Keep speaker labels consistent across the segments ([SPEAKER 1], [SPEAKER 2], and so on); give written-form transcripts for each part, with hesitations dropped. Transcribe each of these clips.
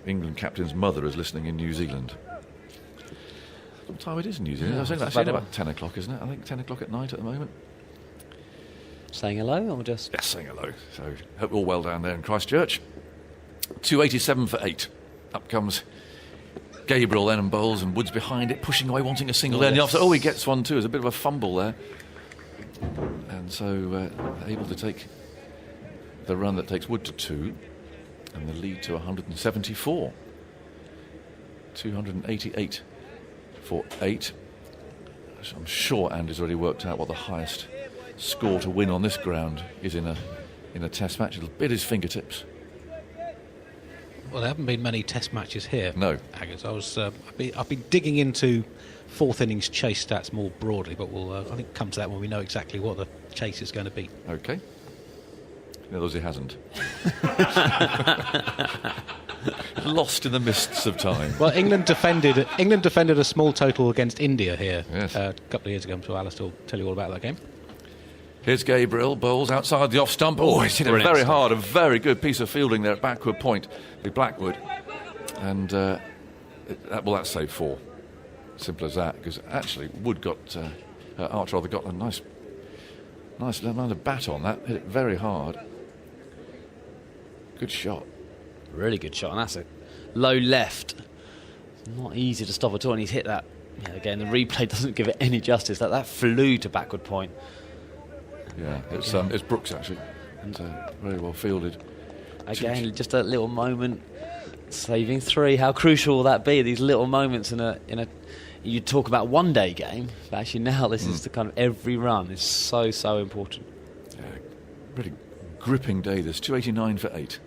[SPEAKER 1] England captain's mother is listening in New Zealand. What time it is in New Zealand?
[SPEAKER 2] Yeah,
[SPEAKER 1] I think that's about 10 o'clock, isn't it? I think 10 o'clock at night at the moment.
[SPEAKER 2] Saying hello or just...
[SPEAKER 1] Yes, saying hello. So, hope all well down there in Christchurch. 287 for 8. Up comes Gabriel then and bowls, and Wood's behind it, pushing away, wanting a single there. And he gets one too. There's a bit of a fumble there. And so able to take the run that takes Wood to 2 and the lead to 174. 288 for 8. I'm sure Andy's already worked out what the highest score to win on this ground is in a test match. It'll bit his fingertips.
[SPEAKER 3] Well, there haven't been many test matches here.
[SPEAKER 1] No.
[SPEAKER 3] Agus. I've been digging into fourth innings chase stats more broadly, but we'll I think come to that when we know exactly what the chase is going to be.
[SPEAKER 1] Okay. In other words, he hasn't. Lost in the mists of time.
[SPEAKER 3] Well, England defended a small total against India here a couple of years ago. I'm sure Alistair will tell you all about that game.
[SPEAKER 1] Here's Gabriel, bowls outside the off stump. Oh, he's hit it very hard. A very good piece of fielding there at backward point with Blackwood. And that's saved 4. Simple as that, because actually Wood got, Archer rather got a nice amount of bat on that. Hit it very hard. Good shot.
[SPEAKER 2] Really good shot, and that's a low left. Not easy to stop at all, and he's hit that. Yeah, again, the replay doesn't give it any justice. That flew to backward point.
[SPEAKER 1] Yeah, it's Brooks actually. And, very well fielded.
[SPEAKER 2] Again, just a little moment, saving 3. How crucial will that be? These little moments in a. You talk about one-day game, but actually now this is the kind of every run is so important.
[SPEAKER 1] Yeah, really gripping day. This 289 for 8.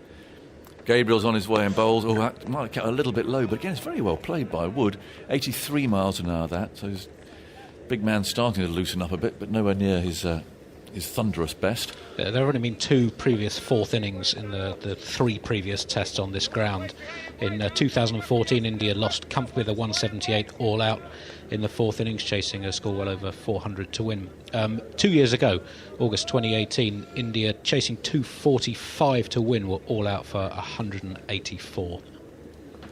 [SPEAKER 1] Gabriel's on his way and bowls. Oh, that might have kept a little bit low, but again, it's very well played by Wood. 83 miles an hour. That so his big man starting to loosen up a bit, but nowhere near his thunderous best.
[SPEAKER 3] There have only been 2 previous fourth innings in the 3 previous tests on this ground. In 2014, India lost comfortably with a 178 all out in the fourth innings, chasing a score well over 400 to win. 2 years ago, August 2018, India chasing 245 to win were all out for 184.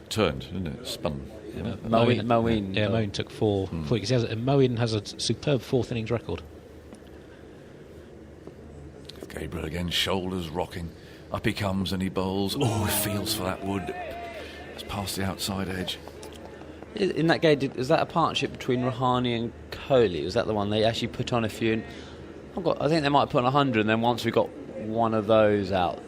[SPEAKER 1] Turned, didn't it? Spun.
[SPEAKER 2] Yeah. Moeen
[SPEAKER 3] took 4 wickets. Moeen has a superb fourth innings record.
[SPEAKER 1] Gabriel again, shoulders rocking. Up he comes and he bowls. Oh, he feels for that Wood. It's past the outside edge.
[SPEAKER 2] In that game, was that a partnership between Rahane and Kohli? Was that the one they actually put on a few? And I think they might put on 100, and then once we got one of those out,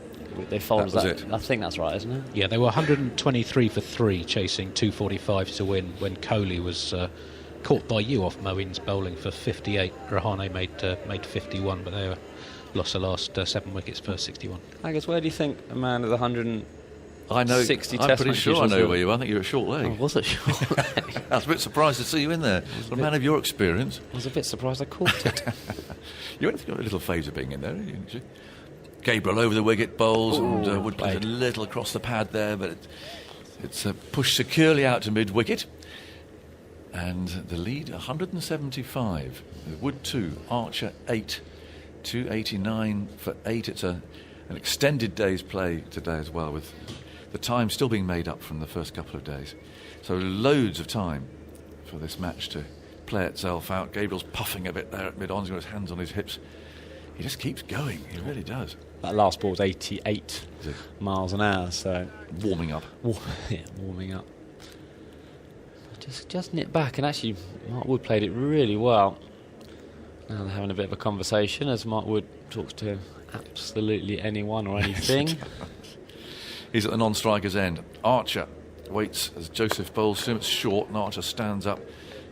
[SPEAKER 2] they folded that. I think that's right, isn't it?
[SPEAKER 3] Yeah, they were 123 for 3, chasing 245 to win when Kohli was caught by you off Moeen's bowling for 58. Rahane made 51, but they were lost the last 7 wickets for 61.
[SPEAKER 2] I guess, where do you think a man of the 160
[SPEAKER 1] I'm pretty sure I know where you are. I think you're at short leg.
[SPEAKER 2] Oh, was it short leg?
[SPEAKER 1] I was a bit surprised to see you in there. A man of your experience.
[SPEAKER 2] I was a bit surprised I caught it.
[SPEAKER 1] You only got a little phase of being in there, didn't you? Gabriel over the wicket, bowls, and Wood plays a little across the pad there, but it's pushed securely out to mid-wicket. And the lead, 175. Wood 2, Archer 8. 289 for 8. It's an extended day's play today as well, with the time still being made up from the first couple of days. So loads of time for this match to play itself out. Gabriel's puffing a bit there at mid-on. He's got his hands on his hips. He just keeps going. He really does.
[SPEAKER 2] That last ball was 88 miles an hour, so...
[SPEAKER 1] Warming up.
[SPEAKER 2] Warming up. Just nip back, and actually Mark Wood played it really well. Now they're having a bit of a conversation as Mark Wood talks to absolutely anyone or anything.
[SPEAKER 1] He's at the non-striker's end. Archer waits as Joseph bowls him. It's short, and Archer stands up.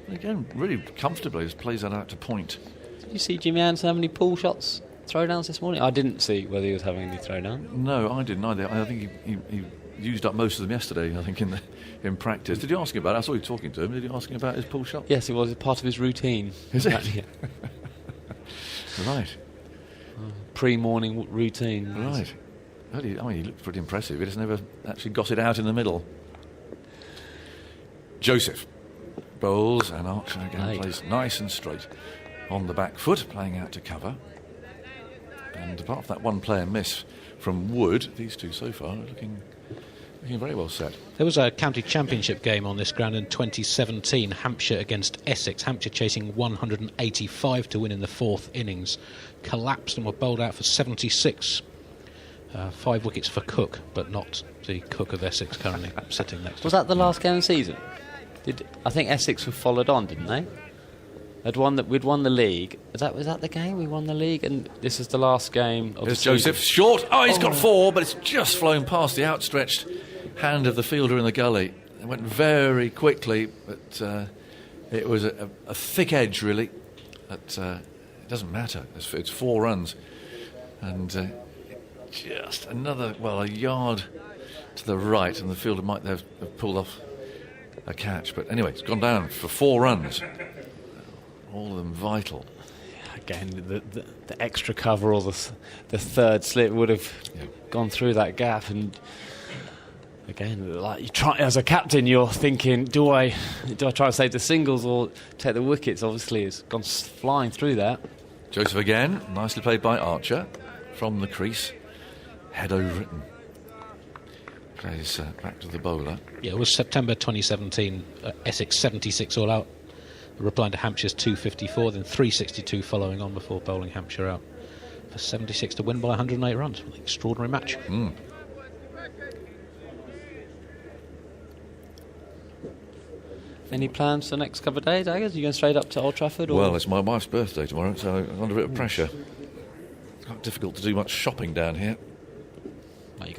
[SPEAKER 1] And again, really comfortably, just plays that out to point.
[SPEAKER 2] Did you see Jimmy Anderson have any pull shots, throwdowns this morning? I didn't see whether he was having any throwdown.
[SPEAKER 1] No, I didn't either. I think he used up most of them yesterday, I think, in practice. Did you ask him about it? I saw you talking to him. Did you ask him about his pull shot?
[SPEAKER 2] Yes, it was part of his routine.
[SPEAKER 1] Is it? Right.
[SPEAKER 2] Pre-morning routine.
[SPEAKER 1] Right. He looked pretty impressive. He just never actually got it out in the middle. Joseph bowls, and Archer again plays nice and straight on the back foot, playing out to cover. And apart from that one player miss from Wood, these two so far are looking Looking very well set.
[SPEAKER 3] There was a county championship game on this ground in 2017, Hampshire against Essex. Hampshire chasing 185 to win in the 4th innings. Collapsed and were bowled out for 76. 5 wickets for Cook, but not the Cook of Essex currently sitting next to
[SPEAKER 2] Was that the last game of the season? I think Essex were followed on, didn't they? We'd won the league. Was that the game? We won the league, and this is the last game of
[SPEAKER 1] There's
[SPEAKER 2] the season.
[SPEAKER 1] Joseph, short. Oh, he's got 4, but it's just flown past the outstretched hand of the fielder in the gully. It went very quickly, but it was a thick edge, really. But it doesn't matter. It's 4 runs. And just another, a yard to the right, and the fielder might have pulled off a catch. But anyway, it's gone down for 4 runs. All of them vital.
[SPEAKER 2] Again, the extra cover or the third slip would have gone through that gap, and again, like you try as a captain, you're thinking, do I try to save the singles or take the wickets? Obviously, it's gone flying through that.
[SPEAKER 1] Joseph again, nicely played by Archer from the crease, head over it, and plays back to the bowler.
[SPEAKER 3] Yeah, it was September 2017, Essex 76 all out, replying to Hampshire's 254, then 362 following on before bowling Hampshire out for 76 to win by 108 runs. An extraordinary match.
[SPEAKER 2] Any plans for the next couple of days, I guess? Are you going straight up to Old Trafford? Or?
[SPEAKER 1] Well, it's my wife's birthday tomorrow, so I'm under a bit of pressure. It's quite difficult to do much shopping down here.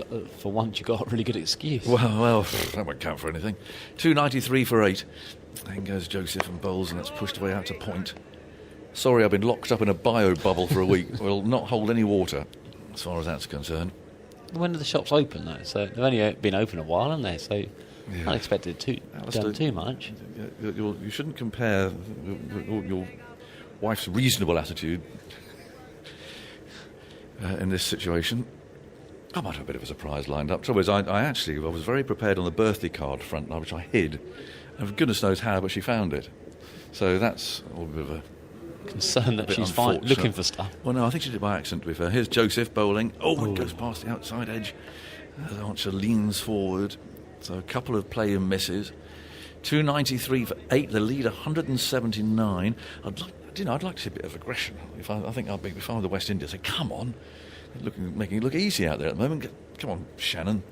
[SPEAKER 2] Well, for once, you got a really good excuse.
[SPEAKER 1] Well, that won't count for anything. 293 for 8. Then goes Joseph and bowls, and that's pushed away out to point. Sorry, I've been locked up in a bio bubble for a week. Will not hold any water, as far as that's concerned.
[SPEAKER 2] When do the shops open, though? So they've only been open a while, haven't they? So I don't expect it to done too much.
[SPEAKER 1] You shouldn't compare your wife's reasonable attitude in this situation. I might have a bit of a surprise lined up. Trouble is, I was very prepared on the birthday card front, which I hid. And goodness knows how, but she found it. So that's a bit of a
[SPEAKER 2] concern that she's looking for stuff.
[SPEAKER 1] Well, no, I think she did by accident, to be fair. Here's Joseph bowling. It goes past the outside edge. Archer leans forward. So a couple of play and misses. 293 for 8. The lead 179. I'd like to see a bit of aggression. If I were the West Indies, I'd say, come on. Making it look easy out there at the moment. Come on, Shannon.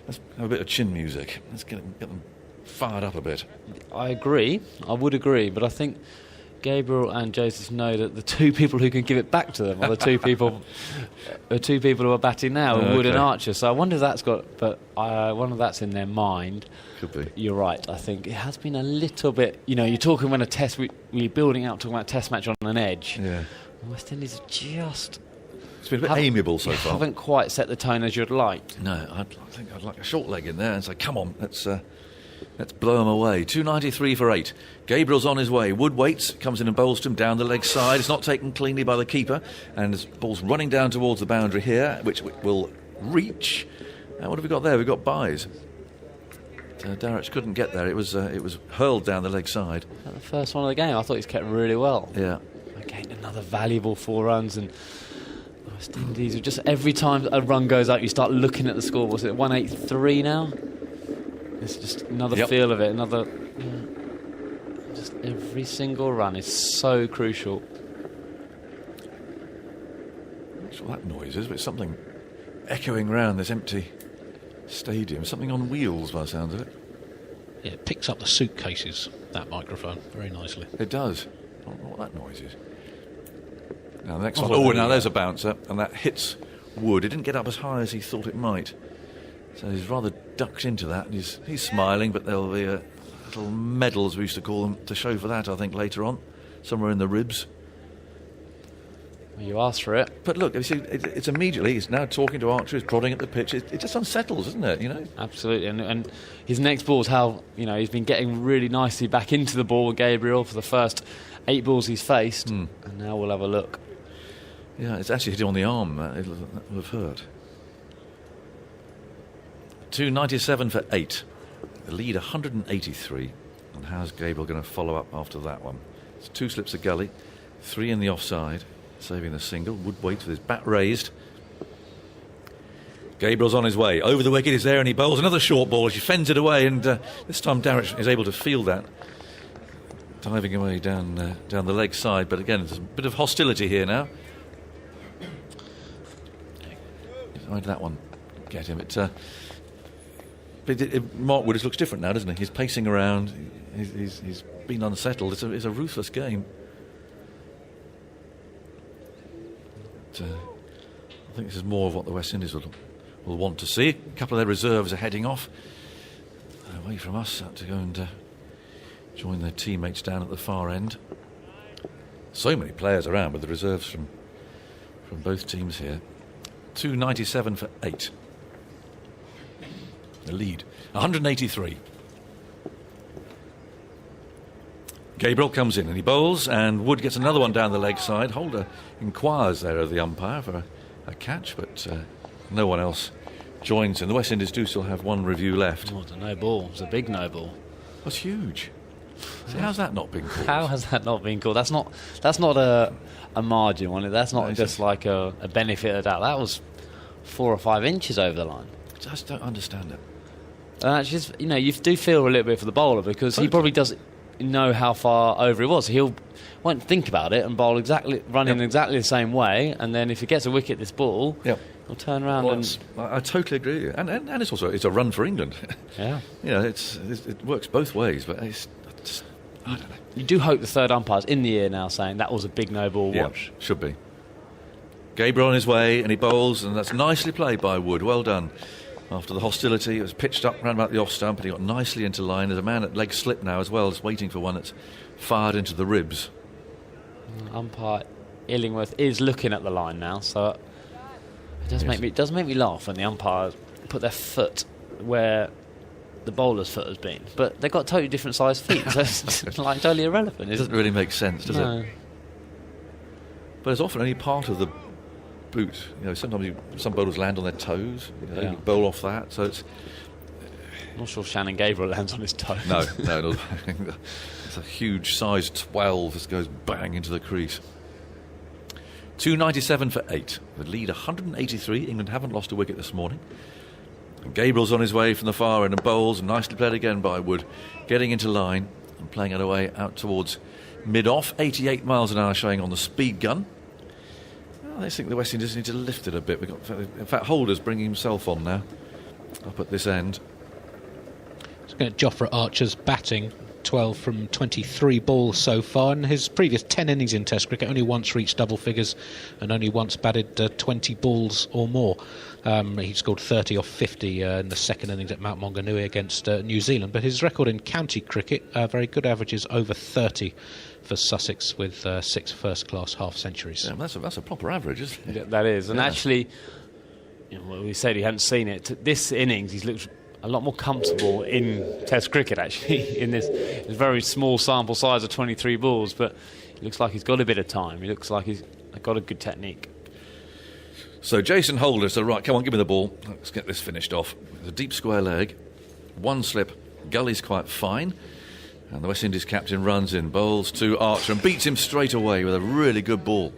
[SPEAKER 1] Let's have a bit of chin music. Let's get them fired up a bit.
[SPEAKER 2] I agree. I would agree, but I think Gabriel and Joseph know that the 2 people who can give it back to them are the 2 people who are batting now, Wood and Archer. So I wonder if that's I wonder if that's in their mind.
[SPEAKER 1] Could be.
[SPEAKER 2] You're right. I think it has been a little bit. You're talking when we're building out talking about a test match on an edge.
[SPEAKER 1] Yeah.
[SPEAKER 2] West Indies are just.
[SPEAKER 1] It's been a bit amiable so far.
[SPEAKER 2] Haven't quite set the tone as you'd like.
[SPEAKER 1] No, I think I'd like a short leg in there and say, come on, let's blow them away. 293 for 8. Gabriel's on his way. Wood waits, comes in and bowls to him down the leg side. It's not taken cleanly by the keeper, and the ball's running down towards the boundary here, which will reach. What have we got there? We've got byes. Darrich couldn't get there. It was hurled down the leg side.
[SPEAKER 2] The first one of the game, I thought he's kept really well.
[SPEAKER 1] Yeah.
[SPEAKER 2] Again, another valuable 4 runs, and West Indies, just every time a run goes out, you start looking at the score. Was it 183 now? It's just another feel of it. Just every single run is so crucial.
[SPEAKER 1] I'm not sure what that noise is, but it's something echoing round this empty stadium. Something on wheels, by the sounds of it.
[SPEAKER 3] Yeah, it picks up the suitcases, that microphone, very nicely.
[SPEAKER 1] It does. I don't know what that noise is. Now the next one. Now there's a bouncer, and that hits Wood. It didn't get up as high as he thought it might, so he's rather ducked into that. And he's smiling, but there'll be a little medal, as we used to call them, to show for that. I think later on, somewhere in the ribs.
[SPEAKER 2] Well, you asked for it.
[SPEAKER 1] But look, it's immediately. He's now talking to Archer. He's prodding at the pitch. It just unsettles, isn't it?
[SPEAKER 2] Absolutely. And his next ball's how he's been getting really nicely back into the ball with Gabriel for the first 8 balls he's faced, and now we'll have a look.
[SPEAKER 1] Yeah, it's actually hit him on the arm. It'll have hurt. 297 for 8. The lead 183. And how's Gabriel going to follow up after that one? It's 2 slips of gully, 3 in the offside, saving the single. Wood waits with his bat raised. Gabriel's on his way. Over the wicket is there, and he bowls another short ball as he fends it away, and this time Darrich is able to field that. Diving away down the leg side, but again, there's a bit of hostility here now. Why did that one get him? Mark Wood looks different now, doesn't he? He's pacing around. He's been unsettled. It's a ruthless game. But, I think this is more of what the West Indies will want to see. A couple of their reserves are heading off away from us to go and join their teammates down at the far end. So many players around with the reserves from both teams here. 297 for 8. The lead, 183. Gabriel comes in and he bowls, and Wood gets another one down the leg side. Holder inquires there of the umpire for a catch, but no one else joins in. The West Indies do still have one review left.
[SPEAKER 2] Oh, it's a no ball. It's a big no ball.
[SPEAKER 1] That's huge. See, how's that not been called?
[SPEAKER 2] How has that not been called? That's not a margin on it. That's not just like a benefit of that. That was 4 or 5 inches over the line.
[SPEAKER 1] I just don't understand it.
[SPEAKER 2] Just, you do feel a little bit for the bowler, because he probably doesn't know how far over he was. He won't think about it and bowl running exactly the same way, and then if he gets a wicket this ball, he'll turn around
[SPEAKER 1] I totally agree with you. And it's a run for England.
[SPEAKER 2] Yeah.
[SPEAKER 1] It works both ways, but it's just, I don't know.
[SPEAKER 2] You do hope the third umpire's in the ear now saying that was a big no ball watch.
[SPEAKER 1] Should be. Gabriel on his way, and he bowls, and that's nicely played by Wood. Well done. After the hostility, it was pitched up round about the off stump, and he got nicely into line. There's a man at leg slip now as well, just waiting for one that's fired into the ribs.
[SPEAKER 2] Umpire Illingworth is looking at the line now, so it does make me laugh when the umpires put their foot where the bowler's foot has been. But they've got totally different sized feet, so it's totally irrelevant.
[SPEAKER 1] It doesn't really make sense, does it? But it's often only part of the boot. Sometimes some bowlers land on their toes. You bowl off that, so it's.
[SPEAKER 2] I'm not sure Shannon Gabriel lands on his toes.
[SPEAKER 1] No. It's a huge size 12 that goes bang into the crease. 297 for 8. The lead 183. England haven't lost a wicket this morning. And Gabriel's on his way from the far end and bowls, and nicely played again by Wood, getting into line and playing it away out towards mid-off. 88 miles an hour showing on the speed gun. I think the West Indies need to lift it a bit. In fact, Holder's bringing himself on now, up at this end.
[SPEAKER 3] Looking at Jofra Archer's batting, 12 from 23 balls so far. In his previous 10 innings in Test cricket, only once reached double figures and only once batted 20 balls or more. He scored 30 off 50 in the second innings at Mount Maunganui against New Zealand. But his record in county cricket, very good averages, over 30 for Sussex, with 6 first-class half-centuries.
[SPEAKER 1] Yeah, that's a proper average, isn't it?
[SPEAKER 2] Yeah, that is. And actually, we said he hadn't seen it. This innings, he's looked a lot more comfortable in Test cricket, actually, in this very small sample size of 23 balls. But it looks like he's got a bit of time. He looks like he's got a good technique.
[SPEAKER 1] So Jason Holder said, right, come on, give me the ball. Let's get this finished off. The deep square leg, one slip, gully's quite fine. And the West Indies captain runs in, bowls to Archer and beats him straight away with a really good ball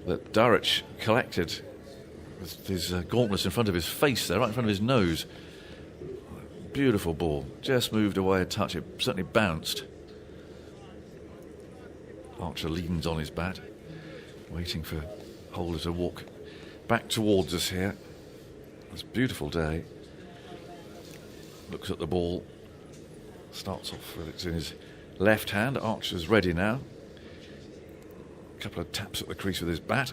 [SPEAKER 1] that Darrich collected with his gauntlets in front of his face there, right in front of his nose. Beautiful ball. Just moved away a touch. It certainly bounced. Archer leans on his bat, waiting for Holder to walk back towards us here. It's a beautiful day. Looks at the ball. Starts off with it in his left hand. Archer's ready now. A couple of taps at the crease with his bat.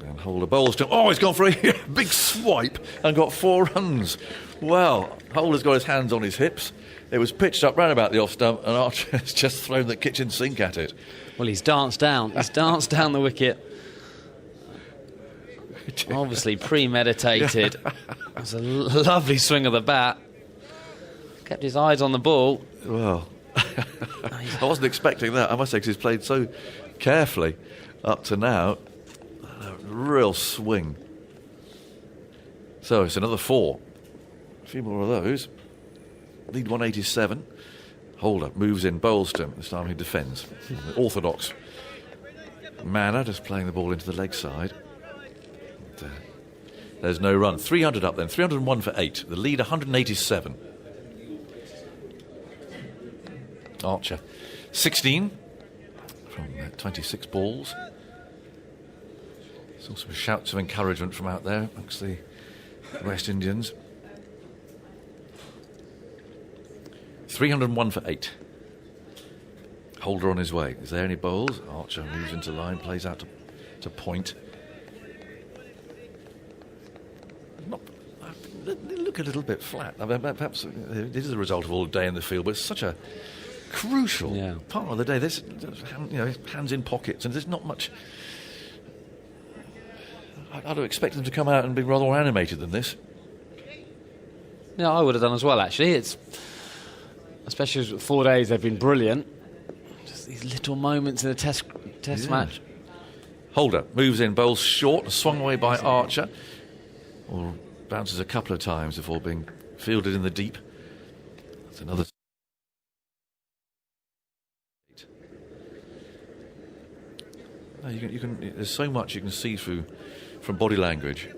[SPEAKER 1] And Holder bowls to... Oh, he's gone for a big swipe and got 4 runs. Well, Holder's got his hands on his hips. It was pitched up round about the off stump, and Archer has just thrown the kitchen sink at it.
[SPEAKER 2] Well, he's danced down. He's danced down the wicket. Obviously premeditated. It's a lovely swing of the bat. Kept his eyes on the ball.
[SPEAKER 1] Well, I wasn't expecting that, I must say, because he's played so carefully up to now. A real swing. So it's another 4. A few more of those. Lead 187. Holder moves in, bowls to him. This time he defends. Orthodox manner, just playing the ball into the leg side. There's no run. 300 up then. 301 for 8. The lead 187. Archer 16 from 26 balls. Saw some shouts of encouragement from out there amongst the West Indians. 301 for 8. Holder on his way. Is there any bowls? Archer moves into line, plays out to point. They look a little bit flat. I mean, perhaps it is a result of all day in the field, but it's such a crucial part of the day. There's, hands in pockets, and there's not much. I'd have expected them to come out and be rather more animated than this.
[SPEAKER 2] Yeah, I would have done as well, actually. It's especially with 4 days, they've been brilliant. Just these little moments in a test match.
[SPEAKER 1] Holder moves in, bowls short, swung away by Archer, or bounces a couple of times before being fielded in the deep. That's another. No, you can. There's so much you can see through from body language.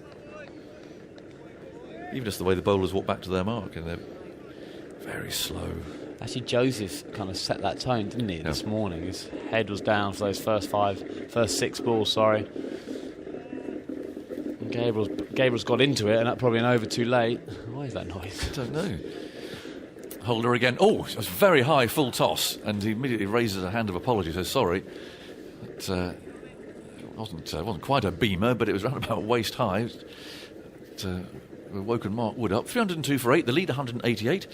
[SPEAKER 1] Even just the way the bowlers walk back to their mark, and they're very slow.
[SPEAKER 2] Actually, Joseph kind of set that tone, didn't he, this morning? His head was down for those first 6 balls, sorry. And Gabriel's got into it, and that probably an over too late. Why is that noise?
[SPEAKER 1] I don't know. Holder again. Oh, it was very high, full toss, and he immediately raises a hand of apology, says sorry. It wasn't quite a beamer, but it was round about waist high. Woken Mark Wood up. 302 for 8, the lead 188.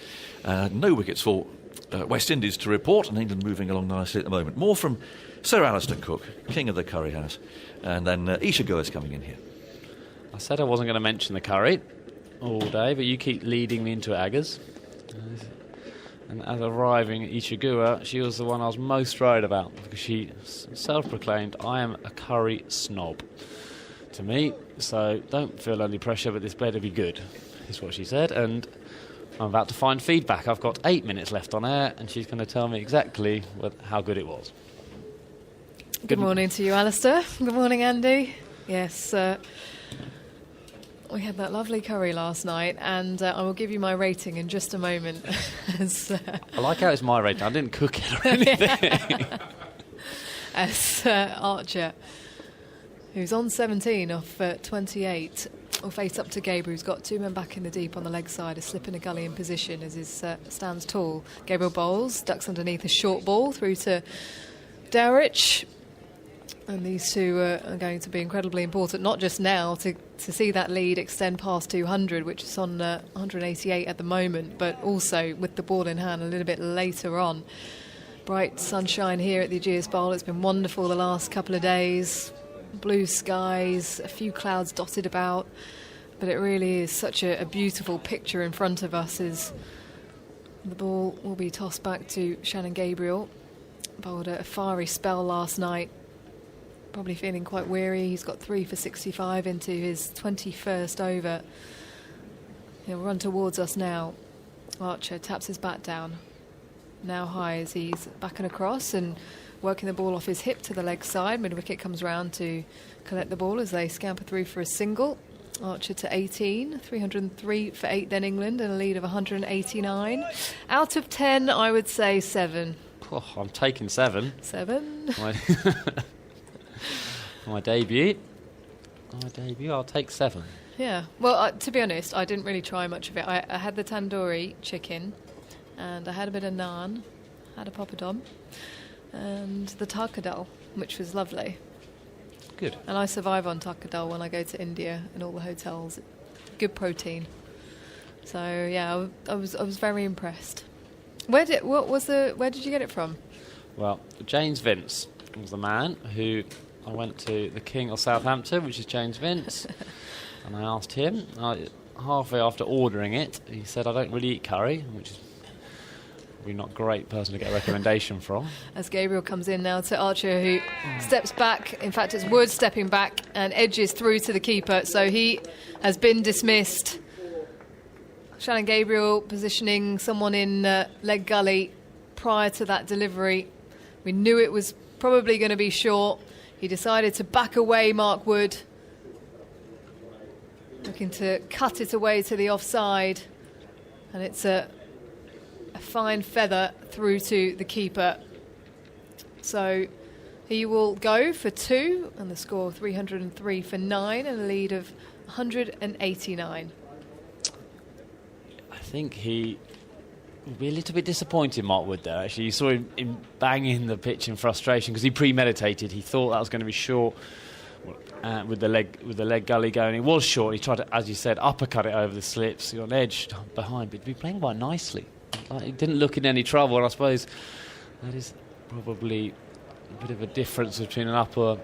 [SPEAKER 1] No wickets for West Indies to report, and England moving along nicely at the moment. More from Sir Alistair Cook, king of the curry house, and then Isha Goer's coming in here.
[SPEAKER 2] I said I wasn't going to mention the curry all day, but you keep leading me into it, Aggers. And as arriving at Isha Goer, she was the one I was most worried about, because she self-proclaimed, I am a curry snob to me, so don't feel any pressure, but this better be good, is what she said. And I'm about to find feedback. I've got 8 minutes left on air, and she's going to tell me exactly how good it was.
[SPEAKER 4] Good morning to you, Alistair. Good morning, Andy. Yes, we had that lovely curry last night, and I will give you my rating in just a moment.
[SPEAKER 2] I like how it's my rating. I didn't cook it or anything.
[SPEAKER 4] As Archer, who's on 17 off 28, will face up to Gabriel, who's got 2 men back in the deep on the leg side, a slip in a gully in position as he stands tall. Gabriel bowls, ducks underneath a short ball through to Dowrich. And these two are going to be incredibly important, not just now to see that lead extend past 200, which is on 188 at the moment, but also with the ball in hand a little bit later on. Bright sunshine here at the Ageas Bowl. It's been wonderful the last couple of days. Blue skies, a few clouds dotted about, but it really is such a beautiful picture in front of us. As the ball will be tossed back to Shannon Gabriel. Bowled a fiery spell last night. Probably feeling quite weary. He's got 3 for 65 into his 21st over. He'll run towards us now. Archer taps his bat down. Now high as he's back and across and working the ball off his hip to the leg side. Mid-wicket comes round to collect the ball as they scamper through for a single. Archer to 18, 303 for 8 then England, and a lead of 189. Out of 10, I would say 7.
[SPEAKER 2] Oh, I'm taking 7.
[SPEAKER 4] 7.
[SPEAKER 2] My debut, I'll take 7.
[SPEAKER 4] Yeah, well, to be honest, I didn't really try much of it. I had the tandoori chicken, and I had a bit of naan, had a papadom, and the taka dal, which was lovely.
[SPEAKER 2] Good.
[SPEAKER 4] And I survive on taka dal when I go to India in all the hotels. Good protein. So yeah, I was very impressed. Where did you get it from?
[SPEAKER 2] Well, James Vince was the man who. I went to the King of Southampton, which is James Vince, and I asked him, halfway after ordering it, he said, I don't really eat curry, which is probably not a great person to get a recommendation from. As
[SPEAKER 4] Gabriel comes in now to Archer, who steps back. In fact, it's Wood stepping back and edges through to the keeper, so he has been dismissed. Shannon Gabriel positioning someone in leg gully prior to that delivery. We knew it was probably going to be short. He decided to back away Mark Wood. looking to cut it away to the offside, and it's a fine feather through to the keeper. So he will go for 2, and the score 303 for 9, and a lead of 189.
[SPEAKER 2] I think he will be a little bit disappointed, Mark Wood, there. Actually, you saw him banging the pitch in frustration because he premeditated. He thought that was going to be short with the leg gully going. It was short. He tried to, as you said, uppercut it over the slips. He got an edge behind, but he'd been playing quite nicely. He didn't look in any trouble, and I suppose that is probably a bit of a difference between an upper,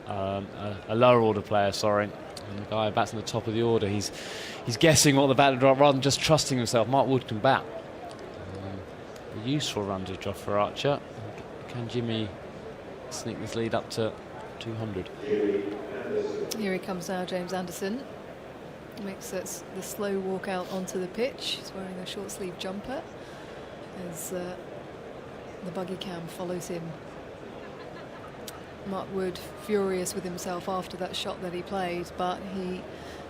[SPEAKER 2] a lower order player, and the guy who bats in the top of the order. He's guessing what the batter drop rather than just trusting himself. Mark Wood can bat. A useful run to Jofra Archer. Can Jimmy sneak this lead up to 200?
[SPEAKER 4] Here he comes now, James Anderson. Makes the slow walk out onto the pitch. He's wearing a short sleeve jumper as the buggy cam follows him. Mark Wood furious with himself after that shot that he played, but he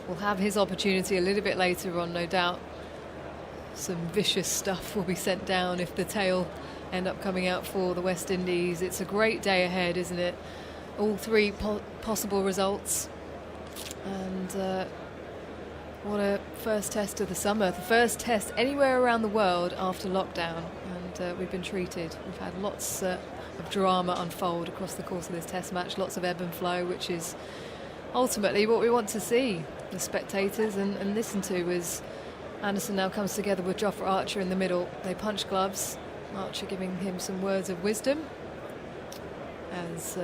[SPEAKER 4] will have his opportunity a little bit later on, no doubt. Some vicious stuff will be sent down if the tail end up coming out for the West Indies. It's a great day ahead, isn't it? All 3 possible results, and what a first test of the summer, the first test anywhere around the world after lockdown, and we've been treated. We've had lots of drama unfold across the course of this test match, lots of ebb and flow, which is ultimately what we want to see, the spectators, and listen to, as Anderson now comes together with Jofra Archer in the middle. They punch gloves, Archer giving him some words of wisdom, as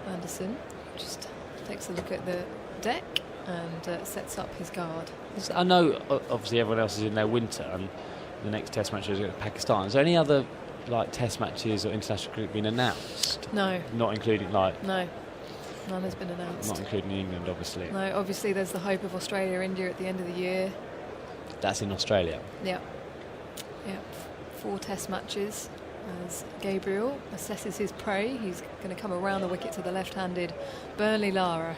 [SPEAKER 4] Anderson just takes a look at the deck and sets up his guard.
[SPEAKER 2] I know obviously everyone else is in their winter, and the next test match is against Pakistan. Is there any other test matches or international cricket been announced?
[SPEAKER 4] No.
[SPEAKER 2] Not including
[SPEAKER 4] No. None has been announced.
[SPEAKER 2] Not including England, obviously.
[SPEAKER 4] No, obviously there's the hope of Australia, India at the end of the year.
[SPEAKER 2] That's in Australia.
[SPEAKER 4] Yeah. 4 test matches as Gabriel assesses his prey. He's going to come around the wicket to the left-handed Burnley Lara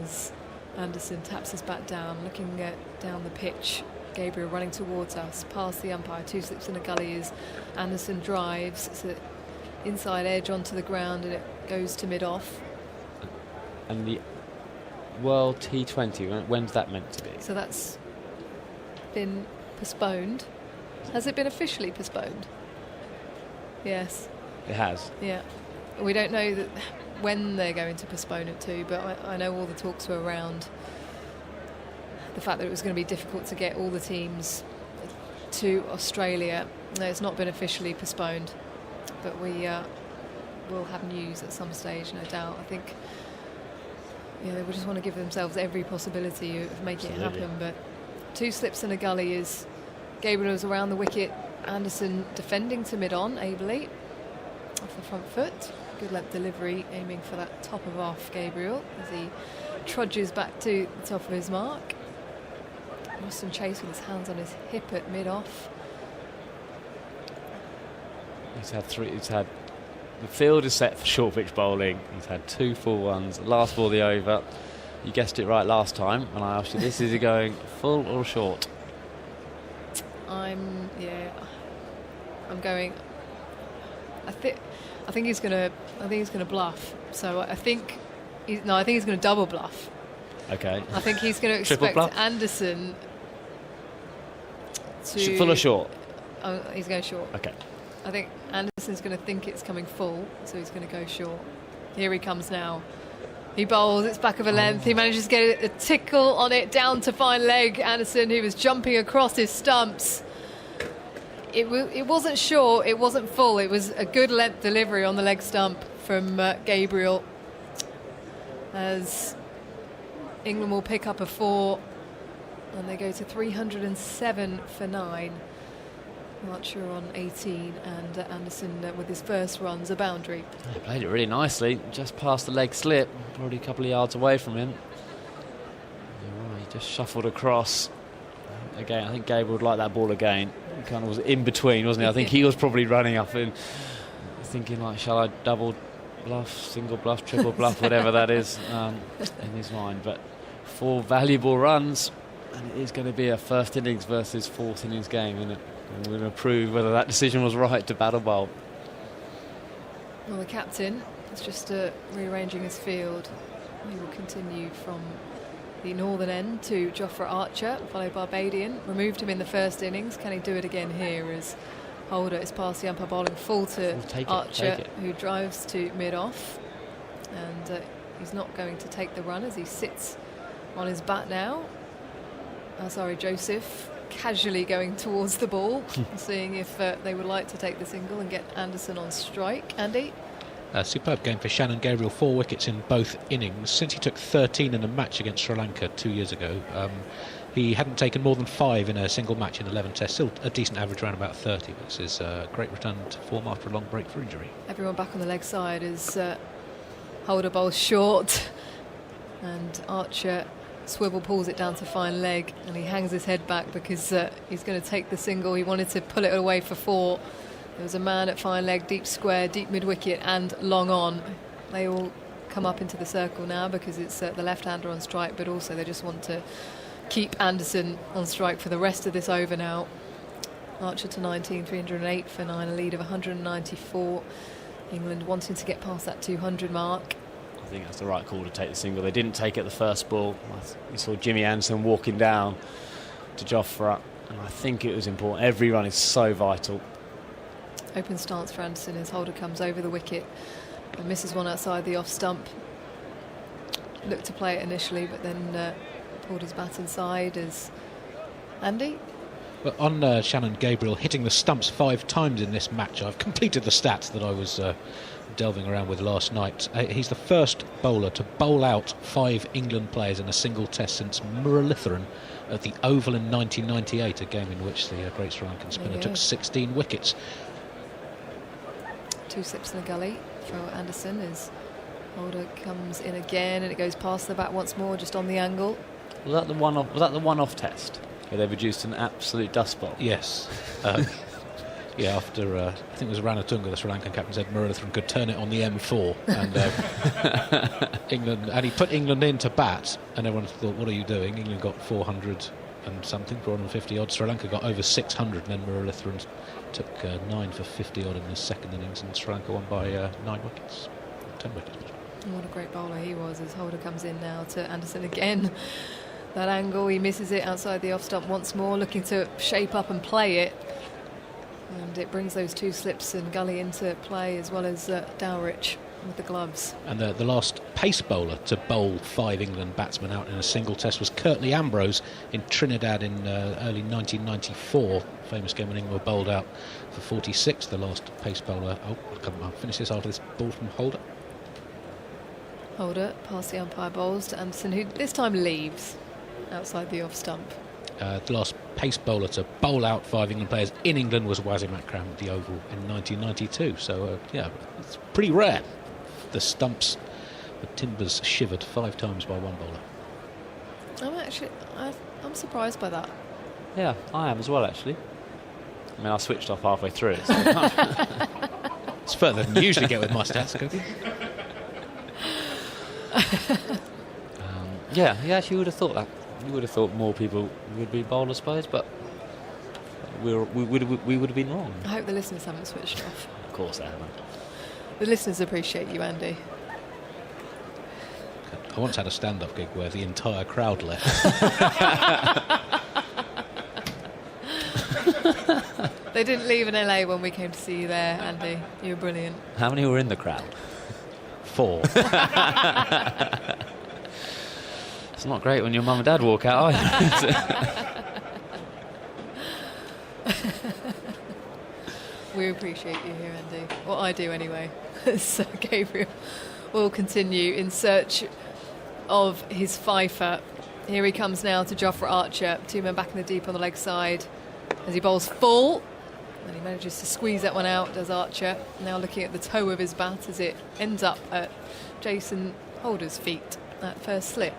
[SPEAKER 4] as Anderson taps his bat down, looking down the pitch. Gabriel running towards us, past the umpire, 2 slips in a gully as Anderson drives. It's an inside edge onto the ground, and it goes to mid-off.
[SPEAKER 2] And the World T20, when's that meant to be?
[SPEAKER 4] So that's been postponed. Has it been officially postponed? Yes.
[SPEAKER 2] It has?
[SPEAKER 4] Yeah. We don't know when they're going to postpone it to, but I know all the talks were around the fact that it was going to be difficult to get all the teams to Australia. No, it's not been officially postponed, but we will have news at some stage, no doubt. I think they will just want to give themselves every possibility of making it happen, but 2 slips in a gully is Gabriel is around the wicket, Anderson defending to mid-on ably off the front foot. Good length delivery, aiming for that top of off Gabriel as he trudges back to the top of his mark. Ruston Chase with his hands on his hip at mid-off. The field is set for short pitch bowling. He's had 2 full ones. Last ball the over. You guessed it right last time when I asked you this. Is he going full or short? I'm going. I think he's going to bluff. So I think he's going to double bluff.
[SPEAKER 2] Okay.
[SPEAKER 4] I think he's going to expect Anderson to
[SPEAKER 2] full or short.
[SPEAKER 4] He's going short.
[SPEAKER 2] Okay.
[SPEAKER 4] I think Anderson's going to think it's coming full, so he's going to go short. Here he comes now. He bowls, it's back of a length. He manages to get a tickle on it down to fine leg. Anderson, who was jumping across his stumps. It wasn't short, it wasn't full. It was a good length delivery on the leg stump from Gabriel. As England will pick up a 4, and they go to 307 for 9. Archer on 18, and Anderson with his first runs, a boundary.
[SPEAKER 2] He played it really nicely, just past the leg slip, probably a couple of yards away from him. He just shuffled across. Again, I think Gabriel would like that ball again. He kind of was in between, wasn't he? I think he was probably running up and thinking, shall I double bluff, single bluff, triple bluff, whatever that is in his mind. But 4 valuable runs, and it is going to be a first innings versus fourth innings game, isn't it? And we're going to prove whether that decision was right to battle bowl.
[SPEAKER 4] Well, the captain is just rearranging his field. He will continue from the northern end to Jofra Archer, followed by Barbadian. Removed him in the first innings. Can he do it again here as Holder is past the umpire bowling full to Archer, who drives to mid-off. And he's not going to take the run as he sits on his bat now. Sorry, Joseph casually going towards the ball, seeing if they would like to take the single and get Anderson on strike. Andy?
[SPEAKER 3] A superb game for Shannon Gabriel, 4 wickets in both innings. Since he took 13 in a match against Sri Lanka 2 years ago, he hadn't taken more than 5 in a single match in 11 tests. Still a decent average, around about 30. But this is a great return to form after a long break for injury.
[SPEAKER 4] Everyone back on the leg side as Holder bowls short, and Archer swivel pulls it down to fine leg, and he hangs his head back because he's going to take the single. He wanted to pull it away for 4. There was a man at fine leg, deep square, deep mid-wicket and long on. They all come up into the circle now because it's the left-hander on strike, but also they just want to keep Anderson on strike for the rest of this over now. Archer to 19, 308 for 9, a lead of 194. England wanting to get past that 200 mark.
[SPEAKER 2] I think that's the right call to take the single. They didn't take it the first ball. You saw Jimmy Anderson walking down to Jofra, and I think it was important. Every run is so vital.
[SPEAKER 4] Open stance for Anderson as Holder comes over the wicket and misses one outside the off stump. Looked to play it initially, but then pulled his bat inside as Andy.
[SPEAKER 3] Well, on Shannon Gabriel hitting the stumps 5 times in this match, I've completed the stats that I was delving around with last night. He's the first bowler to bowl out 5 England players in a single test since Muralitharan at the Oval in 1998, a game in which the great Sri Lankan spinner took 16 wickets.
[SPEAKER 4] 2 slips in the gully for Anderson as Holder comes in again, and it goes past the bat once more, just on the angle.
[SPEAKER 2] Was that the one-off test where they reduced an absolute dust bowl?
[SPEAKER 3] Yes. Yeah, after I think it was Ranatunga, the Sri Lankan captain, said Muralitharan could turn it on the M4, and England, and he put England into bat, and everyone thought, "What are you doing?" England got 400 and something, 450 odd. Sri Lanka got over 600, and then Muralitharan took 9 for 50 odd in the second innings, and Sri Lanka won by 9 wickets, 10 wickets.
[SPEAKER 4] What a great bowler he was as Holder comes in now to Anderson again. That angle, he misses it outside the off stump once more, looking to shape up and play it. And it brings those 2 slips and gully into play, as well as Dowrich with the gloves.
[SPEAKER 3] And the last pace bowler to bowl 5 England batsmen out in a single test was Curtly Ambrose in Trinidad in early 1994. Famous game when England were bowled out for 46. The last pace bowler. I'll finish this after this ball from Holder.
[SPEAKER 4] Holder past the umpire bowls to Anderson, who this time leaves outside the off stump.
[SPEAKER 3] The last pace bowler to bowl out 5 England players in England was Wasim Akram at the Oval in 1992. So, yeah, it's pretty rare. The stumps, the timbers shivered 5 times by one bowler.
[SPEAKER 4] I'm surprised by that.
[SPEAKER 2] Yeah, I am as well, actually. I mean, I switched off halfway through it. So
[SPEAKER 3] it's further than you usually get with my stats, Cody.
[SPEAKER 2] Yeah, you actually would have thought that. You would have thought more people would be bowled, I suppose, but we would have been wrong.
[SPEAKER 4] I hope the listeners haven't switched off.
[SPEAKER 2] Of course they haven't.
[SPEAKER 4] The listeners appreciate you, Andy.
[SPEAKER 3] I once had a stand-up gig where the entire crowd left.
[SPEAKER 4] They didn't leave in LA when we came to see you there, Andy. You were brilliant.
[SPEAKER 2] How many were in the crowd?
[SPEAKER 3] 4.
[SPEAKER 2] It's not great when your mum and dad walk out,
[SPEAKER 4] We appreciate you here, Andy. Well, I do anyway. So Gabriel will continue in search of his fifer. Here he comes now to Jofra Archer. 2 men back in the deep on the leg side as he bowls full. And he manages to squeeze that one out, does Archer. Now looking at the toe of his bat as it ends up at Jason Holder's feet, that first slip.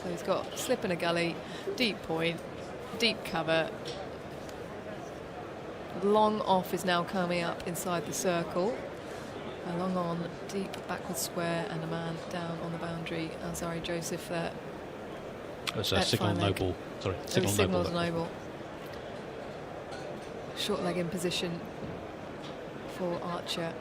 [SPEAKER 4] So he's got slip and a gully, deep point, deep cover. Long off is now coming up inside the circle. A long on, deep backward square, and a man down on the boundary. Azari Joseph there.
[SPEAKER 3] There's a signal
[SPEAKER 4] fine leg.
[SPEAKER 3] noble. Sorry,
[SPEAKER 4] Signals
[SPEAKER 3] signal noble.
[SPEAKER 4] noble. Short leg in position for Archer.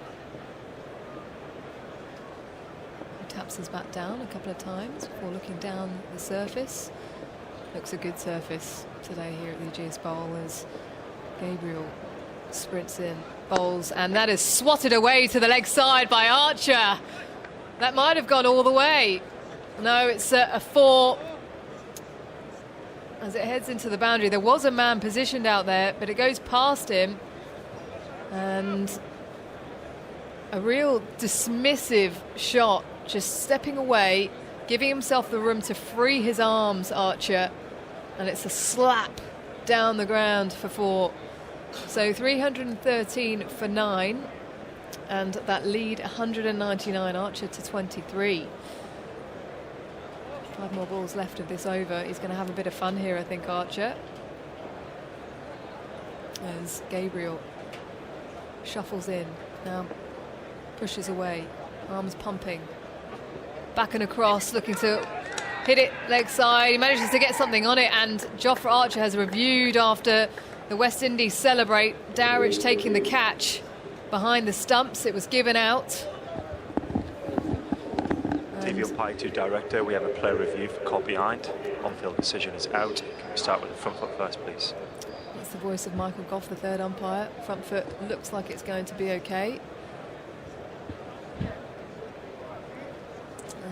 [SPEAKER 4] He taps his bat down a couple of times before looking down the surface. Looks a good surface today here at the Aegeus Bowl as Gabriel sprints in, bowls, and that is swatted away to the leg side by Archer. That might have gone all the way. No, it's a 4. As it heads into the boundary, there was a man positioned out there, but it goes past him. And a real dismissive shot, just stepping away, giving himself the room to free his arms, Archer. And it's a slap down the ground for 4. So 313 for 9. And that lead 199, Archer to 23. 5 more balls left of this over. He's going to have a bit of fun here, I think, Archer. As Gabriel shuffles in, now pushes away, arms pumping. Back and across, looking to hit it leg side. He manages to get something on it, and Jofra Archer has reviewed after the West Indies celebrate. Dowrich taking the catch behind the stumps. It was given out.
[SPEAKER 5] TV umpire to director, we have a player review for call behind. On-field decision is out. Can we start with the front foot first, please?
[SPEAKER 4] That's the voice of Michael Goff, the third umpire. Front foot looks like it's going to be okay.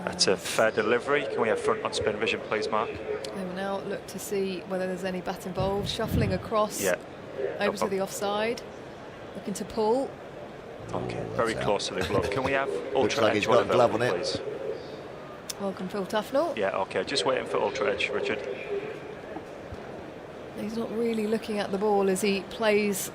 [SPEAKER 5] That's a fair delivery. Can we have front on spin vision, please, Mark?
[SPEAKER 4] They will now look to see whether there's any bat involved. Shuffling across over to the offside. Looking to pull.
[SPEAKER 5] Okay, very close to the glove. Can we have
[SPEAKER 6] Looks
[SPEAKER 5] ultra
[SPEAKER 6] like
[SPEAKER 5] edge
[SPEAKER 6] he's got a glove on it.
[SPEAKER 5] please?
[SPEAKER 4] Welcome, Phil Tufnell.
[SPEAKER 5] Yeah, okay. Just waiting for ultra edge, Richard.
[SPEAKER 4] He's not really looking at the ball as he plays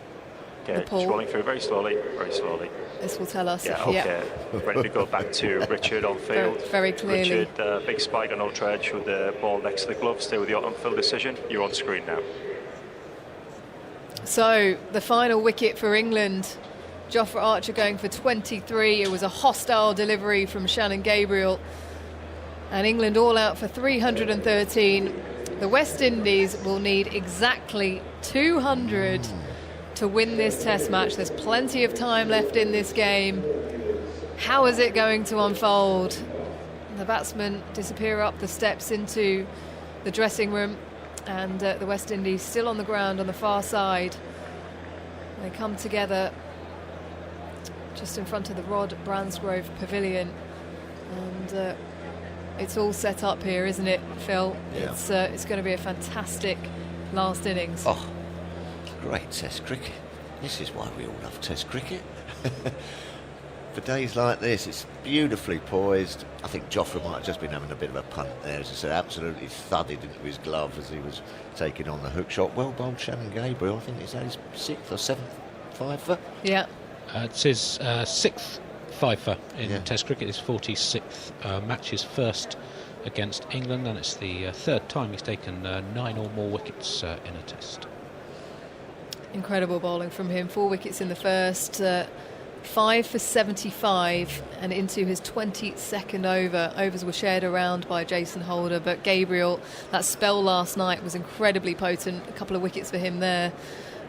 [SPEAKER 5] Okay,
[SPEAKER 4] the
[SPEAKER 5] just
[SPEAKER 4] pull.
[SPEAKER 5] rolling through very slowly, very slowly.
[SPEAKER 4] This will tell us.
[SPEAKER 5] Yeah,
[SPEAKER 4] if,
[SPEAKER 5] okay. Ready to go back to Richard on field.
[SPEAKER 4] Very clearly.
[SPEAKER 5] Richard, big spike on ultra edge with the ball next to the glove. Stay with your on-field decision. You're on screen now.
[SPEAKER 4] So the final wicket for England. Jofra Archer going for 23. It was a hostile delivery from Shannon Gabriel. And England all out for 313. The West Indies will need exactly 200 to win this test match. There's plenty of time left in this game. How is it going to unfold? The batsmen disappear up the steps into the dressing room, and the West Indies still on the ground on the far side. They come together just in front of the Rod Bransgrove Pavilion, and it's all set up here, isn't it, Phil?
[SPEAKER 6] Yeah.
[SPEAKER 4] It's going to be a fantastic last innings.
[SPEAKER 6] Oh, great Test cricket. This is why we all love Test cricket. For days like this, it's beautifully poised. I think Jofra might have just been having a bit of a punt there. As I said, absolutely thudded into his glove as he was taking on the hook shot. Well bowled, Shannon Gabriel. I think he's had his 6th or 7th fiver.
[SPEAKER 4] Yeah.
[SPEAKER 3] It's his 6th fifer in Test cricket, his 46th match, his first against England, and it's the 3rd time he's taken 9 or more wickets in a Test.
[SPEAKER 4] Incredible bowling from him. 4 wickets in the first, 5 for 75, and into his 22nd over. Overs were shared around by Jason Holder, but Gabriel, that spell last night was incredibly potent. A couple of wickets for him there.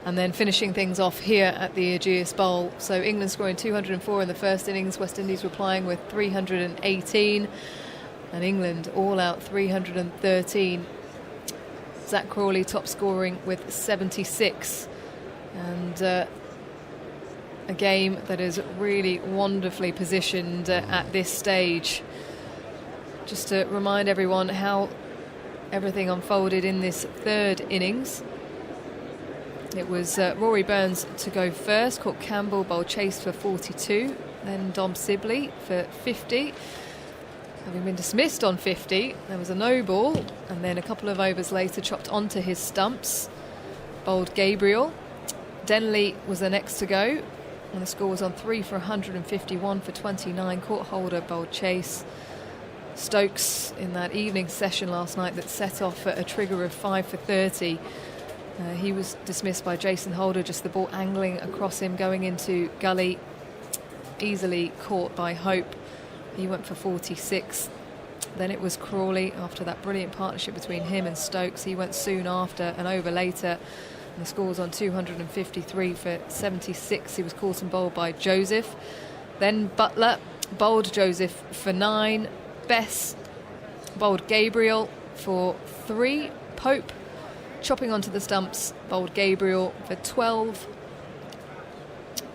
[SPEAKER 4] And then finishing things off here at the Aegeus Bowl. So England scoring 204 in the first innings. West Indies replying with 318. And England all out 313. Zach Crawley top scoring with 76. And a game that is really wonderfully positioned at this stage. Just to remind everyone how everything unfolded in this 3rd innings. It was Rory Burns to go first, caught Campbell, bowled Chase for 42, then Dom Sibley for 50. Having been dismissed on 50, there was a no ball, and then a couple of overs later chopped onto his stumps, bowled Gabriel. Denley was the next to go, and the score was on 3 for 151 for 29, caught Holder, bowled Chase. Stokes in that evening session last night that set off a trigger of 5 for 30. He was dismissed by Jason Holder, just the ball angling across him, going into gully. easily caught by Hope. He went for 46. Then it was Crawley after that brilliant partnership between him and Stokes. He went soon after and over later. And the score was on 253 for 76. He was caught and bowled by Joseph. Then Butler bowled Joseph for 9. Bess bowled Gabriel for 3. Pope chopping onto the stumps bowled Gabriel for 12.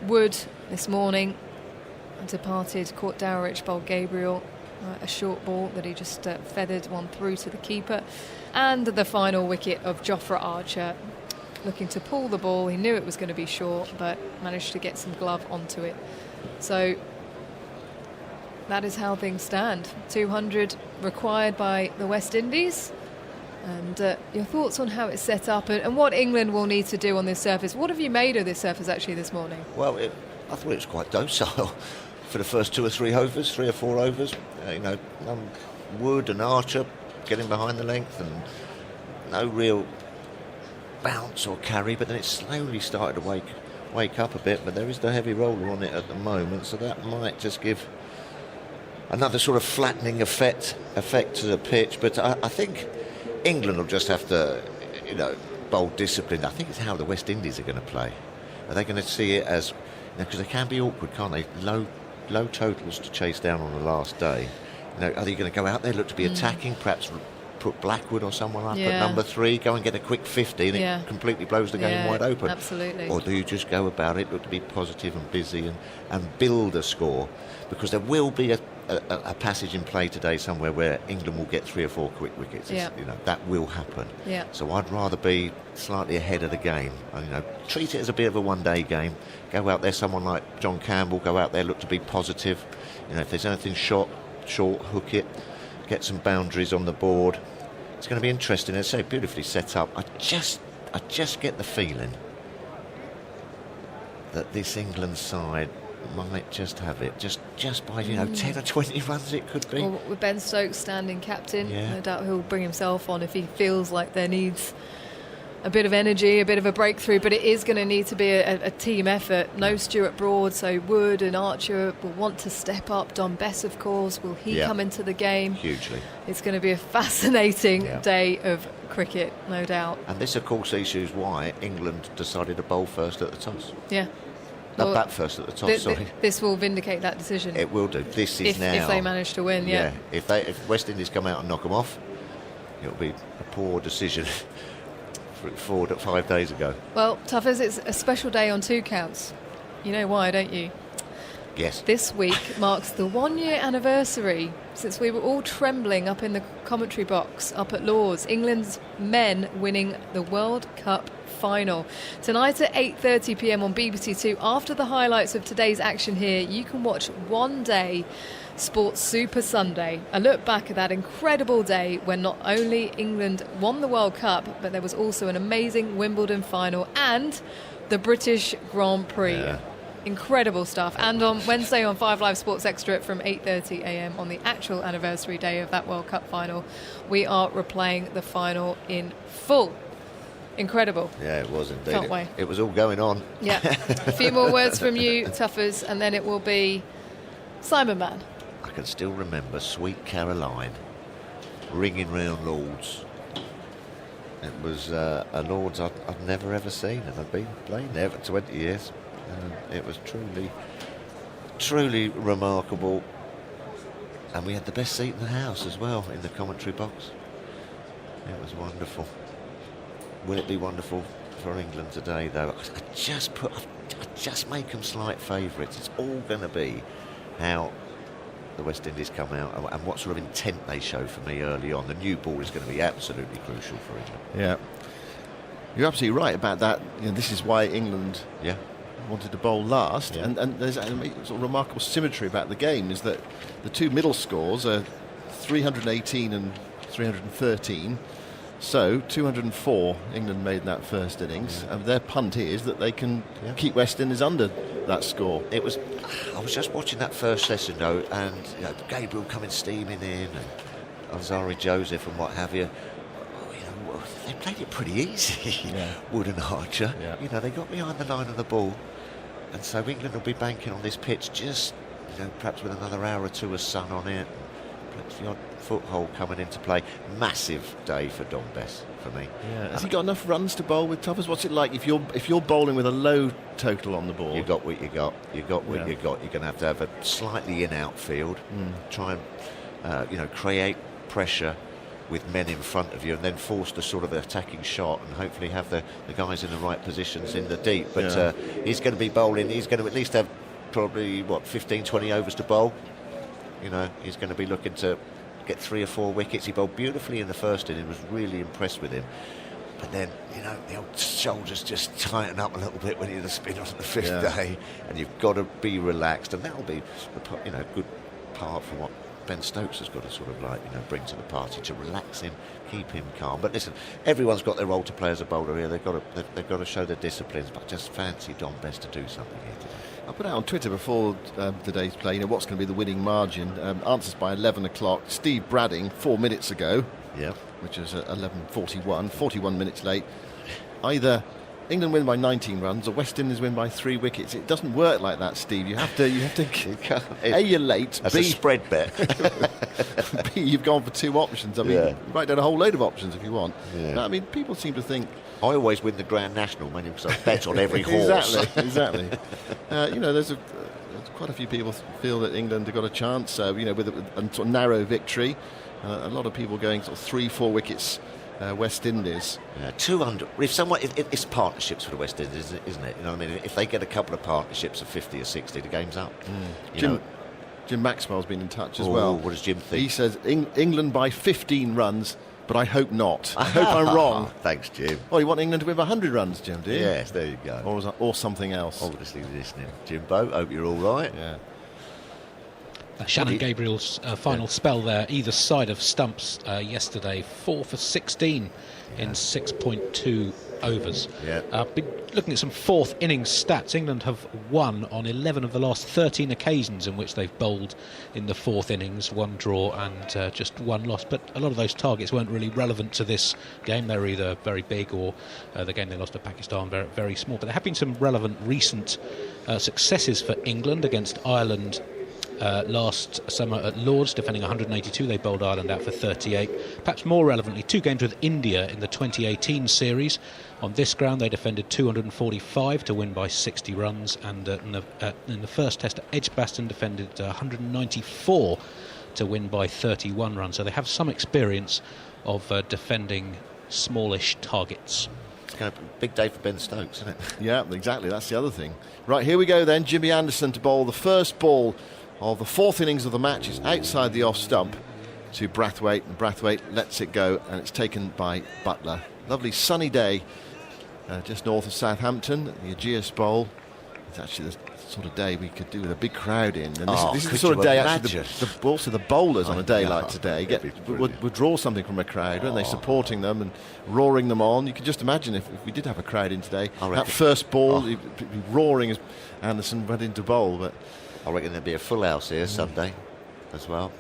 [SPEAKER 4] Wood this morning departed, caught Dowrich, bowled Gabriel. A short ball that he just feathered one through to the keeper. And the final wicket of Jofra Archer, looking to pull the ball. He knew it was going to be short, but managed to get some glove onto it. So that is how things stand. 200 required by the West Indies. And your thoughts on how it's set up and what England will need to do on this surface. What have you made of this surface actually this morning?
[SPEAKER 6] Well, I thought it was quite docile for the first 2 or 3 overs, 3 or 4 overs. Wood and Archer getting behind the length and no real bounce or carry, but then it slowly started to wake up a bit. But there is the heavy roller on it at the moment, so that might just give another sort of flattening effect to the pitch. But I think England will just have to, bowl discipline. I think it's how the West Indies are going to play. Are they going to see it as, because they can be awkward, can't they? Low totals to chase down on the last day. Are they going to go out there, look to be attacking, perhaps put Blackwood or someone up at number 3, go and get a quick 50 and it completely blows the game wide open?
[SPEAKER 4] Absolutely.
[SPEAKER 6] Or do you just go about it, look to be positive and busy and build a score? Because there will be a passage in play today somewhere where England will get 3 or 4 quick wickets. That will happen. So I'd rather be slightly ahead of the game. Treat it as a bit of a one-day game. Go out there, someone like John Campbell, go out there, look to be positive. If there's anything short, hook it, get some boundaries on the board. It's going to be interesting. As I say, beautifully set up. I just get the feeling that this England side might just have it, just by 10 or 20 runs it could be.
[SPEAKER 4] Well, with Ben Stokes standing captain, no doubt he'll bring himself on if he feels like there needs a bit of energy, a bit of a breakthrough, but it is going to need to be a team effort. No Stuart Broad, so Wood and Archer will want to step up. Don Bess, of course, will he come into the game?
[SPEAKER 6] Hugely.
[SPEAKER 4] It's going to be a fascinating day of cricket, no doubt.
[SPEAKER 6] And this, of course, issues why England decided to bowl first at the toss.
[SPEAKER 4] Well,
[SPEAKER 6] bat first at the top, sorry.
[SPEAKER 4] This will vindicate that decision.
[SPEAKER 6] It will do. This is now.
[SPEAKER 4] If they manage to win,
[SPEAKER 6] If West Indies come out and knock them off, it'll be a poor decision 5 days ago.
[SPEAKER 4] Well, Tuffers, it's a special day on 2 counts. You know why, don't you?
[SPEAKER 6] Yes.
[SPEAKER 4] This week marks the 1-year anniversary since we were all trembling up in the commentary box up at Lord's. England's men winning the World Cup final. Tonight at 8:30 p.m. on BBC 2, after the highlights of today's action here, you can watch One Day Sports Super Sunday. A look back at that incredible day when not only England won the World Cup, but there was also an amazing Wimbledon final and the British Grand Prix. Incredible stuff. And on Wednesday on 5 Live Sports Extra from 8:30 a.m. on the actual anniversary day of that World Cup final, we are replaying the final in full. Incredible.
[SPEAKER 6] Yeah, it was indeed.
[SPEAKER 4] Can't wait.
[SPEAKER 6] It was all going on.
[SPEAKER 4] Yeah. A few more words from you, Tuffers, and then it will be Simon Mann.
[SPEAKER 6] I can still remember Sweet Caroline ringing round Lord's. It was a Lord's I'd never ever seen, and I'd been playing there for 20 years. It was truly remarkable. And we had the best seat in the house as well, in the commentary box. It was wonderful. Will it be wonderful for England today, though? I just make them slight favourites. It's all going to be how the West Indies come out and what sort of intent they show for me early on. The new ball is going to be absolutely crucial for England.
[SPEAKER 7] Yeah, you're absolutely right about that. This is why England wanted to bowl last, and there's a sort of remarkable symmetry about the game is that the 2 middle scores are 318 and 313. So 204 England made in that first innings, and their punt is that they can keep West Indies under that score.
[SPEAKER 6] I was just watching that first session though, and Gabriel coming steaming in, and Ansari Joseph and what have you. They played it pretty easy. Wood and Archer. They got behind the line of the ball, And so England will be banking on this pitch, just perhaps with another hour or two of sun on it, perhaps the odd foothold coming into play. Massive day for Donbess for me.
[SPEAKER 7] Yeah. Has he got enough runs to bowl with toughers? What's it like if you're bowling with a low total on the board?
[SPEAKER 6] You got what you got. You got what you got. You're going to have a slightly in-out field. Try and create pressure with men in front of you, and then force the sort of attacking shot, and hopefully have the guys in the right positions in the deep. But he's going to be bowling. He's going to at least have probably 15, 20 overs to bowl. He's going to be looking to get 3 or 4 wickets. He bowled beautifully in the first inning. Was really impressed with him. But then, the old shoulders just tighten up a little bit when you're the spinner on the 5th day, and you've got to be relaxed, and that'll be a good part from what Ben Stokes has got to sort of bring to the party, to relax him, keep him calm. But listen, everyone's got their role to play as a bowler here. They've got to show their disciplines. But I just fancy Don Best to do something here today.
[SPEAKER 7] I put out on Twitter before the day's play, what's going to be the winning margin. Answers by 11 o'clock. Steve Bradding 4 minutes ago, which is 11:41, 41 minutes late. Either England win by 19 runs or West Indies win by 3 wickets. It doesn't work like that, Steve. You have to. A, you're late.
[SPEAKER 6] That's
[SPEAKER 7] B,
[SPEAKER 6] a spread bet.
[SPEAKER 7] B, you've gone for 2 options. I mean, you write down a whole load of options if you want.
[SPEAKER 6] Yeah.
[SPEAKER 7] But, I mean, people seem to think.
[SPEAKER 6] I always win the Grand National, mainly because I bet on every horse.
[SPEAKER 7] Exactly. There's quite a few people feel that England have got a chance. With a sort of narrow victory. A lot of people going sort of 3-4 wickets. West Indies.
[SPEAKER 6] 200. It's partnerships for the West Indies, isn't it? If they get a couple of partnerships of 50 or 60, the game's up.
[SPEAKER 7] Jim Maxwell's been in touch as well.
[SPEAKER 6] What does Jim think?
[SPEAKER 7] He says England by 15 runs, but I hope not. I hope I'm wrong.
[SPEAKER 6] Thanks, Jim.
[SPEAKER 7] Oh, you want England to win by 100 runs, Jim, do you?
[SPEAKER 6] Yes, there you go.
[SPEAKER 7] Or something else.
[SPEAKER 6] Obviously listening. Jimbo, hope you're all right.
[SPEAKER 7] Yeah.
[SPEAKER 3] Shannon Gabriel's final spell there, either side of stumps yesterday, 4 for 16 in 6.2 overs. Been looking at some 4th innings stats. England have won on 11 of the last 13 occasions in which they've bowled in the 4th innings, 1 draw and just 1 loss. But a lot of those targets weren't really relevant to this game. They were either very big or the game they lost to Pakistan very, very small. But there have been some relevant recent successes for England against Ireland. Last summer at Lords, defending 182, they bowled Ireland out for 38. Perhaps more relevantly, 2 games with India in the 2018 series. On this ground, they defended 245 to win by 60 runs, and in the first test at Edgbaston, defended 194 to win by 31 runs. So they have some experience of defending smallish targets.
[SPEAKER 6] It's kind of a big day for Ben Stokes, isn't it?
[SPEAKER 7] Yeah, exactly. That's the other thing. Right, here we go then. Jimmy Anderson to bowl the first ball of the 4th innings of the match. Is outside the off stump to Brathwaite, and Brathwaite lets it go, and it's taken by Butler. Lovely sunny day just north of Southampton, the Aegeus Bowl. It's actually the sort of day we could do with a big crowd in, and this is the sort of day actually also the bowlers on a day like today would draw something from a crowd, and they supporting them and roaring them on. You can just imagine if we did have a crowd in today, that first ball he'd be roaring as Anderson went into bowl. But
[SPEAKER 6] I reckon there'd be a full house here Sunday as well.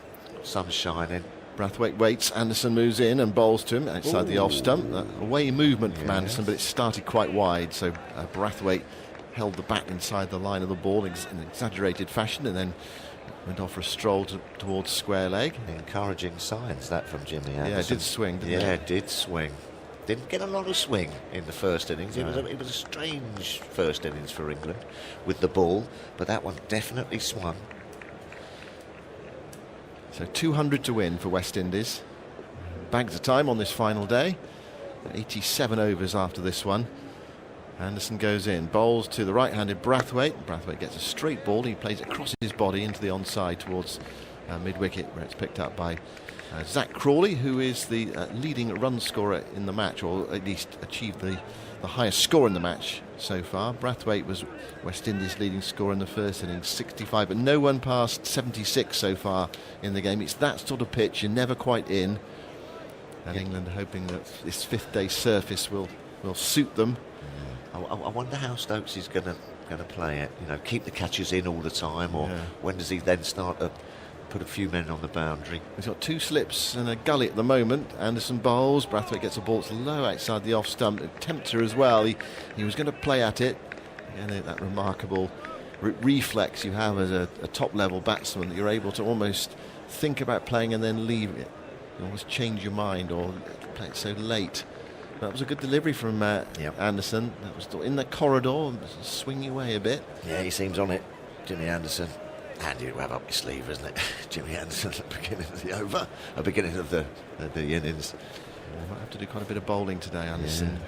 [SPEAKER 6] Sun's shining.
[SPEAKER 7] Brathwaite waits, Anderson moves in and bowls to him outside the off stump. Away movement from Anderson, but it started quite wide, so Brathwaite held the bat inside the line of the ball in an exaggerated fashion, and then went off for a stroll towards square leg.
[SPEAKER 6] Encouraging signs, that, from Jimmy Anderson.
[SPEAKER 7] Yeah, it did swing, didn't it?
[SPEAKER 6] Yeah, it did swing. Didn't get a lot of swing in the first innings. It was a strange first innings for England with the ball, but that one definitely swung.
[SPEAKER 7] So 200 to win for West Indies. Bags of time on this final day. 87 overs after this one. Anderson goes in, bowls to the right-handed Brathwaite. Brathwaite gets a straight ball. He plays it across his body into the onside towards mid-wicket, where it's picked up by Zach Crawley, who is the leading run scorer in the match, or at least achieved the highest score in the match so far. Brathwaite was West Indies' leading scorer in the first innings, 65, but no one past 76 so far in the game. It's that sort of pitch, you're never quite in. And England are hoping that this 5th day surface will suit them.
[SPEAKER 6] I wonder how Stokes is going to play it. Keep the catches in all the time, or when does he then start to put a few men on the boundary?
[SPEAKER 7] He's got 2 slips and a gully at the moment. Anderson bowls. Brathwaite gets a ball. It's low outside the off stump. It tempts her as well. He was going to play at it. Again, that remarkable reflex you have as a top-level batsman, that you're able to almost think about playing and then leave it. You almost change your mind or play it so late. That was a good delivery from Anderson. That was still in the corridor, swinging away a bit.
[SPEAKER 6] Yeah, he seems on it, Jimmy Anderson. Handy to have up your sleeve, isn't it? Jimmy Anderson at the beginning of the over, at the beginning of the innings.
[SPEAKER 7] Might have to do quite a bit of bowling today, Anderson.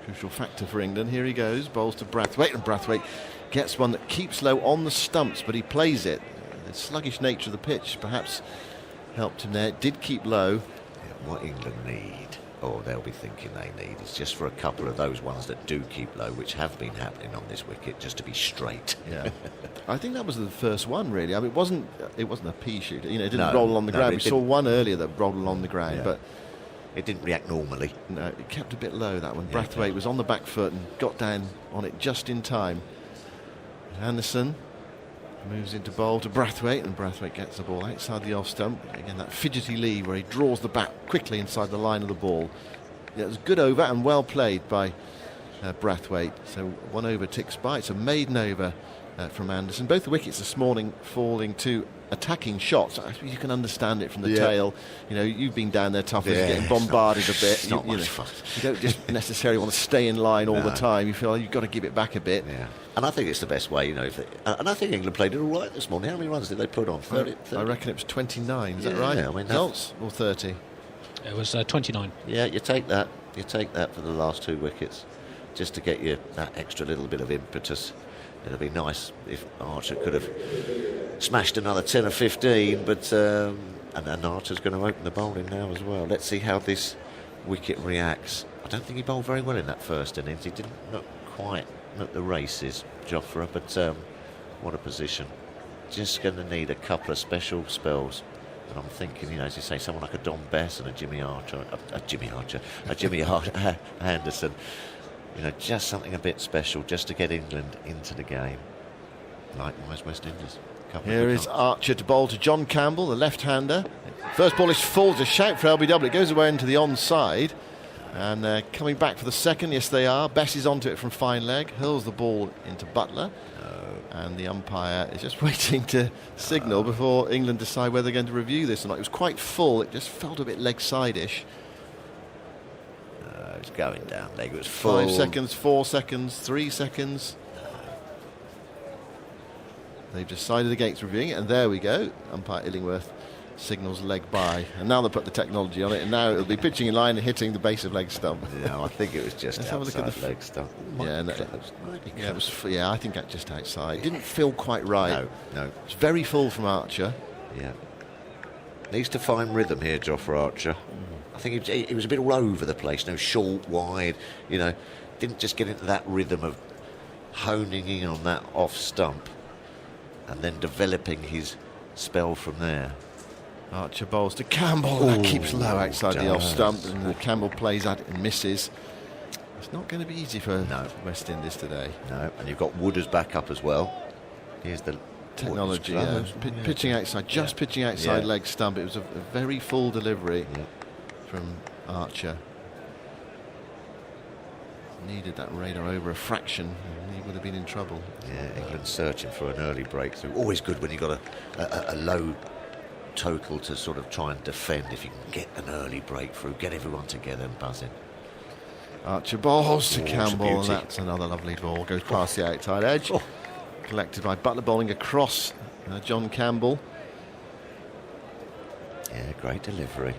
[SPEAKER 7] Crucial factor for England. Here he goes, bowls to Brathwaite, and Brathwaite gets one that keeps low on the stumps, but he plays it. The sluggish nature of the pitch perhaps helped him there. It did keep low.
[SPEAKER 6] Yeah, what England need, or they'll be thinking they need, is just for a couple of those ones that do keep low, which have been happening on this wicket, just to be straight.
[SPEAKER 7] Yeah, I think that was the first one really. I mean, it wasn't a pea shooter. You know, it didn't roll along the ground. We saw one earlier that rolled along the ground, but
[SPEAKER 6] it didn't react normally.
[SPEAKER 7] No, it kept a bit low, that one. Brathwaite was on the back foot and got down on it just in time. Anderson moves into bowl to Brathwaite, and Brathwaite gets the ball outside the off stump. Again, that fidgety lead where he draws the bat quickly inside the line of the ball. Yeah, it was a good over and well played by Brathwaite. So 1 over ticks by. It's a maiden over from Anderson. Both the wickets this morning falling to attacking shots. I suppose you can understand it from the tail. You know, you've been down there tough, getting bombarded a bit.
[SPEAKER 6] It's not much fun.
[SPEAKER 7] You don't just necessarily want to stay in line all the time. You feel like you've got to give it back a bit.
[SPEAKER 6] Yeah. And I think it's the best way, you know. And I think England played it all right this morning. How many runs did they put on? 30?
[SPEAKER 7] I reckon it was 29. Is that right?
[SPEAKER 6] I mean,
[SPEAKER 7] results or 30?
[SPEAKER 3] It was 29.
[SPEAKER 6] Yeah, you take that. You take that for the last 2 wickets, just to get you that extra little bit of impetus. It'd be nice if Archer could have smashed another 10 or 15, but and Archer's going to open the bowling now as well. Let's see how this wicket reacts. I don't think he bowled very well in that first innings. He didn't look quite at the races, Jofra, but what a position. Just going to need a couple of special spells. And I'm thinking, you know, as you say, someone like a Don Bess and a Jimmy Anderson. You know, just something a bit special, just to get England into the game. Likewise, West Indies.
[SPEAKER 7] Here is Archer to bowl to John Campbell, the left-hander. First ball is full, to shout for LBW. It goes away into the onside. And coming back for the second, yes they are. Bess is onto it from fine leg, hurls the ball into Butler. And the umpire is just waiting to signal before England decide whether they're going to review this or not. It was quite full, it just felt a bit leg-side-ish.
[SPEAKER 6] It's going down leg, it was full.
[SPEAKER 7] 5 seconds, 4 seconds, 3 seconds. They've decided against reviewing it, and there we go. Umpire Illingworth signals leg by, and now they put the technology on it, and now it'll be pitching in line and hitting the base of leg stump.
[SPEAKER 6] No, I think it was just outside the leg stump.
[SPEAKER 7] I think that just outside. It didn't feel quite right.
[SPEAKER 6] No.
[SPEAKER 7] It's very full from Archer.
[SPEAKER 6] Yeah. Needs to find rhythm here, Jofra Archer. I think he was a bit all over the place, short, wide, didn't just get into that rhythm of honing in on that off stump and then developing his spell from there.
[SPEAKER 7] Archer bowls to Campbell. That keeps low outside the off stump, and Campbell plays at it and misses. It's not going to be easy for West Indies today.
[SPEAKER 6] No, and you've got Wood as backup as well. Here's the
[SPEAKER 7] technology. Pitching outside, pitching outside leg stump. It was a very full delivery from Archer. Needed that radar over a fraction, and he would have been in trouble.
[SPEAKER 6] Yeah, England searching for an early breakthrough. Always good when you've got a low total to sort of try and defend. If you can get an early breakthrough, get everyone together and buzzing.
[SPEAKER 7] Archer bowls to Campbell, and that's another lovely ball. Goes past the outside edge. Collected by Butler, bowling across John Campbell.
[SPEAKER 6] Yeah, great delivery.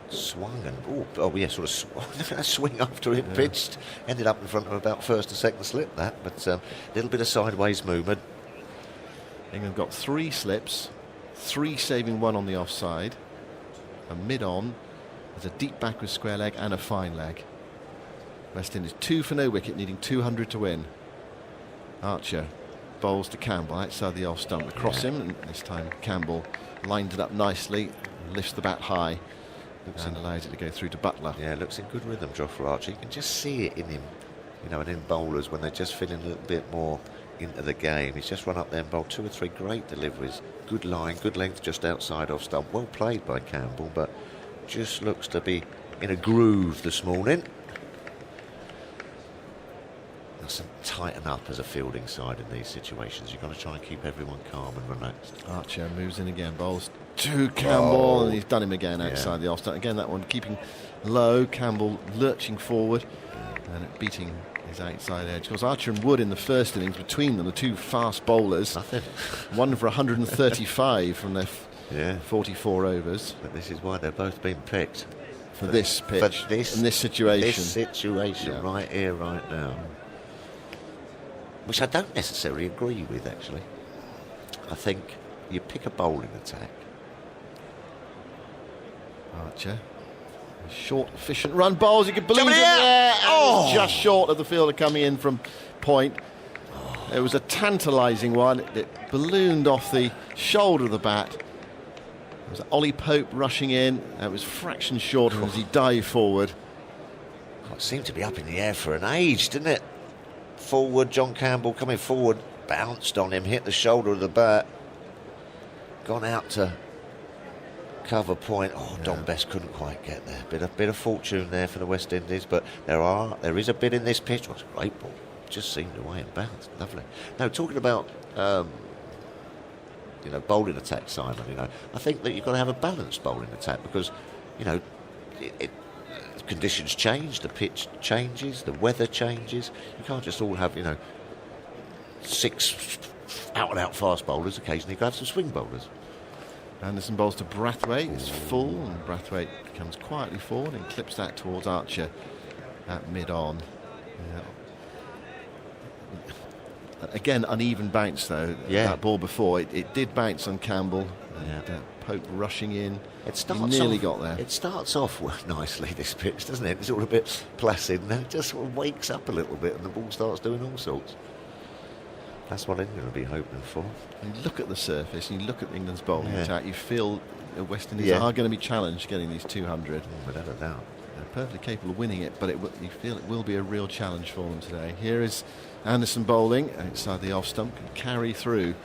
[SPEAKER 6] Swung and sort of swing after it pitched. Ended up in front of about first and second slip, but a little bit of sideways movement.
[SPEAKER 7] England got 3 slips, 3 saving 1 on the offside, a mid-on, with a deep backward square leg and a fine leg. West Indies 2 for no wicket, needing 200 to win. Archer bowls to Campbell outside the off stump, across him, and this time Campbell lined it up nicely, lifts the bat high. And allows it to go through to Butler.
[SPEAKER 6] Yeah, looks in good rhythm, Jofra Archer. You can just see it in him, and in bowlers when they're just feeling a little bit more into the game. He's just run up there and bowled 2 or 3 great deliveries. Good line, good length just outside off stump. Well played by Campbell, but just looks to be in a groove this morning. Some tighten up as a fielding side in these situations. You've got to try and keep everyone calm and relaxed.
[SPEAKER 7] Archer moves in again, bowls to Campbell, and he's done him again outside the off stump. Again, that one keeping low, Campbell lurching forward and it beating his outside edge. Of course, Archer and Wood in the first innings, between them, the two fast bowlers.
[SPEAKER 6] Nothing.
[SPEAKER 7] One for 135 from their 44 overs.
[SPEAKER 6] But this is why they're both being picked.
[SPEAKER 7] For this pitch, in this situation.
[SPEAKER 6] This situation, right here, right now. Which I don't necessarily agree with, actually. I think you pick a bowling attack.
[SPEAKER 7] Archer. Short, efficient run bowls. You can believe it. Yeah, just short of the fielder coming in from point. It was a tantalising one. It ballooned off the shoulder of the bat. It was Ollie Pope rushing in. It was fraction shorter as he dived forward.
[SPEAKER 6] It seemed to be up in the air for an age, didn't it? Forward, John Campbell coming forward, bounced on him, hit the shoulder of the bat, gone out to cover point. Don Best couldn't quite get there. Bit of fortune there for the West Indies, but there is a bit in this pitch. It was a great ball. Just seemed away and bounced. Lovely. Now, talking about bowling attack, Simon, I think that you've got to have a balanced bowling attack because, conditions change, the pitch changes, the weather changes. You can't just all have, 6 out-and-out fast bowlers. Occasionally you can have some swing bowlers.
[SPEAKER 7] Anderson bowls to Brathwaite. It's full, and Brathwaite comes quietly forward and clips that towards Archer at mid-on. Again, uneven bounce though. That ball before it did bounce on Campbell. And, Pope rushing in. Nearly got there. It
[SPEAKER 6] starts off nicely, this pitch, doesn't it? It's all a bit placid, and then it just sort of wakes up a little bit, and the ball starts doing all sorts. That's what England will be hoping for.
[SPEAKER 7] You look at the surface, and you look at England's bowling attack. You feel West Indies are going to be challenged getting these 200.
[SPEAKER 6] Without a doubt.
[SPEAKER 7] They're perfectly capable of winning it, but you feel it will be a real challenge for them today. Here is Anderson bowling outside the off stump, can carry through.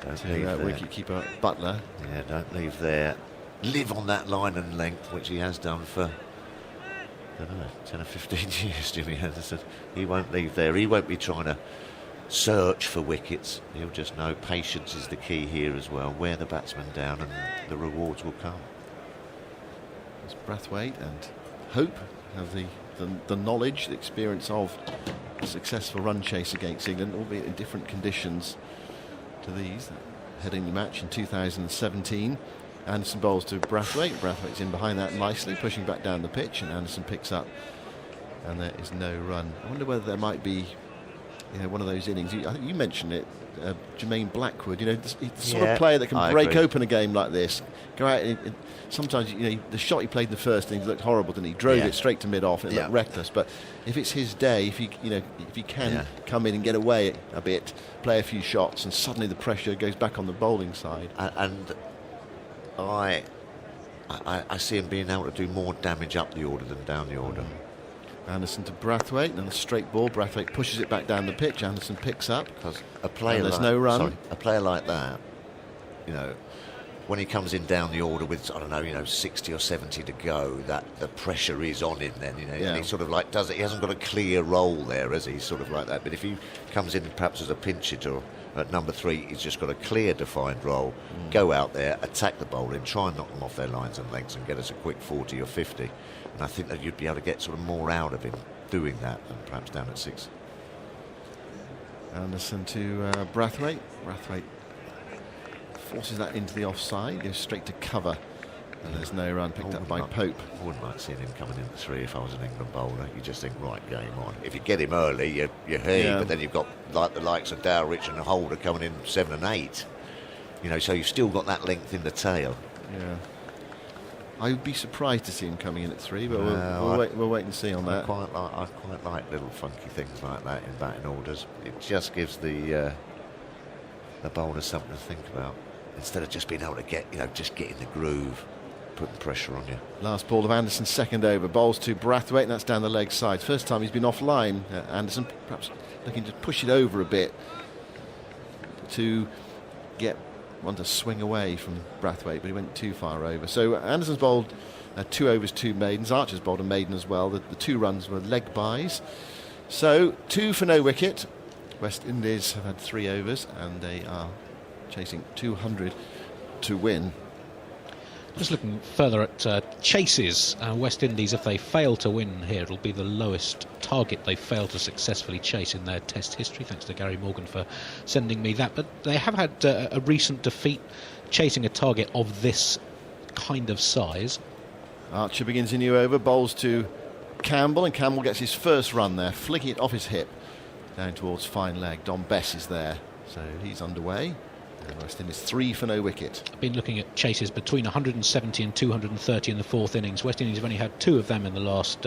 [SPEAKER 7] Wicket-keeper Butler.
[SPEAKER 6] Yeah, don't leave there. Live on that line and length, which he has done for, 10 or 15 years, Jimmy Anderson. He won't leave there. He won't be trying to search for wickets. He'll just know patience is the key here as well. Wear the batsman down and the rewards will come.
[SPEAKER 7] It's Brathwaite and Hope have the knowledge, the experience of a successful run chase against England, albeit in different conditions to these, heading the match in 2017. Anderson bowls to Brathwaite. Brathwaite's in behind that nicely, pushing back down the pitch, and Anderson picks up, and there is no run. I wonder whether there might be, one of those innings. I think you mentioned it, Jermaine Blackwood. He's the sort of player that can break open a game like this. Go out. Sometimes, the shot he played in the first innings looked horrible, didn't he? Drove it straight to mid-off, and it looked reckless. But if it's his day, if he can come in and get away a bit, play a few shots, and suddenly the pressure goes back on the bowling side.
[SPEAKER 6] And I see him being able to do more damage up the order than down the order.
[SPEAKER 7] Anderson to Brathwaite, and a straight ball. Brathwaite pushes it back down the pitch. Anderson picks up.
[SPEAKER 6] Because a player
[SPEAKER 7] there's no run.
[SPEAKER 6] A player like that, when he comes in down the order with 60 or 70 to go, that the pressure is on him then. And he sort of like does it. He hasn't got a clear role there, has he? Sort of like that. But if he comes in perhaps as a pinch hitter at number 3, he's just got a clear defined role. Go out there, attack the bowling, try and knock them off their lines and lengths and get us a quick 40 or 50. And I think that you'd be able to get sort of more out of him doing that than perhaps down at 6.
[SPEAKER 7] Anderson to Brathwaite. Brathwaite forces that into the offside, goes straight to cover, and there's no run picked up by Pope.
[SPEAKER 6] I wouldn't like seeing him coming into 3 if I was an England bowler. You just think, right, game on. If you get him early, you're here, but then you've got the likes of Dowrich and Holder coming in 7 and 8. So you've still got that length in the tail.
[SPEAKER 7] Yeah. I would be surprised to see him coming in at 3, but we'll wait and see on that.
[SPEAKER 6] I quite like little funky things like that in batting orders. It just gives the bowler something to think about instead of just being able to get in the groove, putting pressure on you.
[SPEAKER 7] Last ball of Anderson's second over. Bowls to Brathwaite, and that's down the leg side. First time he's been offline. Anderson perhaps looking to push it over a bit to get one to swing away from Brathwaite, but he went too far over. So Anderson's bowled 2 overs, 2 maidens. Archer's bowled a maiden as well. The 2 runs were leg buys. So 2 for no wicket. West Indies have had 3 overs and they are chasing 200 to win.
[SPEAKER 3] Just looking further at chases, West Indies, if they fail to win here, it'll be the lowest target they failed to successfully chase in their Test history. Thanks to Gary Morgan for sending me that. But they have had a recent defeat chasing a target of this kind of size.
[SPEAKER 7] Archer begins a new over, bowls to Campbell, and Campbell gets his first run there, flicking it off his hip down towards fine leg. Don Bess is there, so he's underway. And West Indies 3 for no wicket.
[SPEAKER 3] I've been looking at chases between 170 and 230 in the 4th innings. West Indies have only had 2 of them in the last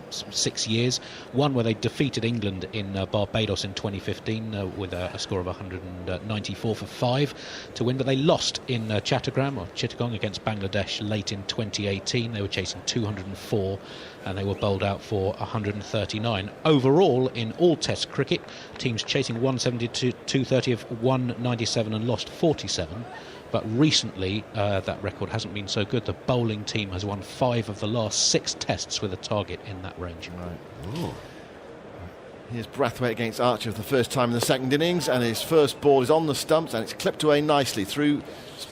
[SPEAKER 3] 6 years. One where they defeated England in Barbados in 2015 with a score of 194 for 5 to win, but they lost in Chittagong against Bangladesh late in 2018. They were chasing 204 and they were bowled out for 139. Overall, in all Test cricket, teams chasing 170 to 230 of 197 and lost 47. But recently, that record hasn't been so good. The bowling team has won 5 of the last 6 tests with a target in that range.
[SPEAKER 7] Right. Ooh. Here's Brathwaite against Archer for the first time in the 2nd innings, and his first ball is on the stumps, and it's clipped away nicely through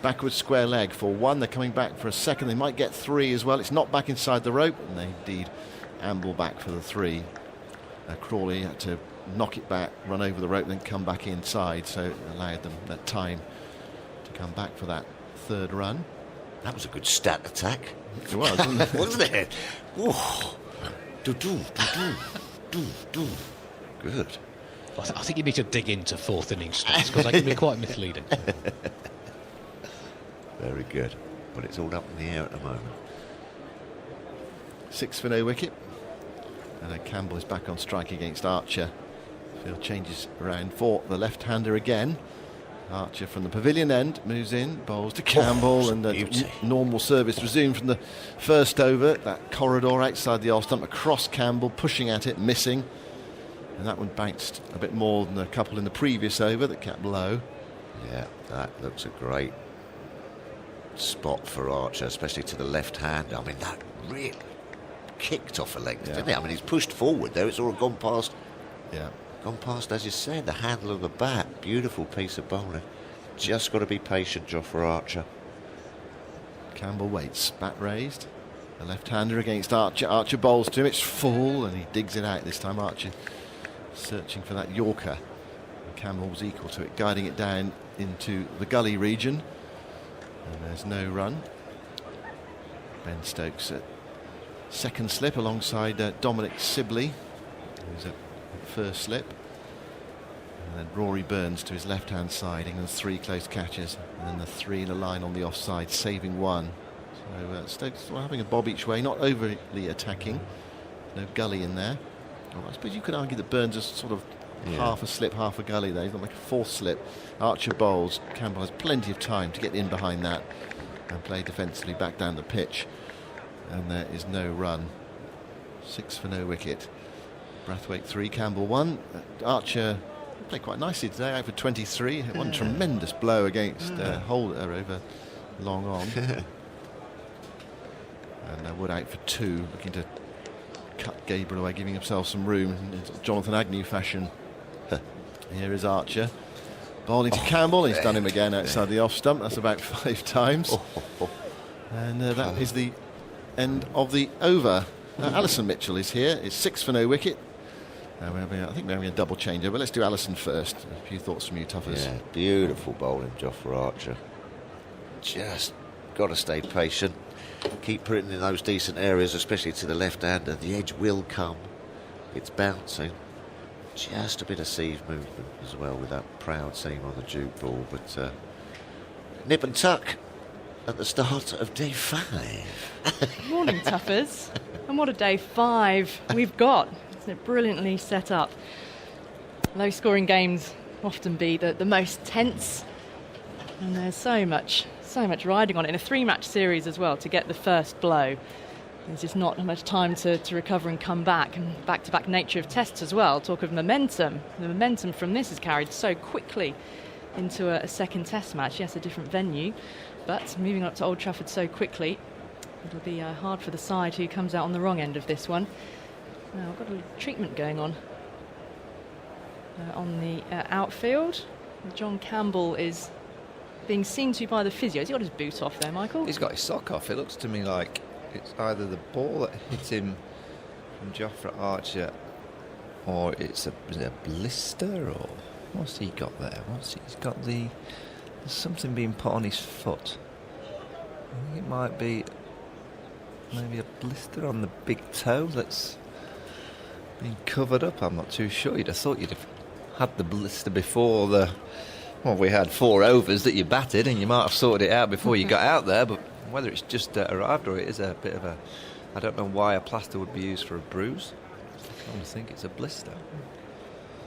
[SPEAKER 7] backwards square leg for 1. They're coming back for a second. They might get 3 as well. It's not back inside the rope, and they indeed amble back for the 3. Crawley had to knock it back, run over the rope, then come back inside, so it allowed them that time to come back for that 3rd run.
[SPEAKER 6] That was a good stat attack.
[SPEAKER 7] It was, wasn't it?
[SPEAKER 6] Wasn't it? Good.
[SPEAKER 3] I think you need to dig into 4th innings stats because they can be quite misleading.
[SPEAKER 6] Very good. But it's all up in the air at the moment.
[SPEAKER 7] 6 for no wicket. And then Campbell is back on strike against Archer. Field changes around for the left-hander again. Archer from the pavilion end moves in, bowls to Campbell, and the normal service resumed from the first over. That corridor outside the off stump across Campbell, pushing at it, missing. And that one bounced a bit more than a couple in the previous over that kept low.
[SPEAKER 6] Yeah, that looks a great spot for Archer, especially to the left hand. I mean, that really kicked off a length, didn't it? I mean, he's pushed forward there. It's all gone past.
[SPEAKER 7] Yeah.
[SPEAKER 6] Gone past, as you said, the handle of the bat. Beautiful piece of bowling. Just got to be patient, Jofra Archer.
[SPEAKER 7] Campbell waits, bat raised. The left-hander against Archer. Archer bowls to him. It's full, and he digs it out this time. Archer searching for that Yorker. And Campbell was equal to it, guiding it down into the gully region. And there's no run. Ben Stokes at 2nd slip alongside Dominic Sibley, who's at 1st slip. And then Rory Burns to his left-hand side. England's 3 close catches. And then the 3 in a line on the offside, saving 1. So Stokes having a bob each way, not overly attacking. No gully in there. Well, I suppose you could argue that Burns is sort of half a slip, half a gully there. He's not like a 4th slip. Archer bowls. Campbell has plenty of time to get in behind that and play defensively back down the pitch. And there is no run. 6 for no wicket. Brathwaite 3, Campbell 1. Archer played quite nicely today, out for 23. One tremendous blow against Holder over long on. And Wood out for 2, looking to cut Gabriel away, giving himself some room in Jonathan Agnew fashion. Here is Archer bowling to Campbell. He's done him again outside the off stump. That's about 5 times. And that is the end of the over. Alison Mitchell is here. It's 6 for no wicket. I think we're having a double changeover, but let's do Alison first. A few thoughts from you, Tuffers.
[SPEAKER 6] Yeah, beautiful bowling, Jofra Archer. Just got to stay patient. Keep putting in those decent areas, especially to the left-hander. The edge will come. It's bouncing. Just a bit of sieve movement as well with that proud seam on the Duke ball. But nip and tuck at the start of day 5.
[SPEAKER 8] Morning, Tuffers. And what a day 5 we've got. Isn't it brilliantly set up? Low-scoring games often be the most tense. And there's so much riding on it in a 3-match series as well to get the first blow. There's just not much time to recover and come back, and back-to-back nature of tests as well. Talk of momentum. The momentum from this is carried so quickly into a second test match. Yes, a different venue, but moving up to Old Trafford so quickly, it'll be hard for the side who comes out on the wrong end of this one. Now, I've got a little treatment going on. on the outfield. John Campbell is being seen to by the physio. Has he got his boot off there, Michael?
[SPEAKER 9] He's got his sock off. It looks to me like it's either the ball that hit him from Jofra Archer, or is it a blister, or what's he got there? He's got there's something being put on his foot. I think it might be maybe a blister on the big toe that's been covered up. I'm not too sure. You'd have thought you'd have had the blister before we had 4 overs that you batted, and you might have sorted it out before you got out there, but whether it's just arrived or it is a bit of a... I don't know why a plaster would be used for a bruise. I think it's a blister.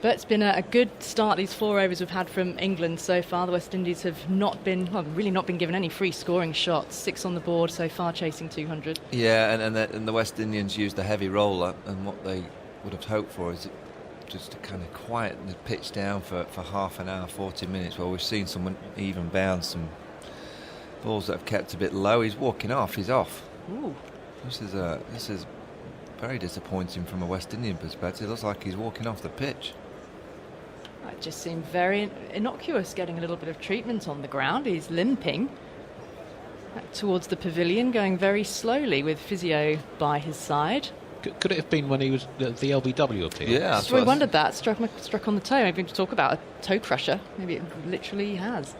[SPEAKER 8] But it's been a good start, these 4 overs we've had from England so far. The West Indies have really not been given any free scoring shots. 6 on the board so far, chasing 200.
[SPEAKER 9] Yeah, and the West Indians used a heavy roller, and what they would have hoped for is just to kind of quieten the pitch down for half an hour, 40 minutes. Well, we've seen some even bounce, some balls that have kept a bit low. He's walking off. He's off.
[SPEAKER 8] Ooh.
[SPEAKER 9] This is very disappointing from a West Indian perspective. It looks like he's walking off the pitch.
[SPEAKER 8] It just seemed very innocuous, getting a little bit of treatment on the ground. He's limping back towards the pavilion, going very slowly with physio by his side.
[SPEAKER 3] Could it have been when he was the LBW appeal?
[SPEAKER 9] Yeah,
[SPEAKER 8] I wondered that. Struck on the toe. Maybe to talk about a toe crusher. Maybe it literally has.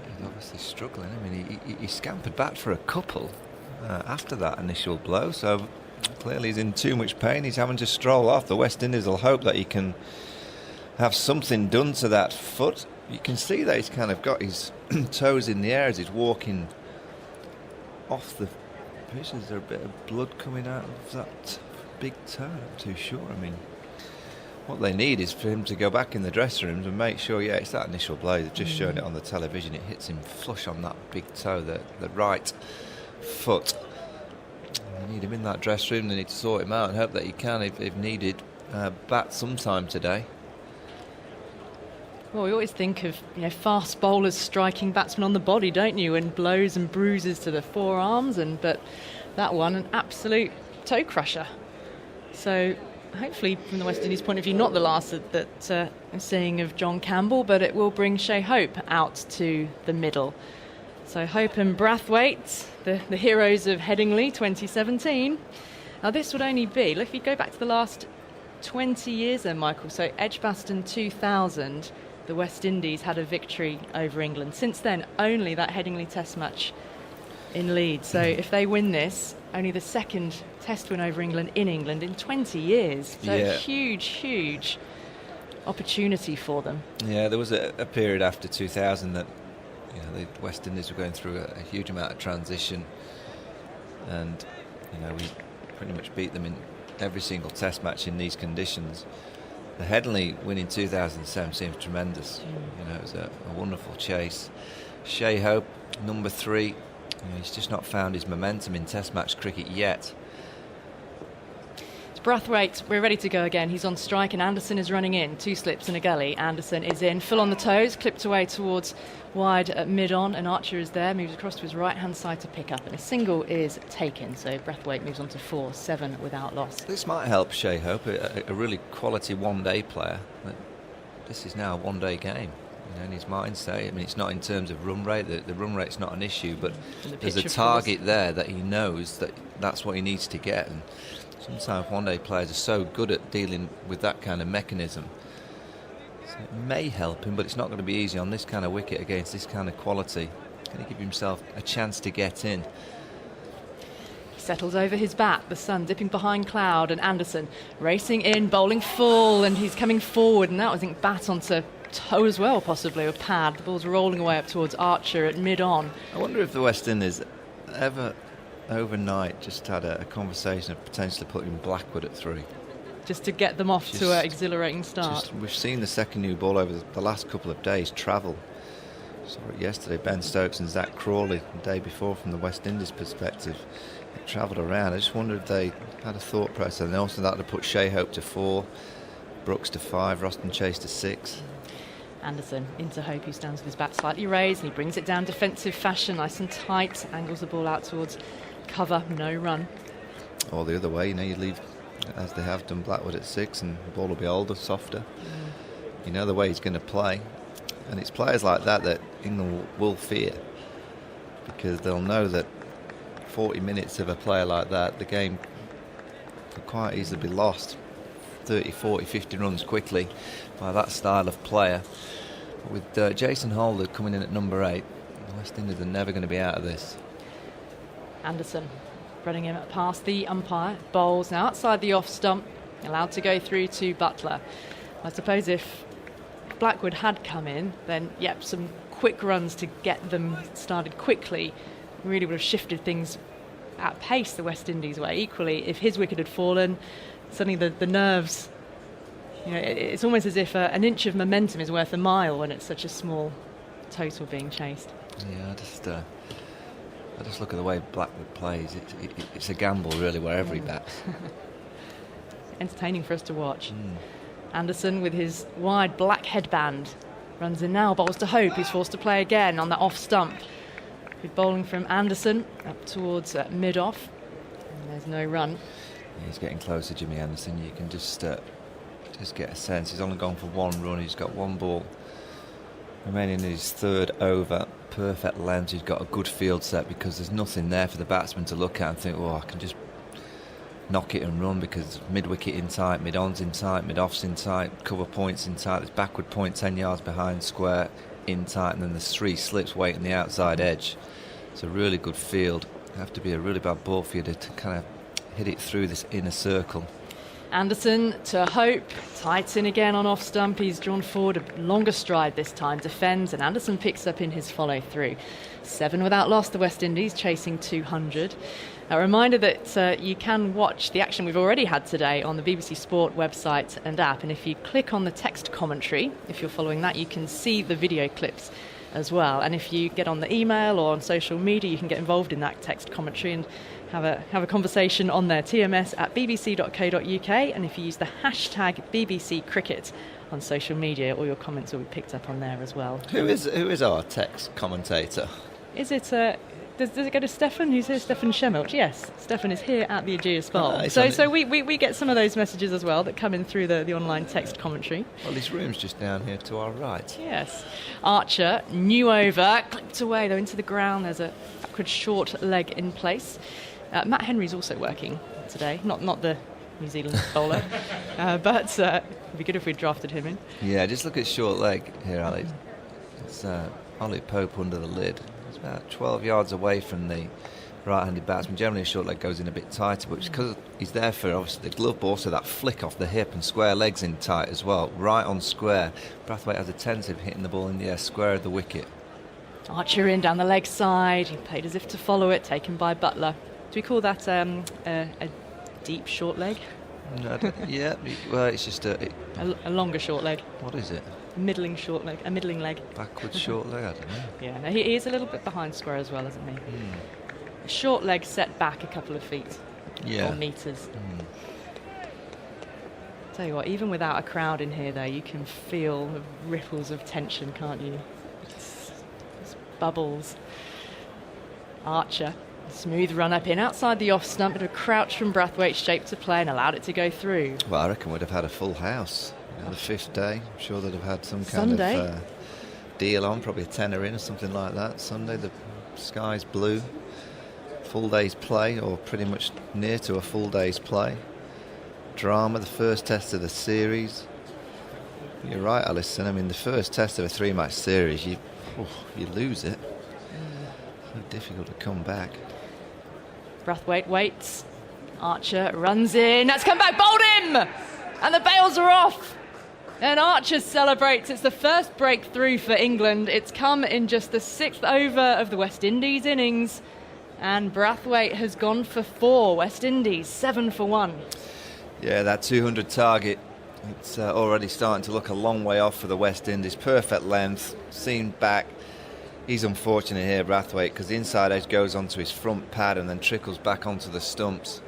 [SPEAKER 9] He's obviously struggling. I mean, he scampered back for a couple after that initial blow, so clearly he's in too much pain. He's having to stroll off. The West Indies will hope that he can have something done to that foot. You can see that he's kind of got his toes in the air as he's walking off the pitch. Is there a bit of blood coming out of that big toe? I'm not too sure. I mean, what they need is for him to go back in the dressing rooms and make sure, it's that initial blow. They've just shown it on the television. It hits him flush on that big toe, the right foot. They need him in that dressing room. They need to sort him out and hope that he can, if needed, bat sometime today.
[SPEAKER 8] Well, we always think of fast bowlers striking batsmen on the body, don't you? And blows and bruises to the forearms, but that one, an absolute toe crusher. So hopefully, from the West Indies' point of view, not the last that I'm seeing of John Campbell, but it will bring Shea Hope out to the middle. So Hope and Brathwaite, the heroes of Headingley 2017. Now this would only be, if you go back to the last 20 years then, Michael, so Edgbaston 2000, the West Indies had a victory over England. Since then, only that Headingley Test match in Leeds. So if they win this, only the second Test win over England in 20 years. So huge opportunity for them. Yeah,
[SPEAKER 9] there was a period after 2000 that the West Indies were going through a huge amount of transition, and we pretty much beat them in every single Test match in these conditions. The Headingley win in 2007 seems tremendous. It was a wonderful chase. Shea Hope, number 3. He's just not found his momentum in Test match cricket yet.
[SPEAKER 8] Brathwaite, we're ready to go again. He's on strike and Anderson is running in. 2 slips and a gully. Anderson is in, full on the toes, clipped away towards wide at mid-on, and Archer is there, moves across to his right-hand side to pick up, and a single is taken. So Brathwaite moves on to 4-7 without loss.
[SPEAKER 9] This might help Shea Hope, a really quality one-day player. This is now a one-day game. In his mindset, I mean, it's not in terms of run rate. The run rate's not an issue, but there's a target there that he knows that's what he needs to get. And sometimes one-day players are so good at dealing with that kind of mechanism. So it may help him, but it's not going to be easy on this kind of wicket against this kind of quality. Can he give himself a chance to get in?
[SPEAKER 8] He settles over his bat, the sun dipping behind cloud, and Anderson racing in, bowling full, and he's coming forward, and that was, I think, bat onto toe as well, possibly, or pad. The ball's rolling away up towards Archer at mid-on.
[SPEAKER 9] I wonder if the West Indies ever overnight just had a conversation of potentially putting Blackwood at 3.
[SPEAKER 8] Just to get them off to an exhilarating start.
[SPEAKER 9] We've seen the second new ball over the last couple of days travel. Saw it yesterday, Ben Stokes and Zach Crawley, the day before, from the West Indies perspective. It travelled around. I just wondered if they had a thought process. And also that to put Shea Hope to 4, Brooks to 5, Roston Chase to 6.
[SPEAKER 8] Anderson into Hope, who stands with his bat slightly raised, and he brings it down defensive fashion, nice and tight, angles the ball out towards cover, no run.
[SPEAKER 9] Or the other way, you leave as they have done Blackwood at 6, and the ball will be older, softer. You know the way he's going to play. And it's players like that that England will fear, because they'll know that 40 minutes of a player like that, the game could quite easily be lost 30, 40, 50 runs quickly by that style of player. But with Jason Holder coming in at number 8, the West Indies are never going to be out of this.
[SPEAKER 8] Anderson running him past the umpire. Bowles now outside the off stump, allowed to go through to Butler. I suppose if Blackwood had come in, then some quick runs to get them started quickly really would have shifted things at pace the West Indies way. Equally, if his wicket had fallen, suddenly the nerves, it's almost as if an inch of momentum is worth a mile when it's such a small total being chased.
[SPEAKER 9] Yeah, I just look at the way Blackwood plays. It's a gamble, really, wherever he bats.
[SPEAKER 8] Entertaining for us to watch. Anderson with his wide black headband runs in now, bowls to Hope, who's forced to play again on that off stump. Good bowling from Anderson up towards mid-off. And there's no run.
[SPEAKER 9] Yeah, he's getting closer, Jimmy Anderson. You can just get a sense. He's only gone for 1 run. He's got 1 ball remaining in his 3rd over. Perfect length. He's got a good field set, because there's nothing there for the batsman to look at and think, I can just knock it and run, because mid-wicket in tight, mid-on's in tight, mid-off's in tight, cover points in tight, there's backward point 10 yards behind square in tight, and then there's 3 slips waiting the outside edge. It's a really good field. You have to be a really bad ball fielder to kind of hit it through this inner circle.
[SPEAKER 8] Anderson to Hope, tight in again on off stump. He's drawn forward a longer stride this time, defends, and Anderson picks up in his follow through. 7 without loss, the West Indies chasing 200. A reminder that you can watch the action we've already had today on the BBC Sport website and app, and if you click on the text commentary, if you're following that, you can see the video clips as well. And if you get on the email or on social media, you can get involved in that text commentary and have a conversation on there, tms@bbc.co.uk, and if you use the hashtag BBC Cricket on social media, all your comments will be picked up on there as well.
[SPEAKER 9] Who is our text commentator?
[SPEAKER 8] Is it does it go to Stefan? Who's here? Stefan Schemmelt? Yes, Stefan is here at the Ageas Bowl. So we get some of those messages as well that come in through the online text commentary.
[SPEAKER 9] Well, his room's just down here to our right.
[SPEAKER 8] Yes. Archer, new over, clipped away though into the ground. There's a backward short leg in place. Matt Henry's also working today, not the New Zealand bowler, but it'd be good if we drafted him in.
[SPEAKER 9] Yeah, just look at short leg here, Alex. It's Ollie Pope under the lid. It's about 12 yards away from the right-handed batsman. Generally, a short leg goes in a bit tighter, but because he's there for obviously the glove, but also that flick off the hip and square legs in tight as well, right on square. Brathwaite has a tendency of hitting the ball in the air, square of the wicket.
[SPEAKER 8] Archer in down the leg side. He played as if to follow it, taken by Butler. Do we call that a deep short leg?
[SPEAKER 9] No, yeah, well, it's just a
[SPEAKER 8] longer short leg.
[SPEAKER 9] What is it?
[SPEAKER 8] A middling short leg. A middling leg.
[SPEAKER 9] Backwards short leg, I don't know.
[SPEAKER 8] Yeah, no, he is a little bit behind square as well, isn't he? A short leg set back a couple of feet.
[SPEAKER 9] Yeah.
[SPEAKER 8] Or metres. Tell you what, even without a crowd in here, though, you can feel the ripples of tension, can't you? It's bubbles. Archer. Smooth run up in outside the off stump, but a crouch from Brathwaite shaped to play and allowed it to go through.
[SPEAKER 9] Well, I reckon we'd have had a full house. The 5th day, I'm sure they'd have had some kind of deal on, probably a tenner in or something like that. Sunday, the sky's blue. Full day's play, or pretty much near to a full day's play. Drama, the first test of the series. You're right, Alison. I mean, the first test of a 3-match series, you lose it. So difficult to come back.
[SPEAKER 8] Brathwaite waits. Archer runs in. That's come back. Bowled him! And the bails are off. And Archer celebrates. It's the first breakthrough for England. It's come in just the 6th over of the West Indies innings. And Brathwaite has gone for 4. West Indies 7 for 1.
[SPEAKER 9] Yeah, that 200 target, it's already starting to look a long way off for the West Indies. Perfect length, seen back. He's unfortunate here, Brathwaite, because the inside edge goes onto his front pad and then trickles back onto the stumps.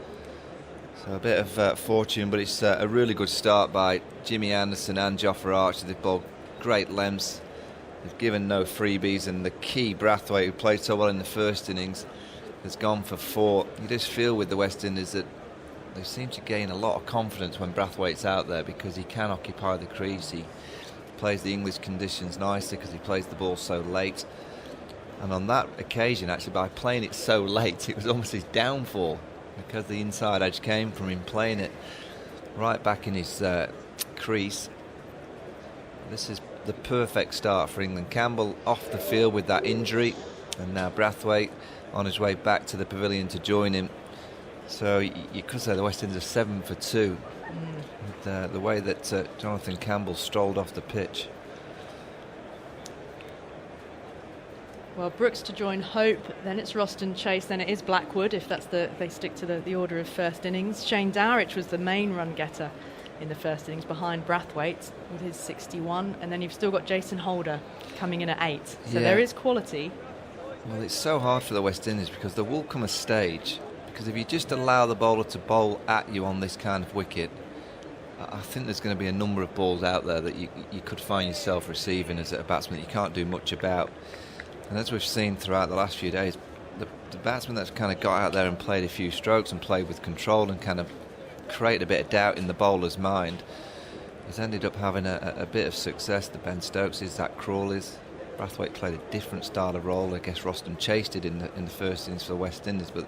[SPEAKER 9] So a bit of fortune, but it's a really good start by Jimmy Anderson and Jofra Archer. They've bowled great lengths. They've given no freebies, and the key, Brathwaite, who played so well in the first innings, has gone for 4. You just feel with the West Indies that they seem to gain a lot of confidence when Brathwaite's out there because he can occupy the crease. He plays the English conditions nicely because he plays the ball so late. And on that occasion, actually, by playing it so late, it was almost his downfall because the inside edge came from him playing it right back in his crease. This is the perfect start for England. Campbell off the field with that injury, and now Brathwaite on his way back to the pavilion to join him. So you could say the West Indies are 7 for 2 with the way that Jonathan Campbell strolled off the pitch.
[SPEAKER 8] Well, Brooks to join Hope, then it's Roston Chase, then it is Blackwood, if that's they stick to the order of first innings. Shane Dowrich was the main run getter in the first innings behind Brathwaite with his 61, and then you've still got Jason Holder coming in at 8. So there is quality.
[SPEAKER 9] Well, it's so hard for the West Indies because there will come a stage, because if you just allow the bowler to bowl at you on this kind of wicket, I think there's going to be a number of balls out there that you could find yourself receiving as a batsman that you can't do much about. And as we've seen throughout the last few days, the batsman that's kind of got out there and played a few strokes and played with control and kind of created a bit of doubt in the bowler's mind has ended up having a bit of success. The Ben Stokeses, Zach Crawleys. Brathwaite played a different style of role. I guess Roston Chase did in the first innings for the West Indies, but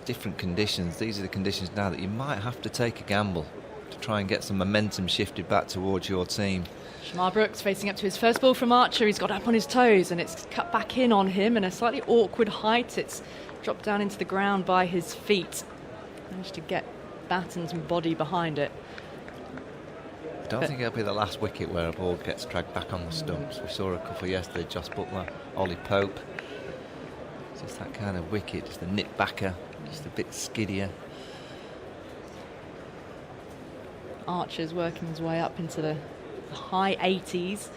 [SPEAKER 9] different conditions. These are the conditions now that you might have to take a gamble to try and get some momentum shifted back towards your team.
[SPEAKER 8] Shamar Brooks facing up to his first ball from Archer. He's got up on his toes and it's cut back in on him in a slightly awkward height. It's dropped down into the ground by his feet. Managed to get Batten's body behind it.
[SPEAKER 9] I don't think it'll be the last wicket where a ball gets dragged back on the stumps. We saw a couple yesterday, Joss Butler, Ollie Pope. It's just that kind of wicket, just a nip backer, just a bit skiddier.
[SPEAKER 8] Archer's working his way up into the high 80s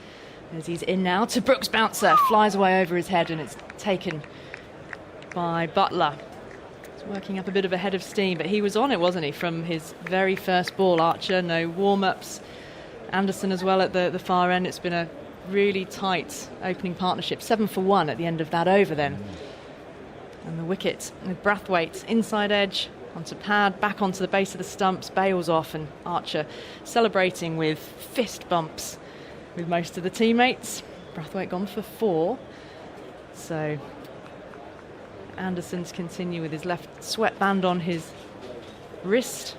[SPEAKER 8] as he's in now to Brooks' bouncer, flies away over his head and it's taken by Butler. He's working up a bit of a head of steam, but he was on it, wasn't he, from his very first ball. Archer, no warm-ups. Anderson as well at the far end. It's been a really tight opening partnership. 7 for 1 at the end of that over then. And the wicket with Brathwaite inside edge onto pad, back onto the base of the stumps, bails off, and Archer celebrating with fist bumps with most of the teammates. Brathwaite gone for 4. So Anderson's continue with his left sweatband on his wrist,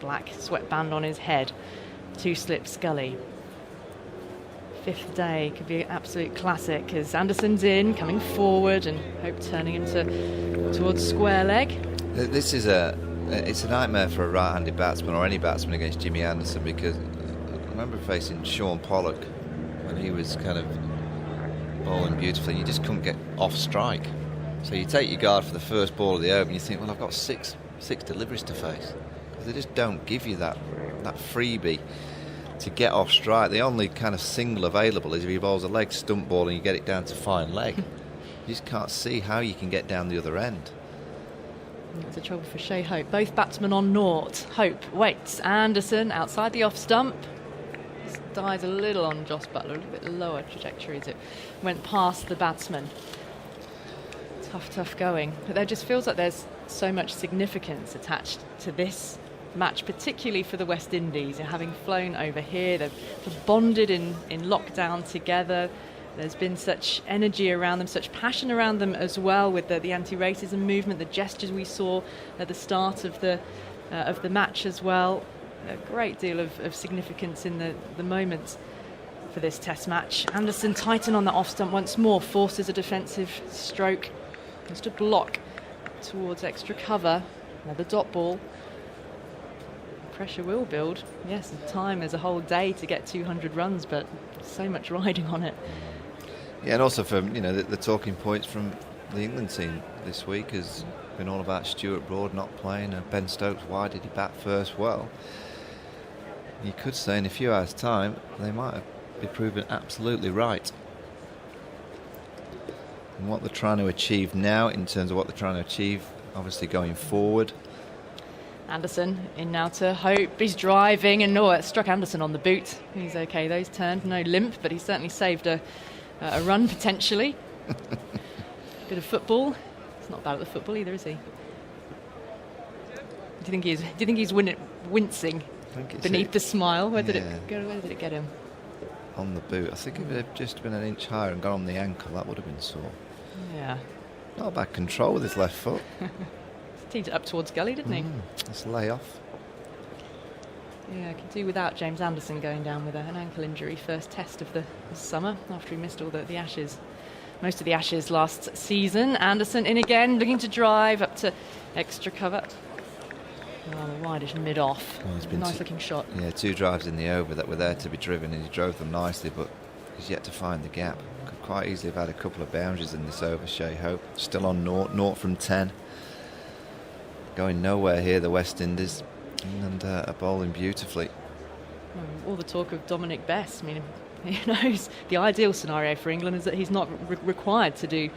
[SPEAKER 8] black sweatband on his head. 2-slip Scully. 5th day could be an absolute classic as Anderson's in, coming forward, and Hope turning him towards square leg.
[SPEAKER 9] This is it's a nightmare for a right-handed batsman or any batsman against Jimmy Anderson, because I remember facing Sean Pollock when he was kind of bowling beautifully. You just couldn't get off strike. So you take your guard for the first ball of the over and you think, well, I've got six deliveries to face. They just don't give you that freebie to get off strike. The only kind of single available is if he bowls a leg stump ball and you get it down to fine leg. You just can't see how you can get down the other end.
[SPEAKER 8] That's a trouble for Shea Hope. Both batsmen on naught. Hope waits. Anderson outside the off stump. This dies a little on Joss Butler, a little bit lower trajectory as it went past the batsman. Tough going. But there just feels like there's so much significance attached to this match, particularly for the West Indies. Having flown over here, they've bonded in lockdown together. There's been such energy around them, such passion around them as well, with the anti-racism movement, the gestures we saw at the start of the match as well. A great deal of significance in the moment for this Test match. Anderson tighten on the off stump once more, forces a defensive stroke, just a block towards extra cover. Another dot ball. Pressure will build. Yes, time is a whole day to get 200 runs, but so much riding on it.
[SPEAKER 9] Yeah, and also from the talking points from the England team this week has been all about Stuart Broad not playing, and Ben Stokes. Why did he bat first? Well, you could say in a few hours' time they might be proven absolutely right. And what they're trying to achieve now, in terms of what they're trying to achieve, obviously going forward.
[SPEAKER 8] Anderson in now to Hope. He's driving and it struck Anderson on the boot. He's okay. Those turned, no limp, but he certainly saved a run potentially. Bit of football. He's not bad at the football either, is he? Do you think he's wincing beneath the smile? Where did it go? Where did it get him?
[SPEAKER 9] On the boot. I think if it had just been an inch higher and gone on the ankle, that would have been sore.
[SPEAKER 8] Yeah.
[SPEAKER 9] Not bad control with his left foot.
[SPEAKER 8] Teed it up towards gully, didn't he?
[SPEAKER 9] Let's lay off.
[SPEAKER 8] Yeah, I can do without James Anderson going down with an ankle injury. First test of the summer after he missed all the Ashes. Most of the Ashes last season. Anderson in again, looking to drive up to extra cover. The wideish mid-off. Nice looking shot.
[SPEAKER 9] Yeah, 2 drives in the over that were there to be driven, and he drove them nicely, but he's yet to find the gap. Could quite easily have had a couple of boundaries in this over, Shea Hope. Still on 0 from 10. Going nowhere here, the West Indies. England are bowling beautifully.
[SPEAKER 8] All the talk of Dominic Bess. I mean, who knows? The ideal scenario for England is that he's not required to do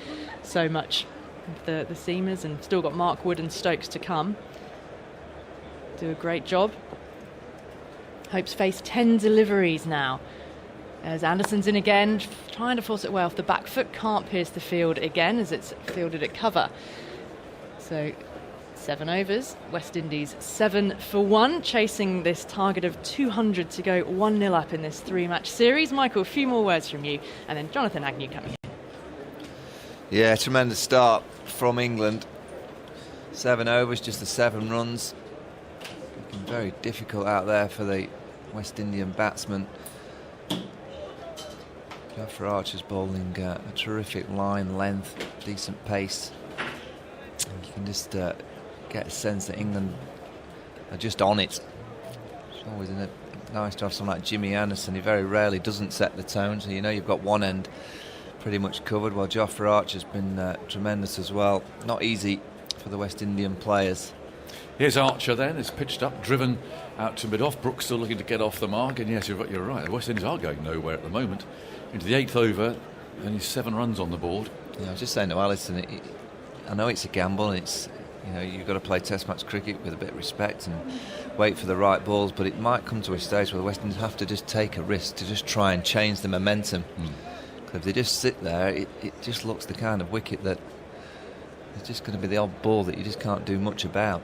[SPEAKER 8] so much of the seamers, and still got Mark Wood and Stokes to come. Do a great job. Hope's faced 10 deliveries now. As Anderson's in again, trying to force it away off the back foot. Can't pierce the field again as it's fielded at cover. So 7 overs. West Indies 7 for 1, chasing this target of 200 to go 1-0 up in this 3-match series. Michael, a few more words from you, and then Jonathan Agnew coming in.
[SPEAKER 9] Yeah, tremendous start from England. 7 overs, just the 7 runs. Looking very difficult out there for the West Indian batsman. Jofra Archer's bowling a terrific line length, decent pace. And you can just get a sense that England are just on it. It's always nice to have someone like Jimmy Anderson. He very rarely doesn't set the tone, so you know you've got one end pretty much covered, while Jofra Archer's been tremendous as well. Not easy for the West Indian players.
[SPEAKER 1] Here's Archer then, it's pitched up, driven out to mid-off. Brooks still looking to get off the mark, and yes, you're right, the West Indies are going nowhere at the moment. Into the 8th over, only 7 runs on the board.
[SPEAKER 9] Yeah, I was just saying to Alison, I know it's a gamble, and it's, you know, you've got to play Test match cricket with a bit of respect and wait for the right balls, but it might come to a stage where the West Indies have to just take a risk to just try and change the momentum. If they just sit there, it just looks the kind of wicket that it's just going to be the odd ball that you just can't do much about.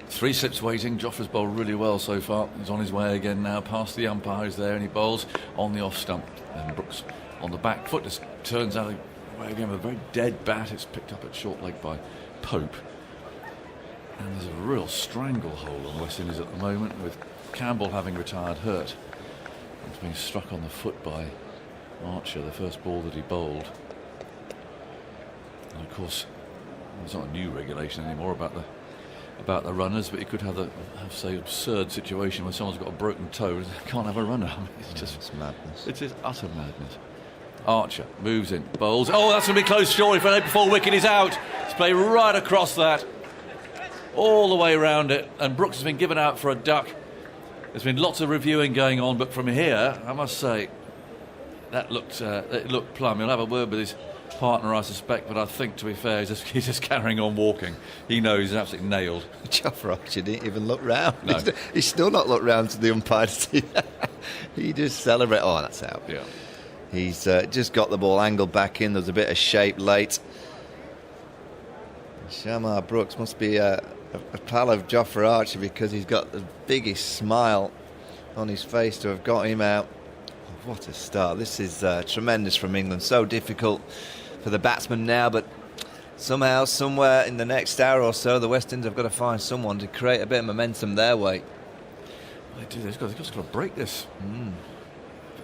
[SPEAKER 1] 3 slips waiting. Jofra's bowled really well so far. He's on his way again now, past the umpires there, and he bowls on the off stump. And Brooks on the back foot just turns out away again with a very dead bat. It's picked up at short leg by Pope. And there's a real stranglehold on West Indies at the moment, with Campbell having retired hurt. He's being struck on the foot by Archer, the first ball that he bowled. And of course, there's not a new regulation anymore about the runners, but you could have say, absurd situation where someone's got a broken toe and can't have a runner. I mean, it's
[SPEAKER 9] madness.
[SPEAKER 1] It is utter madness. Archer moves in, bowls. Oh, that's going to be close, surely, for an 8-4 wicket. He's out. It's played right across that, all the way around it, and Brooks has been given out for a duck. There's been lots of reviewing going on, but from here, I must say, it looked plumb. He'll have a word with his partner, I suspect, but I think, to be fair, he's just carrying on walking. He knows he's absolutely nailed.
[SPEAKER 9] Jofra Archer didn't even look round.
[SPEAKER 1] No.
[SPEAKER 9] He's still not looked round to the umpire to see that. He just celebrated. Oh, that's out.
[SPEAKER 1] Yeah.
[SPEAKER 9] He's just got the ball angled back in. There's a bit of shape late. Shamar Brooks must be a pal of Jofra Archer, because he's got the biggest smile on his face to have got him out. Oh, what a start. This is tremendous from England. So difficult for the batsman now, but somehow, somewhere in the next hour or so, the West Indies have got to find someone to create a bit of momentum their way.
[SPEAKER 1] They do. They've got to break this.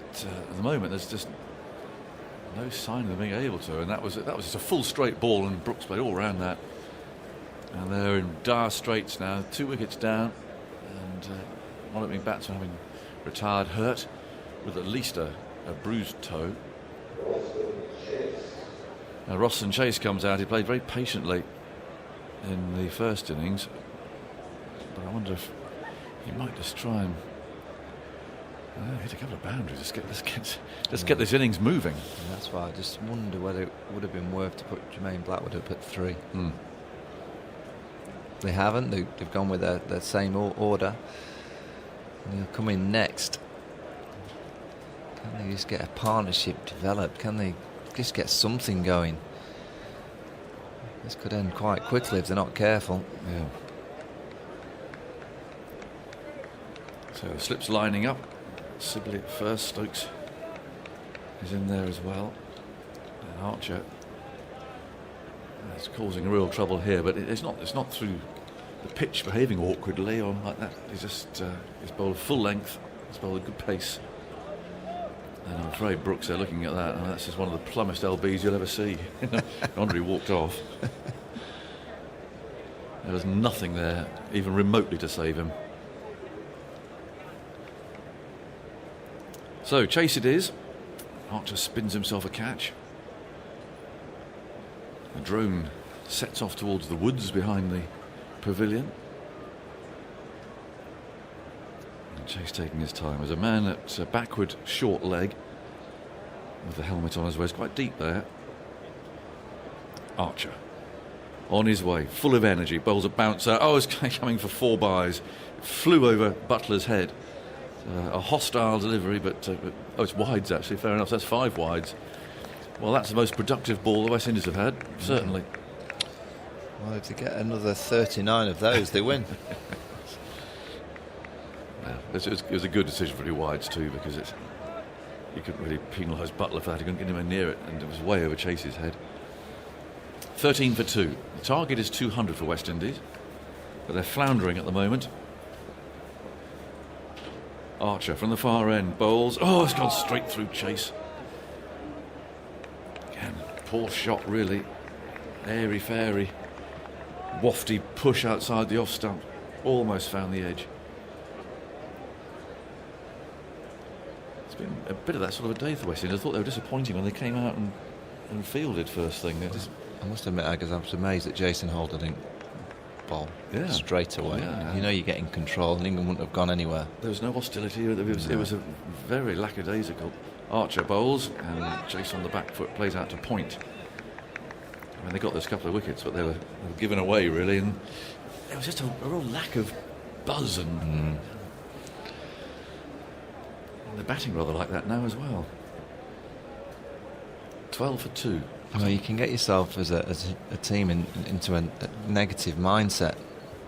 [SPEAKER 1] But at the moment, there's just no sign of them being able to. And that was just a full straight ball, and Brooks played all around that. And they're in dire straits now. 2 wickets down, and one opening batsman having retired hurt with at least a bruised toe. Now Roston Chase comes out. He played very patiently in the first innings, but I wonder if he might just try and hit a couple of boundaries. Let's get this innings moving.
[SPEAKER 9] And that's why I just wonder whether it would have been worth to put Jermaine Blackwood up at 3. They haven't. They've gone with their same order. And they'll come in next. Can they just get a partnership developed? Can they just get something going? This could end quite quickly if they're not careful.
[SPEAKER 1] Yeah. So the slip's lining up. Sibley at first, Stokes is in there as well. And Archer is causing real trouble here, but it's not through the pitch behaving awkwardly or like that. He's just he's bowled full length, he's bowled a good pace. And I'm afraid Brooks, they're looking at that, and that's just one of the plummest LBs you'll ever see. Andre walked off. There was nothing there, even remotely, to save him. So, chase it is. Archer spins himself a catch. The drone sets off towards the woods behind the pavilion. And Chase taking his time. There's a man at backward short leg with the helmet on his waist, quite deep there. Archer on his way, full of energy, bowls a bouncer. Oh, it's coming for 4 byes. Flew over Butler's head. A hostile delivery, but it's wides actually, fair enough, that's 5 wides. Well, that's the most productive ball the West Indies have had, certainly.
[SPEAKER 9] Well, if they get another 39 of those, they win.
[SPEAKER 1] Yeah, it was a good decision for 2 wides too, because you couldn't really penalise Butler for that, he couldn't get anywhere near it, and it was way over Chase's head. 13 for 2. The target is 200 for West Indies, but they're floundering at the moment. Archer from the far end bowls. Oh, it's gone straight through Chase. Again, poor shot really. Airy fairy. Wafty push outside the off stump. Almost found the edge. It's been a bit of that sort of a day for West Indies. I thought they were disappointing when they came out and fielded first thing.
[SPEAKER 9] I must admit, I was amazed that Jason Holder didn't bowl straight away.
[SPEAKER 1] Yeah.
[SPEAKER 9] You know you're getting control, and England wouldn't have gone anywhere.
[SPEAKER 1] There was no hostility. It was a very lackadaisical. Archer bowls, and Chase on the back foot plays out to point. I mean, they got those couple of wickets, but they were given away really, and there was just a real lack of buzz, and they're batting rather like that now as well. 12 for 2.
[SPEAKER 9] Well, you can get yourself as a team into a negative mindset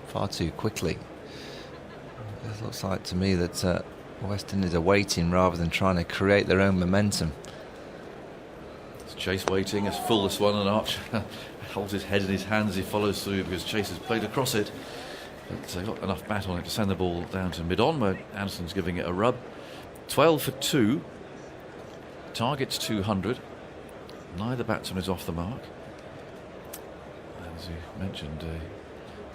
[SPEAKER 9] far too quickly. It looks like to me that West Indies are waiting rather than trying to create their own momentum.
[SPEAKER 1] It's Chase waiting, as full this one, and Archer holds his head in his hands as he follows through because Chase has played across it. But they've got enough bat on it to send the ball down to mid-on, where Anderson's giving it a rub. 12 for 2. Target's 200. Neither batsman is off the mark. As you mentioned,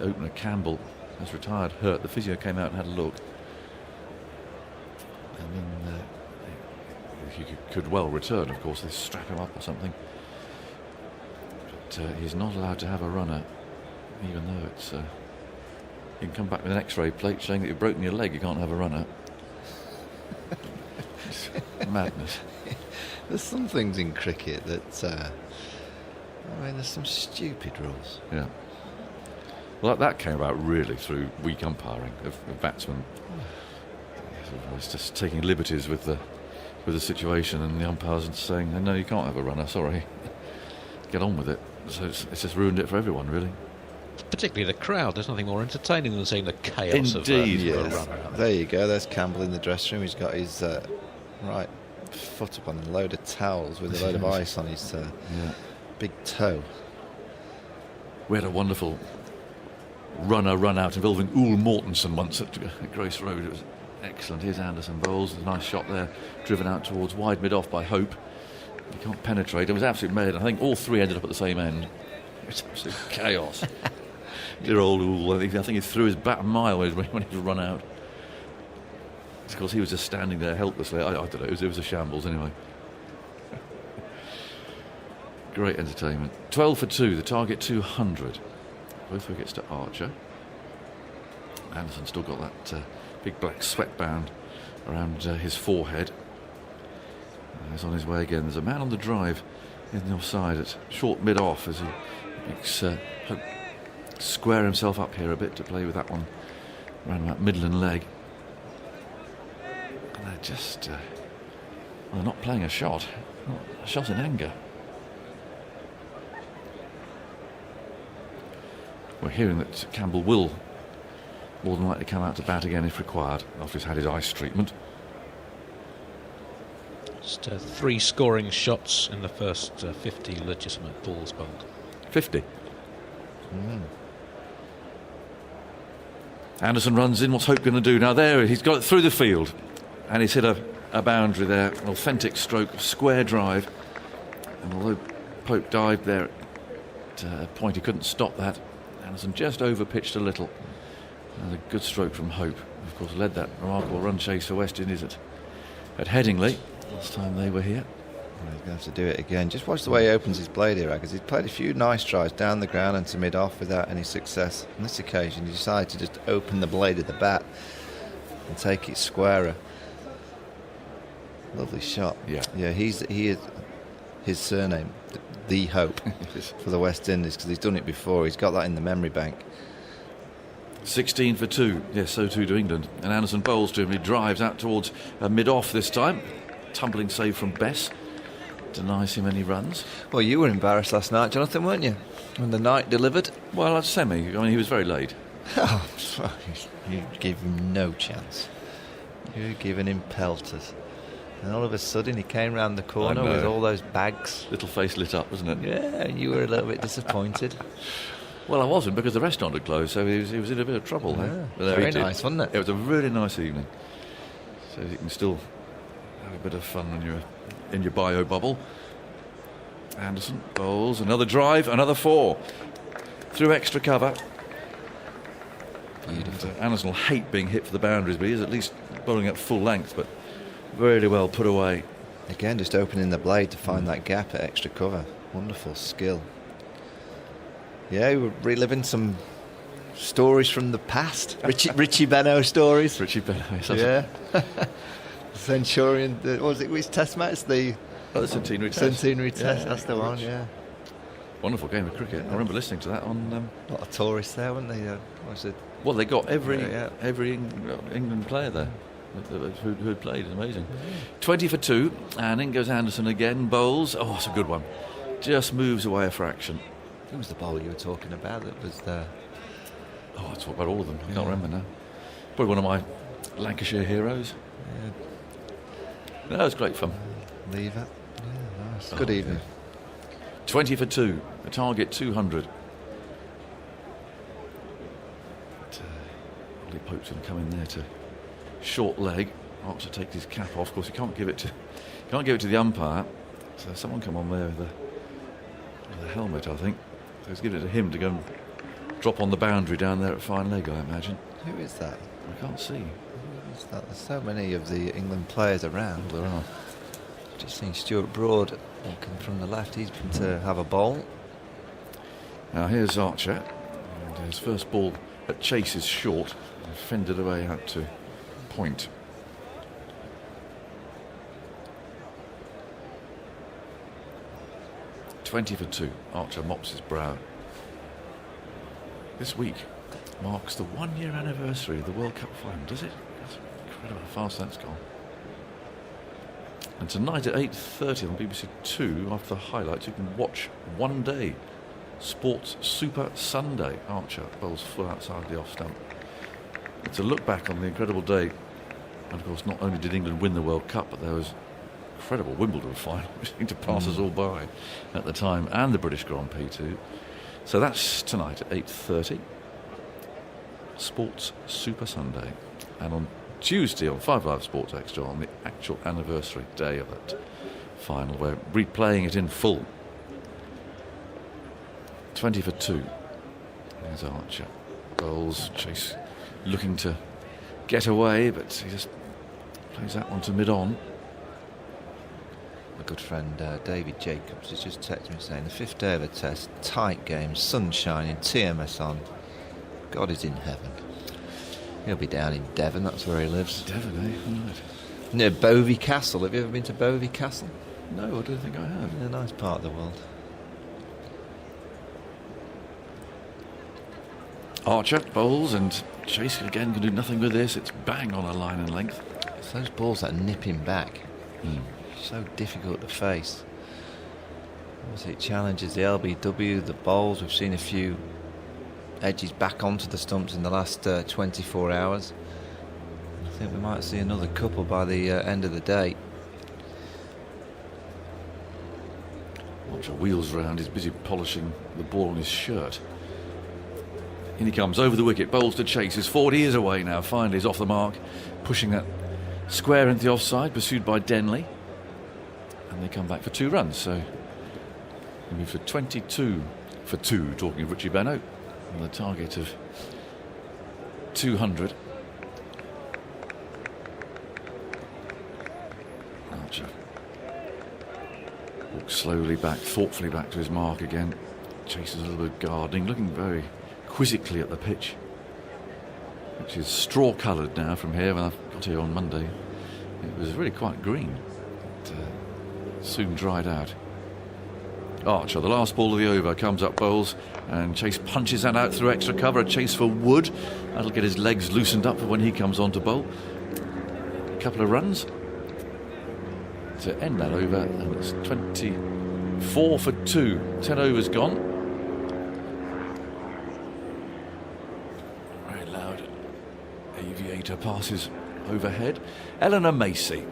[SPEAKER 1] opener Campbell has retired hurt. The physio came out and had a look. And then he could well return, of course. They strap him up or something. But he's not allowed to have a runner, even though it's... you can come back with an X-ray plate showing that you've broken your leg. You can't have a runner. It's madness.
[SPEAKER 9] There's some things in cricket that, there's some stupid rules.
[SPEAKER 1] Yeah. Well, that came about really through weak umpiring of batsmen. It's just taking liberties with the situation, and the umpires saying, "No, you can't have a runner. Sorry, get on with it." So it's just ruined it for everyone, really.
[SPEAKER 3] Particularly the crowd. There's nothing more entertaining than seeing the chaos
[SPEAKER 1] Indeed,
[SPEAKER 3] of a
[SPEAKER 1] yes.
[SPEAKER 3] runner.
[SPEAKER 9] There you go. There's Campbell in the dressing room. He's got his right foot up on a load of towels with a load of ice on his big toe.
[SPEAKER 1] We had a wonderful run out involving Ool Mortensen once at Grace Road. It was excellent. Here's Anderson bowls. A nice shot there, driven out towards wide mid-off by Hope. He can't penetrate. It was absolute mad. I think all 3 ended up at the same end. It was absolute chaos. Dear old Ool. I think he threw his bat a mile when he was run out. Of course, he was just standing there helplessly. I don't know. It was a shambles anyway. Great entertainment. 12 for 2. The target 200. Both wickets to Archer. Anderson still got that big black sweatband around his forehead. He's on his way again. There's a man on the drive in the offside at short mid-off as he makes Hope square himself up here a bit to play with that one around about Midland leg. And they're just they're not playing a shot. Not a shot in anger. We're hearing that Campbell will more than likely to come out to bat again if required after he's had his ice treatment.
[SPEAKER 3] Just 3 scoring shots in the first 50 legitimate balls bowled.
[SPEAKER 1] 50. Anderson runs in. What's Hope going to do? Now there, he's got it through the field. And he's hit a boundary there. An authentic stroke, square drive. And although Pope dived there at a point he couldn't stop that, Anderson just over-pitched a little. And a good stroke from Hope. Of course, led that remarkable run chase for West Indies at Headingley last time they were here.
[SPEAKER 9] Well, he's going to have to do it again. Just watch the way he opens his blade here, because he's played a few nice tries down the ground and to mid-off without any success. On this occasion, he decided to just open the blade of the bat and take it squarer. Lovely shot. Yeah. He is his surname, the Hope, for the West Indies, because he's done it before. He's got that in the memory bank.
[SPEAKER 1] 16 for 2. Yes, so too to England. And Anderson bowls to him. He drives out towards mid-off this time. Tumbling save from Bess. Denies him any runs.
[SPEAKER 9] Well, you were embarrassed last night, Jonathan, weren't you? When the Knight delivered.
[SPEAKER 1] Well, that's semi. I mean, he was very late.
[SPEAKER 9] Oh, you gave him no chance. You were giving him pelters. And all of a sudden he came round the corner with all those bags.
[SPEAKER 1] Little face lit up, wasn't it?
[SPEAKER 9] Yeah, and you were a little bit disappointed.
[SPEAKER 1] Well, I wasn't, because the restaurant had closed, so he was in a bit of trouble there.
[SPEAKER 9] Very nice, wasn't it?
[SPEAKER 1] It was a really nice evening. So you can still have a bit of fun when you're in your bio bubble. Anderson bowls, another drive, another 4. Through extra cover. Beautiful. And, Anderson will hate being hit for the boundaries, but he is at least bowling at full length, but really well put away.
[SPEAKER 9] Again, just opening the blade to find that gap at extra cover. Wonderful skill. Yeah, we're reliving some stories from the past. Richie Beno stories.
[SPEAKER 1] Richie Beno, yes.
[SPEAKER 9] Yeah. Centurion, what was it, which test match? The
[SPEAKER 1] Centenary Test.
[SPEAKER 9] Centenary Test, that's the one, yeah.
[SPEAKER 1] Wonderful game of cricket. I remember listening to that on...
[SPEAKER 9] a lot of tourists there, weren't they? What was it?
[SPEAKER 1] Well, they got every England player there who had played. It's amazing. 20 for 2, and in goes Anderson again. Bowls. Oh, that's a good one. Just moves away a fraction.
[SPEAKER 9] Who was the bowler you were talking about that was there?
[SPEAKER 1] Oh, I talk about all of them. I can't remember now. Probably one of my Lancashire heroes. Yeah. No, it was great fun.
[SPEAKER 9] Lever. Yeah, nice. Good evening.
[SPEAKER 1] 20 for 2. The target 200. Ollie Pope's going to come in there to short leg. Archer takes his cap off. Of course, he can't give it to the umpire. So someone come on there with a helmet, I think. So he's giving it to him to go and drop on the boundary down there at fine leg, I imagine.
[SPEAKER 9] Who is that?
[SPEAKER 1] I can't see.
[SPEAKER 9] Who is that? There's so many of the England players around.
[SPEAKER 1] There are.
[SPEAKER 9] Just seen Stuart Broad walking from the left. He's been to have a bowl.
[SPEAKER 1] Now here's Archer. And his first ball at chase is short. And fended away out to point. $20 for 2. Archer mops his brow. This week marks the 1-year anniversary of the World Cup final, does it? That's incredible how fast that's gone. And tonight at 8:30 on BBC 2, after the highlights, you can watch One Day Sports Super Sunday. Archer bowls full outside the off stump. It's a look back on the incredible day. And of course, not only did England win the World Cup, but there was incredible Wimbledon final, which seemed to pass us all by at the time, and the British Grand Prix too. So that's tonight at 8:30. Sports Super Sunday. And on Tuesday on 5 Live Sports Extra, on the actual anniversary day of that final, we're replaying it in full. 20 for 2. There's Archer. Bowls, Chase looking to get away, but he just plays that one to mid-on.
[SPEAKER 9] My good friend David Jacobs has just texted me saying the 5th day of a test, tight game, sun shining, TMS on. God is in heaven. He'll be down in Devon, that's where he lives.
[SPEAKER 1] Devon, eh? Right.
[SPEAKER 9] Near Bovey Castle. Have you ever been to Bovey Castle?
[SPEAKER 1] No, I don't think I have.
[SPEAKER 9] A nice part of the world.
[SPEAKER 1] Archer bowls, and Chase again can do nothing with this. It's bang on a line and length.
[SPEAKER 9] It's those balls that nip him back. So difficult to face. Obviously it challenges the LBW, the bowls. We've seen a few edges back onto the stumps in the last 24 hours. I think we might see another couple by the end of the day.
[SPEAKER 1] Archer wheels round, he's busy polishing the ball on his shirt. In he comes, over the wicket, bowls to Chase. His 40 is away now, finally he's off the mark, pushing that square into the offside, pursued by Denley. And they come back for 2 runs, so they move for 22 for 2, talking of Richie Benaud, and the target of 200. Archer walks slowly back, thoughtfully back to his mark again. Chases a little bit of gardening, looking very quizzically at the pitch, which is straw coloured now from here. When I got here on Monday, it was really quite green. It soon dried out. Archer, the last ball of the over, comes up, bowls, and Chase punches that out through extra cover. A chase for Wood. That'll get his legs loosened up for when he comes on to bowl. A couple of runs to end that over, and it's 24 for 2. 10 overs gone. Very loud aviator passes overhead. Eleanor Macy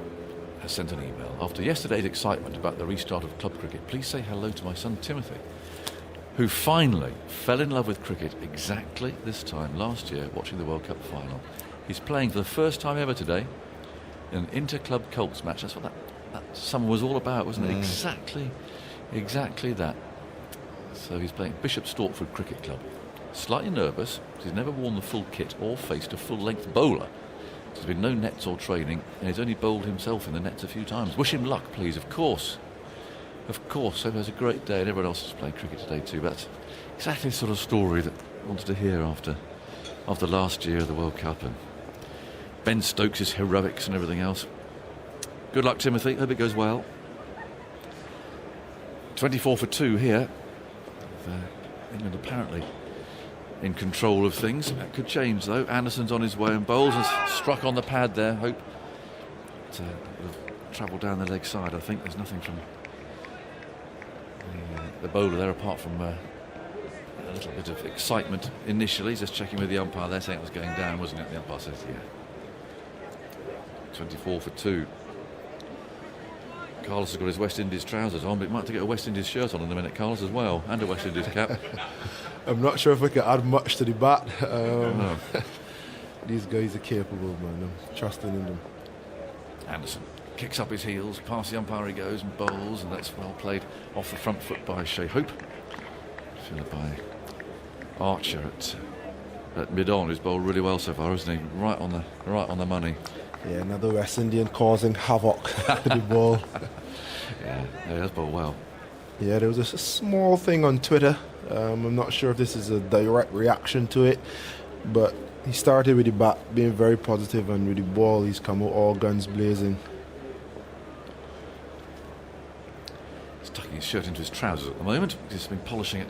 [SPEAKER 1] has sent an email. After yesterday's excitement about the restart of club cricket, please say hello to my son Timothy, who finally fell in love with cricket exactly this time last year watching the World Cup final. He's playing for the first time ever today in an inter-club Colts match. That's what that summer was all about, wasn't it? Exactly that. So he's playing Bishop Stortford Cricket Club. Slightly nervous, because he's never worn the full kit or faced a full-length bowler. There's been no nets or training, and he's only bowled himself in the nets a few times. Wish him luck, please, of course. Of course, hope he has a great day, and everyone else is playing cricket today too. But that's exactly the sort of story that I wanted to hear after last year of the World Cup and Ben Stokes' heroics and everything else. Good luck, Timothy. Hope it goes well. 24 for 2 here. England apparently in control of things. That could change though. Anderson's on his way and bowls has struck on the pad there. Hope to travel down the leg side. I think there's nothing from the bowler there apart from a little bit of excitement initially. Just checking with the umpire there, saying it was going down, wasn't it? The umpire says yeah. 24 for 2. Carlos has got his West Indies trousers on, but he might have to get a West Indies shirt on in a minute, Carlos, as well, and a West Indies cap.
[SPEAKER 10] I'm not sure if we can add much to the bat.
[SPEAKER 1] No.
[SPEAKER 10] These guys are capable, man. I'm trusting in them.
[SPEAKER 1] Anderson kicks up his heels, past the umpire he goes and bowls, and that's well played off the front foot by Shea Hope. Followed by Archer at mid-on, who's bowled really well so far, isn't he? Right on the money.
[SPEAKER 10] Yeah, another West Indian causing havoc with the ball.
[SPEAKER 1] Yeah, he has bowled well.
[SPEAKER 10] Yeah, there was a small thing on Twitter. I'm not sure if this is a direct reaction to it, but he started with the bat being very positive, and with the ball he's come out all guns blazing.
[SPEAKER 1] He's tucking his shirt into his trousers at the moment. He's been polishing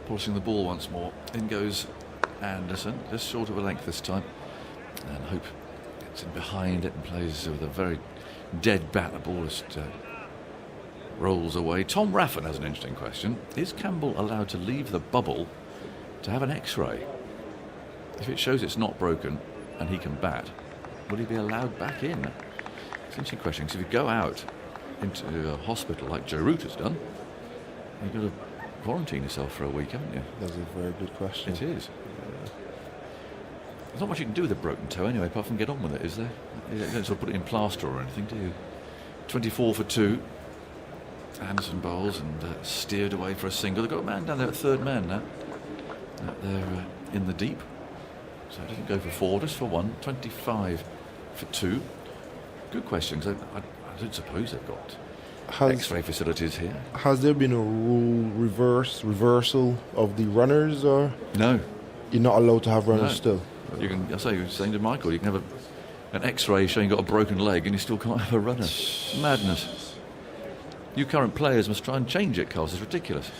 [SPEAKER 1] the ball once more. In goes Anderson, just short of a length this time, and Hope gets in behind it and plays with a very dead bat. The ball just rolls away. Tom Raffan has an interesting question. Is Campbell allowed to leave the bubble to have an X-ray? If it shows it's not broken and he can bat, will he be allowed back in? It's an interesting question, because if you go out into a hospital like Joe Root has done, you've got to quarantine yourself for a week, haven't you?
[SPEAKER 10] That's a very good question.
[SPEAKER 1] It is. There's not much you can do with a broken toe anyway, apart from get on with it, is there? You don't sort of put it in plaster or anything, do you? 24 for 2. Anderson bowls and steered away for a single. They've got a man down there at third man now. They're in the deep. So it doesn't go for 4, just for 1. 25 for 2. Good questions. I don't suppose they've got X-ray facilities here.
[SPEAKER 10] Has there been a rule reversal of the runners, or
[SPEAKER 1] no?
[SPEAKER 10] You're not allowed to have runners still.
[SPEAKER 1] You can. I say, you were saying to Michael, you can have an X-ray showing you've got a broken leg, and you still can't have a runner. Madness. You current players must try and change it, Carlos. It's ridiculous.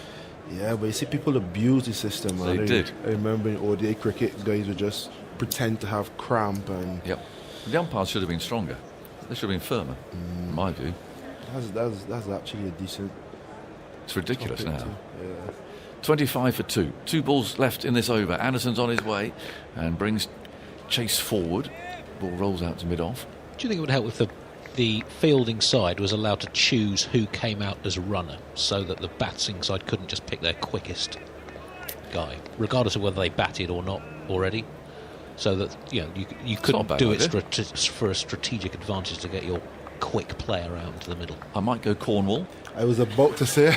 [SPEAKER 10] Yeah, but you see, people abuse the system.
[SPEAKER 1] They did.
[SPEAKER 10] I remember in ODI cricket, guys would just pretend to have cramp and.
[SPEAKER 1] Yep. The umpires should have been stronger. They should have been firmer, in my view.
[SPEAKER 10] That's actually a decent.
[SPEAKER 1] It's ridiculous now.
[SPEAKER 10] Yeah.
[SPEAKER 1] 25 for 2. 2 balls left in this over. Anderson's on his way and brings Chase forward. Ball rolls out to mid-off.
[SPEAKER 3] Do you think it would help if the fielding side was allowed to choose who came out as runner, so that the batting side couldn't just pick their quickest guy, regardless of whether they batted or not already? So that you couldn't do it for a strategic advantage to get your quick player out into the middle.
[SPEAKER 1] I might go Cornwall.
[SPEAKER 10] I was about to say,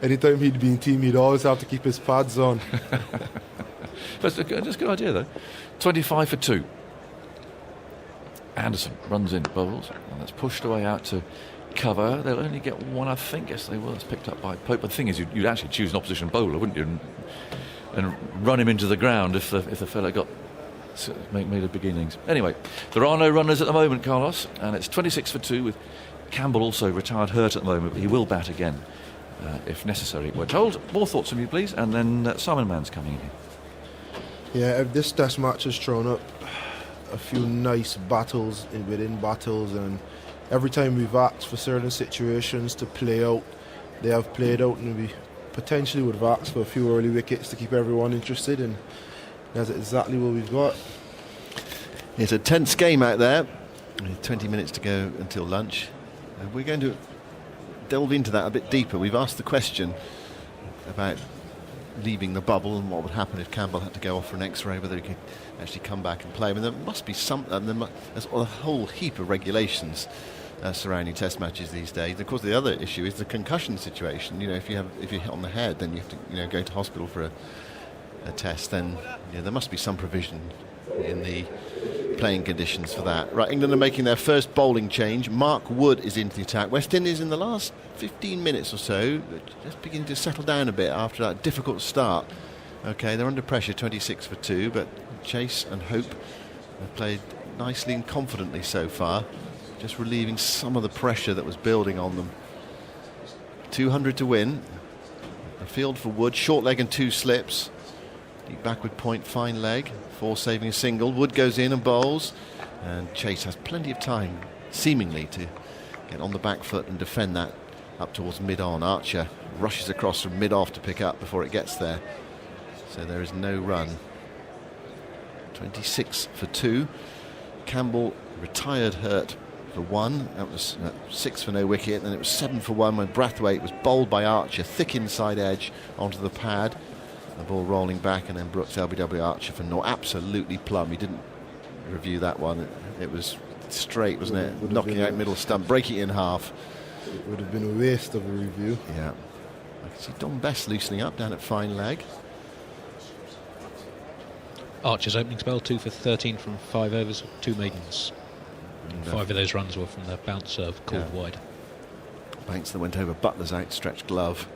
[SPEAKER 10] anytime he'd be in team, he'd always have to keep his pads on.
[SPEAKER 1] That's a good idea, though. 25 for 2. Anderson runs in, bowls, and that's pushed away out to cover. They'll only get one, I think. Yes, they will. It's picked up by Pope. But the thing is, you'd actually choose an opposition bowler, wouldn't you? And run him into the ground if the fella got made a big innings. Anyway, there are no runners at the moment, Carlos, and it's 26 for 2 with Campbell also retired hurt at the moment, but he will bat again if necessary, we're told. More thoughts from you, please, and then Simon Mann's coming in here.
[SPEAKER 10] Yeah, if this test match has thrown up a few nice battles within battles, and every time we've asked for certain situations to play out, they have played out, and we potentially would have asked for a few early wickets to keep everyone interested, and that's exactly what we've got.
[SPEAKER 7] It's a tense game out there. 20 minutes to go until lunch. We're going to delve into that a bit deeper. We've asked the question about leaving the bubble and what would happen if Campbell had to go off for an X-ray, whether he could actually come back and play. I mean, there must be there's a whole heap of regulations surrounding test matches these days. And of course, the other issue is the concussion situation. If you're hit on the head, then you have to go to hospital for a test. Then there must be some provision in the playing conditions for that. Right, England are making their first bowling change. Mark Wood is into the attack. West Indies in the last 15 minutes or so just beginning to settle down a bit after that difficult start. Okay, they're under pressure, 26 for 2, but Chase and Hope have played nicely and confidently so far, just relieving some of the pressure that was building on them. 200 to win. A field for Wood, short leg and 2 slips. Deep backward point, fine leg, 4 saving a single. Wood goes in and bowls, and Chase has plenty of time, seemingly, to get on the back foot and defend that up towards mid-on. Archer rushes across from mid-off to pick up before it gets there. So there is no run. 26 for 2. Campbell retired hurt for 1. That was 6 for no wicket. Then it was 7 for 1 when Brathwaite was bowled by Archer, thick inside edge onto the pad. The ball rolling back, and then Brooks LBW Archer for naught. Absolutely plumb. He didn't review that one. It was straight, wasn't it? Knocking out middle stump, breaking it in half.
[SPEAKER 10] It would have been a waste of a review.
[SPEAKER 7] Yeah. I can see Don Best loosening up down at fine leg.
[SPEAKER 3] Archer's opening spell, 2 for 13 from 5 overs, 2 maidens. And 5 of those runs were from the bounce serve called wide.
[SPEAKER 7] Banks that went over Butler's outstretched glove.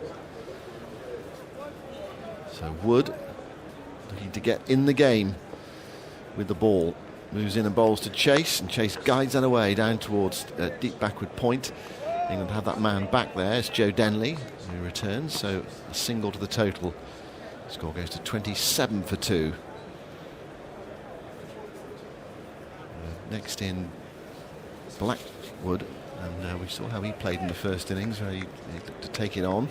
[SPEAKER 7] So Wood looking to get in the game with the ball. Moves in and bowls to Chase, and Chase guides that away down towards deep backward point. England have that man back there. It's Joe Denley who returns, so a single to the total. Score goes to 27 for 2. Next in Blackwood, and we saw how he played in the first innings, where he looked to take it on.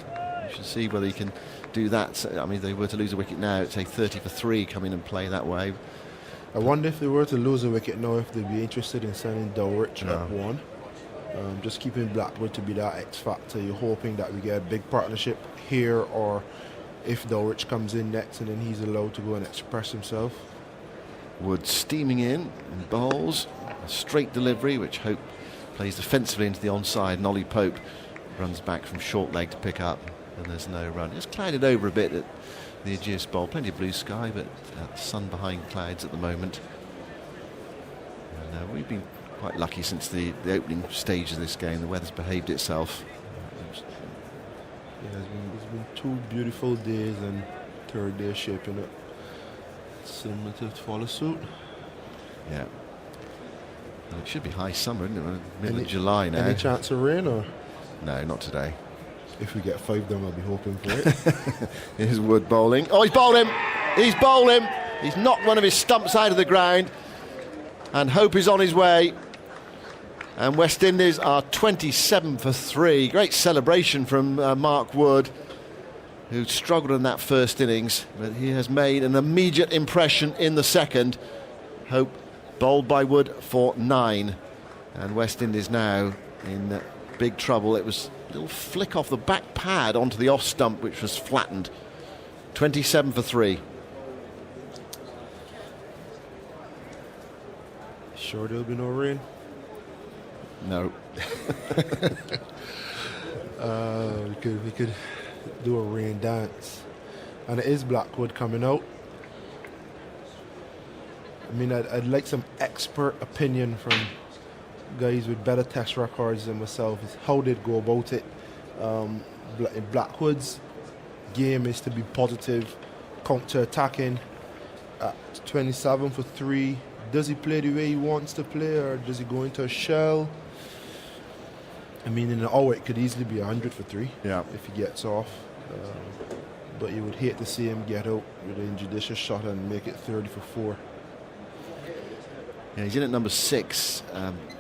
[SPEAKER 7] We should see whether he can do that. I mean, if they were to lose a wicket now, it'd say 30 for 3, come in and play that way.
[SPEAKER 10] I wonder if they were to lose a wicket now, if they'd be interested in signing Dowrich at 1. Just keeping Blackwood to be that X factor. You're hoping that we get a big partnership here, or if Dowrich comes in next and then he's allowed to go and express himself.
[SPEAKER 7] Wood steaming in and bowls. A straight delivery, which Hope plays defensively into the onside. And Ollie Pope runs back from short leg to pick up, and there's no run. It's clouded over a bit at the Aegis Bowl. Plenty of blue sky, but sun behind clouds at the moment. And we've been quite lucky since the opening stage of this game. The weather's behaved itself.
[SPEAKER 10] Yeah, it's been 2 beautiful days, and third day shaping up similar to follow suit.
[SPEAKER 7] Yeah. Well, it should be high summer, isn't it? Middle of July now.
[SPEAKER 10] Any chance of rain, or?
[SPEAKER 7] No, not today.
[SPEAKER 10] If we get 5 down, I'll be hoping for it.
[SPEAKER 7] Here's Wood bowling. Oh, he's bowled him! He's bowled him! He's knocked one of his stumps out of the ground. And Hope is on his way. And West Indies are 27 for 3. Great celebration from Mark Wood. who struggled in that first innings, but he has made an immediate impression in the second. Hope bowled by Wood for 9, and West Indies now in big trouble. It was a little flick off the back pad onto the off stump, which was flattened. 27 for 3.
[SPEAKER 10] Sure there'll be no rain?
[SPEAKER 7] No.
[SPEAKER 10] We could do a rain dance. And it is Blackwood coming out. I mean, I'd like some expert opinion from guys with better test records than myself. Is how they'd go about it. Blackwood's game is to be positive, counter-attacking. At 27 for 3, does he play the way he wants to play, or does he go into a shell? I mean, in an hour it could easily be 100 for 3 if he gets off. But you would hate to see him get out with an injudicious shot and make it 30 for 4.
[SPEAKER 7] Yeah, he's in at number 6.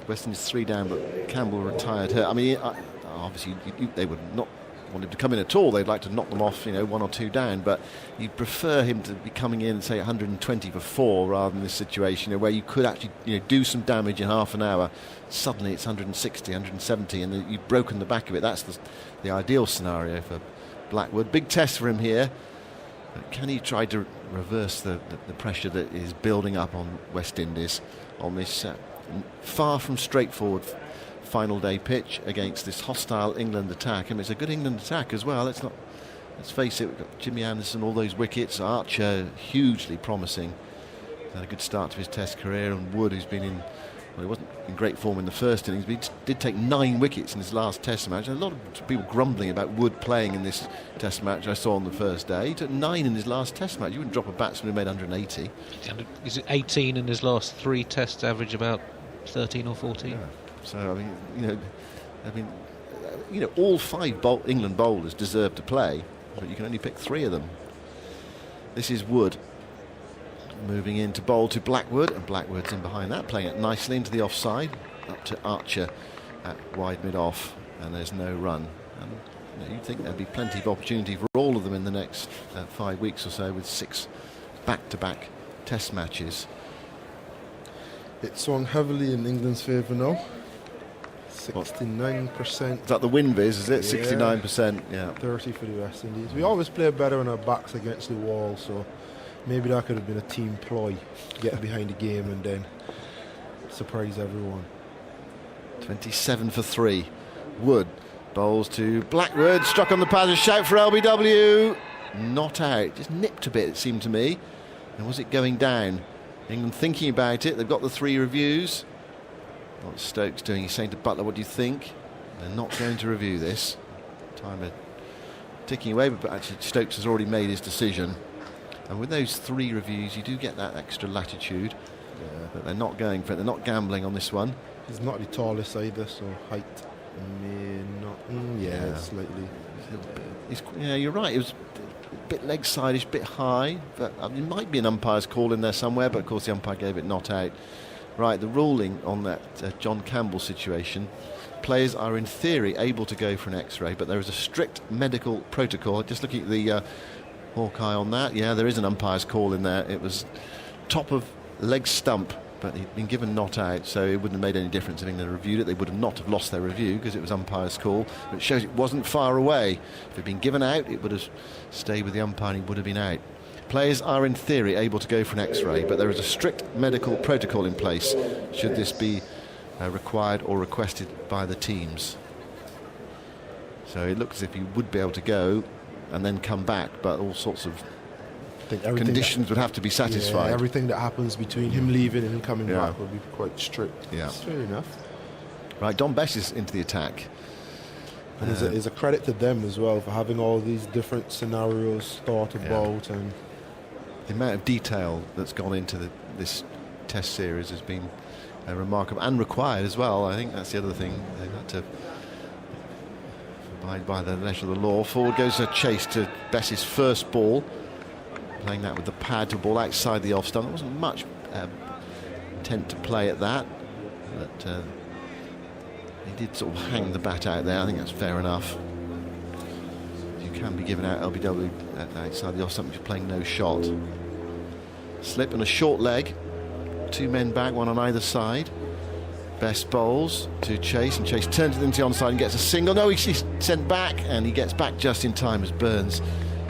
[SPEAKER 7] West Indies 3 down, but Campbell retired hurt. I mean, obviously they would not want him to come in at all. They'd like to knock them off, 1 or 2 down. But you'd prefer him to be coming in, say, 120 for 4, rather than this situation where you could actually, do some damage in half an hour. Suddenly it's 160, 170, and you've broken the back of it. That's the ideal scenario for Blackwood. Big test for him here. But can he try to reverse the pressure that is building up on West Indies on this far from straightforward final day pitch against this hostile England attack? I mean, it's a good England attack as well. Let's face it, we've got Jimmy Anderson, all those wickets. Archer, hugely promising. Had a good start to his test career, and Wood, who's been he wasn't in great form in the first innings, but he did take 9 wickets in his last test match. A lot of people grumbling about Wood playing in this test match I saw on the first day. He took 9 in his last test match. You wouldn't drop a batsman who made 180.
[SPEAKER 3] Is it 18 in his last 3 tests, average about 13 or 14?
[SPEAKER 7] Yeah. So, all 5 England bowlers deserve to play, but you can only pick 3 of them. This is Wood moving in to bowl to Blackwood, and Blackwood's in behind that, playing it nicely into the offside, up to Archer at wide mid-off, and there's no run. And you'd think there'd be plenty of opportunity for all of them in the next 5 weeks or so, with 6 back-to-back test matches.
[SPEAKER 10] It swung heavily in England's favour now. 69%.
[SPEAKER 7] Is that the Windies, is it? 69%, yeah.
[SPEAKER 10] 30 for the West Indies. We always play better on our backs against the wall, so maybe that could have been a team ploy. Get behind the game and then surprise everyone.
[SPEAKER 7] 27 for 3. Wood bowls to Blackwood, struck on the pad, a shout for LBW. Not out, just nipped a bit, it seemed to me. And was it going down? England thinking about it. They've got the 3 reviews. What's Stokes doing? He's saying to Butler, what do you think? They're not going to review this. Time of ticking away, but actually Stokes has already made his decision. And with those 3 reviews, you do get that extra latitude. Yeah. But they're not going for it. They're not gambling on this one.
[SPEAKER 10] He's not the tallest either, so height may not. Slightly.
[SPEAKER 7] Yeah, you're right. It was a bit leg side-ish, bit high. But it might be an umpire's call in there somewhere, but of course the umpire gave it not out. Right, the ruling on that John Campbell situation. Players are in theory able to go for an X-ray, but there is a strict medical protocol. Just looking at the Hawkeye on that, yeah, there is an umpire's call in there. It was top of leg stump, but he'd been given not out, so it wouldn't have made any difference if England reviewed it. They would have not have lost their review because it was umpire's call. But it shows it wasn't far away. If it had been given out, it would have stayed with the umpire and he would have been out. Players are in theory able to go for an X-ray, but there is a strict medical protocol in place should this be required or requested by the teams. So it looks as if he would be able to go and then come back, but all sorts of conditions would have to be satisfied.
[SPEAKER 10] Yeah, everything that happens between him leaving and him coming back would be quite strict.
[SPEAKER 7] Yeah,
[SPEAKER 10] fair enough. Right,
[SPEAKER 7] Don Bess is into the attack.
[SPEAKER 10] And it's a credit to them as well for having all these different scenarios thought about, and
[SPEAKER 7] the amount of detail that's gone into this test series has been remarkable and required as well. I think that's the other thing. They've had to abide by the letter of the law. Forward goes a chase to Bess's first ball, playing that with the pad to ball outside the off stump. There wasn't much intent to play at that, but he did sort of hang the bat out there. I think that's fair enough. You you can be given out LBW outside the off stump if you're playing no shot. Slip and a short leg. 2 men back, one on either side. Best bowls to Chase, and Chase turns it into the onside and gets a single. No, he's sent back, and he gets back just in time as Burns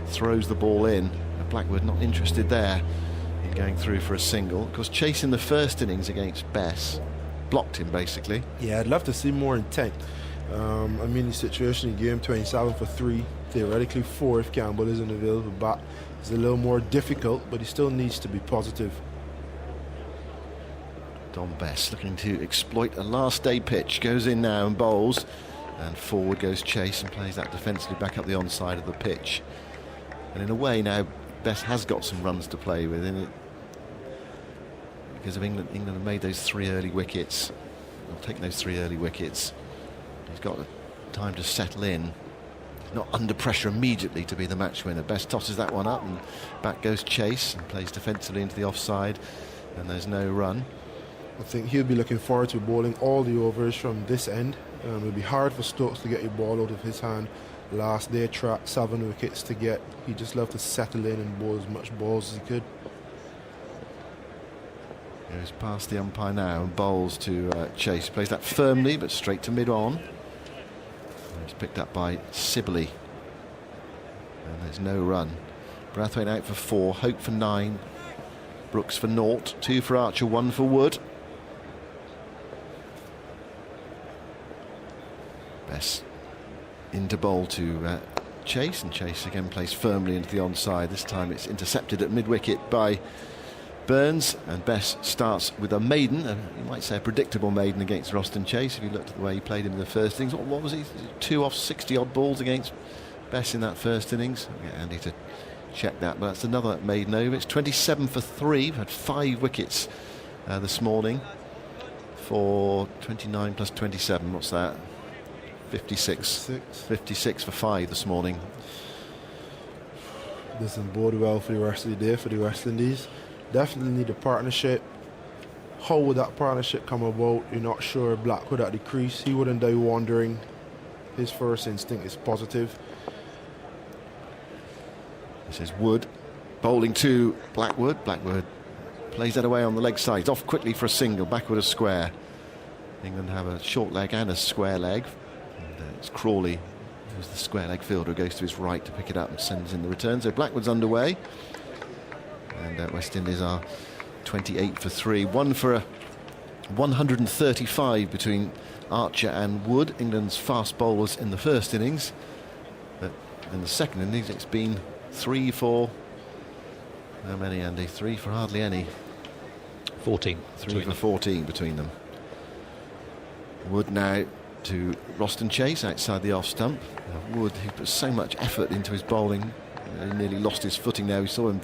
[SPEAKER 7] throws the ball in. Blackwood not interested there in going through for a single. Of course, Chase in the first innings against Bess blocked him basically.
[SPEAKER 10] Yeah, I'd love to see more intent. I mean, the situation in game 27 for 3, theoretically 4 if Campbell isn't available back. It's a little more difficult, but he still needs to be positive.
[SPEAKER 7] Don Bess looking to exploit a last day pitch, goes in now and bowls, and forward goes Chase and plays that defensively back up the onside of the pitch. And in a way now Bess has got some runs to play with in it because of England have made those 3 early wickets. They'll take those 3 early wickets. He's got time to settle in, not under pressure immediately to be the match winner. Bess tosses that one up and back goes Chase and plays defensively into the offside, and there's no run.
[SPEAKER 10] I think he'll be looking forward to bowling all the overs from this end. It'll be hard for Stokes to get a ball out of his hand. Last day track, 7 wickets to get. He just loved to settle in and bowl as much balls as he could.
[SPEAKER 7] Goes past the umpire now and bowls to Chase. Plays that firmly but straight to mid-on. It's picked up by Sibley. And there's no run. Brathwaite out for 4, Hope for 9, Brooks for 0, 2 for Archer, 1 for Wood. Bess into bowl to Chase, and Chase again plays firmly into the onside. This time it's intercepted at mid-wicket by Burns, and Bess starts with a maiden, you might say a predictable maiden against Roston Chase if you looked at the way he played him in the first innings. What was he? 2 off 60 odd balls against Bess in that first innings. I'll get Andy to check that, but that's another maiden over. It's 27 for 3. We've had 5 wickets this morning for 29 plus 27. What's that? 56 for 5 this morning.
[SPEAKER 10] Doesn't bode well for the rest of the day for the West Indies. Definitely need a partnership. How would that partnership come about? You're not sure. Blackwood at the crease, he wouldn't die wandering. His first instinct is positive.
[SPEAKER 7] This is Wood bowling to Blackwood. Blackwood plays that away on the leg side. He's off quickly for a single, backward a square. England have a short leg and a square leg. And it's Crawley, who's the square leg fielder, who goes to his right to pick it up and sends in the return. So Blackwood's underway. And West Indies are 28 for 3. 1 for a 135 between Archer and Wood, England's fast bowlers in the first innings. But in the second innings it's been 3 for... How many, Andy? 3 for hardly any.
[SPEAKER 3] 14.
[SPEAKER 7] 3 for 14 between them. Wood now to Roston Chase outside the off stump. Wood, who put so much effort into his bowling, he nearly lost his footing now. We saw him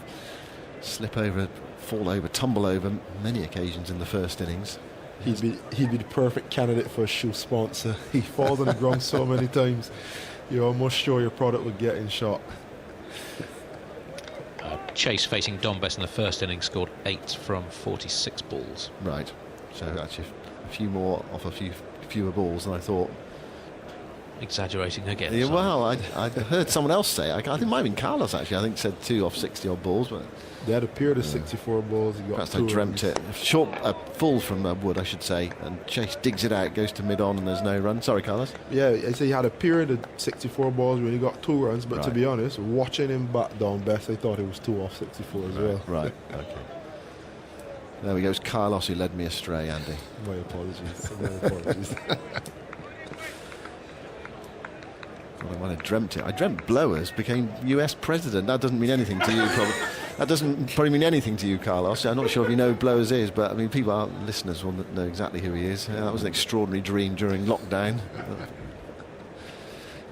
[SPEAKER 7] slip over, fall over, tumble over many occasions in the first innings.
[SPEAKER 10] He'd be the perfect candidate for a shoe sponsor. He falls on the ground so many times, you're almost sure your product would get in shot.
[SPEAKER 3] Chase facing Don Bess in the first innings scored 8 from 46 balls.
[SPEAKER 7] Right, so actually a few more off a few fewer balls than I thought.
[SPEAKER 3] Exaggerating again.
[SPEAKER 7] Yeah, well, I heard someone else say, I think it might have been Carlos actually, I think said 2 off 60 odd balls, but
[SPEAKER 10] they had a period of 64 balls. He got
[SPEAKER 7] perhaps I dreamt it. Full from Wood, I should say, and Chase digs it out, goes to mid-on, and there's no run. Sorry, Carlos.
[SPEAKER 10] Yeah, I say he had a period of 64 balls when he got 2 runs, but to be honest, watching him back down Bess, I thought it was 2 off 64 as well.
[SPEAKER 7] Right, okay. There we go. It's Carlos who led me astray, Andy.
[SPEAKER 10] My apologies.
[SPEAKER 7] I might have dreamt it. I dreamt Blowers became US president. That doesn't mean anything to you, probably. That doesn't probably mean anything to you, Carlos. I'm not sure if you know who Blowers is, but I mean, people, our listeners will know exactly who he is. That was an extraordinary dream during lockdown.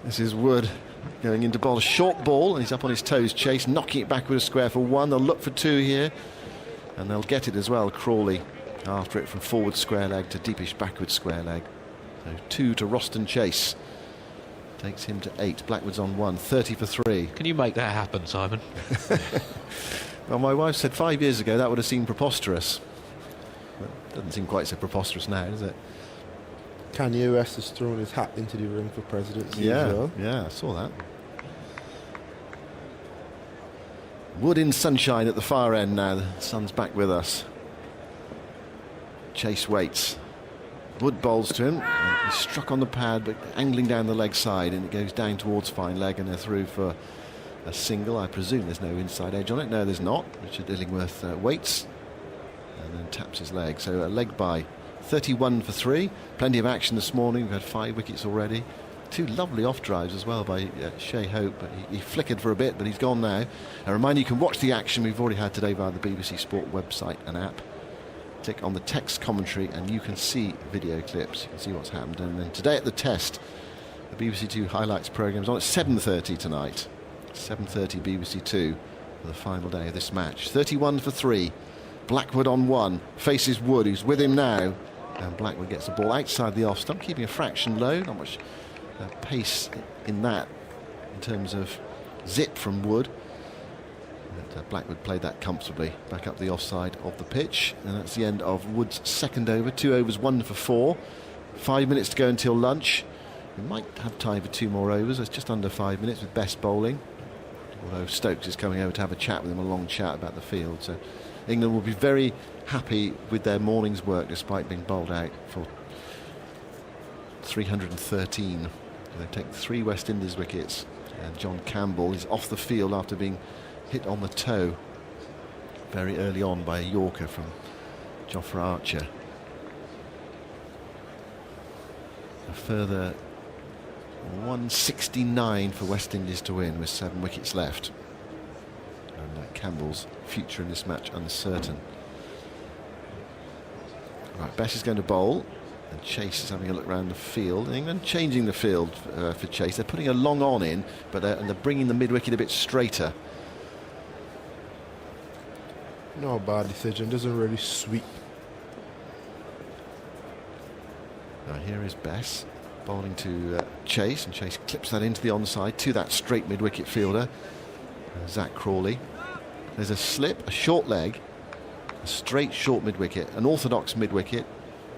[SPEAKER 7] This is Wood going into bowl. A short ball, and he's up on his toes. Chase knocking it back with a square for 1. They'll look for 2 here, and they'll get it as well. Crawley after it from forward square leg to deepish backward square leg. So 2 to Roston Chase. Takes him to 8. Blackwood's on 1. 30 for 3.
[SPEAKER 3] Can you make that happen, Simon?
[SPEAKER 7] Well, my wife said 5 years ago that would have seemed preposterous. But doesn't seem quite so preposterous now, does it?
[SPEAKER 10] Kanye West has thrown his hat into the ring for presidency as well.
[SPEAKER 7] Yeah, I saw that. Wood in sunshine at the far end now. The sun's back with us. Chase waits. Wood bowls to him. He's struck on the pad, but angling down the leg side, and it goes down towards fine leg, and they're through for a single. I presume there's no inside edge on it. No, there's not. Richard Illingworth waits and then taps his leg. So a leg by 31 for 3. Plenty of action this morning. We've had 5 wickets already. 2 lovely off drives as well by Shea Hope. He flickered for a bit, but he's gone now. A reminder, you can watch the action we've already had today via the BBC Sport website and app. Click on the text commentary and you can see video clips. You can see what's happened. And then today at the Test, the BBC Two highlights programme is on at 7:30 tonight. 7:30 BBC Two for the final day of this match. 31 for 3. Blackwood on 1. Faces Wood, who's with him now. And Blackwood gets the ball outside the off stump, keeping a fraction low. Not much pace in that in terms of zip from Wood. But Blackwood played that comfortably back up the offside of the pitch, and that's the end of Wood's second over. 2 overs, 1 for 4. 5 minutes to go until lunch. We might have time for 2 more overs. It's just under 5 minutes with Best bowling, although Stokes is coming over to have a chat with him, a long chat about the field. So England will be very happy with their morning's work despite being bowled out for 313. They take 3 West Indies wickets, and John Campbell is off the field after being hit on the toe very early on by a Yorker from Jofra Archer. A further 169 for West Indies to win with 7 wickets left, and Campbell's future in this match uncertain. Right, Bess is going to bowl, and Chase is having a look around the field. England changing the field for Chase. They're putting a long on in, but they're bringing the mid-wicket a bit straighter.
[SPEAKER 10] No bad decision, doesn't really sweep.
[SPEAKER 7] Now here is Bess bowling to Chase, and Chase clips that into the onside to that straight mid-wicket fielder, Zach Crawley. There's a slip, a short leg, a straight short mid-wicket, an orthodox mid-wicket,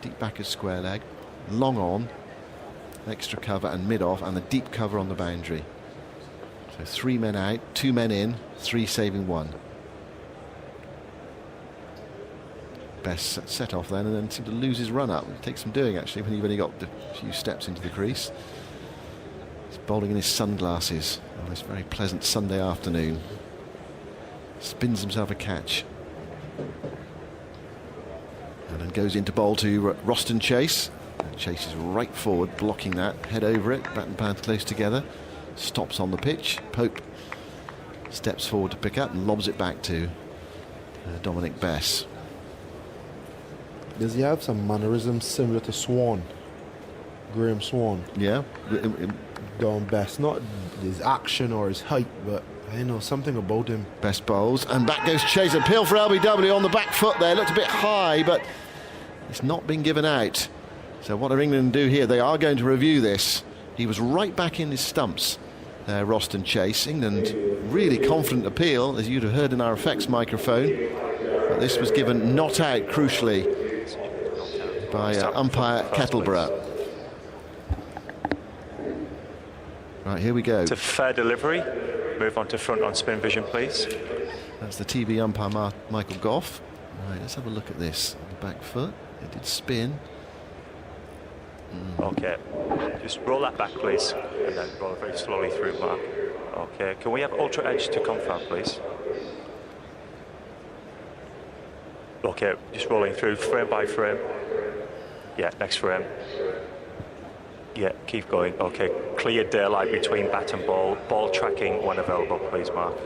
[SPEAKER 7] deep back of square leg, long on, extra cover and mid-off, and the deep cover on the boundary. So 3 men out, 2 men in, 3 saving 1. Best set off then, and then seemed to lose his run up. It takes some doing actually when you've only got a few steps into the crease. He's bowling in his sunglasses on this very pleasant Sunday afternoon. Spins himself a catch. And then goes into bowl to Roston Chase. And Chase is right forward, blocking that, head over it, bat and pad close together. Stops on the pitch. Pope steps forward to pick up and lobs it back to Dominic Bess.
[SPEAKER 10] Does he have some mannerisms similar to Swan? Graham Swan?
[SPEAKER 7] Yeah.
[SPEAKER 10] Down Best. Not his action or his height, but I know something about him.
[SPEAKER 7] Best bowls, and back goes Chase. Appeal for LBW on the back foot there. Looked a bit high, but it's not been given out. So what are England do here? They are going to review this. He was right back in his stumps, Roston Chase. England really confident appeal, as you'd have heard in our effects microphone. But this was given not out, crucially, by umpire Kettleborough. Right, here we go.
[SPEAKER 5] It's a fair delivery. Move on to front on spin vision, please.
[SPEAKER 7] That's the TV umpire Michael Goff. Right, let's have a look at this. On the back foot, it did spin.
[SPEAKER 5] Okay, just roll that back, please, and then roll it very slowly through, Mark. Okay, can we have ultra edge to confirm, please? Okay, just rolling through frame by frame. Yeah, next frame. Yeah, keep going. Okay, clear daylight between bat and ball. Ball tracking when available, please, Mark.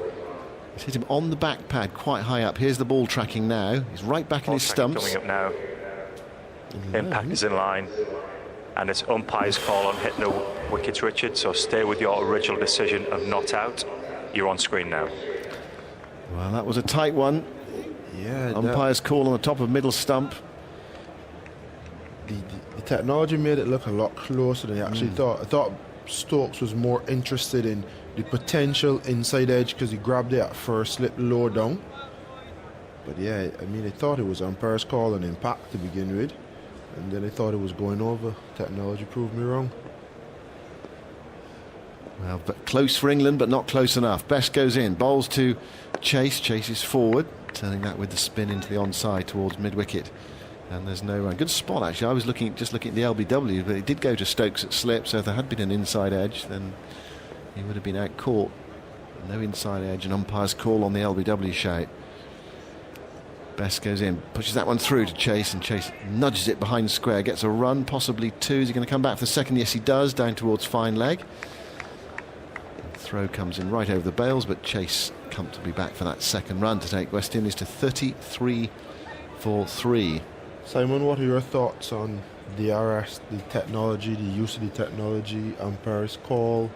[SPEAKER 7] He's hit him on the back pad, quite high up. Here's the ball tracking now. He's right back in his stumps.
[SPEAKER 5] Coming up now. Impact is in line. And it's umpire's call on hitting the wickets, Richard. So stay with your original decision of not out. You're on screen now.
[SPEAKER 7] Well, that was a tight one.
[SPEAKER 10] Yeah.
[SPEAKER 7] Umpire's call on the top of middle stump.
[SPEAKER 10] The technology made it look a lot closer than I actually thought. I thought Stokes was more interested in the potential inside edge because he grabbed it at first, slipped lower down. But yeah, I mean, I thought it was umpire's call on impact to begin with, and then I thought it was going over. Technology proved me wrong.
[SPEAKER 7] Well, but close for England, but not close enough. Best goes in, bowls to Chase. Chase is forward, turning that with the spin into the onside towards mid-wicket. And there's no run. Good spot, actually. I was just looking at the LBW, but it did go to Stokes at slip, so if there had been an inside edge, then he would have been out caught. No inside edge, and umpire's call on the LBW shout. Best goes in, pushes that one through to Chase, and Chase nudges it behind square, gets a run, possibly two. Is he going to come back for the second? Yes, he does, down towards fine leg. Throw comes in right over the bails, but Chase comfortably back for that second run to take West Indies to 33 for 3.
[SPEAKER 10] Simon, what are your thoughts on DRS, the technology, the use of the technology, umpire's call?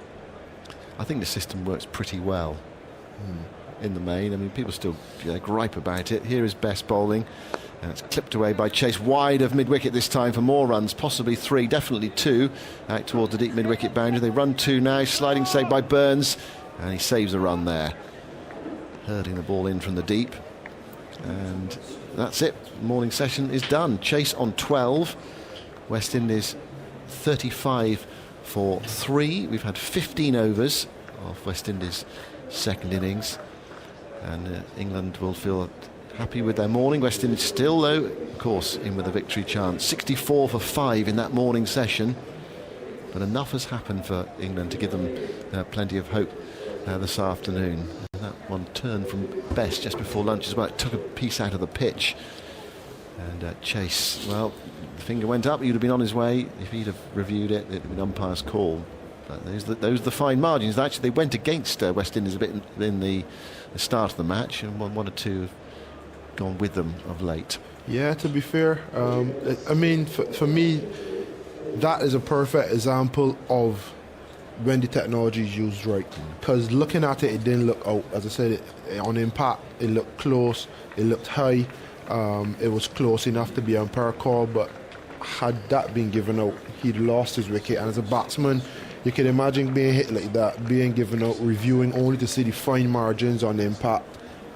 [SPEAKER 7] I think the system works pretty well in the main. I mean, people still gripe about it. Here is Best bowling, and it's clipped away by Chase, wide of mid-wicket this time for more runs, possibly 3, definitely 2, out towards the deep mid-wicket boundary. They run 2 now, sliding save by Burns, and he saves a run there, herding the ball in from the deep. And that's it. Morning session is done. Chase on 12. West Indies 35 for 3. We've had 15 overs of West Indies' second innings, and England will feel happy with their morning. West Indies still, though, of course, in with a victory chance. 64 for 5 in that morning session, but enough has happened for England to give them plenty of hope this afternoon. And that one turned from Best just before lunch as well. It took a piece out of the pitch, and Chase, well, the finger went up. He'd have been on his way if he'd have reviewed it. It'd have been umpire's call. But those are the fine margins. Actually, they went against West Indies a bit in the start of the match, and one or two have gone with them of late.
[SPEAKER 10] Yeah, to be fair, I mean, for me, that is a perfect example of when the technology is used right. Because looking at it, it didn't look out. As I said, on impact, it looked close, it looked high, it was close enough to be umpire call, but had that been given out, he'd lost his wicket. And as a batsman, you can imagine being hit like that, being given out, reviewing only to see the fine margins on impact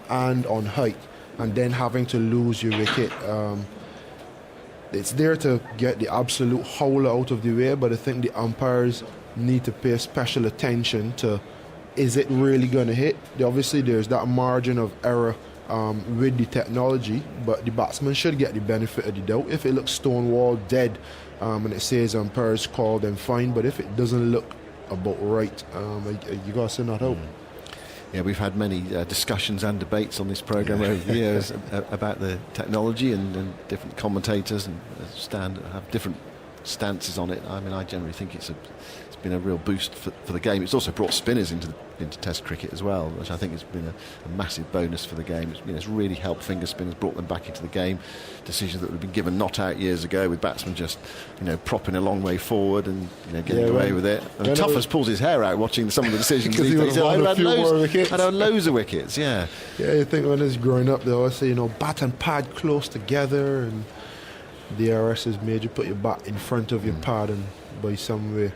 [SPEAKER 10] and on height, and then having to lose your wicket. It's there to get the absolute howler out of the way, but I think the umpires need to pay special attention to, is it really going to hit? Obviously, there's that margin of error with the technology, but the batsman should get the benefit of the doubt. If it looks stonewall dead and it says umpires call, then fine, but if it doesn't look about right, you got to send that out.
[SPEAKER 7] Yeah, we've had many discussions and debates on this programme over the years about the technology, and different commentators and have different stances on it. I mean, I generally think it's been a real boost for the game. It's also brought spinners into Test cricket as well, which I think has been a massive bonus for the game. It's really helped finger spinners, brought them back into the game. Decisions that would have been given not out years ago, with batsmen just propping a long way forward and getting away with it. And Tuffers pulls his hair out watching some of the decisions.
[SPEAKER 10] Because he would have
[SPEAKER 7] had loads of wickets. Yeah,
[SPEAKER 10] you think when it's growing up, they always say bat and pad close together, and DRS has made you put your bat in front of your pad and by some way.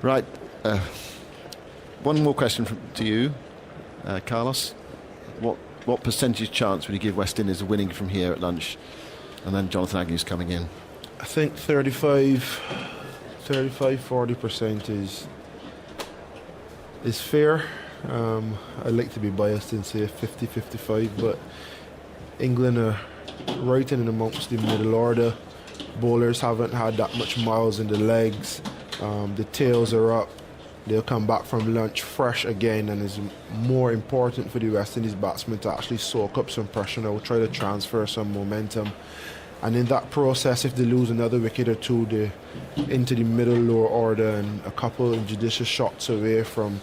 [SPEAKER 7] Right. One more question to you, Carlos. What percentage chance would you give West Indies of winning from here at lunch? And then Jonathan Agnew's coming in.
[SPEAKER 10] I think 35-40% is fair. I'd like to be biased and say 50-55, but England are right in amongst the middle order. Bowlers haven't had that much miles in the legs. The tails are up. They'll come back from lunch fresh again, and it's more important for the West Indies batsmen to actually soak up some pressure now, try to transfer some momentum. And in that process, if they lose another wicket or two, they're into the middle lower order and a couple of judicious shots away from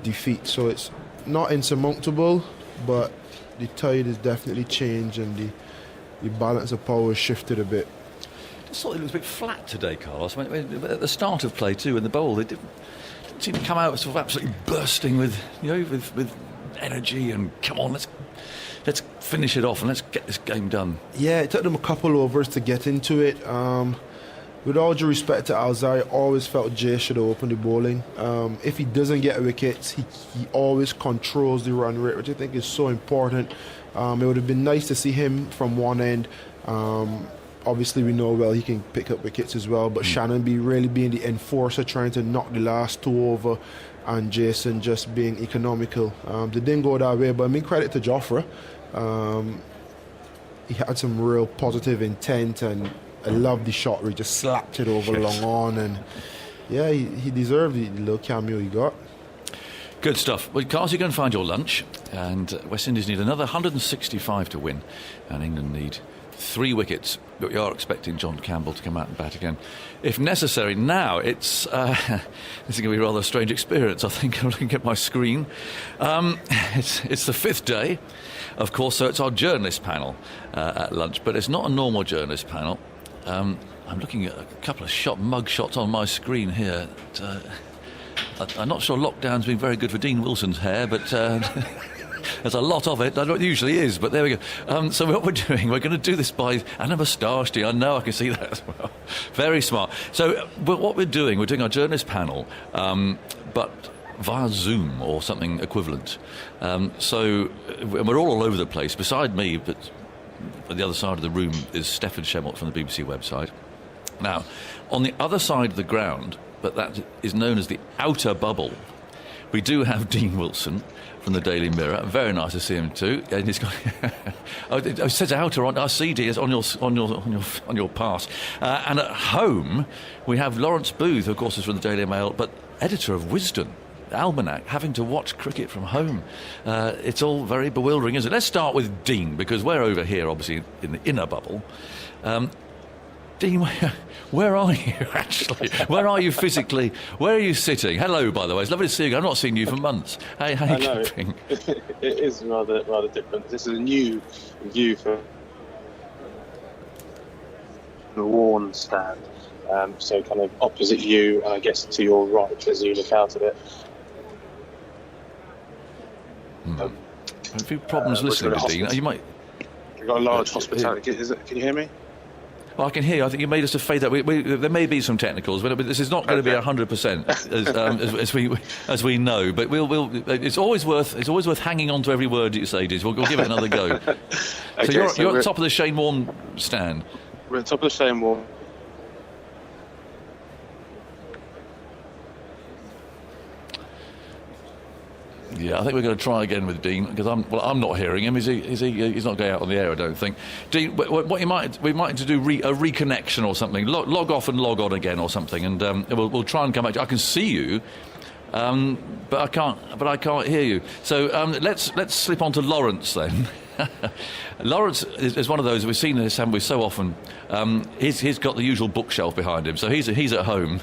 [SPEAKER 10] defeat. So it's not insurmountable, but the tide has definitely changed, and the balance of power has shifted a bit.
[SPEAKER 1] I just thought it was a bit flat today, Carlos. I mean, at the start of play too, in the bowl, they didn't seem to come out sort of absolutely bursting with energy and come on, let's finish it off and let's get this game done.
[SPEAKER 10] Yeah, it took them a couple overs to get into it. With all due respect to Alzai, I always felt Jay should have opened the bowling. If he doesn't get wickets, he always controls the run rate, which I think is so important. It would have been nice to see him from one end obviously we know well he can pick up wickets as well, but Shannon really being the enforcer, trying to knock the last 2 over, and Jason just being economical. They didn't go that way, but I mean, credit to Jofra. He had some real positive intent, and I love the shot where he just slapped it over long on, and yeah, he deserved the little cameo he got.
[SPEAKER 1] Good stuff. Well, Cars, you go and find your lunch, and West Indies need another 165 to win, and England need 3 wickets. But we are expecting John Campbell to come out and bat again, if necessary. Now, it's this is going to be a rather strange experience, I think. I'm looking at my screen. It's the 5th day, of course, so it's our journalist panel at lunch, but it's not a normal journalist panel. I'm looking at a couple of mug shots on my screen here. I'm not sure lockdown's been very good for Dean Wilson's hair, but there's a lot of it. I know it usually is, but there we go. So what we're doing, we're going to do this by... And a moustache, I know, I can see that as well. Very smart. So what we're doing our journalist panel, but via Zoom or something equivalent. So we're all over the place. Beside me, but on the other side of the room, is Stefan Shemmelt from the BBC website. Now, on the other side of the ground, but that is known as the outer bubble, we do have Dean Wilson from the Daily Mirror. Very nice to see him too. And he's got it says outer on our CD is on your pass. And at home we have Lawrence Booth, of course, is from the Daily Mail, but editor of Wisden Almanac, having to watch cricket from home. It's all very bewildering, isn't it? Let's start with Dean, because we're over here, obviously, in the inner bubble. Dean, where are you, actually? Where are you physically? Where are you sitting? Hello, by the way. It's lovely to see you. I've not seen you for months. Hey, how are you keeping?
[SPEAKER 11] It is rather different. This is a new view for the Warren stand. So kind of opposite you, and I guess to your right as you look out of it.
[SPEAKER 1] A few problems listening to Dean. You might...
[SPEAKER 11] We've got a large hospitality. Can you hear me?
[SPEAKER 1] Well, I can hear you. I think you made us to fade that. There may be some technicals, but this is not going to be 100% as we know. But it's always worth hanging on to every word that you say, Diz. We'll give it another go.
[SPEAKER 11] Okay,
[SPEAKER 1] so you're at the top of the Shane Warne stand.
[SPEAKER 11] We're at the top of the Shane Warne.
[SPEAKER 1] Yeah, I think we're going to try again with Dean, because I'm not hearing him. He's not going out on the air, I don't think. Dean, we might do a reconnection or something. Log off and log on again or something, and we'll try and come back. I can see you, but I can't hear you. So let's slip on to Lawrence then. Lawrence is one of those, we've seen this, haven't we, so often. He's got the usual bookshelf behind him, so he's at home.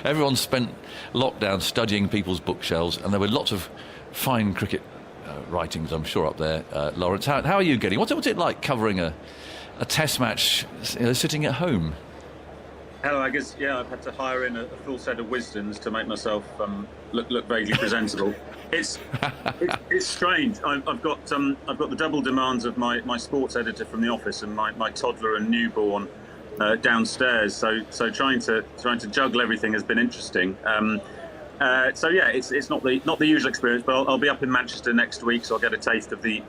[SPEAKER 1] Everyone's spent lockdown studying people's bookshelves, and there were lots of fine cricket writings, I'm sure, up there. Lawrence, how are you getting? What's it like covering a test match, sitting at home?
[SPEAKER 12] Hello, I guess, yeah, I've had to hire in a full set of Wisdens to make myself look vaguely presentable. It's strange. I've got the double demands of my sports editor from the office and my toddler and newborn downstairs. So trying to juggle everything has been interesting. So yeah, it's not the usual experience, but I'll be up in Manchester next week, so I'll get a taste of the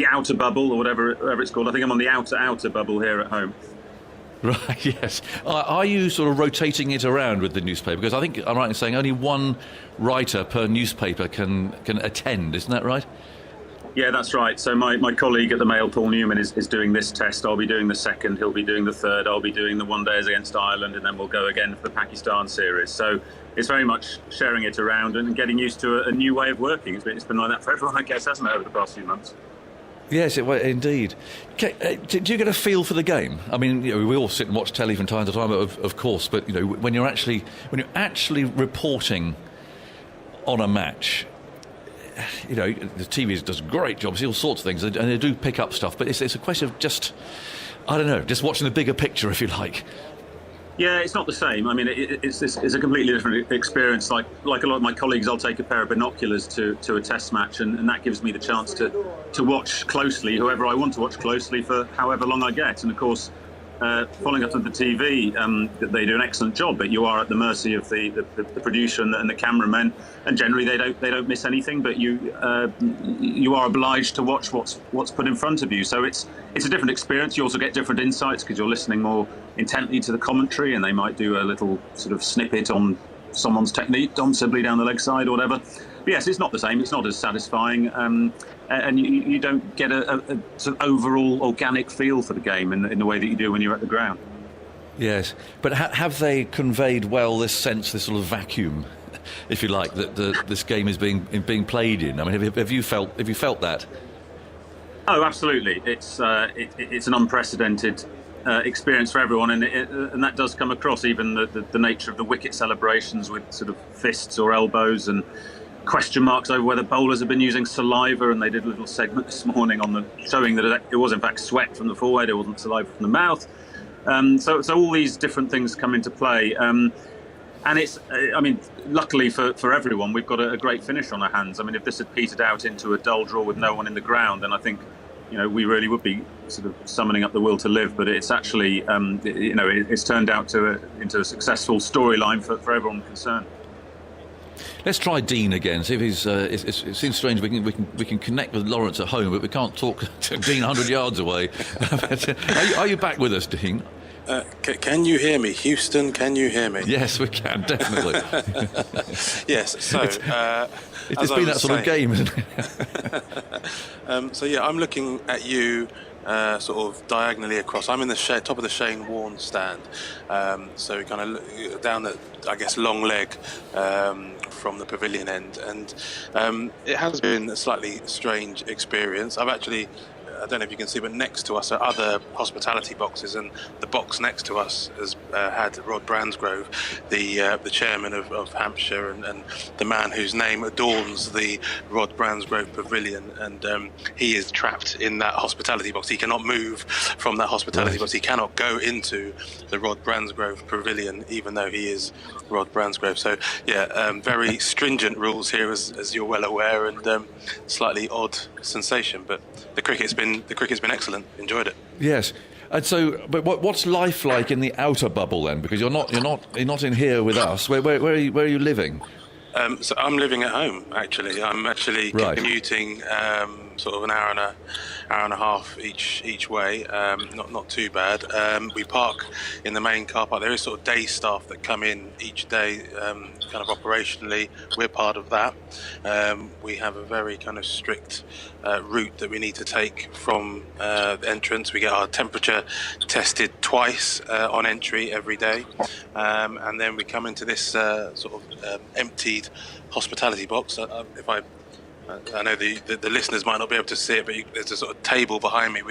[SPEAKER 12] outer bubble, or whatever it's called. I think I'm on the outer bubble here at home.
[SPEAKER 1] Right, yes. Are you sort of rotating it around with the newspaper? Because I think I'm right in saying only one writer per newspaper can attend, isn't that right?
[SPEAKER 12] Yeah, that's right. So my colleague at the Mail, Paul Newman, is doing this test. I'll be doing the second, he'll be doing the third, I'll be doing the one days against Ireland, and then we'll go again for the Pakistan series. So it's very much sharing it around and getting used to a new way of working. It's been like that for everyone, I guess, hasn't it, over the past few months?
[SPEAKER 1] Yes, indeed. Do you get a feel for the game? I mean, we all sit and watch telly from time to time, of course, but when you're actually reporting on a match, the TV does a great job, see all sorts of things, and they do pick up stuff. But it's a question of just watching the bigger picture, if you like.
[SPEAKER 12] Yeah, it's not the same. I mean, it's a completely different experience. Like a lot of my colleagues, I'll take a pair of binoculars to a test match, and that gives me the chance to watch closely whoever I want to watch closely for however long I get. And of course, following up on the TV, they do an excellent job, but you are at the mercy of the producer and the cameramen, and generally they don't miss anything. But you are obliged to watch what's put in front of you. So it's a different experience. You also get different insights because you're listening more intently to the commentary, and they might do a little sort of snippet on someone's technique, Dom Sibley down the leg side or whatever. But yes, it's not the same. It's not as satisfying, and you don't get a sort of overall organic feel for the game in the way that you do when you're at the ground.
[SPEAKER 1] Yes, but have they conveyed well this sense, this sort of vacuum, if you like, that this game is being played in? I mean, have you felt that?
[SPEAKER 12] Oh, absolutely. It's an unprecedented experience for everyone, and that does come across. Even the nature of the wicket celebrations with sort of fists or elbows and question marks over whether bowlers have been using saliva, and they did a little segment this morning showing that it was in fact sweat from the forehead, it wasn't saliva from the mouth. So all these different things come into play, and it's luckily for everyone, we've got a great finish on our hands. I mean, if this had petered out into a dull draw with no one in the ground, then I think we really would be sort of summoning up the will to live. But it's actually it's turned out into a successful storyline for everyone concerned.
[SPEAKER 1] Let's try Dean again. See if he's. It seems strange. We can connect with Lawrence at home, but we can't talk to Dean 100 yards away. Are you back with us, Dean?
[SPEAKER 13] Can you hear me, Houston? Can you hear me?
[SPEAKER 1] Yes, we can, definitely.
[SPEAKER 13] Yes. So
[SPEAKER 1] it's been that sort of game, isn't it?
[SPEAKER 13] So yeah, I'm looking at you. Sort of diagonally across. I'm in the top of the Shane Warne stand, so kind of down the, I guess, long leg from the pavilion end, and it has been a slightly strange experience. I don't know if you can see, but next to us are other hospitality boxes, and the box next to us has had Rod Bransgrove, the chairman of Hampshire, and the man whose name adorns the Rod Bransgrove Pavilion, and he is trapped in that hospitality box. He cannot move from that hospitality box. He cannot go into the Rod Bransgrove Pavilion, even though he is Rod Bransgrove. So yeah, very stringent rules here, as you're well aware, and slightly odd sensation, but the cricket's been excellent. Enjoyed it.
[SPEAKER 1] Yes. And so, but what's life like in the outer bubble then? Because you're not in here with us. Where are you living?
[SPEAKER 13] So I'm living at home, actually. I'm actually commuting sort of an hour and a half each way. Not too bad. We park in the main car park. There is sort of day staff that come in each day, kind of operationally. We're part of that. We have a very kind of strict route that we need to take from the entrance. We get our temperature tested twice on entry every day, and then we come into this sort of emptied hospitality box. I know the listeners might not be able to see it, but there's a sort of table behind me.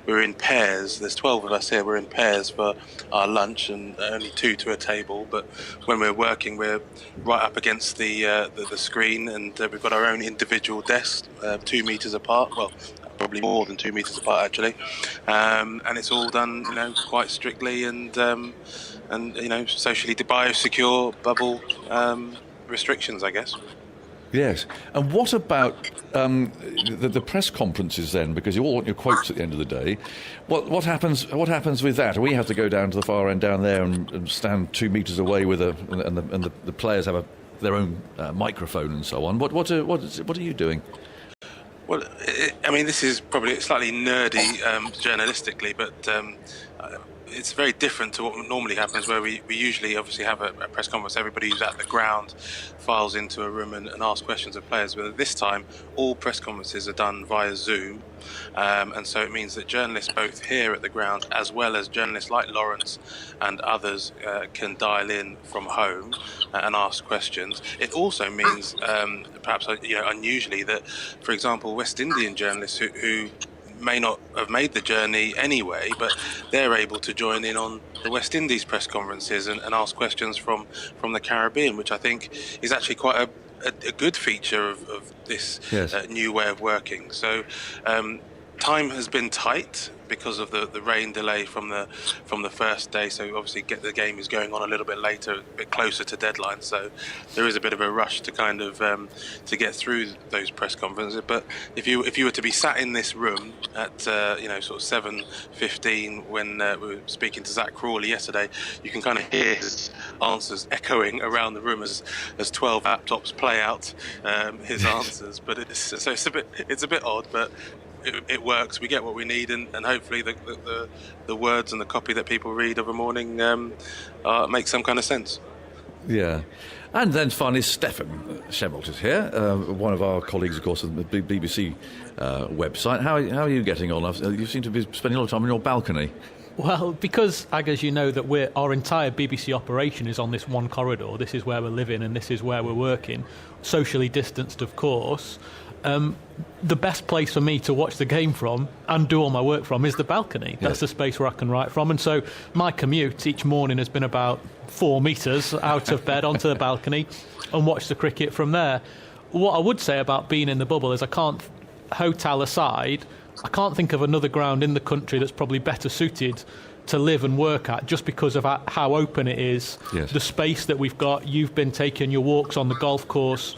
[SPEAKER 13] We're in pairs. There's 12 of us here. We're in pairs for our lunch, and only 2 to a table. But when we're working, we're right up against the screen, and we've got our own individual desks, 2 meters apart. Well, probably more than 2 meters apart, actually. And it's all done, quite strictly, and socially biosecure bubble restrictions, I guess.
[SPEAKER 1] Yes. And what about the press conferences then? Because you all want your quotes at the end of the day. What happens with that? We have to go down to the far end down there and stand 2 meters away with and the players have their own microphone and so on. What are you doing?
[SPEAKER 13] Well, this is probably slightly nerdy journalistically, but it's very different to what normally happens, where we usually obviously have a press conference. Everybody who's at the ground files into a room and asks questions of players. But this time, all press conferences are done via Zoom, and so it means that journalists both here at the ground, as well as journalists like Lawrence and others, can dial in from home and ask questions. It also means, perhaps unusually, that, for example, West Indian journalists who may not have made the journey anyway, but they're able to join in on the West Indies press conferences and ask questions from the Caribbean, which I think is actually quite a good feature of this new way of working. So time has been tight because of the rain delay from the first day. So obviously the game is going on a little bit later, a bit closer to deadline. So there is a bit of a rush to kind of to get through those press conferences. But if you were to be sat in this room at sort of 7:15 when we were speaking to Zach Crawley yesterday, you can kind of hear his answers echoing around the room as 12 laptops play out his answers. But it's a bit odd, but it works. We get what we need, and hopefully the words and the copy that people read of a morning make some kind of sense.
[SPEAKER 1] Yeah. And then finally, Stefan Shemelt is here, one of our colleagues, of course, on the BBC website. How are you getting on? You seem to be spending a lot of time on your balcony.
[SPEAKER 14] Well, because, Ag, you know, that our entire BBC operation is on this one corridor. This is where we're living and this is where we're working, socially distanced, of course. The best place for me to watch the game from and do all my work from is the balcony. That's the space where I can write from. And so my commute each morning has been about 4 metres out of bed onto the balcony and watch the cricket from there. What I would say about being in the bubble is hotel aside, I can't think of another ground in the country that's probably better suited to live and work at, just because of how open it is, the space that we've got. You've been taking your walks on the golf course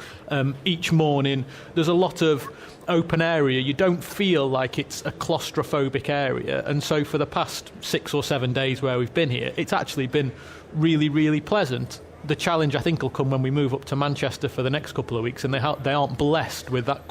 [SPEAKER 14] each morning. There's a lot of open area. You don't feel like it's a claustrophobic area. And so for the past 6 or 7 days where we've been here, it's actually been really, really pleasant. The challenge, I think, will come when we move up to Manchester for the next couple of weeks, and they aren't blessed with that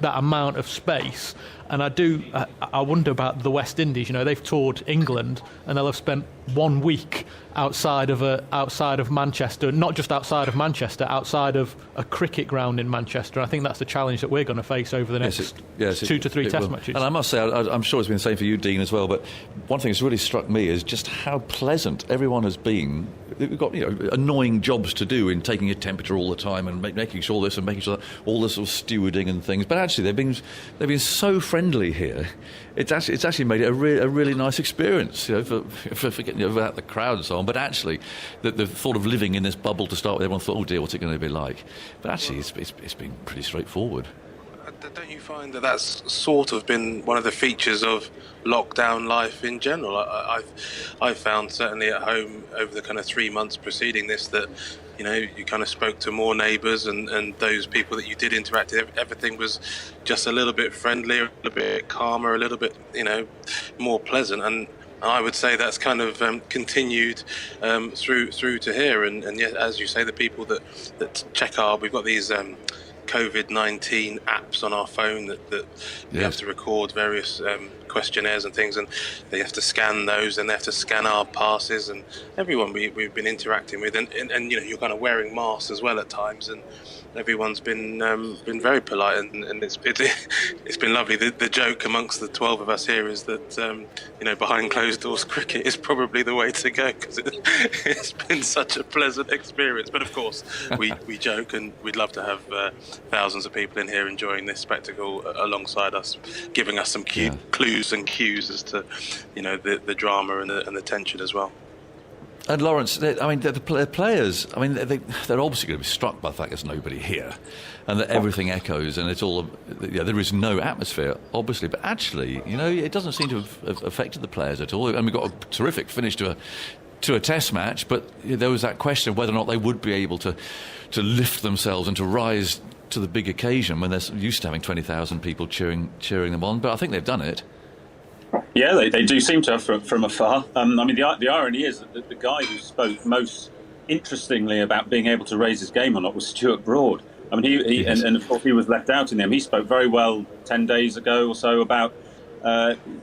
[SPEAKER 14] that amount of space. And I wonder about the West Indies. You know, they've toured England, and they'll have spent 1 week outside of Manchester, not just outside of Manchester, outside of a cricket ground in Manchester. I think that's the challenge that we're going to face over the next 2 to 3 test matches.
[SPEAKER 1] And I must say, I'm sure it's been the same for you, Dean, as well, but one thing that's really struck me is just how pleasant everyone has been. We've got annoying jobs to do in taking a temperature all the time and making sure this and making sure that, all this sort of stewarding and things, but actually they've been so friendly here. It's actually made it a really nice experience, for forgetting about the crowd and so on. But actually, the thought of living in this bubble to start with, everyone thought, oh dear, what's it going to be like? But actually, it's been pretty straightforward.
[SPEAKER 13] Don't you find that that's sort of been one of the features of lockdown life in general? I've found, certainly at home over the kind of 3 months preceding this, that you kind of spoke to more neighbours and those people that you did interact with. Everything was just a little bit friendlier, a little bit calmer, a little bit more pleasant. And I would say that's kind of continued through to here. And yet, as you say, the people that check we've got these COVID-19 apps on our phone that we have to record various questionnaires and things, and they have to scan those, and they have to scan our passes, and everyone we've been interacting with, and you're kind of wearing masks as well at times, and everyone's been very polite, and it's been lovely. The joke amongst the 12 of us here is that behind closed doors cricket is probably the way to go, because it's been such a pleasant experience. But of course we joke, and we'd love to have thousands of people in here enjoying this spectacle alongside us, giving us some clues and cues as to the drama and the tension as well.
[SPEAKER 1] And Lawrence, the players, they're obviously going to be struck by the fact there's nobody here and that everything echoes and it's all, there is no atmosphere, obviously, but actually, it doesn't seem to have affected the players at all. And we got a terrific finish to a test match, but there was that question of whether or not they would be able to lift themselves and to rise to the big occasion when they're used to having 20,000 people cheering them on. But I think they've done it.
[SPEAKER 12] Yeah, they do seem to have from afar. The irony is that the guy who spoke most interestingly about being able to raise his game or not was Stuart Broad. And of course he was left out in them. He spoke very well 10 days ago or so about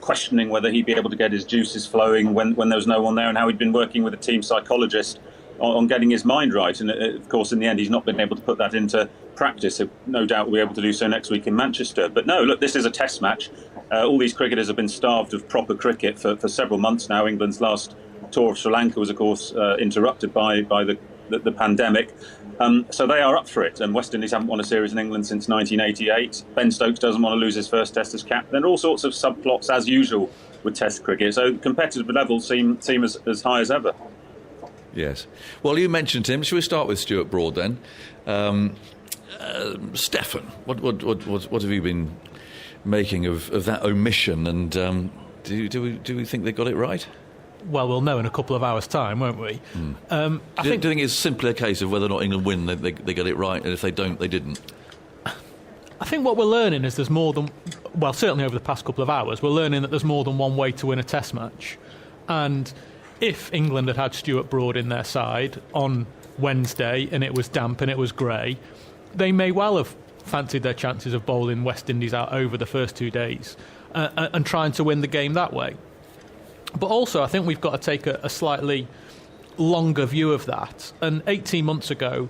[SPEAKER 12] questioning whether he'd be able to get his juices flowing when there was no one there, and how he'd been working with a team psychologist on getting his mind right. And of course, in the end, he's not been able to put that into practice. No doubt we'll be able to do so next week in Manchester. But no, look, this is a test match. All these cricketers have been starved of proper cricket for several months now. England's last tour of Sri Lanka was, of course, interrupted by the pandemic. So they are up for it. And West Indies haven't won a series in England since 1988. Ben Stokes doesn't want to lose his first test as captain. There are all sorts of subplots, as usual, with test cricket. So competitive levels seem as high as ever.
[SPEAKER 1] Yes. Well, you mentioned him. Shall we start with Stuart Broad then? Stefan, what have you been making of that omission, and do we think they got it right?
[SPEAKER 14] Well, we'll know in a couple of hours' time, won't we?
[SPEAKER 1] Do you think it's simply a case of whether or not England win, they get it right, and if they don't, they didn't?
[SPEAKER 14] I think what we're learning is there's more than, well, certainly over the past couple of hours, we're learning that there's more than one way to win a Test match. And if England had Stuart Broad in their side on Wednesday and it was damp and it was grey, they may well have fancied their chances of bowling West Indies out over the first 2 days and trying to win the game that way. But also, I think we've got to take a slightly longer view of that. And 18 months ago,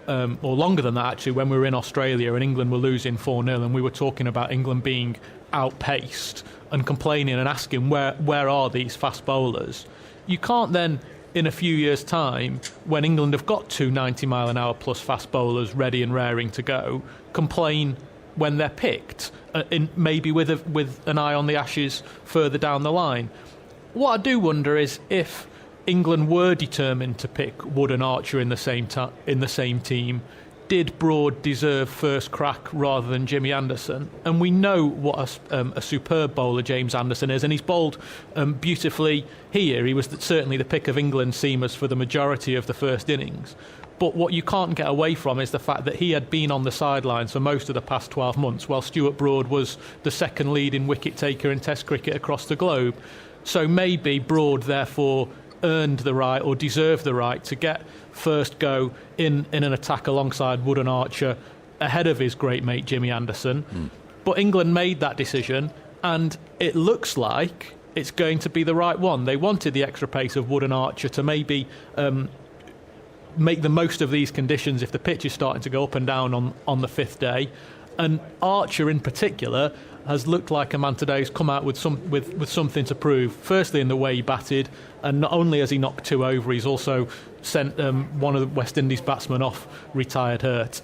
[SPEAKER 14] or longer than that actually, when we were in Australia and England were losing 4-0 and we were talking about England being outpaced and complaining and asking where are these fast bowlers, you can't then in a few years' time, when England have got 2 90-mile-an-hour plus fast bowlers ready and raring to go, complain when they're picked, maybe with an eye on the Ashes further down the line. What I do wonder is if England were determined to pick Wood and Archer in the same team, did Broad deserve first crack rather than Jimmy Anderson? And we know what a superb bowler James Anderson is, and he's bowled beautifully here. He was certainly the pick of England seamers for the majority of the first innings. But what you can't get away from is the fact that he had been on the sidelines for most of the past 12 months, while Stuart Broad was the second leading wicket taker in Test cricket across the globe. So maybe Broad, therefore, earned the right or deserved the right to get first go in an attack alongside Wood and Archer ahead of his great mate Jimmy Anderson. But England made that decision, and it looks like it's going to be the right one. They wanted the extra pace of Wood and Archer to maybe make the most of these conditions if the pitch is starting to go up and down on the 5th day. And Archer in particular has looked like a man today who's come out with something to prove. Firstly, in the way he batted, and not only has he knocked 2 over, he's also sent one of the West Indies batsmen off retired hurt.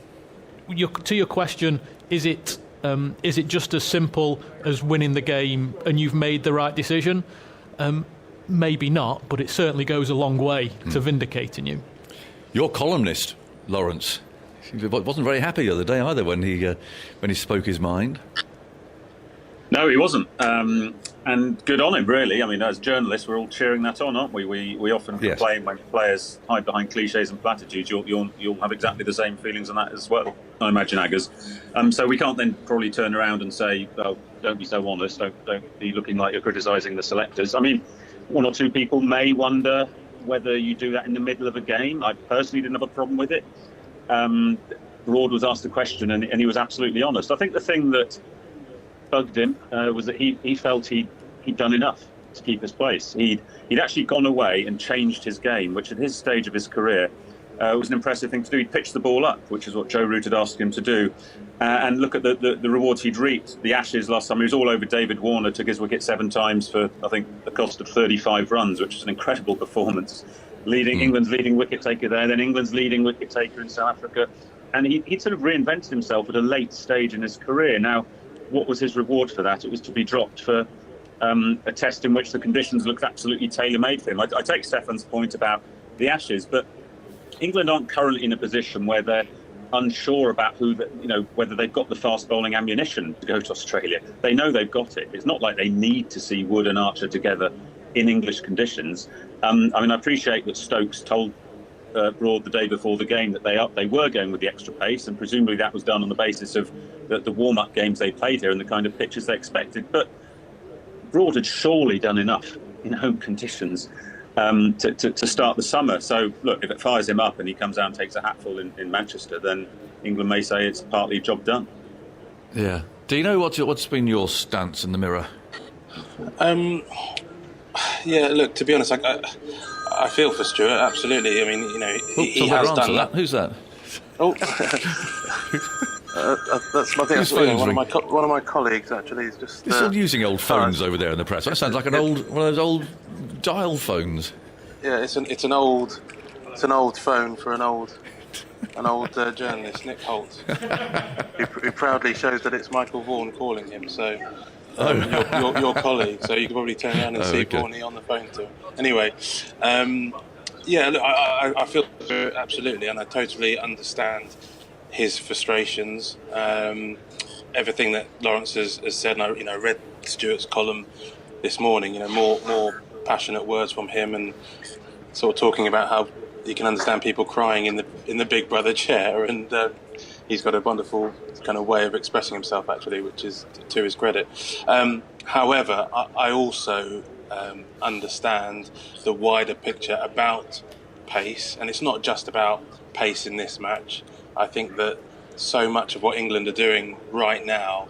[SPEAKER 14] To your question, is it just as simple as winning the game and you've made the right decision? Maybe not, but it certainly goes a long way to vindicating you.
[SPEAKER 1] Your columnist, Lawrence, wasn't very happy the other day either when he spoke his mind.
[SPEAKER 12] No, he wasn't. And good on him, really. I mean, as journalists, we're all cheering that on, aren't we? We often complain when players hide behind cliches and platitudes. You'll have exactly the same feelings on that as well, I imagine, Aggers. So we can't then probably turn around and say, oh, don't be so honest, don't be looking like you're criticising the selectors. I mean, 1 or 2 people may wonder whether you do that in the middle of a game. I personally didn't have a problem with it. Broad was asked a question and he was absolutely honest. I think the thing that bugged him was that he felt he'd done enough to keep his place. He'd actually gone away and changed his game, which at his stage of his career was an impressive thing to do. He'd pitched the ball up, which is what Joe Root had asked him to do. And look at the rewards he'd reaped. The Ashes last time, he was all over David Warner, took his wicket 7 times for, I think, the cost of 35 runs, which is an incredible performance. England's leading wicket taker there, then England's leading wicket taker in South Africa. And he'd sort of reinvented himself at a late stage in his career. Now, what was his reward for that? It was to be dropped for a test in which the conditions looked absolutely tailor-made for him. I take Stefan's point about the Ashes, but England aren't currently in a position where they're unsure about whether they've got the fast bowling ammunition to go to Australia. They know they've got it. It's not like they need to see Wood and Archer together in English conditions. I appreciate that Stokes told Broad the day before the game that they were going with the extra pace, and presumably that was done on the basis of the warm-up games they played here and the kind of pitches they expected. But Broad had surely done enough in home conditions to start the summer. So, look, if it fires him up and he comes out and takes a hatful in Manchester, then England may say it's partly job done.
[SPEAKER 1] Yeah. Do you know what's been your stance in the Mirror?
[SPEAKER 13] Yeah, look, to be honest, I feel for Stuart, absolutely. I mean, he has done that.
[SPEAKER 1] Who's that?
[SPEAKER 13] Oh, that's my thing. One of my colleagues actually is just.
[SPEAKER 1] They're still using old phones over there in the press. That sounds like one of those old dial phones.
[SPEAKER 13] Yeah, it's an old phone for an old journalist, Nick Holt, who proudly shows that it's Michael Vaughan calling him. So. Your colleague, so you can probably turn around and see Vaughan on the phone to him. Anyway, yeah, look, I feel absolutely, and I totally understand his frustrations. everything that Lawrence has said, and I read Stuart's column this morning. More passionate words from him, and sort of talking about how you can understand people crying in the Big Brother chair, and he's got a wonderful kind of way of expressing himself, actually, which is to his credit. However, I also understand the wider picture about pace, and it's not just about pace in this match. I think that so much of what England are doing right now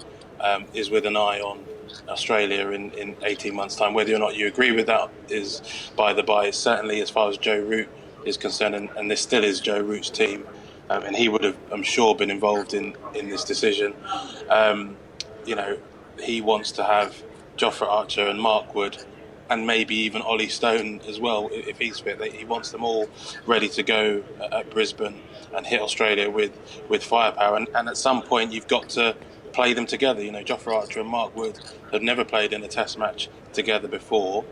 [SPEAKER 13] is with an eye on Australia in 18 months' time. Whether or not you agree with that is by the by. Certainly, as far as Joe Root is concerned, and this still is Joe Root's team, and he would have, I'm sure, been involved in this decision. He wants to have Jofra Archer and Mark Wood, and maybe even Ollie Stone as well, if he's fit. He wants them all ready to go at Brisbane and hit Australia with firepower. And at some point, you've got to play them together. Jofra Archer and Mark Wood have never played in a Test match together before,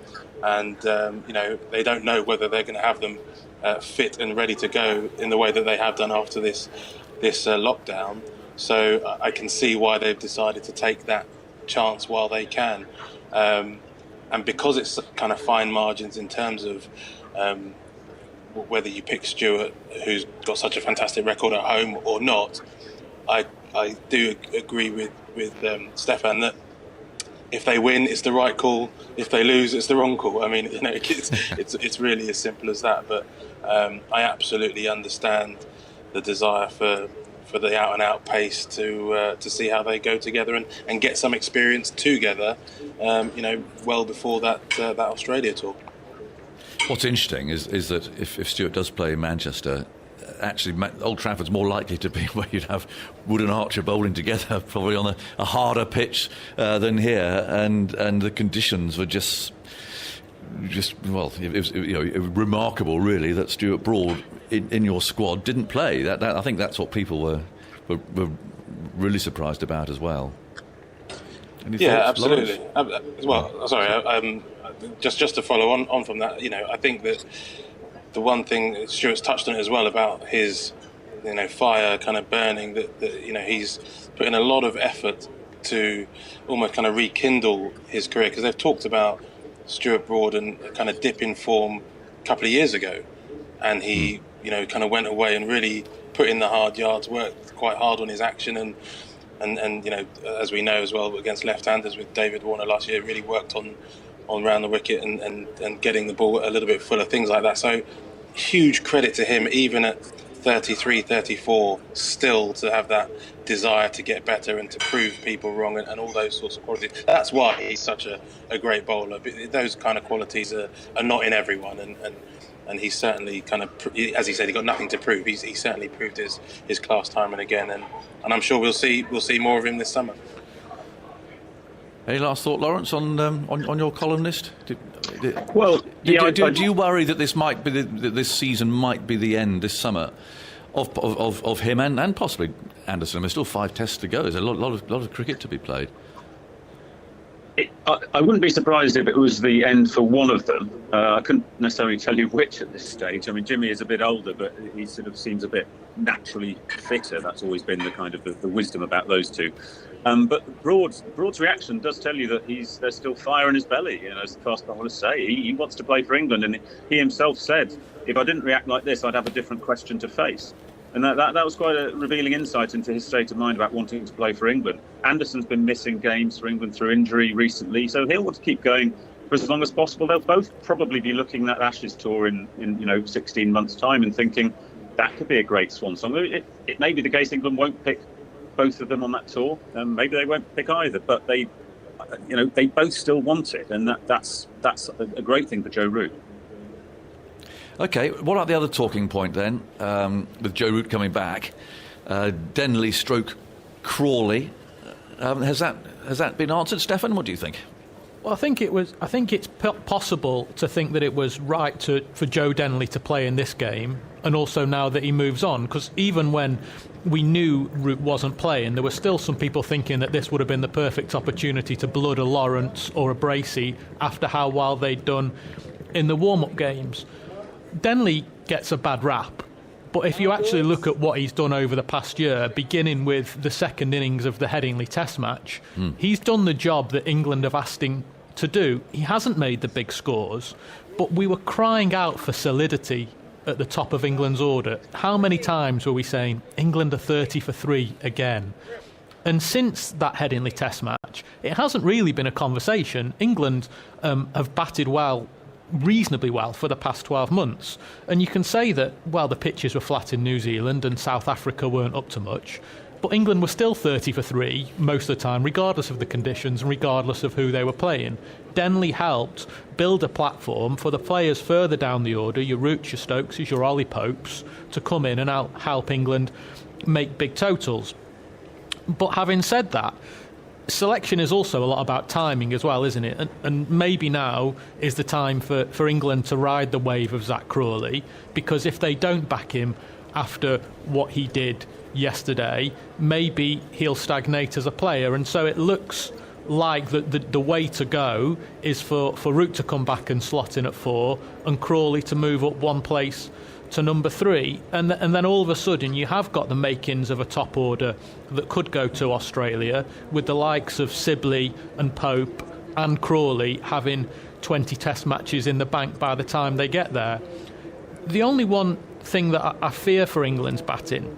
[SPEAKER 13] and they don't know whether they're going to have them fit and ready to go in the way that they have done after this lockdown. So I can see why they've decided to take that chance while they can. And because it's kind of fine margins in terms of whether you pick Stuart, who's got such a fantastic record at home, or not, I do agree with Stefan that if they win, it's the right call. If they lose, it's the wrong call. I mean, it's really as simple as that. But I absolutely understand the desire for the out-and-out pace to see how they go together and get some experience together, well before that Australia tour.
[SPEAKER 1] What's interesting is that if Stuart does play in Manchester, actually Old Trafford's more likely to be where you'd have Wood and Archer bowling together, probably on a harder pitch than here, and the conditions were just well, it was remarkable, really, that Stuart Broad in your squad didn't play. That I think that's what people were really surprised about as well. Any thoughts,
[SPEAKER 13] absolutely. Sorry, just to follow on from that, I think that the one thing Stuart's touched on as well about his, fire kind of burning, that he's put in a lot of effort to almost kind of rekindle his career, because they've talked about Stuart Broad and kind of dip in form a couple of years ago, and he kind of went away and really put in the hard yards, worked quite hard on his action, and as we know as well, against left-handers with David Warner last year, really worked on round the wicket and getting the ball a little bit fuller, things like that. So huge credit to him, even at 33, 34, still to have that desire to get better and to prove people wrong and all those sorts of qualities. That's why he's such a great bowler. Those kind of qualities are not in everyone, and he's certainly kind of, as he said, he got nothing to prove. He certainly proved his class time and again, and I'm sure we'll see more of him this summer.
[SPEAKER 1] Any last thought, Lawrence, on your columnist? Do you worry that this might be that this season might be the end this summer of him and possibly Anderson? There's still 5 tests to go. There's a lot of cricket to be played.
[SPEAKER 12] I wouldn't be surprised if it was the end for one of them. I couldn't necessarily tell you which at this stage. I mean, Jimmy is a bit older, but he sort of seems a bit naturally fitter. That's always been the kind of the wisdom about those two. But Broad's reaction does tell you that there's still fire in his belly. As the first I want to say, he wants to play for England, and he himself said, if I didn't react like this, I'd have a different question to face. And that was quite a revealing insight into his state of mind about wanting to play for England. Anderson's been missing games for England through injury recently, so he'll want to keep going for as long as possible. They'll both probably be looking at Ashes tour in 16 months' time and thinking that could be a great swan song. It may be the case England won't pick both of them on that tour. Maybe they won't pick either, but they both still want it, and that's a great thing for Joe Root.
[SPEAKER 1] Okay, what about the other talking point then, with Joe Root coming back? Denley stroke Crawley. Has that been answered, Stefan? What do you think?
[SPEAKER 14] Well, I think it's possible to think that it was right for Joe Denley to play in this game, and also now that he moves on, because even when we knew Root wasn't playing, there were still some people thinking that this would have been the perfect opportunity to blood a Lawrence or a Bracey after how well they'd done in the warm-up games. Denley gets a bad rap, But if you actually look at what he's done over the past year, beginning with the second innings of the Headingley Test match, he's done the job that England have asked him to do. He hasn't made the big scores, but we were crying out for solidity at the top of England's order. How many times were we saying, England are 30 for 3 again? And since that Headingley Test match, it hasn't really been a conversation. England have batted well, reasonably well, for the past 12 months. And you can say that, well, the pitches were flat in New Zealand and South Africa weren't up to much. But England were still 30 for 3 most of the time, regardless of the conditions and regardless of who they were playing. Denley helped build a platform for the players further down the order, your Roots, your Stokeses, your Ollie Popes, to come in and help England make big totals. But having said that, selection is also a lot about timing as well, isn't it? And maybe now is the time for England to ride the wave of Zach Crawley, because if they don't back him after what he did yesterday, maybe he'll stagnate as a player. And so it looks like the way to go is for Root to come back and slot in at 4 and Crawley to move up one place to number 3, and then all of a sudden you have got the makings of a top order that could go to Australia, with the likes of Sibley and Pope and Crawley having 20 test matches in the bank by the time they get there. The only one thing that I fear for England's batting,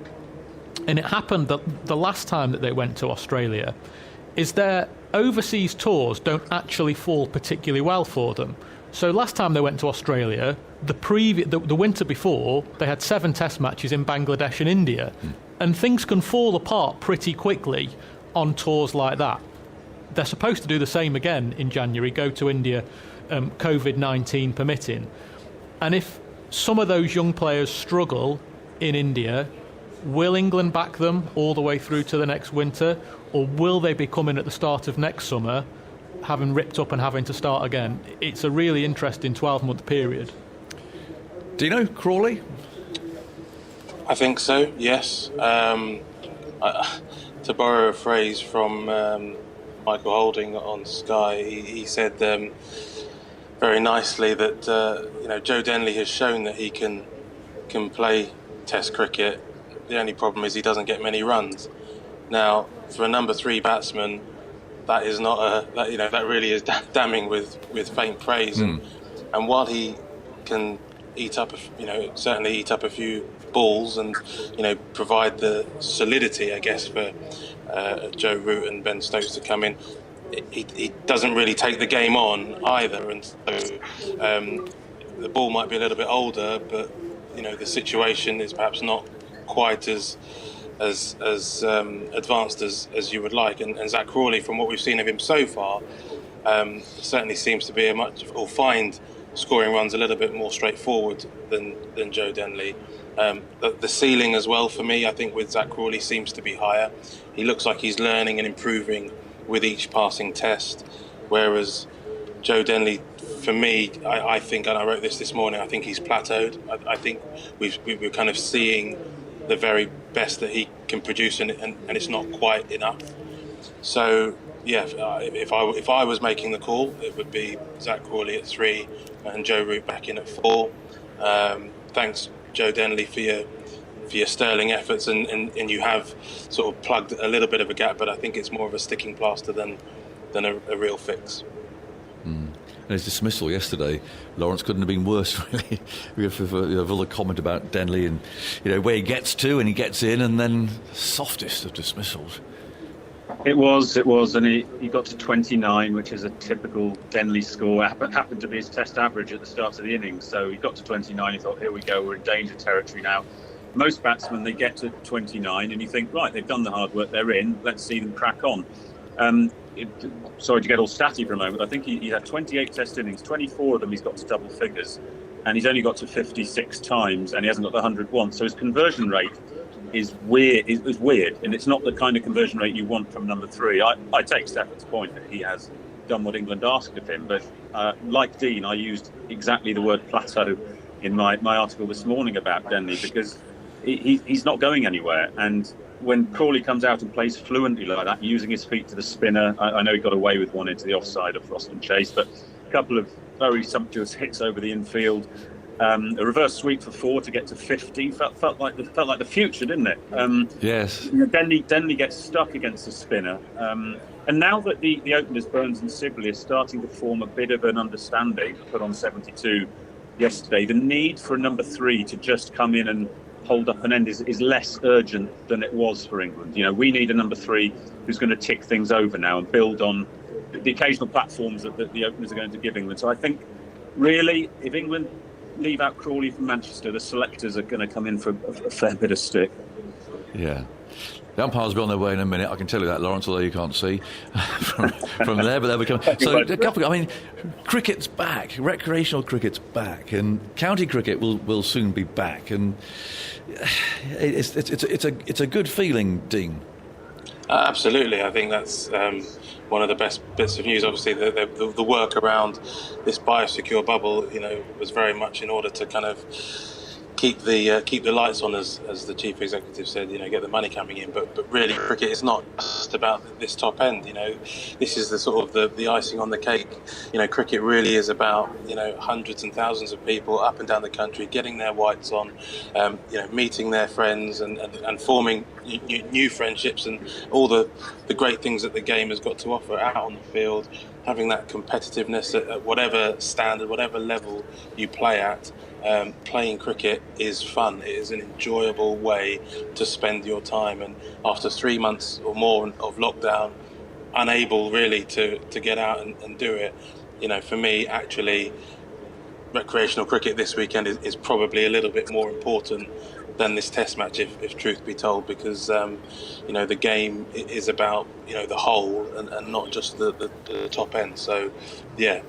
[SPEAKER 14] and it happened the last time that they went to Australia, is their overseas tours don't actually fall particularly well for them. So last time they went to Australia, the winter before, they had 7 test matches in Bangladesh and India. And things can fall apart pretty quickly on tours like that. They're supposed to do the same again in January, go to India, COVID-19 permitting. And if some of those young players struggle in India, will England back them all the way through to the next winter? Or will they be coming at the start of next summer, having ripped up and having to start again? It's a really interesting 12-month period.
[SPEAKER 1] Do you know Crawley?
[SPEAKER 13] I think so, yes. To borrow a phrase from Michael Holding on Sky, he said very nicely that Joe Denley has shown that he can play Test cricket. The only problem is he doesn't get many runs. Now, for a number 3 batsman, that is not that really is damning with faint praise. And while he can certainly eat up a few balls and provide the solidity, I guess, for Joe Root and Ben Stokes to come in, he doesn't really take the game on either, and so the ball might be a little bit older, but the situation is perhaps not quite as advanced as you would like. And Zach Crawley, from what we've seen of him so far, certainly seems to be find scoring runs a little bit more straightforward than Joe Denley. The ceiling as well for me, I think, with Zach Crawley seems to be higher. He looks like he's learning and improving with each passing test, whereas Joe Denley, for me, I think, and I wrote this morning, I think he's plateaued. I think we're kind of seeing the very best that he can produce, and it's not quite enough. So yeah, if I was making the call, it would be Zach Crawley at 3 and Joe Root back in at 4. Thanks, Joe Denley, for your sterling efforts, and you have sort of plugged a little bit of a gap, but I think it's more of a sticking plaster than a real fix.
[SPEAKER 1] And his dismissal yesterday, Lawrence, couldn't have been worse, really. We have all the comment about Denley and where he gets to and he gets in, and then softest of dismissals.
[SPEAKER 12] It was, and he got to 29, which is a typical Denley score. Happened to be his test average at the start of the innings, so he got to 29. He thought, here we go, we're in danger territory now. Most batsmen, they get to 29, and you think, right, they've done the hard work, they're in. Let's see them crack on. Sorry to get all statty for a moment. I think he had 28 test innings, 24 of them he's got to double figures, and he's only got to 56 times, and he hasn't got the 100 once. So his conversion rate is weird. It's weird, and it's not the kind of conversion rate you want from number 3. I take Stafford's point that he has done what England asked of him, but like Dean, I used exactly the word plateau in my article this morning about Denley, because he's not going anywhere. And when Crawley comes out and plays fluently like that, using his feet to the spinner, I know he got away with one into the offside of Frost and Chase, but a couple of very sumptuous hits over the infield, A reverse sweep for 4 to get to 50 felt like the future, didn't it?
[SPEAKER 1] Yes.
[SPEAKER 12] Denley gets stuck against the spinner, and now that the openers Burns and Sibley are starting to form a bit of an understanding, put on 72 yesterday, the need for a number 3 to just come in and hold up an end is less urgent than it was for England. We need a number 3 who's going to tick things over now and build on the occasional platforms that the openers are going to give England. So I think, really, if England leave out Crawley from Manchester, the selectors are going to come in for a fair bit of stick.
[SPEAKER 1] Yeah. The umpires will be on their way in a minute, I can tell you that, Lawrence, although you can't see from there, but they'll be coming. So cricket's back, recreational cricket's back, and county cricket will soon be back, and it's a good feeling, Dean.
[SPEAKER 13] Absolutely, I think that's one of the best bits of news. Obviously, the work around this biosecure bubble, was very much in order to kind of keep the lights on, as the chief executive said. Get the money coming in, but really, cricket is not just about this top end. This is the sort of the icing on the cake. Cricket really is about hundreds and thousands of people up and down the country getting their whites on, meeting their friends and forming new friendships and all the great things that the game has got to offer out on the field. Having that competitiveness at whatever standard, whatever level you play at. Playing cricket is fun. It is an enjoyable way to spend your time, and after 3 months or more of lockdown, unable really to get out and do it, for me, actually, recreational cricket this weekend is probably a little bit more important than this test match, if truth be told, because the game is about the whole and not just the top end. So yeah,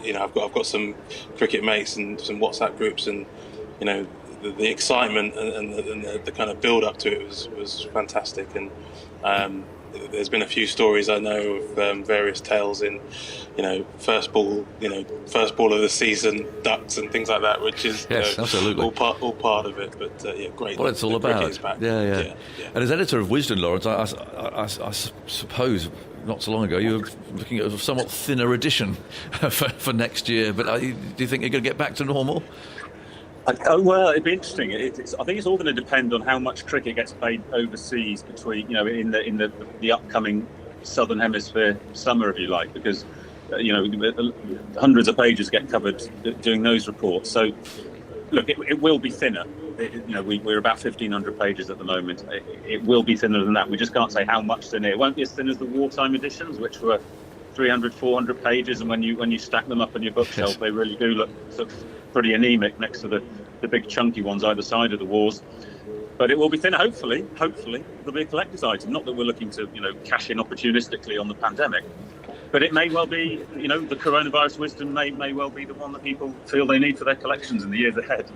[SPEAKER 13] I've got some cricket mates and some WhatsApp groups, and the excitement and the kind of build up to it was fantastic. And there's been a few stories I know of various tales in first ball of the season ducks and things like that, which is
[SPEAKER 1] absolutely
[SPEAKER 13] all part of it. But great.
[SPEAKER 1] What it's all about.
[SPEAKER 13] Back.
[SPEAKER 1] Yeah. And as editor of Wisden, Lawrence, I suppose not so long ago you were looking at a somewhat thinner edition for next year. But do you think you're going to get back to normal?
[SPEAKER 12] Well, it'd be interesting. I think it's all going to depend on how much cricket gets played overseas between, in the upcoming Southern Hemisphere summer, if you like, because hundreds of pages get covered doing those reports. So, look, it will be thinner. We're about 1,500 pages at the moment. It will be thinner than that. We just can't say how much thinner. It won't be as thin as the wartime editions, which were 300, 400 pages, and when you stack them up on your bookshelf, they really do look sort of pretty anemic next to the big chunky ones either side of the wars. But it will be thinner. Hopefully there'll be a collector's item. Not that we're looking to cash in opportunistically on the pandemic, but it may well be the coronavirus wisdom may well be the one that people feel they need for their collections in the years ahead.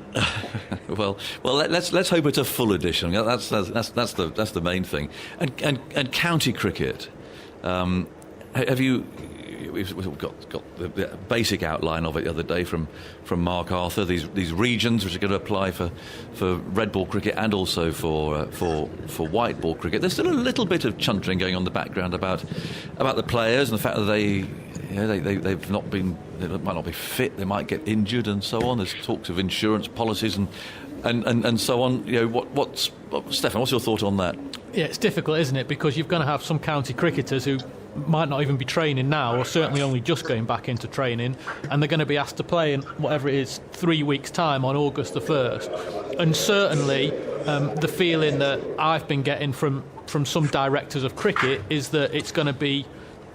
[SPEAKER 1] well, let's hope it's a full edition. That's the main thing. And county cricket. Have you? We've got the basic outline of it the other day from Mark Arthur. These regions which are going to apply for red ball cricket and also for white ball cricket. There's still a little bit of chuntering going on in the background about the players and the fact that they might not be fit, they might get injured and so on. There's talks of insurance policies and so on. Stefan, what's your thought on that?
[SPEAKER 14] Yeah, it's difficult, isn't it? Because you're going to have some county cricketers who might not even be training now, or certainly only just going back into training, and they're going to be asked to play in whatever it is 3 weeks' time on August the 1st. And certainly the feeling that I've been getting from some directors of cricket is that it's going to be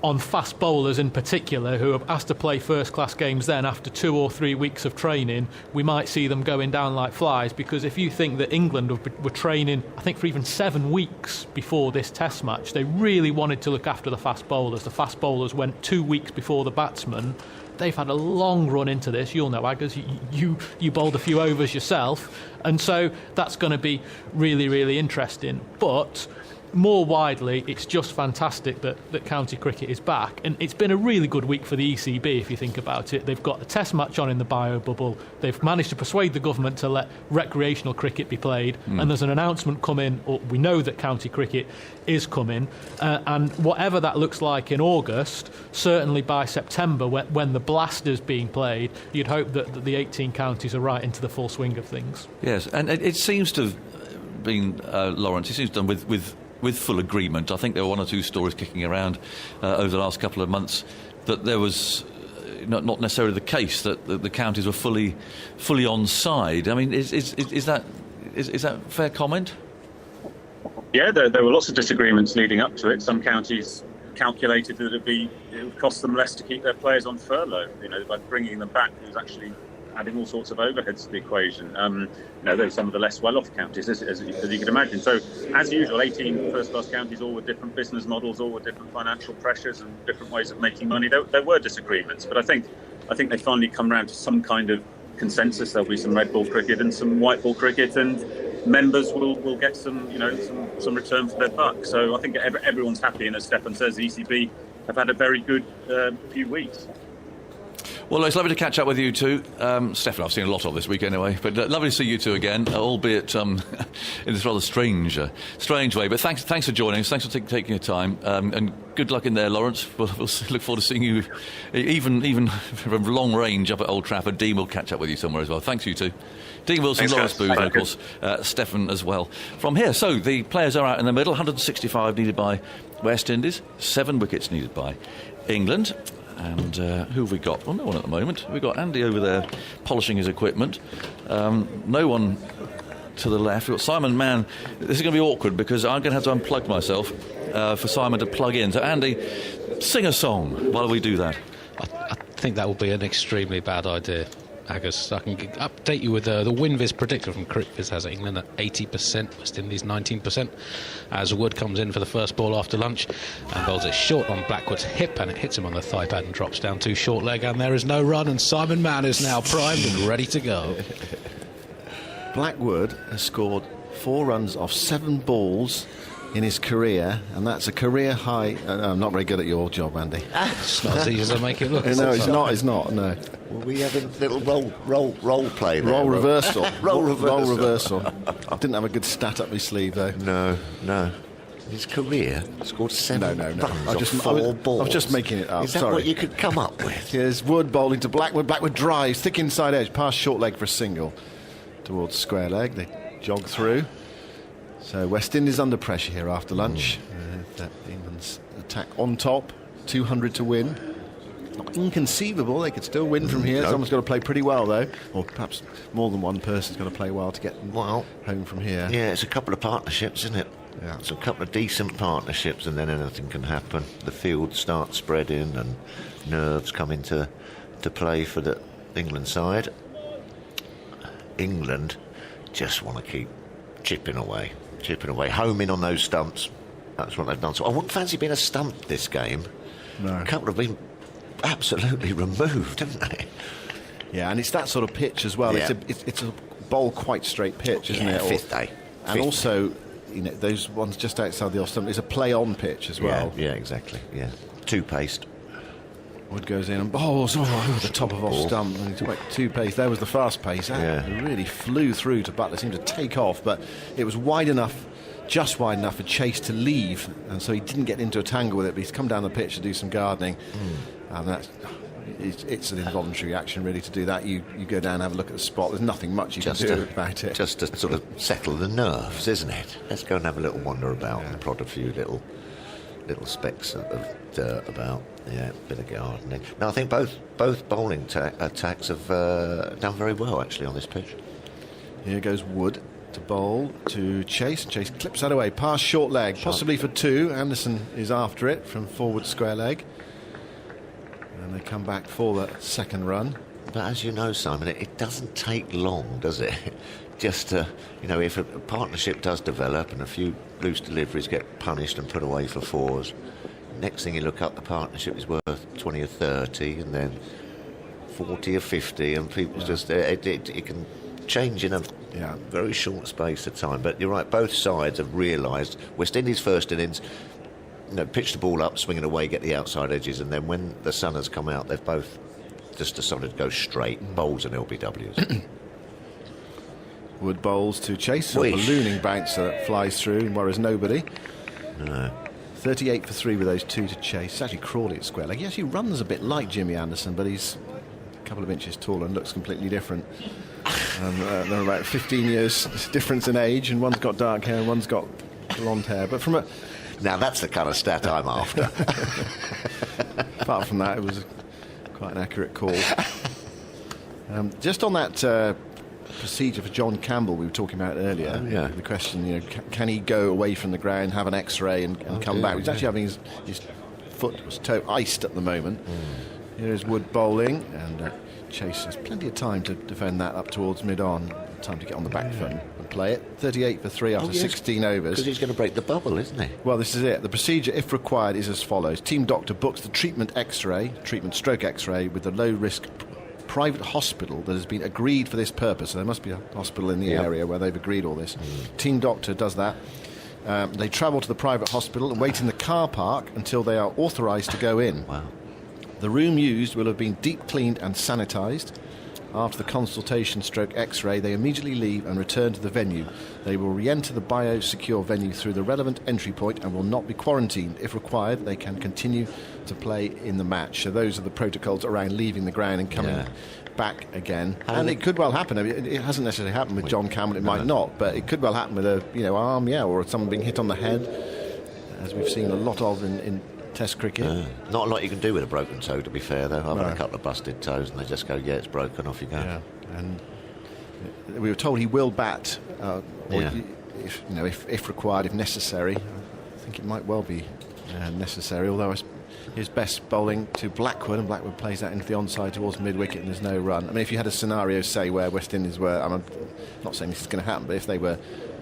[SPEAKER 14] on fast bowlers in particular who have asked to play first-class games then after 2 or 3 weeks of training. We might see them going down like flies, because if you think that England were training, I think, for even 7 weeks before this test match, they really wanted to look after the fast bowlers. The fast bowlers went 2 weeks before the batsmen. They've had a long run into this. You'll know, Aggers, you bowled a few overs yourself. And so that's going to be really, really interesting. But more widely, it's just fantastic that county cricket is back, and it's been a really good week for the ECB if you think about it. They've got a test match on in the bio bubble. They've managed to persuade the government to let recreational cricket be played, and there's an announcement coming, or we know that county cricket is coming, and whatever that looks like in August, certainly by September, when the Blaster's being played, you'd hope that the 18 counties are right into the full swing of things.
[SPEAKER 1] Yes, and it seems to have been, Lawrence, it seems done with full agreement. I think there were one or two stories kicking around over the last couple of months that there was not necessarily the case that the counties were fully on side. I mean, is that a fair comment?
[SPEAKER 12] Yeah, there were lots of disagreements leading up to it. Some counties calculated that it would cost them less to keep their players on furlough. By bringing them back, it was actually adding all sorts of overheads to the equation. They're some of the less well-off counties, as you can imagine. So, as usual, 18 first-class counties, all with different business models, all with different financial pressures and different ways of making money. There were disagreements, but I think they finally come round to some kind of consensus. There'll be some red ball cricket and some white ball cricket, and members will get some return for their buck. So I think everyone's happy, and as Stefan says, the ECB have had a very good few weeks.
[SPEAKER 1] Well, it's lovely to catch up with you two. Stefan, I've seen a lot of this week anyway, but lovely to see you two again, albeit in this rather strange way. But thanks for joining us. Thanks for taking your time, and good luck in there, Lawrence. We'll look forward to seeing you, even from long range up at Old Trafford. Dean will catch up with you somewhere as well. Thanks, you two. Dean Wilson, Lawrence Booth, and of course Stefan as well from here. So the players are out in the middle. 165 needed by West Indies, 7 wickets needed by England. And who have we got? Well, no one at the moment. We've got Andy over there polishing his equipment. No one to the left. We've got Simon Mann. This is going to be awkward because I'm going to have to unplug myself for Simon to plug in. So, Andy, sing a song while we do that.
[SPEAKER 3] I think that will be an extremely bad idea, Agus. I can update you with the Windies predictor from CricViz has England at 80%, West Indies 19%, as Wood comes in for the first ball after lunch and bowls it short on Blackwood's hip, and it hits him on the thigh pad and drops down to short leg, and there is no run, and Simon Mann is now primed and ready to go.
[SPEAKER 7] Blackwood has scored 4 runs off 7 balls in his career, and that's a career high. I'm not very good at your job, Andy.
[SPEAKER 3] It's not as easy as I make it look.
[SPEAKER 7] No, it's not. No.
[SPEAKER 6] Well, we have a little role play there.
[SPEAKER 7] Roll reversal.
[SPEAKER 6] Roll reversal.
[SPEAKER 7] I didn't have a good stat up my sleeve, though.
[SPEAKER 6] No. His career scored 7 runs off 4 balls.
[SPEAKER 7] I was just making it up.
[SPEAKER 6] Is that what you could come up with?
[SPEAKER 7] Here's Wood bowling to Blackwood. Blackwood drives, thick inside edge, past short leg for a single towards square leg. They jog through. So West Indies under pressure here after lunch. England's attack on top, 200 to win. Not inconceivable, they could still win from here. No. Someone's got to play pretty well, though. Or perhaps more than one person's got to play well to get home from here.
[SPEAKER 6] Yeah, it's a couple of partnerships, isn't it? Yeah. It's a couple of decent partnerships, and then anything can happen. The field starts spreading and nerves come into play for the England side. England just want to keep chipping away, homing on those stumps. That's what they've done. So I wouldn't fancy being a stump this game. No. A couple have been absolutely removed, haven't they?
[SPEAKER 7] Yeah, and it's that sort of pitch as well. Yeah. It's a bowl quite straight pitch, isn't it?
[SPEAKER 6] Fifth day.
[SPEAKER 7] And also, those ones just outside the off stump is a play-on pitch as well.
[SPEAKER 6] Yeah, exactly. Yeah, 2-paced.
[SPEAKER 7] Wood goes in and bowls over the top of off stump. And he took 2 pace. There was the fast pace. It really flew through to Butler. Seemed to take off, but it was wide enough, just wide enough for Chase to leave, and so he didn't get into a tangle with it. But he's come down the pitch to do some gardening, and it's an involuntary action really to do that. You go down and have a look at the spot. There's nothing much you can do about it.
[SPEAKER 6] Just to sort of settle the nerves, isn't it? Let's go and have a little wander about and prod a few little specks of dirt about. Yeah, a bit of gardening. No, I think both bowling attacks have done very well actually on this pitch.
[SPEAKER 7] Here goes Wood to bowl to Chase. Chase clips that away past short leg, possibly for 2. Anderson is after it from forward square leg, and they come back for the second run.
[SPEAKER 6] But as you know, Simon, it doesn't take long, does it? Just if a partnership does develop and a few loose deliveries get punished and put away for 4s, next thing you look up, the partnership is worth 20 or 30, and then 40 or 50, and people just it can change in a very short space of time. But you're right, both sides have realised West Indies' first innings, pitch the ball up, swing it away, get the outside edges, and then when the sun has come out, they've both just decided to go straight, bowls and LBWs.
[SPEAKER 7] Wood bowls to chase, a ballooning bouncer that flies through and worries nobody.
[SPEAKER 6] No.
[SPEAKER 7] 38 for 3 with those 2 to chase. It's actually Crawley at square leg. He actually runs a bit like Jimmy Anderson, but he's a couple of inches taller and looks completely different. They're about 15 years difference in age, and one's got dark hair and one's got blonde hair. But from a...
[SPEAKER 6] Now that's the kind of stat I'm after.
[SPEAKER 7] Apart from that, it was quite an accurate call. Just on that procedure for John Campbell we were talking about earlier, the question, can he go away from the ground, have an X-ray and come back? He's actually having his foot, his toe iced at the moment. Here's Wood bowling, and Chase has plenty of time to defend that up towards mid-on. Time to get on the back foot and play it. 38 for 3 after 16 overs.
[SPEAKER 6] Because he's going to break the bubble, isn't he?
[SPEAKER 7] Well, this is it. The procedure, if required, is as follows. Team doctor books the treatment stroke X-ray with the low-risk private hospital that has been agreed for this purpose. So there must be a hospital in the area where they've agreed all this. Team doctor does that. They travel to the private hospital and wait in the car park until they are authorised to go in.
[SPEAKER 6] Wow.
[SPEAKER 7] The room used will have been deep cleaned and sanitised. After the consultation stroke X-ray, they immediately leave and return to the venue. They will re-enter the biosecure venue through the relevant entry point and will not be quarantined. If required, they can continue to play in the match. So those are the protocols around leaving the ground and coming back again. And it could well happen. I mean, it hasn't necessarily happened with John Campbell. It might not, but it could well happen with a arm, or someone being hit on the head, as we've seen a lot of in Test cricket.
[SPEAKER 6] Not a lot you can do with a broken toe, to be fair, though. I've had a couple of busted toes and they just go, it's broken, off you go.
[SPEAKER 7] Yeah, and we were told he will bat, if required, if necessary. I think it might well be necessary, although his best bowling to Blackwood, and Blackwood plays that into the onside towards mid-wicket and there's no run. I mean, if you had a scenario, say, where West Indies were, I'm not saying this is going to happen, but if they were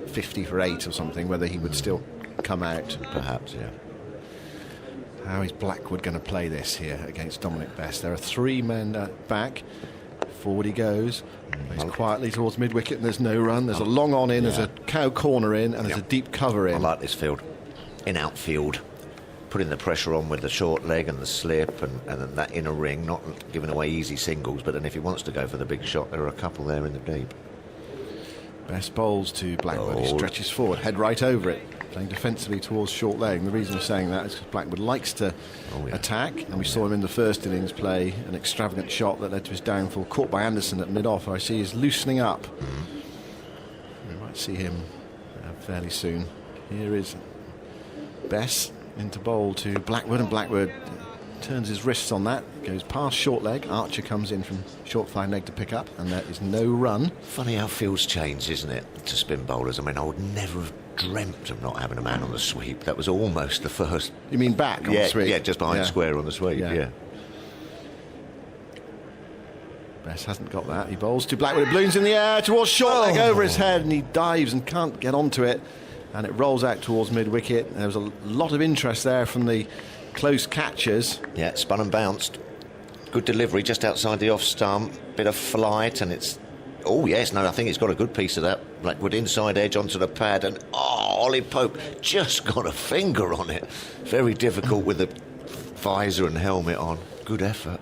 [SPEAKER 7] 50 for 8 or something, whether he would still come out.
[SPEAKER 6] Perhaps,
[SPEAKER 7] How is Blackwood going to play this here against Dominic Best? There are 3 men back. Forward he goes. Plays quietly towards mid-wicket and there's no run. There's a long on in, there's a cow corner in, and there's a deep cover in.
[SPEAKER 6] I like this field. In outfield, putting the pressure on with the short leg and the slip and then that inner ring, not giving away easy singles, but then if he wants to go for the big shot, there are a couple there in the deep.
[SPEAKER 7] Best bowls to Blackwood. He stretches forward, head right over it, playing defensively towards short leg. And the reason we're saying that is because Blackwood likes to attack, and we saw him in the first innings play an extravagant shot that led to his downfall, caught by Anderson at mid-off. I see he's loosening up. We might see him fairly soon. Here is Bess into bowl to Blackwood, and Blackwood turns his wrists on that, goes past short leg. Archer comes in from short fine leg to pick up, and there is no run.
[SPEAKER 6] Funny how fields change, isn't it, to spin bowlers? I mean, I would never have dreamt of not having a man on the sweep. That was almost the first.
[SPEAKER 7] You mean back on the sweep?
[SPEAKER 6] Yeah, just behind square on the sweep,
[SPEAKER 7] Bess hasn't got that. He bowls to Blackwood. It balloons in the air towards short leg over his head, and he dives and can't get onto it, and it rolls out towards mid-wicket. There was a lot of interest there from the close catchers.
[SPEAKER 6] Yeah, spun and bounced. Good delivery just outside the off stump. Bit of flight, and it's... I think it's got a good piece of that. Blackwood inside edge onto the pad, and Ollie Pope just got a finger on it. Very difficult with the visor and helmet on. Good effort.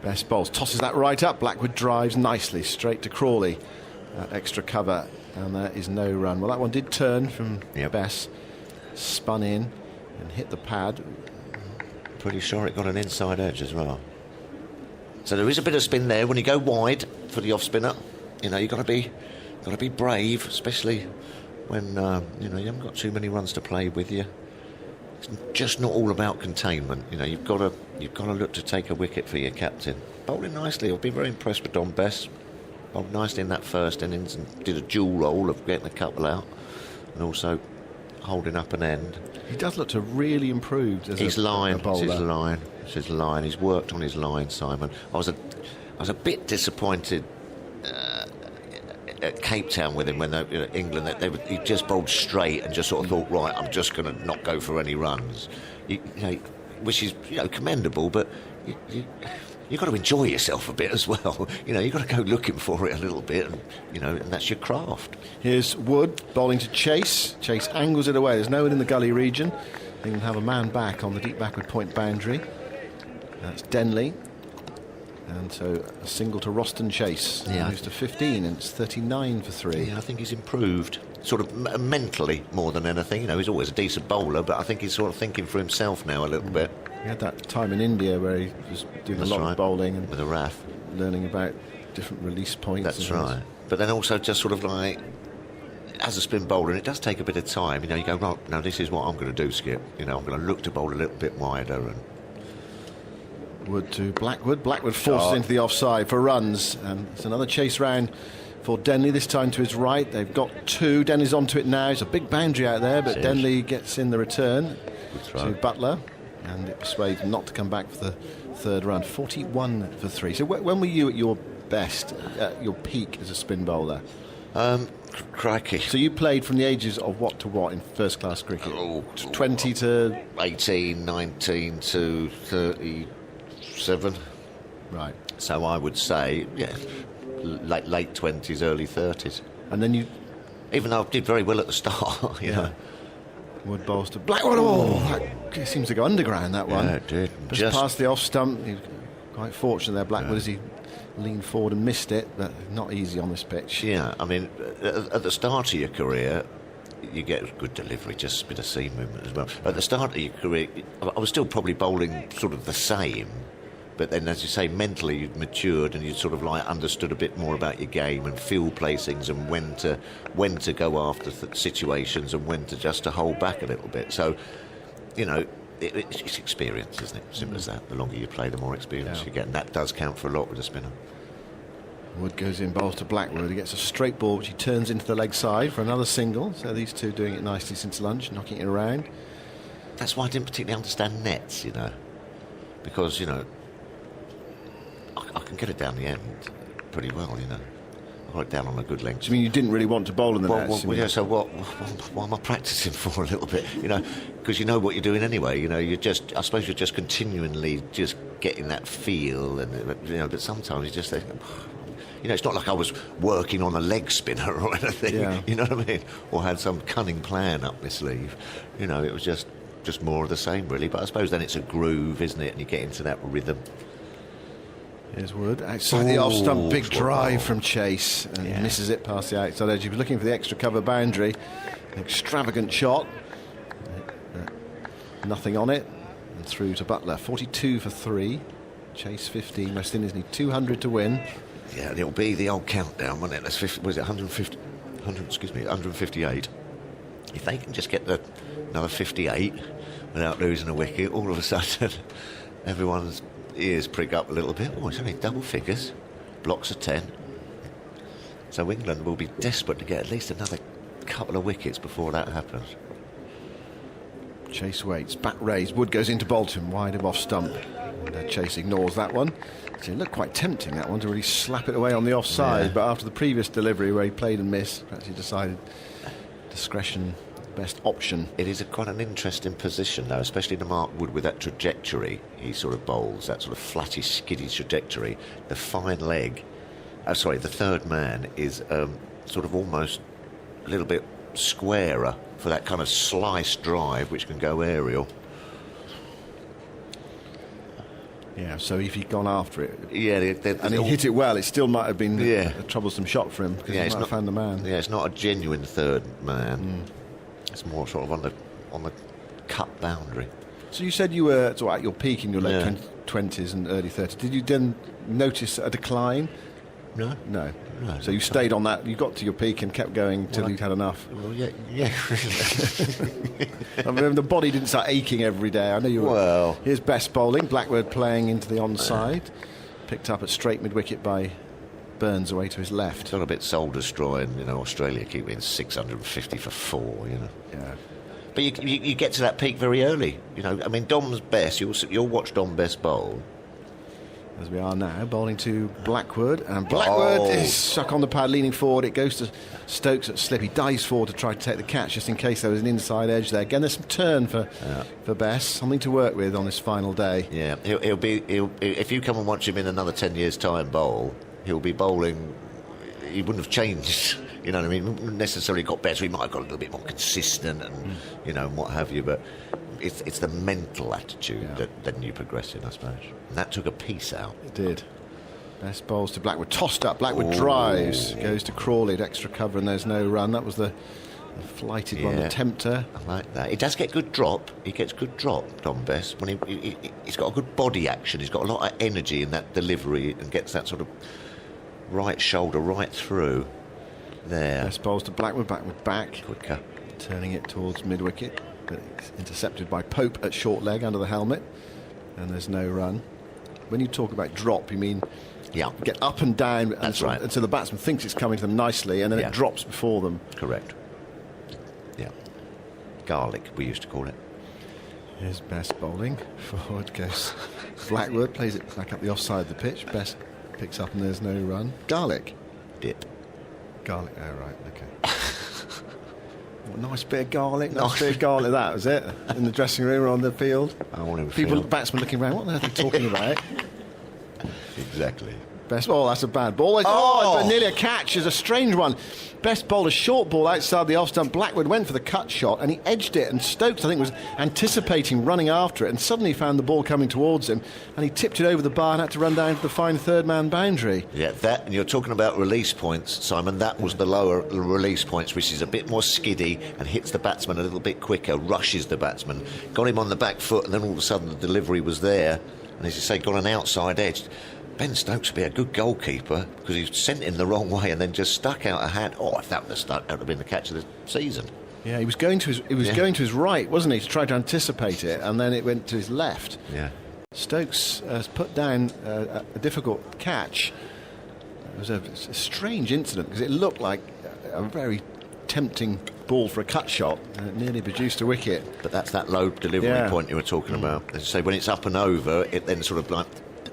[SPEAKER 7] Best bowls, tosses that right up. Blackwood drives nicely straight to Crawley. Extra cover, and there is no run. Well, that one did turn from Bess, spun in and hit the pad.
[SPEAKER 6] Pretty sure it got an inside edge as well. So there is a bit of spin there when you go wide for the off spinner. You've got to be brave, especially when you haven't got too many runs to play with you. It's just not all about containment. You've got to look to take a wicket for your captain. Bowling nicely. I've been very impressed with Don Bess. Bowled nicely in that first innings and did a dual role of getting a couple out and also holding up an end.
[SPEAKER 7] He does look to really improved as
[SPEAKER 6] his line.
[SPEAKER 7] a bowler.
[SPEAKER 6] It's his line. He's worked on his line, Simon. I was a bit disappointed at Cape Town with him when England he just bowled straight and just sort of thought, right, I'm just going to not go for any runs, which is commendable, but you've got to enjoy yourself a bit as well. You've got to go looking for it a little bit, and that's your craft.
[SPEAKER 7] Here's Wood bowling to Chase. Chase angles it away. There's no one in the gully region. They can have a man back on the deep backward point boundary. That's Denley. And so a single to Roston Chase.
[SPEAKER 6] Yeah.
[SPEAKER 7] Moves to 15, and it's 39 for 3.
[SPEAKER 6] Yeah, I think he's improved, sort of mentally more than anything. He's always a decent bowler, but I think he's sort of thinking for himself now a little bit.
[SPEAKER 7] He had that time in India where he was doing a lot of bowling and
[SPEAKER 6] with a RAF,
[SPEAKER 7] learning about different release points.
[SPEAKER 6] That's right. But then also just sort of like, as a spin bowler, and it does take a bit of time. You go, right, now this is what I'm going to do, Skip. I'm going to look to bowl a little bit wider. And
[SPEAKER 7] Wood to Blackwood. Blackwood forces into the offside for runs, and it's another chase round for Denley, this time to his right. They've got 2. Denley's onto it now. It's a big boundary out there, but Denley gets in the return to Butler, and it persuades him not to come back for the 3rd run. 41 for 3. So when were you at your best, at your peak as a spin bowler?
[SPEAKER 6] Crikey.
[SPEAKER 7] So you played from the ages of what to what in first-class cricket? 20 to...
[SPEAKER 6] 18, 19 to 37.
[SPEAKER 7] Right.
[SPEAKER 6] So I would say, late 20s, early 30s.
[SPEAKER 7] And then you...
[SPEAKER 6] Even though I did very well at the start, you know.
[SPEAKER 7] Wood bowls to Blackwood. Oh, that seems to go underground, that one.
[SPEAKER 6] Yeah, it did.
[SPEAKER 7] Just past the off stump. He was quite fortunate there, Blackwood, as he leaned forward and missed it, but not easy on this pitch.
[SPEAKER 6] Yeah, I mean, at the start of your career, you get good delivery, just a bit of seam movement as well. At the start of your career, I was still probably bowling sort of the same, but then, as you say, mentally you'd matured and you'd sort of like understood a bit more about your game and field placings and when to go after situations and when to just to hold back a little bit. So, it's experience, isn't it? Simple as that. The longer you play, the more experience you get, and that does count for a lot with a spinner.
[SPEAKER 7] Wood goes in, bowls to Blackwood. He gets a straight ball, which he turns into the leg side for another single. So these two doing it nicely since lunch, knocking it around.
[SPEAKER 6] That's why I didn't particularly understand nets, because, I can get it down the end pretty well, I got it down on a good length.
[SPEAKER 7] So you mean you didn't really want to bowl in the nets?
[SPEAKER 6] Well, so what am I practicing for a little bit, because you know what you're doing anyway, I suppose you're just continually just getting that feel, and, but sometimes you just think, it's not like I was working on a leg spinner or anything, you know what I mean, or had some cunning plan up my sleeve, it was just more of the same, really. But I suppose then it's a groove, isn't it, and you get into that rhythm.
[SPEAKER 7] Here's Wood outside the off stump, big drive from Chase, and he misses it past the outside edge. He was looking for the extra cover boundary, an extravagant shot, nothing on it, and through to Butler. 42 for 3, Chase 15. West Indies need 200 to win.
[SPEAKER 6] Yeah, and it'll be the old countdown, won't it? That's 158. If they can just get another 58 without losing a wicket, all of a sudden everyone's ears prick up a little bit. Oh, it's only double figures, blocks of 10. So England will be desperate to get at least another couple of wickets before that happens.
[SPEAKER 7] Chase waits, bat raised. Wood goes into Bolton, wide of off stump. And Chase ignores that one. So it looked quite tempting, that one, to really slap it away on the offside. But after the previous delivery where he played and missed, perhaps he decided discretion best option.
[SPEAKER 6] It is quite an interesting position, though, especially to Mark Wood with that trajectory he sort of bowls, that sort of flatty, skiddy trajectory. The fine leg, the third man is sort of almost a little bit squarer for that kind of slice drive, which can go aerial.
[SPEAKER 7] Yeah, so if he'd gone after it,
[SPEAKER 6] and
[SPEAKER 7] he hit it well, it still might have been a troublesome shot for him, because he might have found the man.
[SPEAKER 6] Yeah, it's not a genuine third man. It's more sort of on the cut boundary.
[SPEAKER 7] So you said you were at your peak in your late 20s and early 30s. Did you then notice a decline? No. So you stayed on that. You got to your peak and kept going till you'd had enough.
[SPEAKER 6] Well, yeah.
[SPEAKER 7] I mean, the body didn't start aching every day. I know you were.
[SPEAKER 6] Well,
[SPEAKER 7] here's best bowling. Blackwood playing into the onside, picked up at straight mid wicket by Burns away to his left.
[SPEAKER 6] It's got a bit soul destroying. Australia keep winning 650 for 4.
[SPEAKER 7] Yeah.
[SPEAKER 6] But you get to that peak very early. I mean, Dom's best. You'll watch Dom Best bowl,
[SPEAKER 7] as we are now, bowling to Blackwood, and Blackwood is stuck on the pad, leaning forward. It goes to Stokes at slip. He dives forward to try to take the catch, just in case there was an inside edge there. Again, there's some turn for Bess, something to work with on this final day.
[SPEAKER 6] Yeah, he'll be. If you come and watch him in another 10 years' time bowl, he'll be bowling. He wouldn't have changed. You know what I mean? He wouldn't necessarily got better. He might have got a little bit more consistent, and and what have you. But it's the mental attitude that then you progress in, I suppose. And that took a piece out.
[SPEAKER 7] It did. Bess bowls to Blackwood, tossed up. Blackwood drives, goes to Crawley, extra cover, and there's no run. That was the flighted one, the tempter.
[SPEAKER 6] I like that. He does get good drop. He gets good drop, Don Bess. When he's got a good body action. He's got a lot of energy in that delivery and gets that sort of right shoulder right through there.
[SPEAKER 7] Bess bowls to Blackwood, Blackwood back.
[SPEAKER 6] Quicker.
[SPEAKER 7] Turning it towards mid-wicket. But it's intercepted by Pope at short leg under the helmet. And there's no run. When you talk about drop, you mean get up and down.
[SPEAKER 6] That's right.
[SPEAKER 7] Until the batsman thinks it's coming to them nicely, and then it drops before them.
[SPEAKER 6] Correct. Yeah. Garlic, we used to call it.
[SPEAKER 7] Here's Bess bowling. Forward goes Blackwood, plays it back up the offside of the pitch. Bess picks up and there's no run. Garlic.
[SPEAKER 6] Dip.
[SPEAKER 7] Garlic, oh right, okay. What a nice bit of garlic. Nice bit of garlic, that was it. In the dressing room or on the field. Batsmen looking around, what the hell are they talking about?
[SPEAKER 6] Exactly.
[SPEAKER 7] Bess, that's a bad ball. But nearly a catch is a strange one. Bess bowled a short ball outside the off stump. Blackwood went for the cut shot and he edged it, and Stokes, I think, was anticipating running after it, and suddenly found the ball coming towards him, and he tipped it over the bar and had to run down to the fine third man boundary.
[SPEAKER 6] Yeah, and you're talking about release points, Simon. That was the lower release points, which is a bit more skiddy and hits the batsman a little bit quicker, rushes the batsman, got him on the back foot, and then all of a sudden the delivery was there, and as you say, got an outside edge. Ben Stokes would be a good goalkeeper because he sent him the wrong way and then just stuck out a hand. If that would have stuck, that would have been the catch of the season.
[SPEAKER 7] Yeah, he was going to his right, wasn't he, to try to anticipate it, and then it went to his left.
[SPEAKER 6] Yeah.
[SPEAKER 7] Stokes has put down a difficult catch. It was a strange incident because it looked like a very tempting ball for a cut shot, and it nearly produced a wicket.
[SPEAKER 6] But that's that low delivery point you were talking about. As you say, when it's up and over, it then sort of like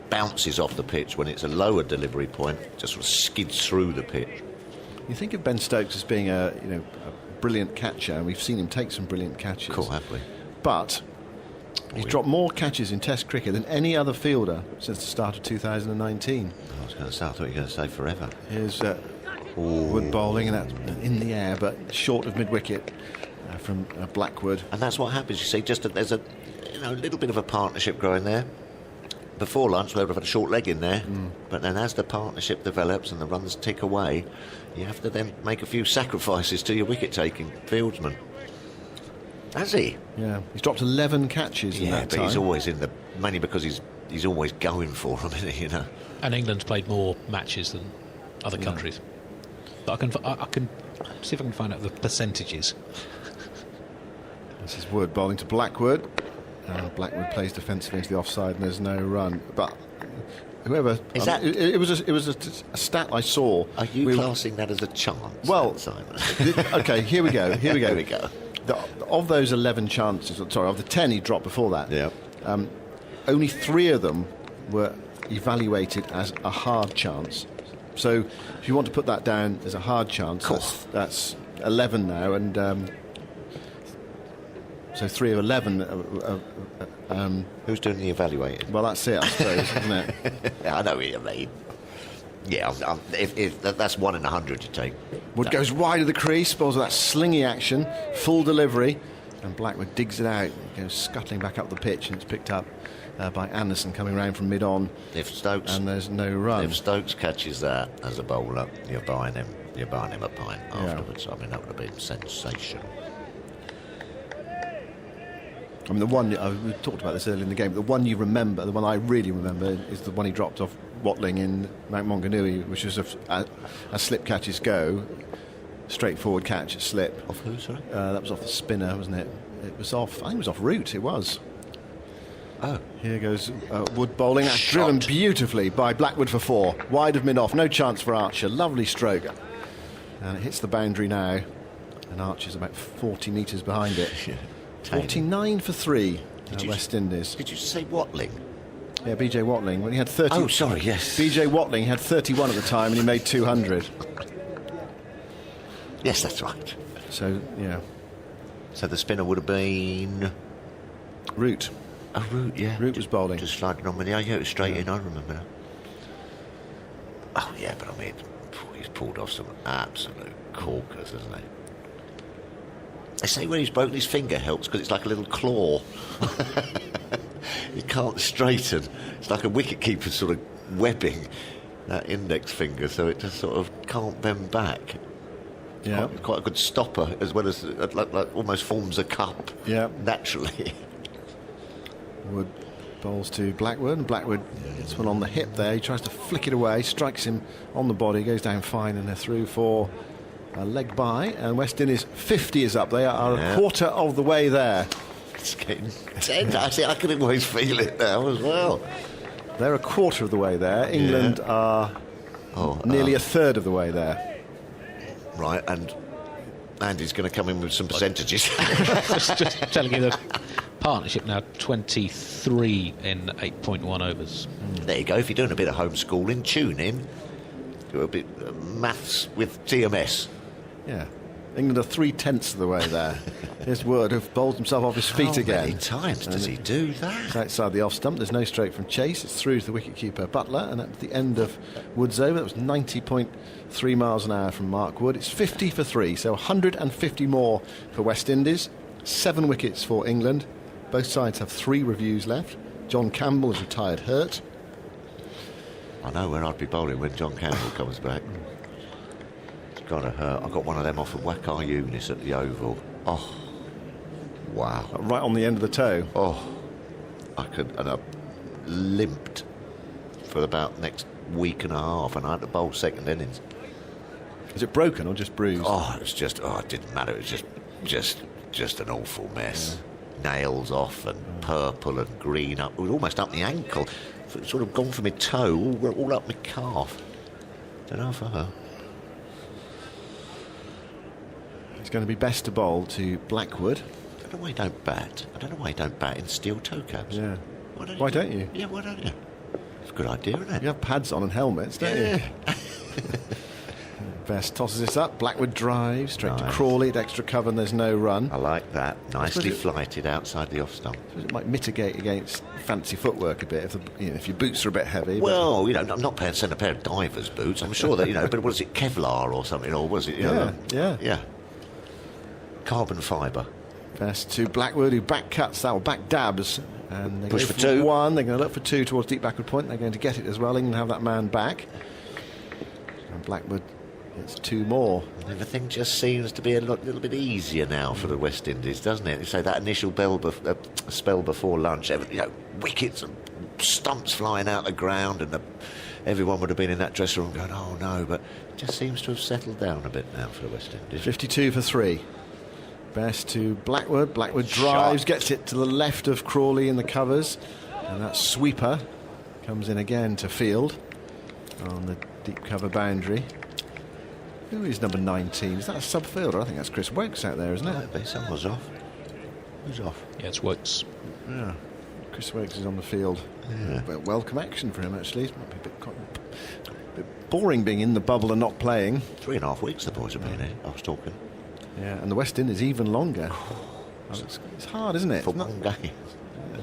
[SPEAKER 6] bounces off the pitch. When it's a lower delivery point, just sort of skids through the pitch.
[SPEAKER 7] You think of Ben Stokes as being a brilliant catcher, and we've seen him take some brilliant catches.
[SPEAKER 6] Cool, have we?
[SPEAKER 7] But he's dropped more catches in Test cricket than any other fielder since the start of 2019.
[SPEAKER 6] I was going to say, I thought you were going to say forever.
[SPEAKER 7] Here's Wood bowling, and that's in the air, but short of mid-wicket from Blackwood.
[SPEAKER 6] And that's what happens. You see, just that there's a little bit of a partnership growing there. Before lunch, we would have had a short leg in there, but then as the partnership develops and the runs tick away, you have to then make a few sacrifices to your wicket-taking fieldsman. Has he?
[SPEAKER 7] Yeah, he's dropped 11 catches in that time.
[SPEAKER 6] Yeah, but he's always mainly because he's always going for them, isn't he?
[SPEAKER 3] And England's played more matches than other countries. But I can see if I can find out the percentages.
[SPEAKER 7] This is Wood bowling to Blackwood. Blackwood plays defensively into the offside, and there's no run. But whoever
[SPEAKER 6] is that?
[SPEAKER 7] It was a stat I saw.
[SPEAKER 6] Are you classing that as a chance?
[SPEAKER 7] Well,
[SPEAKER 6] Simon?
[SPEAKER 7] Okay, here we go. Here we go. Of those 11 chances, of the 10 he dropped before that, only 3 of them were evaluated as a hard chance. So if you want to put that down as a hard chance, that's 11 now, and so 3 of 11.
[SPEAKER 6] Who's doing the evaluating?
[SPEAKER 7] Well, that's it, I suppose, isn't it?
[SPEAKER 6] I know what you mean. Yeah, if that's 1 in 100 you take.
[SPEAKER 7] Wood goes wide of the crease, bowls with that slingy action, full delivery, and Blackwood digs it out. It goes scuttling back up the pitch, and it's picked up by Anderson coming round from mid-on. And there's no run.
[SPEAKER 6] If Stokes catches that as a bowler, you're buying him a pint afterwards. I mean, that would have been sensational.
[SPEAKER 7] I mean, the one, we talked about this earlier in the game, but the one you remember, the one I really remember, is the one he dropped off Watling in Mount Maunganui, which was a slip catches go, straightforward catch, slip.
[SPEAKER 6] Off who, sorry?
[SPEAKER 7] That was off the spinner, wasn't it? It was off, I think it was off route, it was.
[SPEAKER 6] Oh.
[SPEAKER 7] Here goes Wood bowling. That's driven beautifully by Blackwood for 4. Wide of mid-off, no chance for Archer. Lovely stroke. And it hits the boundary now. And Archer's about 40 metres behind it. 49 for 3, West Indies.
[SPEAKER 6] Did you say Watling?
[SPEAKER 7] Yeah, BJ Watling. When he had 30.
[SPEAKER 6] Oh, sorry, yes.
[SPEAKER 7] BJ Watling had 31 at the time, and he made 200.
[SPEAKER 6] Yes, that's right.
[SPEAKER 7] So, yeah.
[SPEAKER 6] So the spinner would have been...
[SPEAKER 7] Root.
[SPEAKER 6] Oh, Root, yeah.
[SPEAKER 7] Root was bowling.
[SPEAKER 6] Just sliding on with the... Oh, yeah, it was straight in, I remember that. Oh, yeah, but I mean, he's pulled off some absolute corkers, hasn't he? They say when he's broken his finger helps because it's like a little claw. You can't straighten. It's like a wicketkeeper sort of webbing that index finger, so it just sort of can't bend back.
[SPEAKER 7] Yeah,
[SPEAKER 6] quite a good stopper, as well as like almost forms a cup.
[SPEAKER 7] Yeah,
[SPEAKER 6] naturally.
[SPEAKER 7] Wood bowls to Blackwood, and Blackwood gets one on the hip there. He tries to flick it away, strikes him on the body, goes down fine, and they're through for a leg by. And West Indies 50 is up. They are a quarter of the way there.
[SPEAKER 6] It's getting tense. I can always feel it now as well.
[SPEAKER 7] They're a quarter of the way there. England are nearly a third of the way there.
[SPEAKER 6] Right, and Andy's going to come in with some percentages.
[SPEAKER 3] just telling you the partnership now 23 in 8.1 overs.
[SPEAKER 6] There you go. If you're doing a bit of homeschooling, tune in. Do a bit maths with TMS.
[SPEAKER 7] Yeah. England are 3/10 of the way there. Here's Wood, who bowls himself off his feet again.
[SPEAKER 6] How many times does he do that?
[SPEAKER 7] It's outside the off stump. There's no stroke from Chase. It's through to the wicketkeeper Butler, and at the end of Wood's over, that was 90.3 miles an hour from Mark Wood. It's 50 for 3, so 150 more for West Indies. 7 wickets for England. Both sides have 3 reviews left. John Campbell is retired hurt.
[SPEAKER 6] I know where I'd be bowling when John Campbell comes back. Got to hurt. I got one of them off of Wakar Yunis at the Oval. Oh, wow!
[SPEAKER 7] Right on the end of the toe.
[SPEAKER 6] Oh, I limped for about next week and a half, and I had to bowl second innings.
[SPEAKER 7] Is it broken or just bruised?
[SPEAKER 6] Oh, it was just. Oh, it didn't matter. It was just an awful mess. Yeah. Nails off and purple and green up. It was almost up my ankle. It sort of gone from my toe all up my calf. Don't know for her.
[SPEAKER 7] It's going to be best to bowl to Blackwood.
[SPEAKER 6] I don't know why you don't bat. I don't know why you don't bat in steel toe caps.
[SPEAKER 7] Yeah. Why don't you?
[SPEAKER 6] Yeah, why don't you? It's a good idea, isn't it?
[SPEAKER 7] You have pads on and helmets, don't you? Best tosses this up. Blackwood drives straight to Crawley at extra cover, and there's no run.
[SPEAKER 6] I like that. Nicely flighted outside the off stump.
[SPEAKER 7] It might mitigate against fancy footwork a bit if your boots are a bit heavy.
[SPEAKER 6] Well, I'm not sending a pair of divers boots. I'm sure that but was it Kevlar or something, or was it?
[SPEAKER 7] Yeah.
[SPEAKER 6] Carbon fibre.
[SPEAKER 7] Best to Blackwood, who back cuts that, or back dabs, and they
[SPEAKER 6] push
[SPEAKER 7] go
[SPEAKER 6] for 2.
[SPEAKER 7] 1. They're going to look for 2 towards deep backward point. They're going to get it as well. England have that man back, and Blackwood gets 2 more.
[SPEAKER 6] Everything just seems to be a little bit easier now for the West Indies, doesn't it? So that initial spell before lunch, wickets and stumps flying out the ground, and everyone would have been in that dressing room going, "Oh no!" But it just seems to have settled down a bit now for the West Indies.
[SPEAKER 7] 52 for 3. Best to Blackwood. Blackwood drives, gets it to the left of Crawley in the covers, and that sweeper comes in again to field on the deep cover boundary. Who is number 19? Is that a sub-fielder? I think that's Chris Wokes out there, isn't it?
[SPEAKER 6] Might be. Someone's off. Who's off?
[SPEAKER 3] Yeah, it's Wokes.
[SPEAKER 7] Yeah. Chris Wokes is on the field.
[SPEAKER 6] Yeah.
[SPEAKER 7] Welcome action for him, actually. It might be a bit boring being in the bubble and not playing.
[SPEAKER 6] 3.5 weeks the boys have been here. I was talking.
[SPEAKER 7] Yeah, and the West Indies even longer. It's hard, isn't it?
[SPEAKER 6] For one game. Yeah.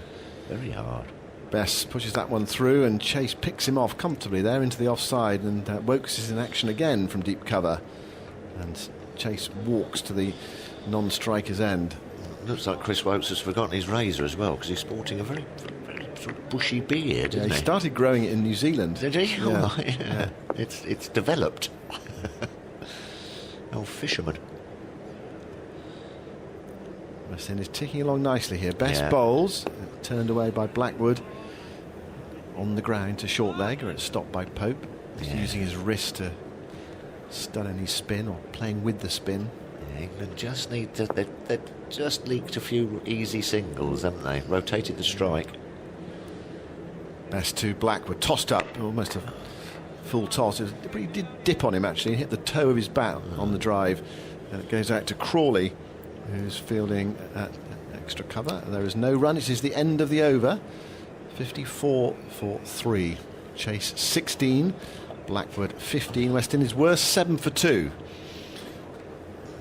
[SPEAKER 6] Very hard.
[SPEAKER 7] Best pushes that one through, and Chase picks him off comfortably there into the offside, and Wokes is in action again from deep cover, and Chase walks to the non-striker's end.
[SPEAKER 6] Looks like Chris Wokes has forgotten his razor as well, because he's sporting a very sort of bushy beard, isn't
[SPEAKER 7] he?
[SPEAKER 6] He
[SPEAKER 7] started growing it in New Zealand.
[SPEAKER 6] Did he?
[SPEAKER 7] Yeah.
[SPEAKER 6] Oh, yeah. It's developed. Old fisherman.
[SPEAKER 7] West Indies ticking along nicely here. Best bowls turned away by Blackwood on the ground to short leg, or it's stopped by Pope. He's using his wrist to stun any spin, or playing with the spin.
[SPEAKER 6] England just need to. They've just leaked a few easy singles, haven't they? Rotated the strike.
[SPEAKER 7] Best to Blackwood, tossed up, almost a full toss. He did dip on him actually, hit the toe of his bat on the drive, and it goes out to Crawley, who's fielding at extra cover. There is no run. It is the end of the over. 54 for 3. Chase 16, Blackwood 15. West Indies were 7 for 2.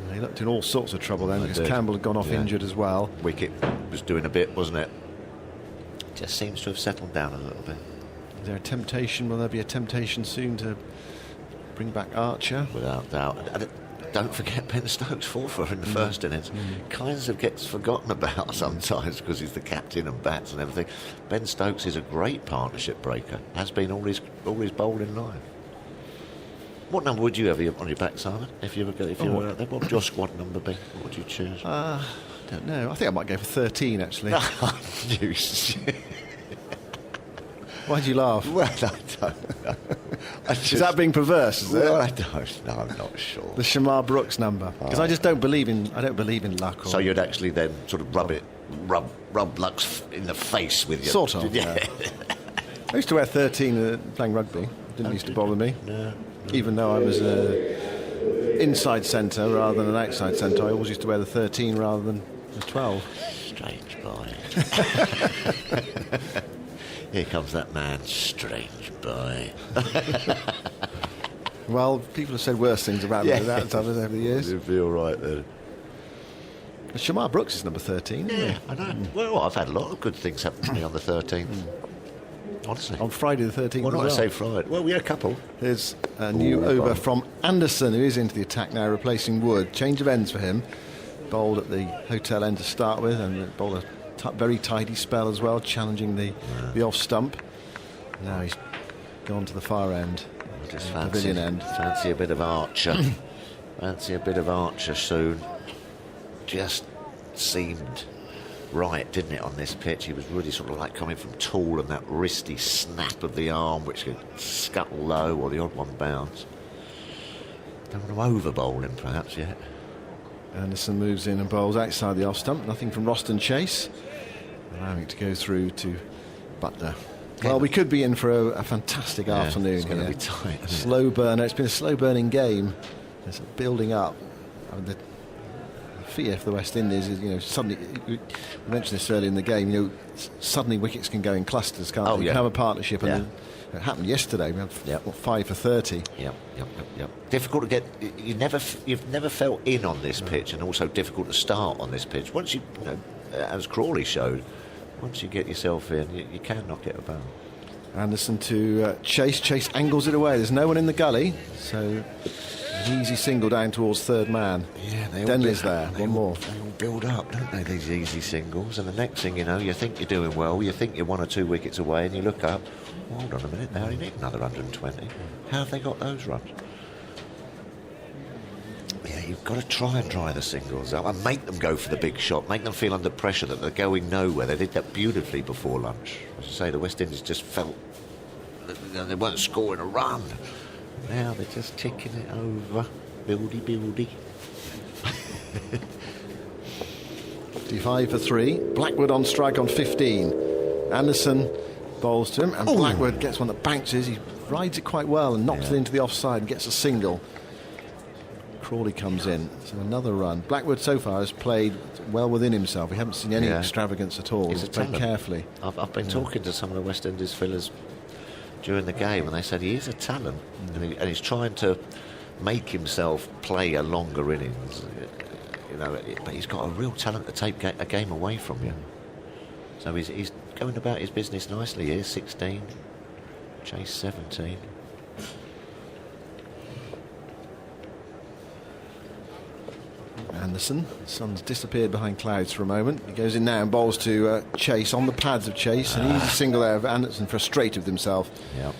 [SPEAKER 7] They looked in all sorts of trouble then because Campbell had gone off injured as well.
[SPEAKER 6] Wicket was doing a bit, wasn't it? Just seems to have settled down a little bit.
[SPEAKER 7] Is there a temptation? Will there be a temptation soon to bring back Archer?
[SPEAKER 6] Without doubt. And don't forget Ben Stokes, 4 for in the first innings. Kinds of gets forgotten about sometimes because he's the captain and bats and everything. Ben Stokes is a great partnership breaker. Has been all his bowling life. What number would you have on your back, Simon? If you were out there, what would your squad number be? What would you choose?
[SPEAKER 7] I don't know. I think I might go for 13 actually. Why'd you laugh?
[SPEAKER 6] Well, I don't know.
[SPEAKER 7] Is that being perverse? Is
[SPEAKER 6] well,
[SPEAKER 7] it?
[SPEAKER 6] I don't know. I'm not sure.
[SPEAKER 7] The Shamar Brooks number, because I just don't believe in. I don't believe in luck.
[SPEAKER 6] So you'd actually then sort of rub luck's in the face with you.
[SPEAKER 7] Sort of. Yeah. I used to wear 13 playing rugby. Didn't used to bother me.
[SPEAKER 6] No.
[SPEAKER 7] Even though I was inside centre rather than an outside centre, I always used to wear the 13 rather than the 12.
[SPEAKER 6] Strange boy. Here comes that man, strange boy.
[SPEAKER 7] Well, people have said worse things about me than that over the years.
[SPEAKER 6] You'll be all right then.
[SPEAKER 7] Shamar Brooks is number 13, isn't he?
[SPEAKER 6] I know. Well, I've had a lot of good things happen to me on the 13th. Honestly.
[SPEAKER 7] On Friday the 13th.
[SPEAKER 6] Well, I say Friday. Well, we had a couple.
[SPEAKER 7] Here's a new over from Anderson, who is into the attack now, replacing Wood. Change of ends for him. Bowled at the hotel end to start with, and bowled a very tidy spell as well, challenging the off stump. Now he's gone to the far end,
[SPEAKER 6] just
[SPEAKER 7] pavilion end.
[SPEAKER 6] Fancy a bit of Archer. Fancy a bit of Archer soon. Just seemed right, didn't it, on this pitch? He was really sort of like coming from tall, and that wristy snap of the arm which could scuttle low or the odd one bounce. Don't want to over bowl him perhaps yet.
[SPEAKER 7] Anderson moves in and bowls outside the off stump. Nothing from Roston Chase, allowing it to go through to Butler. Well, we could be in for a fantastic afternoon.
[SPEAKER 6] It's going to be tight.
[SPEAKER 7] A slow burner. It's been a slow burning game. It's building up. The fear for the West Indies is, suddenly, we mentioned this earlier in the game, suddenly wickets can go in clusters, can't they? You can have a partnership, and it happened yesterday. We had 5 for 30.
[SPEAKER 6] Yep. Difficult to get. You've never felt in on this pitch, and also difficult to start on this pitch. Once you as Crawley showed, once you get yourself in, you can knock it about.
[SPEAKER 7] Anderson to Chase. Chase angles it away. There's no one in the gully, so an easy single down towards third man.
[SPEAKER 6] Yeah,
[SPEAKER 7] Denley's there. One more.
[SPEAKER 6] They all build up, don't they, these easy singles? And the next thing you know, you think you're doing well, you think you're 1 or 2 wickets away, and you look up, hold on a minute, they only need another 120. How have they got those runs? Yeah, you've got to try and dry the singles out and make them go for the big shot, make them feel under pressure that they're going nowhere. They did that beautifully before lunch. As I say, the West Indies just felt that they weren't scoring a run. Now they're just ticking it over. Buildy.
[SPEAKER 7] 55 for 3. Blackwood on strike on 15. Anderson bowls to him, and Blackwood gets one that bounces. He rides it quite well and knocks it into the offside and gets a single. Crawley comes in, so another run. Blackwood so far has played well within himself. We haven't seen any extravagance at all. He's played carefully.
[SPEAKER 6] I've been talking to some of the West Indies fillers during the game, and they said he is a talent, and he's trying to make himself play a longer innings. But he's got a real talent to take a game away from you. So he's going about his business nicely here. 16, Chase 17.
[SPEAKER 7] Anderson, the sun's disappeared behind clouds for a moment. He goes in now and bowls to Chase on the pads of Chase. An easy single there of Anderson, frustrated with himself.
[SPEAKER 6] Yep.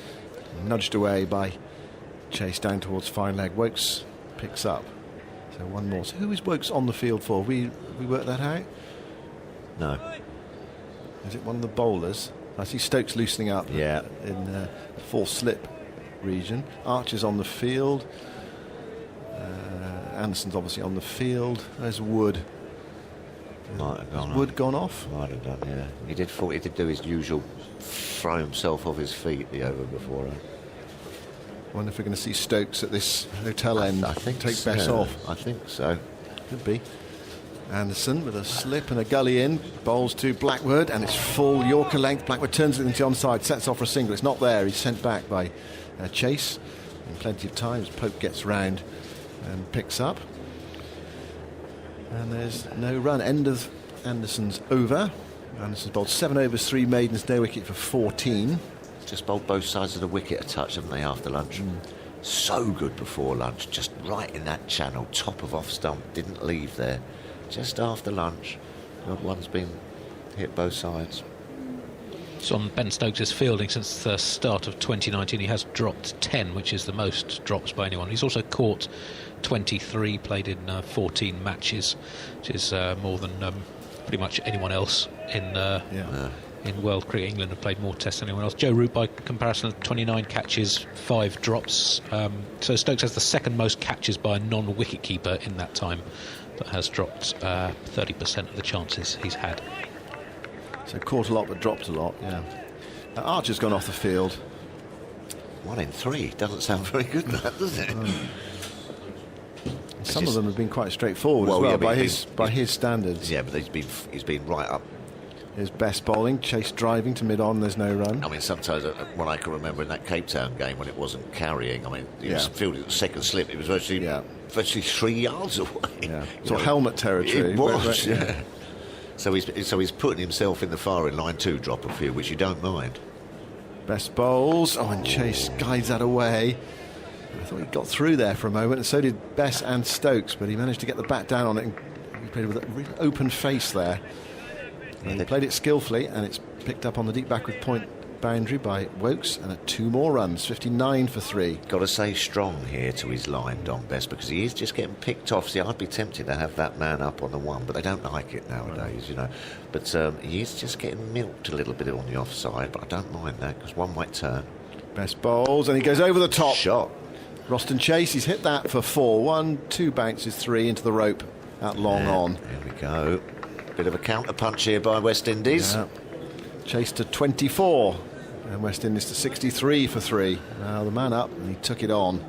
[SPEAKER 7] Nudged away by Chase down towards fine leg. Wokes picks up. So one more. So who is Wokes on the field for? We worked that out?
[SPEAKER 6] No.
[SPEAKER 7] Is it one of the bowlers? I see Stokes loosening up in the full slip region. Archer's on the field. Anderson's obviously on the field. There's Wood.
[SPEAKER 6] Might have gone
[SPEAKER 7] Wood gone off?
[SPEAKER 6] Might have done, yeah. He did do his usual throw himself off his feet the over before.
[SPEAKER 7] Wonder if we're going to see Stokes at this hotel end.
[SPEAKER 6] I think
[SPEAKER 7] take
[SPEAKER 6] so.
[SPEAKER 7] Bess off.
[SPEAKER 6] I think so.
[SPEAKER 7] Could be. Anderson with a slip and a gully in, bowls to Blackwood, and it's full Yorker length. Blackwood turns it into the onside, sets off for a single. It's not there. He's sent back by Chase in plenty of time as Pope gets round and picks up. And there's no run. End of Anderson's over. Anderson's bowled 7 overs, 3 maidens, no wicket for 14.
[SPEAKER 6] Just bowled both sides of the wicket a touch, haven't they, after lunch? So good before lunch, just right in that channel, top of off stump, didn't leave there. Just after lunch, the odd one's been hit both sides.
[SPEAKER 3] It's on Ben Stokes' fielding since the start of 2019. He has dropped 10, which is the most drops by anyone. He's also caught 23, played in 14 matches, which is more than pretty much anyone else in World Cricket. England have played more tests than anyone else. Joe Root, by comparison, 29 catches, 5 drops. So Stokes has the second most catches by a non-wicket-keeper in that time, but has dropped 30% of the chances he's had.
[SPEAKER 7] So caught a lot but dropped a lot, yeah. Archer's gone off the field.
[SPEAKER 6] 1 in 3. Doesn't sound very good, that, does it?
[SPEAKER 7] Some of them have been quite straightforward as well, by his standards.
[SPEAKER 6] Yeah, but he's been right up.
[SPEAKER 7] His best bowling, Chase driving to mid-on, there's no run.
[SPEAKER 6] I mean, sometimes, what I can remember in that Cape Town game when it wasn't carrying, I mean, it was fielded second slip, it was virtually 3 yards away.
[SPEAKER 7] Yeah. Sort of helmet territory.
[SPEAKER 6] It was, yeah. So he's putting himself in the firing line to drop a few, which you don't mind.
[SPEAKER 7] Best bowls. Oh, and Chase guides that away. I thought he got through there for a moment, and so did Bess and Stokes, but he managed to get the bat down on it, and he played with a real open face there. And he played it skillfully, and it's picked up on the deep backward point boundary by Wokes, and at 2 more runs, 59 for 3.
[SPEAKER 6] Got to say strong here to his line, Don Best, because he is just getting picked off. See, I'd be tempted to have that man up on the 1, but they don't like it nowadays, you know. But he is just getting milked a little bit on the offside, but I don't mind that, because one might turn.
[SPEAKER 7] Best bowls, and he goes over the top.
[SPEAKER 6] Shot.
[SPEAKER 7] Roston Chase, he's hit that for 4. 1, 2 bounces, 3 into the rope at long on.
[SPEAKER 6] There we go. Bit of a counter punch here by West Indies.
[SPEAKER 7] Yeah. Chase to 24, and West Indies to 63 for 3. Now the man up, and he took it on.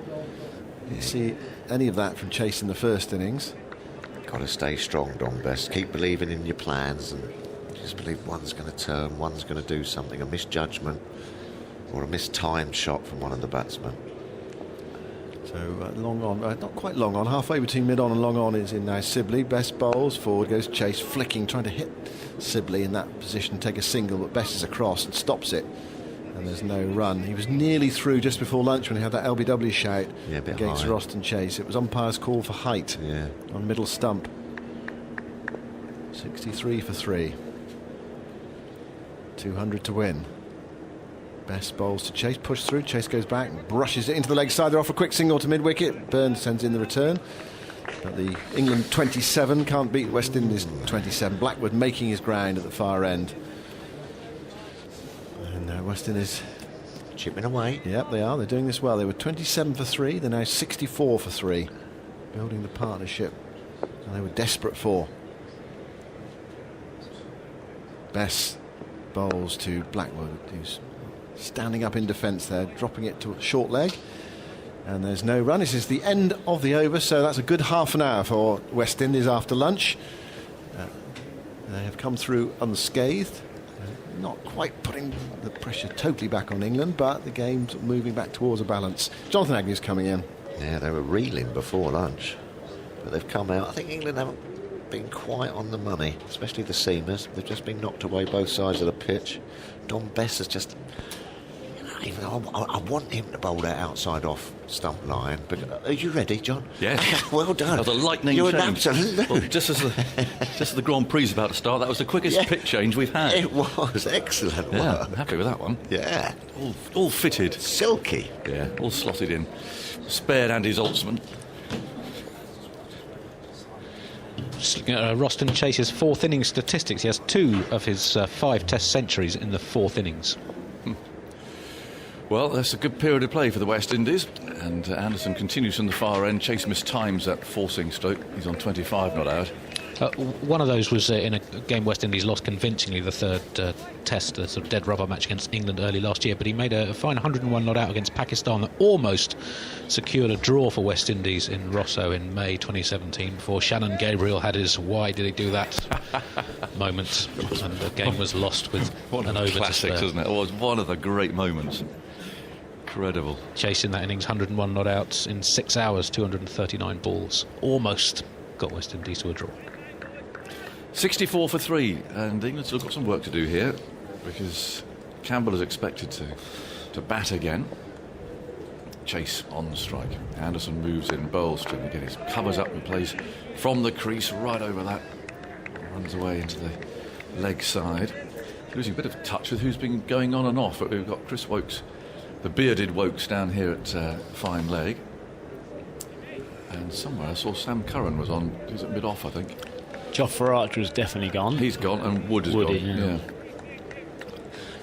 [SPEAKER 7] Didn't see any of that from Chase in the first innings.
[SPEAKER 6] Got to stay strong, Don Best. Keep believing in your plans, and just believe one's going to turn, one's going to do something. A misjudgment or a mistimed shot from one of the batsmen.
[SPEAKER 7] So long on, not quite long on, halfway between mid-on and long on is in now Sibley. Best bowls, forward goes Chase, flicking, trying to hit Sibley in that position, take a single, but Best is across and stops it. And there's no run. He was nearly through just before lunch when he had that LBW shout against Roston Chase. It was umpire's call for height on middle stump. 63 for 3. 200 to win. Best bowls to Chase, push through, Chase goes back, brushes it into the leg side, they're off a quick single to mid-wicket, Burns sends in the return, but the England 27 can't beat West Indies 27, Blackwood making his ground at the far end. And West Indies
[SPEAKER 6] chipping away.
[SPEAKER 7] Yep, they are, they're doing this well. They were 27 for 3, they're now 64 for 3, building the partnership, and they were desperate for. Best bowls to Blackwood, who's standing up in defence there, dropping it to a short leg, and there's no run. This is the end of the over, so that's a good half an hour for West Indies after lunch. They have come through unscathed, not quite putting the pressure totally back on England, but the game's moving back towards a balance. Jonathan Agnew's coming in.
[SPEAKER 6] Yeah, they were reeling before lunch, but they've come out. I think England haven't been quite on the money, especially the seamers. They've just been knocked away both sides of the pitch. Don Bess has just... Even I want him to bowl that outside off stump line, but are you ready, John?
[SPEAKER 1] Yes.
[SPEAKER 6] Well done.
[SPEAKER 1] That was a lightning
[SPEAKER 6] You're
[SPEAKER 1] change.
[SPEAKER 6] An absolute...
[SPEAKER 1] Well, just as the Grand Prix is about to start, that was the quickest pitch change we've had.
[SPEAKER 6] It was excellent.
[SPEAKER 1] Yeah, I'm happy with that one.
[SPEAKER 6] Yeah.
[SPEAKER 1] All fitted.
[SPEAKER 6] Silky.
[SPEAKER 1] Yeah, all slotted in. Spared Andy Zaltzman.
[SPEAKER 3] Just looking at Roston Chase's 4th innings statistics, he has 2 of his 5 test centuries in the 4th innings.
[SPEAKER 1] Well, that's a good period of play for the West Indies, and Anderson continues from the far end. Chase missed times at forcing Stoke. He's on 25 not out.
[SPEAKER 3] One of those was in a game West Indies lost convincingly, the third test, the sort of dead rubber match against England early last year, but he made a fine 101 not out against Pakistan that almost secured a draw for West Indies in Rosso in May 2017 before Shannon Gabriel had his "why did he do that" moment, and the game was lost with an over to
[SPEAKER 1] classics,
[SPEAKER 3] spare.
[SPEAKER 1] isn't it? It was one of the great moments. Incredible.
[SPEAKER 3] Chasing that innings, 101 not outs in 6 hours, 239 balls. Almost got West Indies to a draw.
[SPEAKER 1] 64 for 3, and England's still got some work to do here because Campbell is expected to bat again. Chase on the strike. Anderson moves in, bowls to again. He covers up and plays from the crease right over that. Runs away into the leg side. Losing a bit of touch with who's been going on and off, but we've got Chris Wokes, the bearded Wokes, down here at fine leg. And somewhere I saw Sam Curran was on. He's at mid-off, I think.
[SPEAKER 2] Jofra Archer has definitely gone.
[SPEAKER 1] He's gone, and Wood has
[SPEAKER 2] Woody,
[SPEAKER 1] gone. Yeah.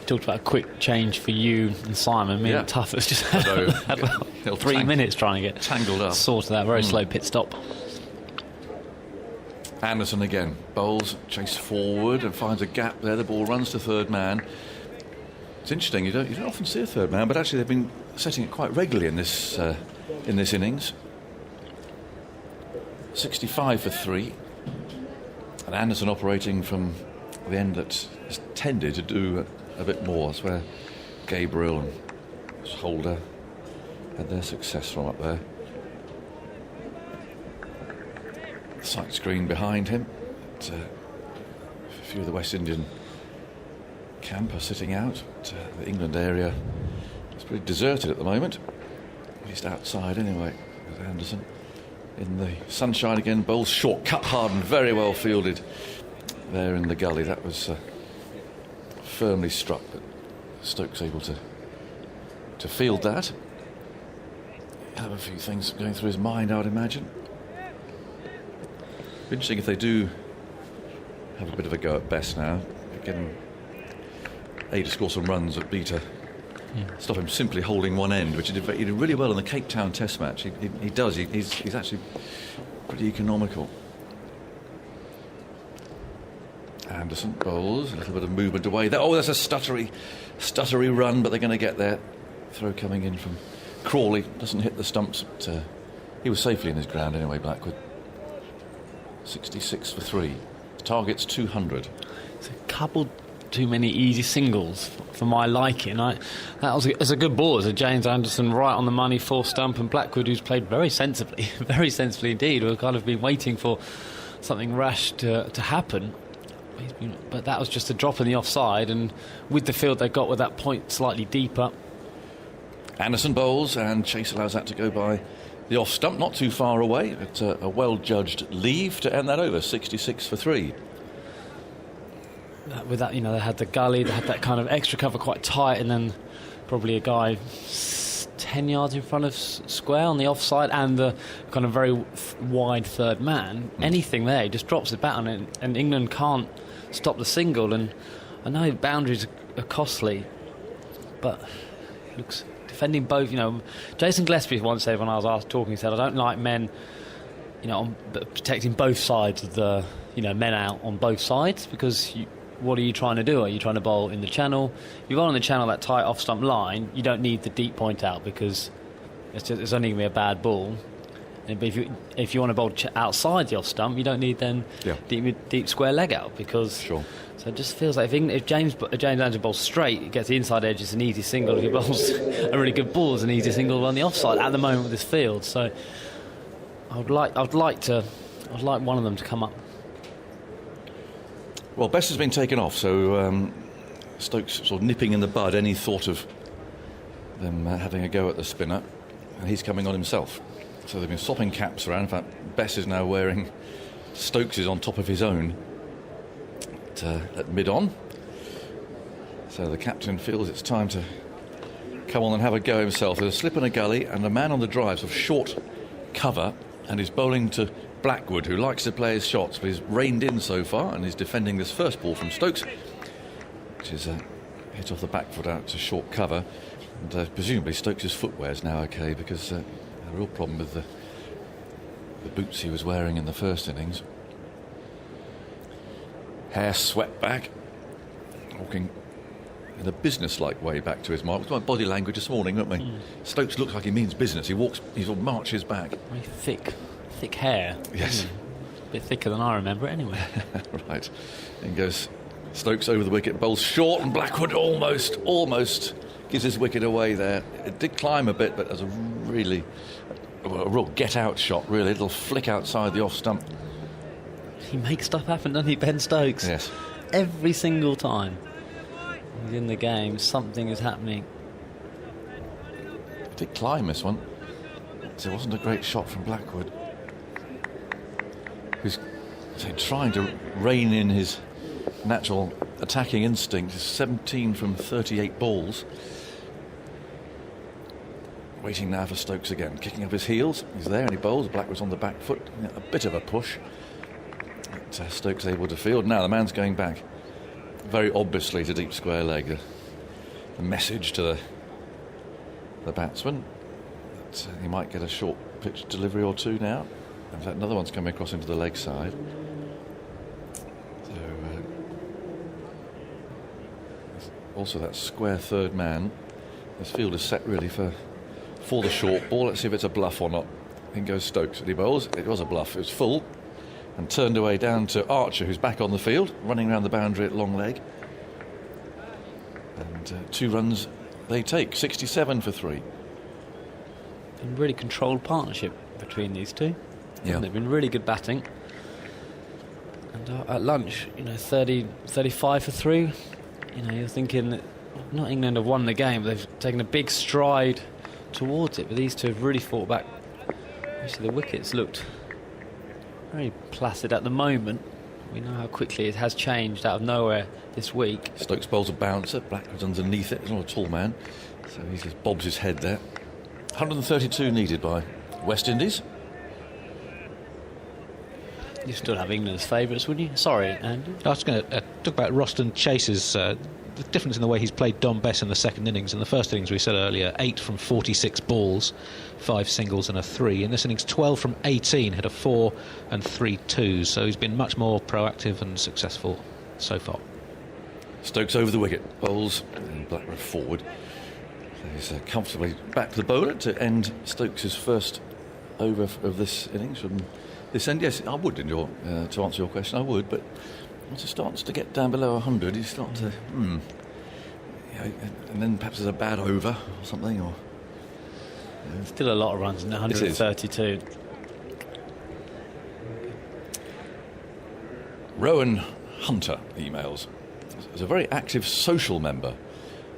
[SPEAKER 2] Talked about a quick change for you and Simon. Me and Tuff has just had about 3 minutes trying to get
[SPEAKER 1] tangled up.
[SPEAKER 2] Sorted that very slow pit stop.
[SPEAKER 1] Anderson again bowls, chase forward and finds a gap there. The ball runs to third man. It's interesting. You don't often see a third man, but actually they've been setting it quite regularly in this innings. 65 for 3. And Anderson operating from the end that has tended to do a bit more. That's where Gabriel and Holder had their success from up there. Sight screen behind him. But, a few of the West Indian camp are sitting out. The England area is pretty deserted at the moment. At least outside anyway, with Anderson. In the sunshine again, bowls short, cut hard and very well fielded there in the gully. That was firmly struck, but Stokes able to field that. Have a few things going through his mind, I would imagine. Interesting if they do have a bit of a go at Best now. Again, to score some runs at Beta. Stop him simply holding one end, which he did really well in the Cape Town Test match. He does. He's actually pretty economical. Anderson bowls, a little bit of movement away. That's a stuttery run, but they're going to get there. Throw coming in from Crawley, doesn't hit the stumps, but he was safely in his ground anyway, Blackwood. 66 for 3. Target's 200.
[SPEAKER 2] It's a couple too many easy singles for my liking. It's a good ball. It's a James Anderson right on the money, full stump, and Blackwood, who's played very sensibly indeed. We've kind of been waiting for something rash to happen. But that was just a drop in the offside, and with the field they got with that point slightly deeper.
[SPEAKER 1] Anderson bowls, and Chase allows that to go by the off stump, not too far away, but a well-judged leave to end that over. 66 for 3.
[SPEAKER 2] With that, they had the gully, they had that kind of extra cover quite tight, and then probably a guy 10 yards in front of square on the offside, and the kind of very wide third man. Anything there, he just drops it back on it, and England can't stop the single. And I know boundaries are costly, but it looks defending both. Jason Gillespie once said, when I was talking, he said, I don't like men, protecting both sides of the, men out on both sides, because what are you trying to do? Are you trying to bowl in the channel? If you bowl in the channel, that tight off-stump line, you don't need the deep point out, because it's only going to be a bad ball. But if you want to bowl outside the off-stump, you don't need then deep square leg out, because... Sure. So it just feels like if James Anderson bowls straight, he gets the inside edge, it's an easy single. If he bowls a really good ball, it's an easy single on the offside at the moment with this field. So I'd like one of them to come up.
[SPEAKER 1] Well, Best has been taken off, so Stokes sort of nipping in the bud any thought of them having a go at the spinner, and he's coming on himself. So they've been swapping caps around. In fact, Best is now wearing Stokes is on top of his own at mid-on. So the captain feels it's time to come on and have a go himself. There's a slip in a gully and a man on the drive, sort of short cover, and he's bowling to Blackwood, who likes to play his shots, but he's reined in so far and he's defending this first ball from Stokes, which is a hit off the back foot out to short cover. And presumably Stokes' footwear is now okay, because a real problem with the boots he was wearing in the first innings. Hair swept back, walking in a business-like way back to his mark. It was my body language this morning, wasn't we? Stokes looks like he means business. He sort of marches back.
[SPEAKER 2] Very thick hair.
[SPEAKER 1] Yes.
[SPEAKER 2] A bit thicker than I remember it anyway.
[SPEAKER 1] Right. In goes Stokes over the wicket, bowls short, and Blackwood almost gives his wicket away there. It did climb a bit, but as a real get-out shot, really. A little flick outside the off-stump.
[SPEAKER 2] He makes stuff happen, doesn't he, Ben Stokes?
[SPEAKER 1] Yes.
[SPEAKER 2] Every single time he's in the game, something is happening.
[SPEAKER 1] It did climb this one. So it wasn't a great shot from Blackwood, who's trying to rein in his natural attacking instinct. He's 17 from 38 balls. Waiting now for Stokes again, kicking up his heels. He's there and he bowls. Blackwood's on the back foot. A bit of a push. But Stokes able to field. Now the man's going back, very obviously, to deep square leg. The message to the batsman that he might get a short pitch delivery or two now. In fact, another one's coming across into the leg side. So also that square third man. This field is set really for the short ball. Let's see if it's a bluff or not. In goes Stokes. And he bowls. It was a bluff. It was full and turned away down to Archer, who's back on the field, running around the boundary at long leg. And 2 runs they take, 67 for 3.
[SPEAKER 2] Been really controlled partnership between these two.
[SPEAKER 1] Yeah.
[SPEAKER 2] They've been really good batting. And at lunch, 30, 35 for 3. You're thinking that not England have won the game, but they've taken a big stride towards it. But these two have really fought back. Actually, the wickets looked very placid at the moment. We know how quickly it has changed out of nowhere this week.
[SPEAKER 1] Stokes bowls a bouncer. Blackwood's underneath it. He's not a tall man, so he just bobs his head there. 132 needed by West Indies.
[SPEAKER 2] You still have England as favourites, wouldn't you? Sorry, Andy.
[SPEAKER 3] I was going to talk about Roston Chase's the difference in the way he's played Dom Bess in the second innings. In the first innings, we said earlier, 8 from 46 balls, 5 singles and a 3. In this innings, 12 from 18, hit a 4 and 3 twos. So he's been much more proactive and successful so far.
[SPEAKER 1] Stokes over the wicket, bowls, and Blackwood forward. So he's comfortably back to the bowler to end Stokes' first over of this innings from this end. Yes, I would, to answer your question, I would, but once it starts to get down below 100, you start to, and then perhaps there's a bad over or something, or...
[SPEAKER 2] Still a lot of runs in 132.
[SPEAKER 1] Rowan Hunter emails. As a very active social member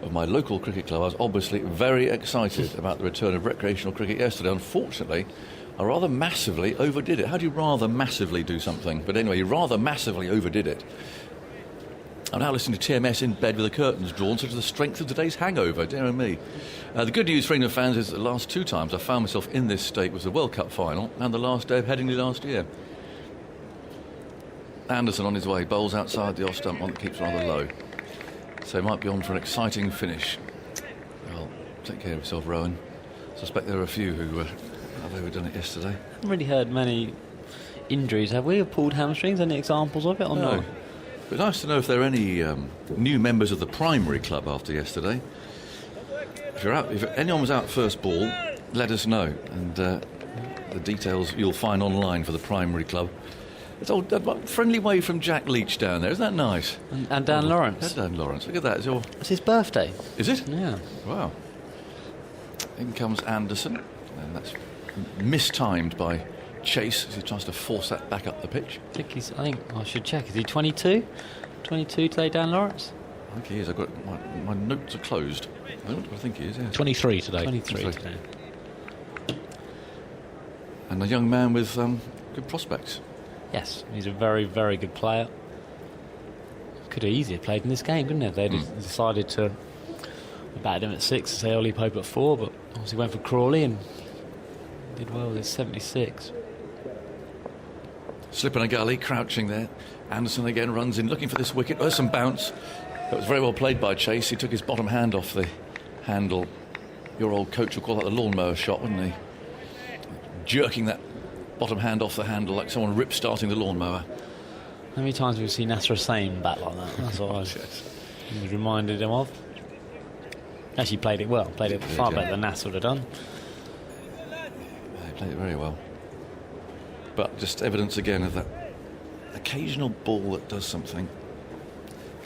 [SPEAKER 1] of my local cricket club, I was obviously very excited about the return of recreational cricket yesterday. Unfortunately, I rather massively overdid it. How do you rather massively do something? But anyway, you rather massively overdid it. I'm now listening to TMS in bed with the curtains drawn, such as the strength of today's hangover, dear me. The good news for England fans is the last 2 times I found myself in this state was the World Cup final and the last day of Headingley last year. Anderson on his way, bowls outside the off stump, one that keeps rather low. So he might be on for an exciting finish. Well, take care of yourself, Rowan. I suspect there are a few who have overdone it yesterday.
[SPEAKER 2] I haven't really heard many injuries, have we? Pulled hamstrings, any examples of it or
[SPEAKER 1] no?
[SPEAKER 2] No.
[SPEAKER 1] But nice to know if there are any new members of the primary club after yesterday. If anyone was out first ball, let us know. And the details you'll find online for the primary club. It's a friendly wave from Jack Leach down there. Isn't that nice?
[SPEAKER 2] And Dan Lawrence.
[SPEAKER 1] Dan Lawrence. Look at that.
[SPEAKER 2] It's his birthday.
[SPEAKER 1] Is it?
[SPEAKER 2] Yeah.
[SPEAKER 1] Wow. In comes Anderson. And that's mistimed by Chase as he tries to force that back up the pitch.
[SPEAKER 2] I think I should check. Is he 22? 22 today, Dan Lawrence?
[SPEAKER 1] I think he is. I've got my notes are closed. I think he is, yeah.
[SPEAKER 3] 23 today.
[SPEAKER 2] 23 today.
[SPEAKER 1] And a young man with good prospects.
[SPEAKER 2] Yes, he's a very, very good player. Could have easily played in this game, couldn't they? They decided to bat him at 6 and say Ollie Pope at 4, but obviously went for Crawley and did well with his 76.
[SPEAKER 1] Slip in a gully, crouching there. Anderson again runs in, looking for this wicket. There's some bounce. That was very well played by Chase. He took his bottom hand off the handle. Your old coach will call that the lawnmower shot, wouldn't he? Jerking that bottom hand off the handle like someone rip-starting the lawnmower.
[SPEAKER 2] How many times have we seen Nasser Hussain bat like that? That's what I was reminded him of. Actually played it well. Played it far better than Nasser would have done.
[SPEAKER 1] He played it very well. But just evidence again of that occasional ball that does something.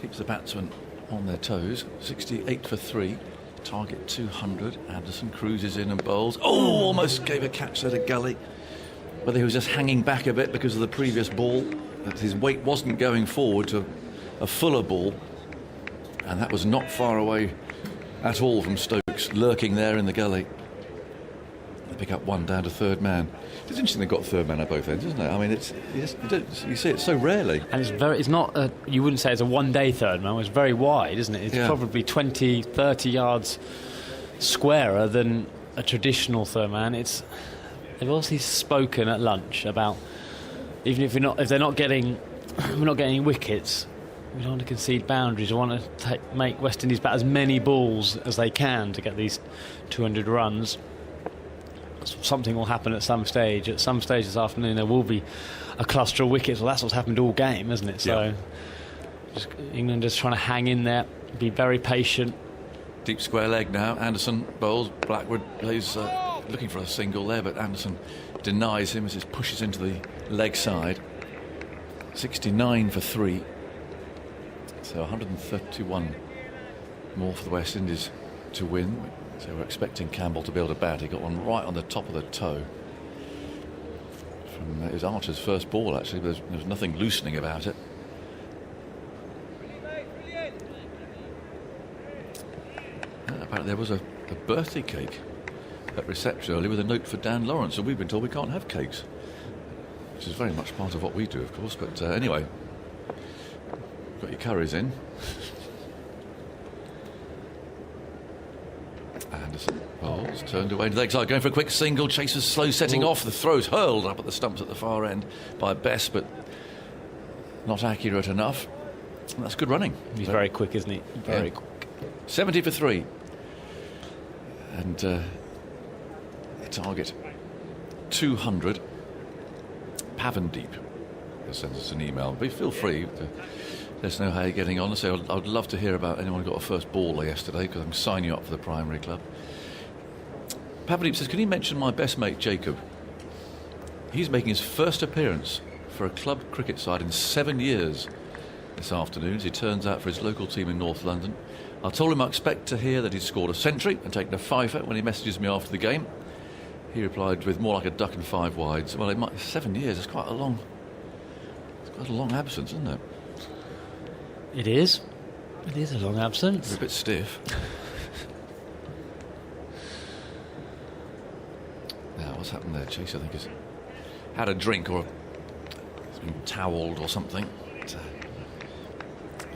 [SPEAKER 1] Keeps the batsmen on their toes. 68 for 3. Target 200. Anderson cruises in and bowls. Oh, almost gave a catch there to Gully. Whether he was just hanging back a bit because of the previous ball, that his weight wasn't going forward to a fuller ball. And that was not far away at all from Stokes, lurking there in the gully. They pick up one down to third man. It's interesting they've got third man at both ends, isn't it? I mean, you see it so rarely.
[SPEAKER 2] And it's not, you wouldn't say it's a one-day third man, it's very wide, isn't it? It's probably 20, 30 yards squarer than a traditional third man. They've obviously spoken at lunch about, even if they're not getting wickets, we don't want to concede boundaries. We want to make West Indies bat as many balls as they can to get these 200 runs. Something will happen at some stage. At some stage this afternoon, there will be a cluster of wickets. Well, that's what's happened all game, isn't it? So England just trying to hang in there, be very patient.
[SPEAKER 1] Deep square leg now. Anderson bowls. Blackwood plays looking for a single there, but Anderson denies him as he pushes into the leg side. 69 for 3. So 131 more for the West Indies to win. So we're expecting Campbell to be able to bat. He got one right on the top of the toe. It was Archer's first ball, actually. There was nothing loosening about it. Apparently there was a birthday cake at reception earlier with a note for Dan Lawrence, and we've been told we can't have cakes, which is very much part of what we do, of course. But anyway, got your curries in. Anderson bowls, turned away to the leg side, going for a quick single. Chasers slow setting off. The throw's hurled up at the stumps at the far end by Best, but not accurate enough. And that's good running.
[SPEAKER 2] He's very quick, isn't he? Very quick.
[SPEAKER 1] 70 for 3. And the target 200. Pavandeep sends us an email. But feel free to let us know how you're getting on. I would love to hear about anyone who got a first baller yesterday, because I'm signing you up for the primary club. Pavandeep says, can you mention my best mate Jacob? He's making his first appearance for a club cricket side in 7 years this afternoon as he turns out for his local team in North London. I told him I expect to hear that he's scored a century and taken a fifer when he messages me after the game. He replied with more like a duck and 5 wides. Well, 7 years is quite a long absence, isn't it?
[SPEAKER 2] It is. It is a long absence.
[SPEAKER 1] It's a bit stiff. Now, what's happened there? Chase, I think, has had a drink or has been towelled or something.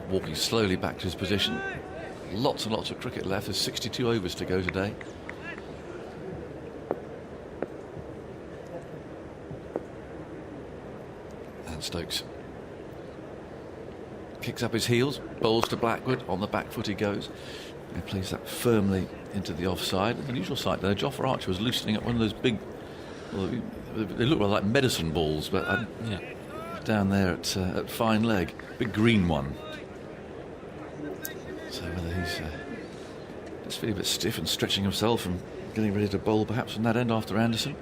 [SPEAKER 1] Walking slowly back to his position. Lots and lots of cricket left. There's 62 overs to go today. And Stokes kicks up his heels, bowls to Blackwood. On the back foot he goes. He plays that firmly into the offside. An unusual sight there. Jofra Archer was loosening up one of those big, well, they look like medicine balls, but down there at fine leg. Big green one. So whether he's just feeling a bit stiff and stretching himself and getting ready to bowl perhaps from that end after Anderson.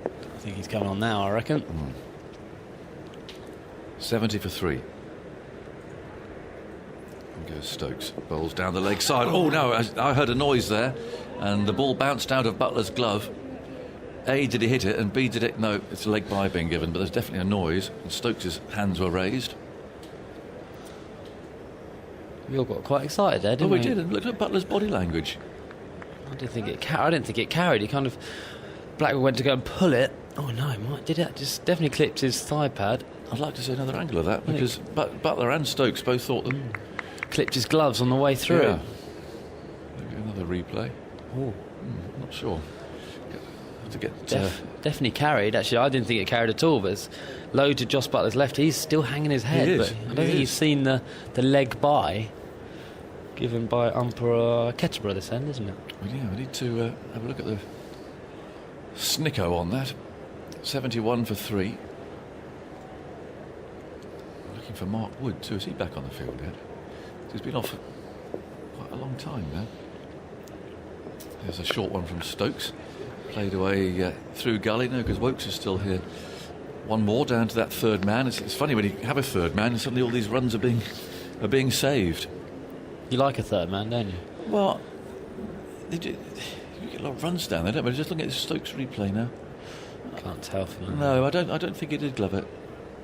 [SPEAKER 2] I think he's coming on now, I reckon.
[SPEAKER 1] 70 for 3. And goes Stokes. Bowls down the leg side. Oh no, I heard a noise there, and the ball bounced out of Butler's glove. A, did he hit it, and B, did it? No, it's a leg bye being given, but there's definitely a noise, and Stokes' hands were raised.
[SPEAKER 2] We all got quite excited there, didn't we?
[SPEAKER 1] Oh, we did, and look at Butler's body language.
[SPEAKER 2] I didn't think it carried. He kind of, Blackwood went to go and pull it. Oh no, did it? Just definitely clipped his thigh pad.
[SPEAKER 1] I'd like to see another angle of that, because Butler and Stokes both thought that...
[SPEAKER 2] Clipped his gloves on the way through.
[SPEAKER 1] Yeah. Maybe another replay.
[SPEAKER 2] Oh,
[SPEAKER 1] not sure. Have to get
[SPEAKER 2] definitely carried. Actually, I didn't think it carried at all, but it's low to Joss Butler's left. He's still hanging his head, but I don't think he's seen the leg bye given by umpire Kettleborough this end, isn't it?
[SPEAKER 1] Well, yeah, we need to have a look at the snicko on that. 71 for 3. looking for Mark Wood too. Is he back on the field yet? He's been off for quite a long time now. There's a short one from Stokes. Played away through gully. No, because Wokes is still here. One more down to that third man. It's funny when you have a third man and suddenly all these runs are being saved.
[SPEAKER 2] You like a third man, don't you?
[SPEAKER 1] Well, you get a lot of runs down there, don't we? Just looking at the Stokes replay now.
[SPEAKER 2] Can't tell from that.
[SPEAKER 1] No, I don't think he did glove it.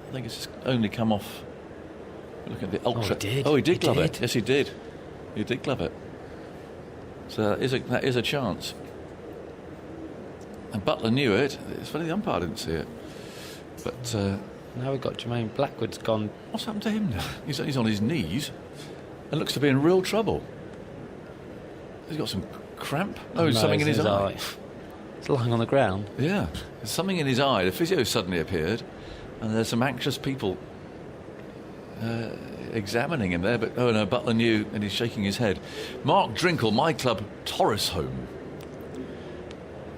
[SPEAKER 1] I think it's just only come off. Look at the ultra.
[SPEAKER 2] Oh,
[SPEAKER 1] he did glove it. Yes, he did. He did glove it. So that is a chance. And Butler knew it. It's funny the umpire didn't see it. But
[SPEAKER 2] now we've got Jermaine Blackwood's gone.
[SPEAKER 1] What's happened to him now? He's on his knees and looks to be in real trouble. He's got some cramp. Oh, there's something in his eye.
[SPEAKER 2] He's lying on the ground.
[SPEAKER 1] Yeah, there's something in his eye. The physio suddenly appeared, and there's some anxious people examining him there. But oh no, Butler knew, and he's shaking his head. Mark Drinkle, my club Torres Home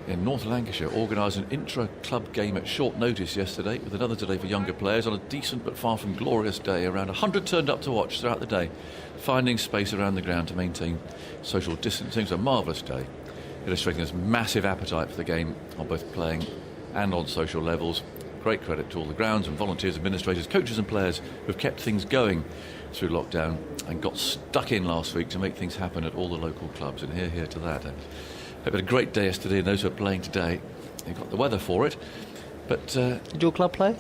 [SPEAKER 1] in North Lancashire, organised an intra-club game at short notice yesterday, with another today for younger players on a decent but far from glorious day. Around 100 turned up to watch throughout the day, finding space around the ground to maintain social distancing. It's a marvellous day, illustrating this massive appetite for the game on both playing and on social levels. Great credit to all the grounds and volunteers, administrators, coaches and players who've kept things going through lockdown and got stuck in last week to make things happen at all the local clubs, and here to that. And hope we had a great day yesterday, and those who are playing today, they've got the weather for it. But
[SPEAKER 2] did your club play?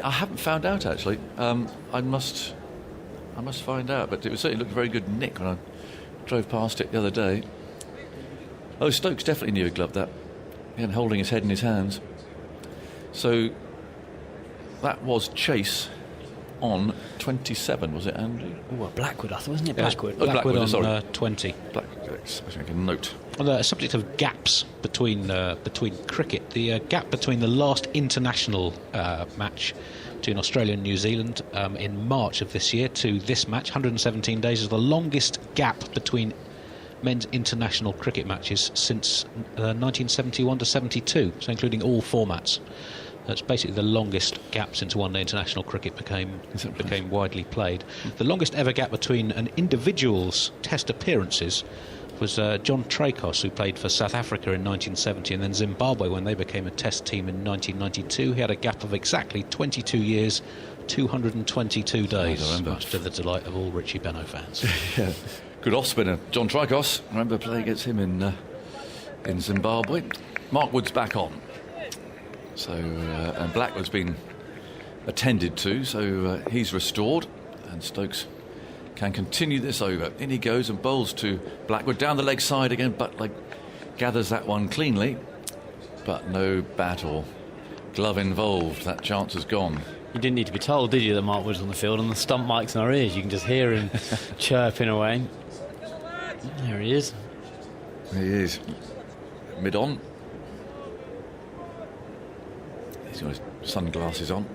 [SPEAKER 1] I haven't found out actually. I must find out. But it was certainly looked very good nick when I drove past it the other day. Oh, Stokes definitely knew he gloved that. Again, holding his head in his hands. So that was Chase on 27, was it, Andrew?
[SPEAKER 2] Well, Blackwood, I thought, wasn't it? Blackwood.
[SPEAKER 3] Blackwood on
[SPEAKER 1] sorry.
[SPEAKER 3] 20.
[SPEAKER 1] Blackwood, I should make a note.
[SPEAKER 3] On the subject of gaps between cricket, the gap between the last international match between Australia and New Zealand in March of this year to this match, 117 days, is the longest gap between men's international cricket matches since 1971 to 72, so including all formats. That's basically the longest gap since one-day international cricket became widely played. The longest ever gap between an individual's test appearances was John Tracos, who played for South Africa in 1970 and then Zimbabwe when they became a test team in 1992. He had a gap of exactly 22 years, 222 days, much to the delight of all Richie Benno fans.
[SPEAKER 1] Yeah. Good off-spinner, John Tricos. I remember playing against him in Zimbabwe. Mark Wood's back on. So, and Blackwood's been attended to, so he's restored. And Stokes can continue this over. In he goes and bowls to Blackwood. Down the leg side again. Butler gathers that one cleanly. But no bat or glove involved. That chance is gone.
[SPEAKER 2] You didn't need to be told, did you, that Mark Wood's on the field? On the stump mics in our ears, you can just hear him chirping away. There he is.
[SPEAKER 1] He is. Mid-on. He's got his sunglasses on.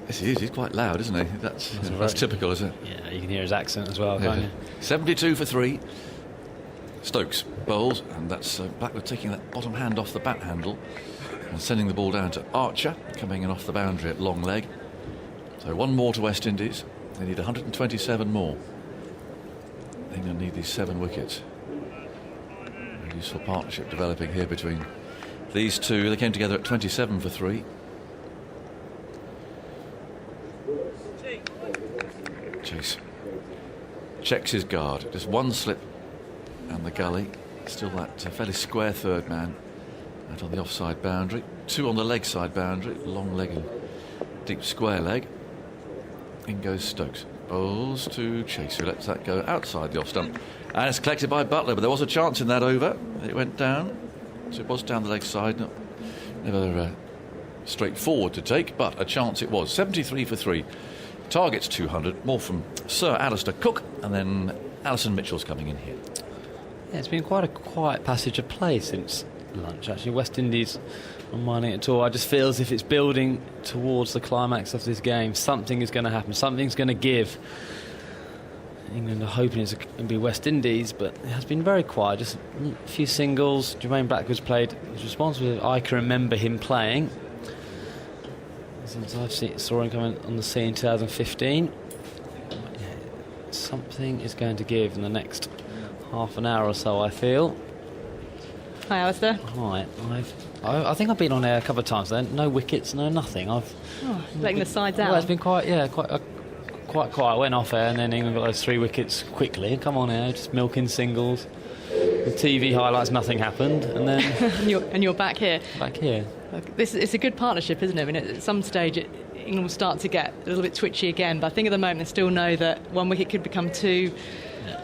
[SPEAKER 1] Yes, he is. He's quite loud, isn't he? That's typical, isn't it?
[SPEAKER 2] Yeah, you can hear his accent as well, can't you?
[SPEAKER 1] 72 for 3. Stokes bowls, and that's Blackwood taking that bottom hand off the bat handle and sending the ball down to Archer, coming in off the boundary at long leg. So one more to West Indies. They need 127 more. England need these 7 wickets. A useful partnership developing here between these two. They came together at 27 for 3. Chase checks his guard. Just one slip and the gully. Still that fairly square third man out on the offside boundary. 2 on the leg side boundary. Long leg and deep square leg. In goes Stokes. Bowls to Chase, who lets that go outside the off stump. And it's collected by Butler, but there was a chance in that over. It went down. So it was down the leg side. Never straightforward to take, but a chance it was. 73 for 3. Targets 200. More from Sir Alistair Cook, and then Alison Mitchell's coming in here.
[SPEAKER 2] Yeah, it's been quite a quiet passage of play since lunch, actually. West Indies on minding it at all. I just feel as if it's building towards the climax of this game. Something is going to happen. Something's going to give. England are hoping it's going to be West Indies, but it has been very quiet. Just a few singles. Jermaine Blackwood's played. He's responsible. I can remember him playing. since saw him coming on the scene in 2015. Something is going to give in the next half an hour or so, I feel.
[SPEAKER 8] Hi, Alistair.
[SPEAKER 2] Hi. I think I've been on air a couple of times then. No wickets, no nothing.
[SPEAKER 8] Letting the side down.
[SPEAKER 2] Well, it's been quite quiet. I went off air and then England got those 3 wickets quickly. Come on air, just milking singles. The TV highlights, nothing happened, and then
[SPEAKER 8] and you're back here.
[SPEAKER 2] Back here.
[SPEAKER 8] Look, it's a good partnership, isn't it? I mean, at some stage, England will start to get a little bit twitchy again. But I think at the moment they still know that 1 wicket could become 2,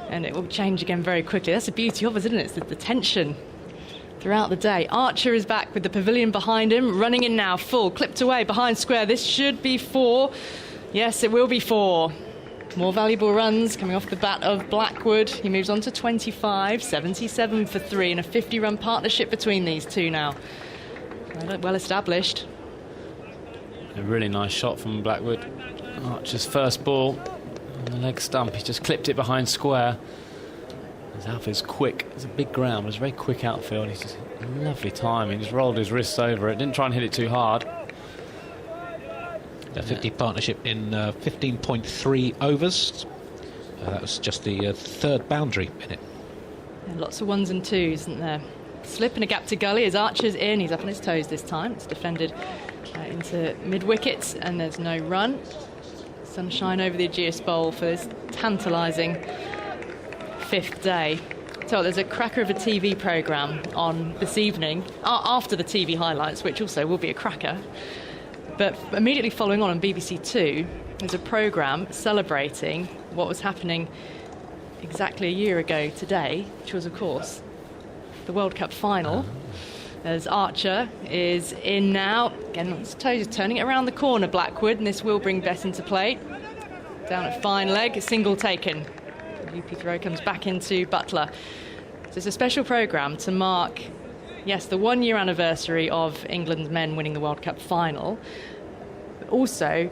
[SPEAKER 8] and it will change again very quickly. That's the beauty of it, isn't it? It's the tension throughout the day. Archer is back with the pavilion behind him, running in now, full, clipped away behind square. This should be 4. Yes, it will be 4. More valuable runs coming off the bat of Blackwood. He moves on to 25, 77 for 3, and a 50-run partnership between these two now. Well established.
[SPEAKER 2] A really nice shot from Blackwood. Archer's first ball on the leg stump. He just clipped it behind square. His outfield's quick. It's a big ground. It's a very quick outfield. He's just lovely timing. Just rolled his wrists over it. Didn't try and hit it too hard.
[SPEAKER 3] A 50 partnership in 15.3 overs. That was just the third boundary in it.
[SPEAKER 8] Yeah, lots of 1s and 2s, isn't there? Slip and a gap to gully as Archer's in. He's up on his toes this time. It's defended into mid-wickets, and there's no run. Sunshine over the Aegeus Bowl for this tantalising 5th day. So there's a cracker of a TV programme on this evening, after the TV highlights, which also will be a cracker. But immediately following on BBC Two, there's a programme celebrating what was happening exactly a year ago today, which was, of course, the World Cup final. As Archer is in now. Again, on his toes, turning it around the corner, Blackwood, and this will bring Bess into play. Down at fine leg, a single taken. The UP throw comes back into Butler. So it's a special programme to mark, yes, the 1-year anniversary of England's men winning the World Cup final, but also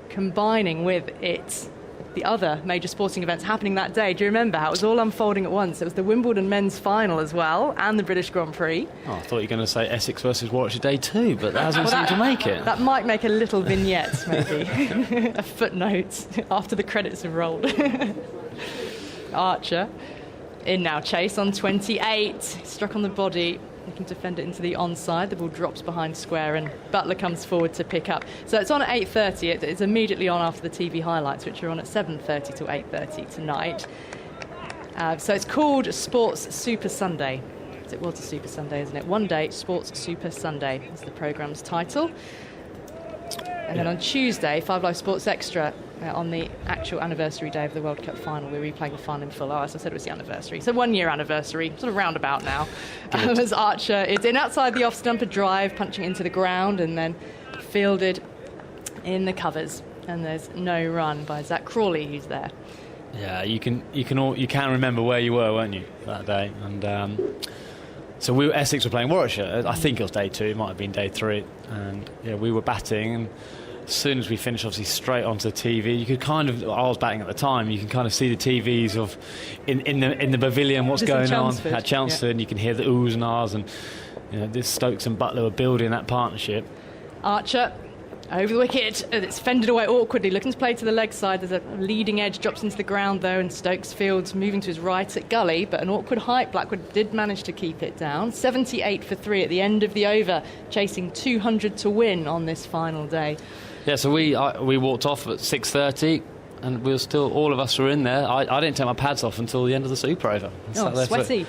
[SPEAKER 8] combining with it the other major sporting events happening that day. Do you remember how it was all unfolding at once? It was the Wimbledon men's final as well, and the British Grand Prix.
[SPEAKER 2] Oh, I thought you were going to say Essex versus Warwickshire Day 2, but that hasn't seemed to make it.
[SPEAKER 8] That might make a little vignette, maybe. A footnote after the credits have rolled. Archer in now, chase on 28, struck on the body, looking to defend it into the onside. The ball drops behind square and Butler comes forward to pick up. So it's on at 8:30. It's immediately on after the TV highlights, which are on at 7:30 to 8:30 tonight. So it's called Sports Super Sunday. It was a Super Sunday, isn't it? One Day Sports Super Sunday is the programme's title. And then on Tuesday, 5 Live Sports Extra, on the actual anniversary day of the World Cup final, we're replaying the final in full. As I said, it was the anniversary. So 1-year anniversary, sort of roundabout now. As Archer is in outside the off-stumper drive, punching into the ground, and then fielded in the covers. And there's no run by Zach Crawley, who's there.
[SPEAKER 2] Yeah, you can remember where you were, weren't you, that day? And so Essex were playing Warwickshire. I think it was day 2, it might have been day 3, and yeah, we were batting. And as soon as we finished, obviously straight onto the TV, you could kind of, I was batting at the time, you can kind of see the TVs of in the pavilion, what's going on at Chelmsford. Yeah. You can hear the oohs and ahs, and this Stokes and Butler were building that partnership. Archer over the wicket, it's fended away awkwardly, looking to play to the leg side. There's a leading edge, drops into the ground though, and Stokes fields moving to his right at gully, but an awkward height. Blackwood did manage to keep it down. 78 for 3 at the end of the over, chasing 200 to win on this final day. Yeah, so we walked off at 6:30, and we were still, all of us were in there. I didn't take my pads off until the end of the Super over.
[SPEAKER 8] Sweaty.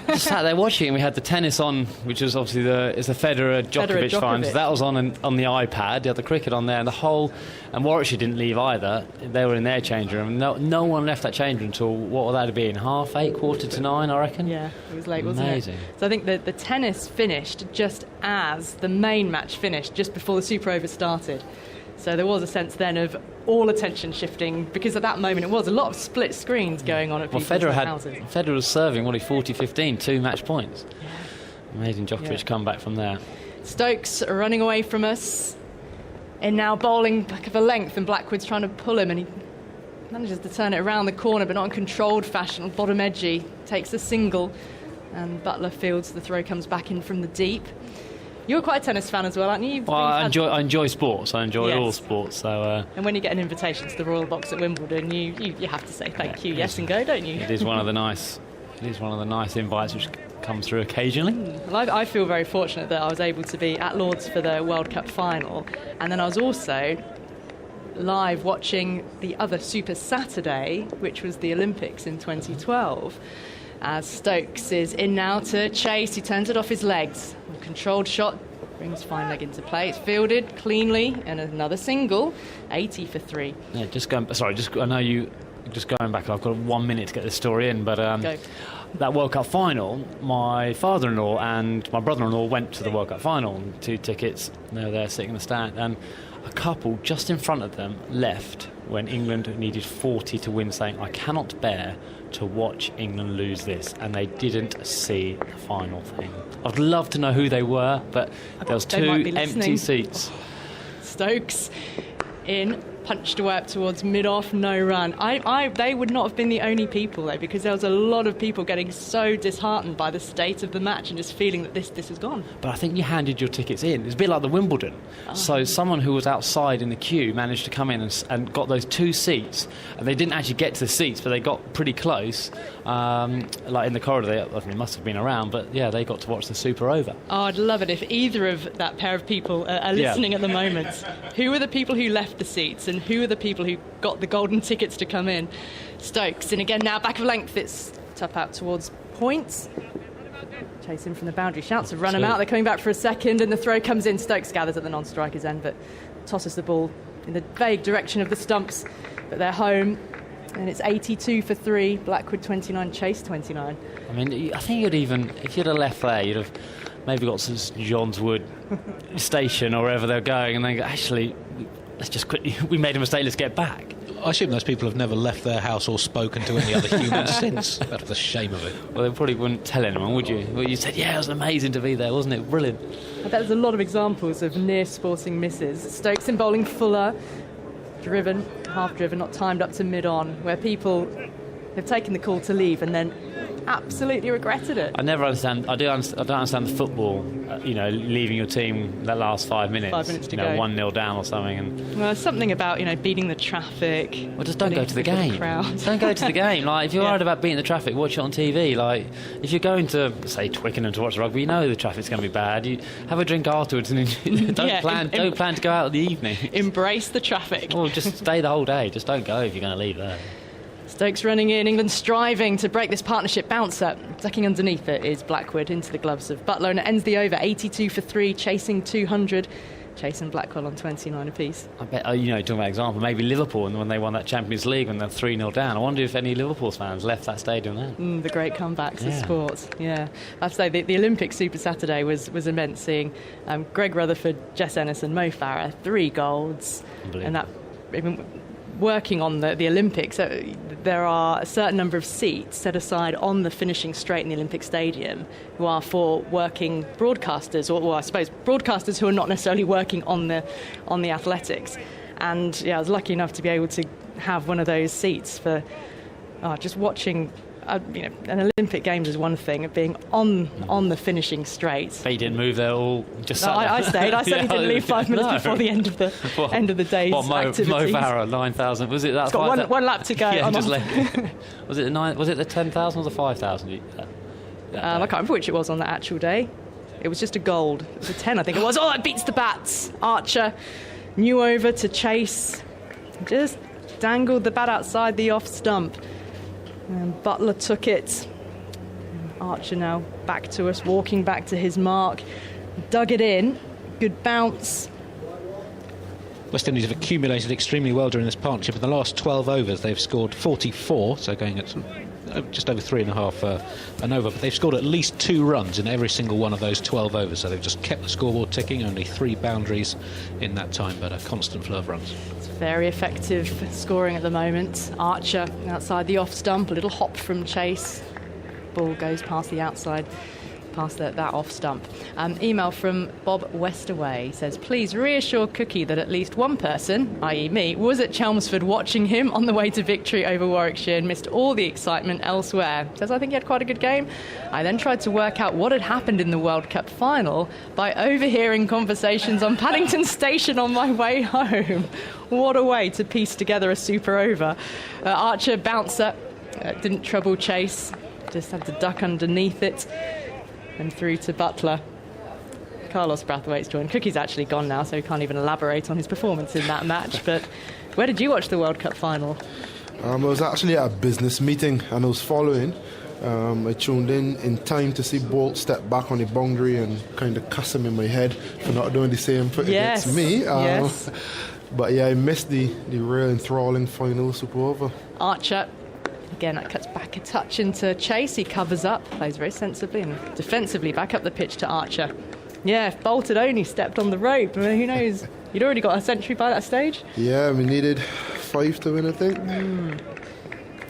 [SPEAKER 2] Just sat there watching, and we had the tennis on, which was obviously the Federer-Djokovic final. That was on the iPad. You had the cricket on there, and Warwickshire didn't leave either. They were in their change room. No one left that change room until, what would that have been, 8:30, 8:45, I reckon? Yeah,
[SPEAKER 8] it was late, wasn't it? Amazing. So I think the tennis finished just as the main match finished, just before the Super over started. So there was a sense then of all attention shifting, because at that moment it was a lot of split screens going on at people's houses.
[SPEAKER 2] Federer was serving 40-15, 2 match points. Yeah. Amazing Djokovic come back from there.
[SPEAKER 8] Stokes running away from us, and now bowling back of a length, and Blackwood's trying to pull him, and he manages to turn it around the corner, but not in controlled fashion. Bottom edgy, takes a single, and Butler fields the throw, comes back in from the deep. You're quite a tennis fan as well, aren't you?
[SPEAKER 2] Well, I enjoy sports. I enjoy
[SPEAKER 8] Yes.
[SPEAKER 2] all sports. So
[SPEAKER 8] And when you get an invitation to the Royal Box at Wimbledon, you have to say thank you, yes and go, don't you?
[SPEAKER 2] it is one of the nice invites which comes through occasionally.
[SPEAKER 8] Well, I feel very fortunate that I was able to be at Lord's for the World Cup final, and then I was also live watching the other Super Saturday, which was the Olympics in 2012. As Stokes is in now to chase, he turns it off his legs. A controlled shot, brings fine leg into play. It's fielded cleanly, and another single, 80 for 3.
[SPEAKER 2] Yeah, I know you. Just going back, I've got 1 minute to get this story in, but
[SPEAKER 8] Go.
[SPEAKER 2] that World Cup final, my father-in-law and my brother-in-law went to the World Cup final. 2 tickets, they were there sitting in the stand, and a couple just in front of them left when England needed 40 to win, saying, "I cannot bear to watch England lose this," and they didn't see the final thing. I'd love to know who they were, but there was
[SPEAKER 8] They
[SPEAKER 2] 2
[SPEAKER 8] might be
[SPEAKER 2] empty
[SPEAKER 8] listening.
[SPEAKER 2] seats.
[SPEAKER 8] Stokes in, punched away up towards mid-off, no run. They would not have been the only people though, because there was a lot of people getting so disheartened by the state of the match and just feeling that this is gone.
[SPEAKER 2] But I think you handed your tickets in. It's a bit like the Wimbledon. So someone who was outside in the queue managed to come in and got those 2 seats. And they didn't actually get to the seats, but they got pretty close. Like in the corridor, they must have been around. But yeah, they got to watch the Super over.
[SPEAKER 8] Oh, I'd love it if either of that pair of people are listening at the moment. Who are the people who left the seats and who are the people who got the golden tickets to come in? Stokes, and again now back of length, it's top out towards points. Chasing from the boundary, shouts to run him out. They're coming back for a second, and the throw comes in. Stokes gathers at the non-striker's end, but tosses the ball in the vague direction of the stumps. But they're home, and it's 82 for 3. Blackwood 29, Chase 29.
[SPEAKER 2] I mean, I think if you'd have left there, you'd have maybe got to John's Wood station or wherever they're going, and then go, actually, let's just quickly, we made a mistake, let's get back.
[SPEAKER 3] I assume those people have never left their house or spoken to any other humans since. That's the shame of it.
[SPEAKER 2] Well, they probably wouldn't tell anyone, would you? Well, you said, yeah, it was amazing to be there, wasn't it? Brilliant.
[SPEAKER 8] I bet there's a lot of examples of near sporting misses. Stokes in bowling fuller, driven, half driven, not timed up to mid-on, where people have taken the call to leave and then absolutely regretted it.
[SPEAKER 2] I never understand. I don't understand the football. Leaving your team that last 5 minutes.
[SPEAKER 8] 5 minutes to go.
[SPEAKER 2] 1-0 down or something. And
[SPEAKER 8] Well, there's something about beating the traffic.
[SPEAKER 2] well, just don't go to the game. Don't go to the game. Like, if you're worried about beating the traffic, watch it on TV. Like, if you're going to say Twickenham to watch rugby, you know the traffic's going to be bad. You have a drink afterwards and don't plan to go out in the evening.
[SPEAKER 8] Embrace the traffic.
[SPEAKER 2] Or just stay the whole day. Just don't go if you're going to leave there.
[SPEAKER 8] Stokes running in, England striving to break this partnership bouncer. Ducking underneath it is Blackwood into the gloves of Butler, and it ends the over 82 for 3, chasing 200. Chase and Blackwell on 29 apiece.
[SPEAKER 2] I bet, talking about example, maybe Liverpool, and when they won that Champions League when they're 3-0 down, I wonder if any Liverpool fans left that stadium then.
[SPEAKER 8] The great comebacks of sport. Yeah, I have to say the Olympic Super Saturday was immense. Seeing Greg Rutherford, Jess Ennis, and Mo Farah, 3 golds, and that. Working on the Olympics, there are a certain number of seats set aside on the finishing straight in the Olympic Stadium who are for working broadcasters, or I suppose broadcasters who are not necessarily working on the athletics. And I was lucky enough to be able to have one of those seats for just watching. An Olympic Games is one thing, being on the finishing straight.
[SPEAKER 2] But you didn't move there all. Just sat there.
[SPEAKER 8] I stayed. I certainly didn't leave 5 minutes before the end of the day's activities.
[SPEAKER 2] Mo Farah, 9,000. Was it that?
[SPEAKER 8] It's got one lap to go.
[SPEAKER 2] Yeah, was it the 10,000 or the 5,000?
[SPEAKER 8] I can't remember which it was on the actual day. It was just a gold. It was a 10, I think it was. Oh, it beats the bats. Archer, new over to Chase. Just dangled the bat outside the off stump. And Butler took it. Archer now back to us, walking back to his mark. Dug it in. Good bounce.
[SPEAKER 3] West Indies have accumulated extremely well during this partnership. In the last 12 overs, they've scored 44, so going at just over 3.5 an over. But they've scored at least 2 runs in every single one of those 12 overs. So they've just kept the scoreboard ticking. Only 3 boundaries in that time, but a constant flow of runs.
[SPEAKER 8] Very effective scoring at the moment. Archer outside the off stump, a little hop from Chase. Ball goes past the outside past that off stump. Email from Bob Westerway says, please reassure Cookie that at least one person, i.e. me, was at Chelmsford watching him on the way to victory over Warwickshire and missed all the excitement elsewhere. Says, I think he had quite a good game. I then tried to work out what had happened in the World Cup final by overhearing conversations on Paddington Station on my way home. What a way to piece together a super over. Archer bouncer didn't trouble Chase, just had to duck underneath it and through to Butler. Carlos Brathwaite's joined. Cookie's actually gone now, so he can't even elaborate on his performance in that match. But where did you watch the World Cup final?
[SPEAKER 10] I was actually at a business meeting and I was following. I tuned in time to see Bolt step back on the boundary and kind of cuss him in my head for not doing the same against me.
[SPEAKER 8] Yes.
[SPEAKER 10] But yeah, I missed the real enthralling final super over.
[SPEAKER 8] Archer, again, that cuts back a touch into Chase. He covers up, plays very sensibly and defensively back up the pitch to Archer. Yeah, if Bolt had only stepped on the rope, I mean, who knows? You'd already got a century by that stage.
[SPEAKER 10] Yeah, we needed 5 to win, I think.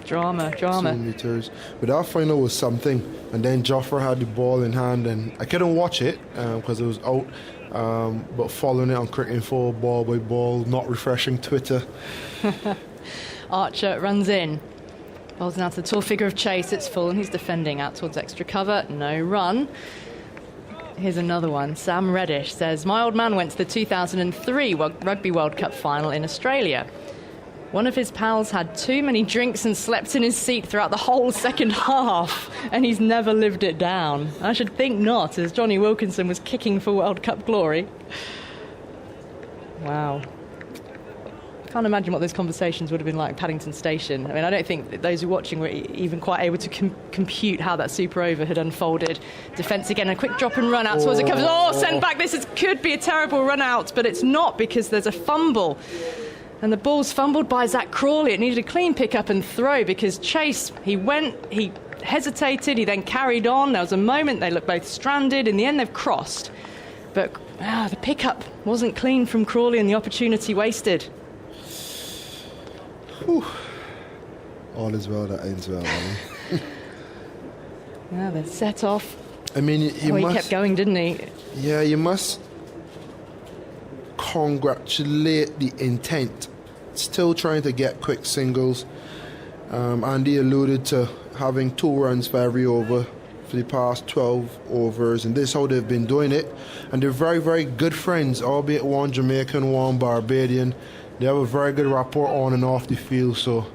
[SPEAKER 8] Drama.
[SPEAKER 10] 2 meters. But our final was something. And then Joffre had the ball in hand, and I couldn't watch it because it was out. But following it on Cricket Info, ball by ball, not refreshing Twitter.
[SPEAKER 8] Archer runs in. Ball's now to the tall figure of Chase. It's full, and he's defending out towards extra cover. No run. Here's another one. Sam Reddish says, my old man went to the 2003 Rugby World Cup final in Australia. One of his pals had too many drinks and slept in his seat throughout the whole second half, and he's never lived it down. I should think not, as Johnny Wilkinson was kicking for World Cup glory. Wow. Can't imagine what those conversations would have been like at Paddington Station. I mean, I don't think that those who were watching were even quite able to compute how that super over had unfolded. Defence again, a quick drop and run out towards the covers. Send back. Could be a terrible run out, but it's not because there's a fumble. And the ball's fumbled by Zach Crawley. It needed a clean pick up and throw because Chase, he hesitated, he then carried on. There was a moment they looked both stranded. In the end, they've crossed. But the pickup wasn't clean from Crawley and the opportunity wasted.
[SPEAKER 10] Whew. All is well that ends well, Ollie.
[SPEAKER 8] Yeah, they're set off.
[SPEAKER 10] I mean, he
[SPEAKER 8] kept going, didn't he?
[SPEAKER 10] Yeah, you must congratulate the intent. Still trying to get quick singles. Andy alluded to having 2 runs for every over for the past 12 overs, and this is how they've been doing it. And they're very, very good friends, albeit one Jamaican, one Barbadian. They have a very good rapport on and off the field, so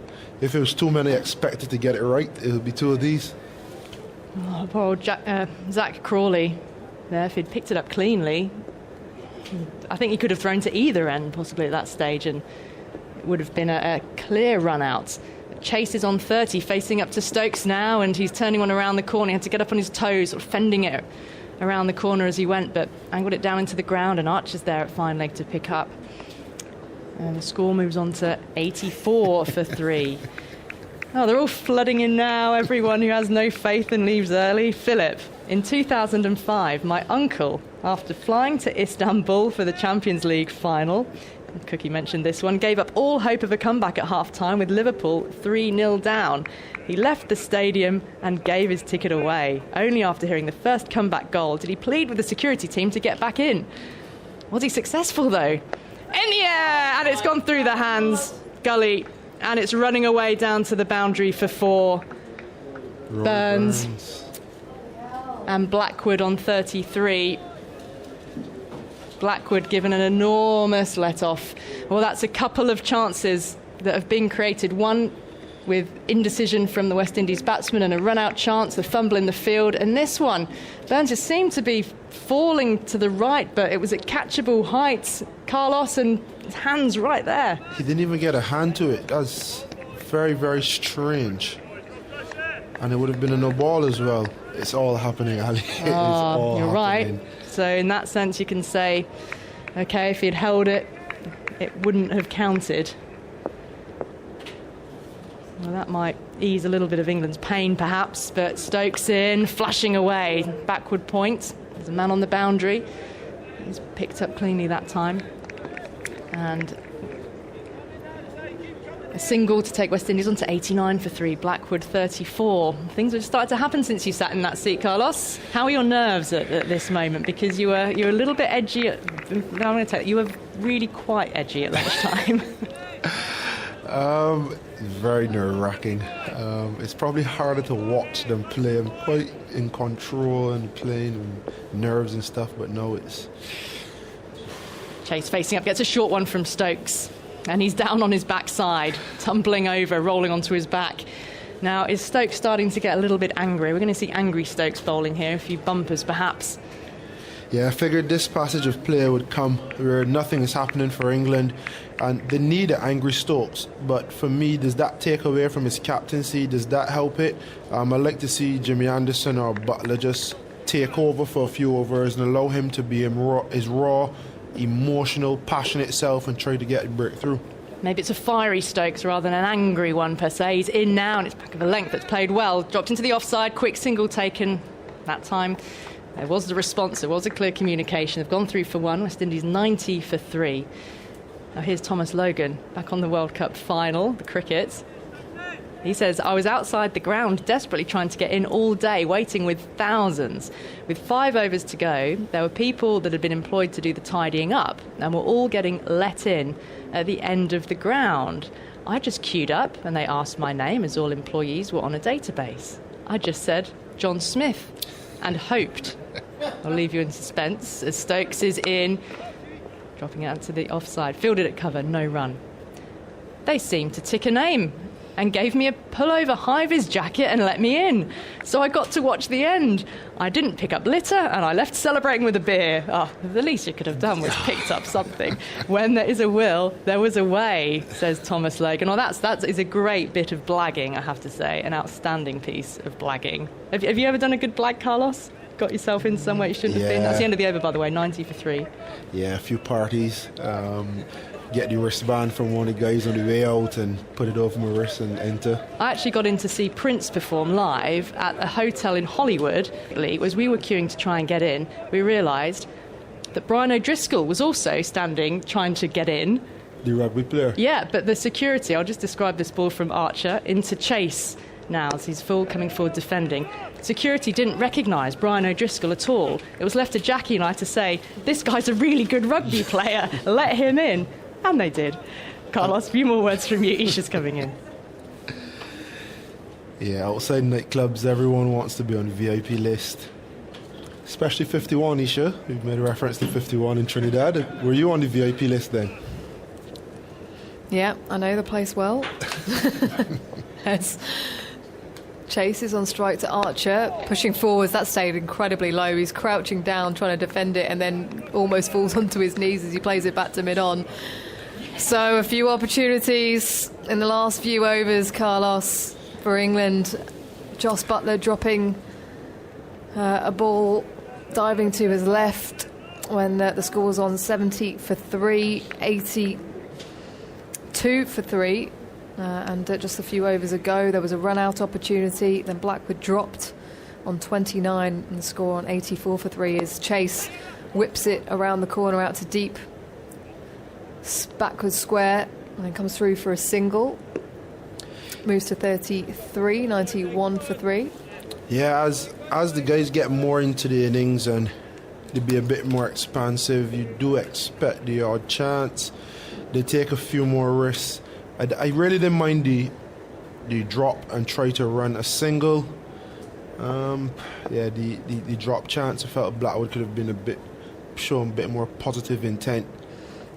[SPEAKER 10] if it was too many expected to get it right, it would be 2 of these.
[SPEAKER 8] Oh, poor Zach Crawley there. If he'd picked it up cleanly, I think he could have thrown to either end possibly at that stage, and it would have been a clear run out. Chase is on 30, facing up to Stokes now, and he's turning one around the corner. He had to get up on his toes, sort of fending it around the corner as he went, but angled it down into the ground, and Archer's there at fine leg to pick up. And the score moves on to 84 for 3. Oh, they're all flooding in now, everyone who has no faith and leaves early. Philip, in 2005, my uncle, after flying to Istanbul for the Champions League final, Cookie mentioned this one, gave up all hope of a comeback at half-time with Liverpool 3-0 down. He left the stadium and gave his ticket away. Only after hearing the first comeback goal did he plead with the security team to get back in. Was he successful, though? In the air, and it's gone through the hands, Gully, and it's running away down to the boundary for 4. Burns and Blackwood on 33. Blackwood given an enormous let-off. Well, that's a couple of chances that have been created. One with indecision from the West Indies batsman and a run-out chance, the fumble in the field. And this one, Burns just seemed to be falling to the right, but it was at catchable heights. Carlos and his hands right there.
[SPEAKER 10] He didn't even get a hand to it. That's very, very strange. And it would have been a no ball as well. It's all happening, Ali. It's all
[SPEAKER 8] you're
[SPEAKER 10] happening.
[SPEAKER 8] Right. So in that sense, you can say, okay, if he'd held it, it wouldn't have counted. Well, that might ease a little bit of England's pain, perhaps, but Stokes in, flashing away. Backward point. There's a man on the boundary. He's picked up cleanly that time. And A single to take West Indies on to 89 for 3, Blackwood 34. Things have started to happen since you sat in that seat, Carlos. How are your nerves at this moment? Because you're a little bit edgy. I'm going to tell you, you were really quite edgy at lunchtime.
[SPEAKER 10] It's very nerve-wracking. It's probably harder to watch them play. I'm quite in control and playing and nerves and stuff, but no, it's...
[SPEAKER 8] Chase facing up, gets a short one from Stokes, and he's down on his backside, tumbling over, rolling onto his back. Now, is Stokes starting to get a little bit angry? We're going to see angry Stokes bowling here, a few bumpers perhaps.
[SPEAKER 10] Yeah, I figured this passage of play would come where nothing is happening for England and they need an angry Stokes. But for me, does that take away from his captaincy? Does that help it? I'd like to see Jimmy Anderson or Butler just take over for a few overs and allow him to be his raw, emotional, passionate self and try to get a breakthrough.
[SPEAKER 8] Maybe it's a fiery Stokes rather than an angry one per se. He's in now and it's back of a length that's played well. Dropped into the offside, quick single taken that time. There was the response, there was a clear communication. They've gone through for 1, West Indies 90 for 3. Now here's Thomas Logan, back on the World Cup final, the cricket. He says, I was outside the ground desperately trying to get in all day, waiting with thousands. With 5 overs to go, there were people that had been employed to do the tidying up and were all getting let in at the end of the ground. I just queued up and they asked my name as all employees were on a database. I just said, John Smith, and hoped. I'll leave you in suspense as Stokes is in, dropping out to the offside, fielded at cover, no run. They seemed to tick a name and gave me a pullover high-vis jacket and let me in. So I got to watch the end. I didn't pick up litter and I left celebrating with a beer. Oh, the least you could have done was picked up something. When there is a will, there was a way, says Thomas Logan. Well, that is a great bit of blagging, I have to say, an outstanding piece of blagging. Have you ever done a good blag, Carlos? Got yourself in somewhere you shouldn't have been? That's the end of the over, by the way, 90 for 3.
[SPEAKER 10] Yeah, a few parties. Get the wristband from one of the guys on the way out and put it over my wrist and enter.
[SPEAKER 8] I actually got in to see Prince perform live at a hotel in Hollywood. As we were queuing to try and get in, we realised that Brian O'Driscoll was also standing trying to get in.
[SPEAKER 10] The rugby player?
[SPEAKER 8] Yeah, but the security, I'll just describe this ball from Archer into Chase now as he's coming forward defending. Security didn't recognise Brian O'Driscoll at all. It was left to Jackie and I to say, this guy's a really good rugby player, let him in. And they did. Carlos, a few more words from you. Isha's coming in.
[SPEAKER 10] Yeah, outside nightclubs, everyone wants to be on the VIP list. Especially 51, Isha. We've made a reference to 51 in Trinidad. Were you on the VIP list then?
[SPEAKER 4] Yeah, I know the place well. Yes. Chase is on strike to Archer, pushing forwards. That stayed incredibly low. He's crouching down, trying to defend it, and then almost falls onto his knees as he plays it back to mid-on. So a few opportunities in the last few overs, Carlos, for England. Jos Buttler dropping a ball, diving to his left when the score was on 70 for 3, 82 for 3. And just a few overs ago, there was a run-out opportunity. Then Blackwood dropped on 29 and the score on 84 for 3 as Chase whips it around the corner out to deep. Backwards square and then comes through for a single. Moves to 33, 91 for 3.
[SPEAKER 10] Yeah, as the guys get more into the innings and they be a bit more expansive, you do expect the odd chance. They take a few more risks. I really didn't mind the drop and try to run a single. The drop chance, I felt Blackwood could have been shown a bit more positive intent.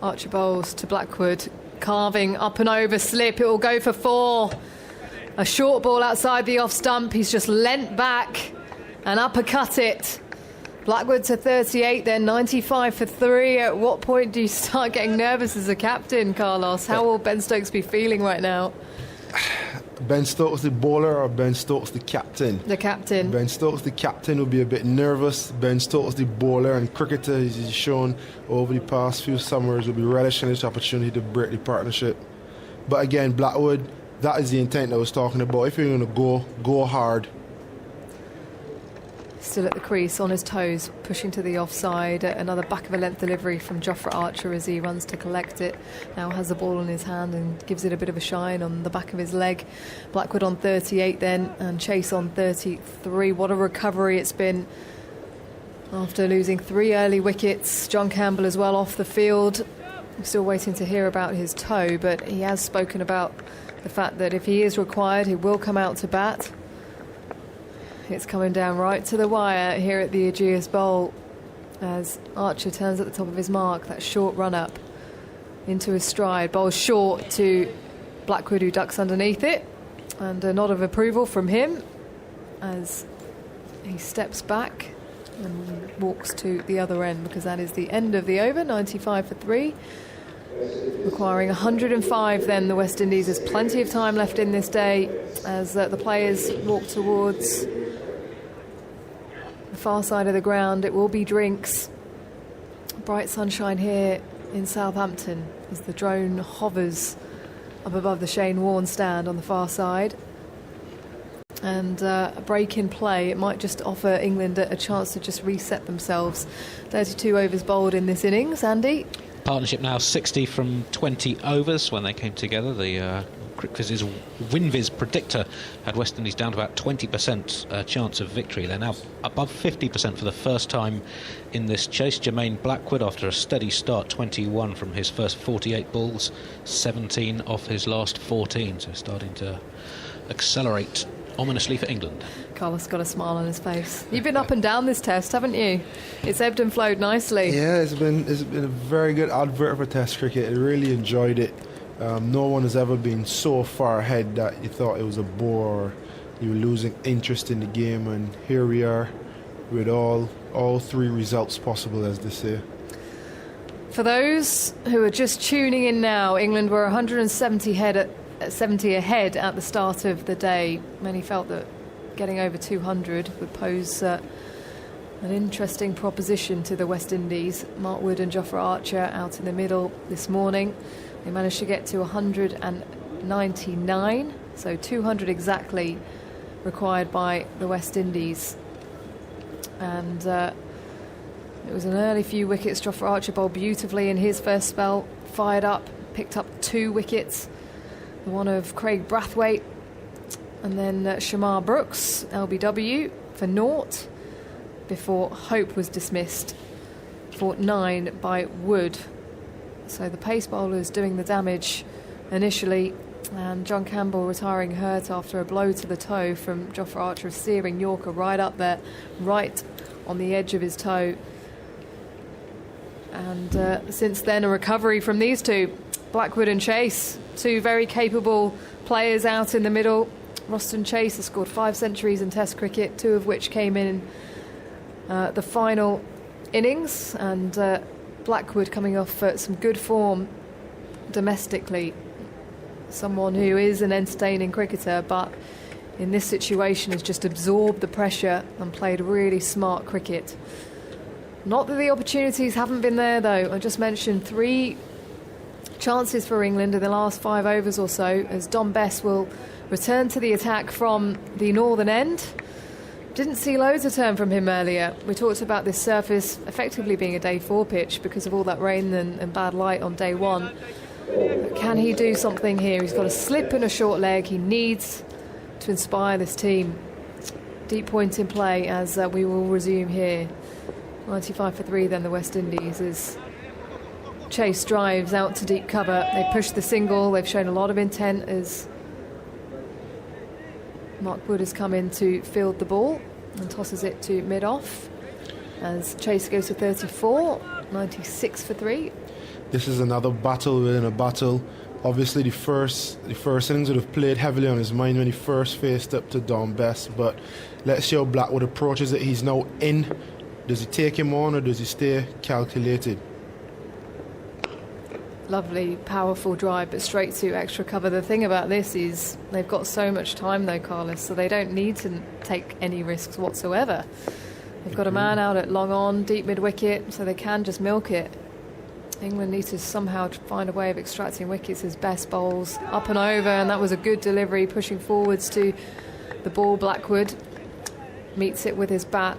[SPEAKER 4] Archer bowls to Blackwood, carving up and over slip. It will go for 4. A short ball outside the off stump. He's just leant back and uppercut it. Blackwood to 38, then 95 for 3. At what point do you start getting nervous as a captain, Carlos? How will Ben Stokes be feeling right now?
[SPEAKER 10] Ben Stokes the bowler or Ben Stokes the captain?
[SPEAKER 4] The captain.
[SPEAKER 10] Ben Stokes the captain will be a bit nervous. Ben Stokes the bowler and cricketer, as he's shown over the past few summers, will be relishing this opportunity to break the partnership. But again, Blackwood, that is the intent I was talking about. If you're going to go hard.
[SPEAKER 4] Still at the crease, on his toes, pushing to the offside. Another back of a length delivery from Jofra Archer as he runs to collect it. Now has the ball in his hand and gives it a bit of a shine on the back of his leg. Blackwood on 38 then, and Chase on 33. What a recovery it's been after losing 3 early wickets. John Campbell as well off the field. I'm still waiting to hear about his toe, but he has spoken about the fact that if he is required, he will come out to bat. It's coming down right to the wire here at the Ageas Bowl as Archer turns at the top of his mark. That short run up into his stride. Bowls short to Blackwood, who ducks underneath it. And a nod of approval from him as he steps back and walks to the other end, because that is the end of the over. 95 for 3. Requiring 105 then, the West Indies. There's plenty of time left in this day as the players walk towards the far side of the ground. It will be drinks. Bright sunshine here in Southampton as the drone hovers up above the Shane Warne stand on the far side. And a break in play. It might just offer England a chance to just reset themselves. 32 overs bowled in this innings. Andy?
[SPEAKER 3] Partnership now 60 from 20 overs when they came together. The CricViz's WinViz predictor had West Indies down to about 20% chance of victory. They're now above 50% for the first time in this chase. Jermaine Blackwood, after a steady start, 21 from his first 48 balls, 17 off his last 14, so starting to accelerate ominously for England.
[SPEAKER 4] Carlos got a smile on his face. You've been up and down this test, haven't you? It's ebbed and flowed nicely.
[SPEAKER 10] Yeah, it's been a very good advert for Test cricket. I really enjoyed it. No one has ever been so far ahead that you thought it was a bore or you were losing interest in the game, and here we are with all 3 results possible, as they say.
[SPEAKER 4] For those who are just tuning in now, England were 170 ahead at the start of the day. Many felt that getting over 200 would pose an interesting proposition to the West Indies. Mark Wood and Jofra Archer out in the middle this morning. They managed to get to 199, so 200 exactly required by the West Indies. And it was an early few wickets. Jofra Archer bowled beautifully in his first spell, fired up, picked up 2 wickets. The one of Craig Brathwaite, and then Shamar Brooks, LBW, for 0, before Hope was dismissed for 9 by Wood. So the pace bowlers doing the damage initially, and John Campbell retiring hurt after a blow to the toe from Jofra Archer, a searing Yorker right up there, right on the edge of his toe. And since then, a recovery from these two, Blackwood and Chase, 2 very capable players out in the middle. Roston Chase has scored 5 centuries in Test cricket, 2 of which came in the final innings, and Blackwood coming off some good form domestically. Someone who is an entertaining cricketer, but in this situation has just absorbed the pressure and played really smart cricket. Not that the opportunities haven't been there, though. I just mentioned 3 chances for England in the last 5 overs or so, as Dom Bess will return to the attack from the northern end. Didn't see loads of turn from him earlier. We talked about this surface effectively being a day 4 pitch because of all that rain and bad light on day 1. But can he do something here? He's got a slip and a short leg. He needs to inspire this team. Deep point in play as we will resume here. 95 for 3 then, the West Indies, as Chase drives out to deep cover. They push the single. They've shown a lot of intent as Mark Wood has come in to field the ball and tosses it to mid-off as Chase goes to 34, 96 for 3.
[SPEAKER 10] This is another battle within a battle. Obviously the first innings would have played heavily on his mind when he first faced up to Dom Bess, but let's see how Blackwood approaches it. He's now in. Does he take him on or does he stay calculated?
[SPEAKER 4] Lovely, powerful drive, but straight to extra cover. The thing about this is they've got so much time, though, Carlos, so they don't need to take any risks whatsoever. They've got a man out at long on, deep mid-wicket, so they can just milk it. England need to somehow find a way of extracting wickets as Bess bowls up and over, and that was a good delivery, pushing forwards to the ball. Blackwood meets it with his bat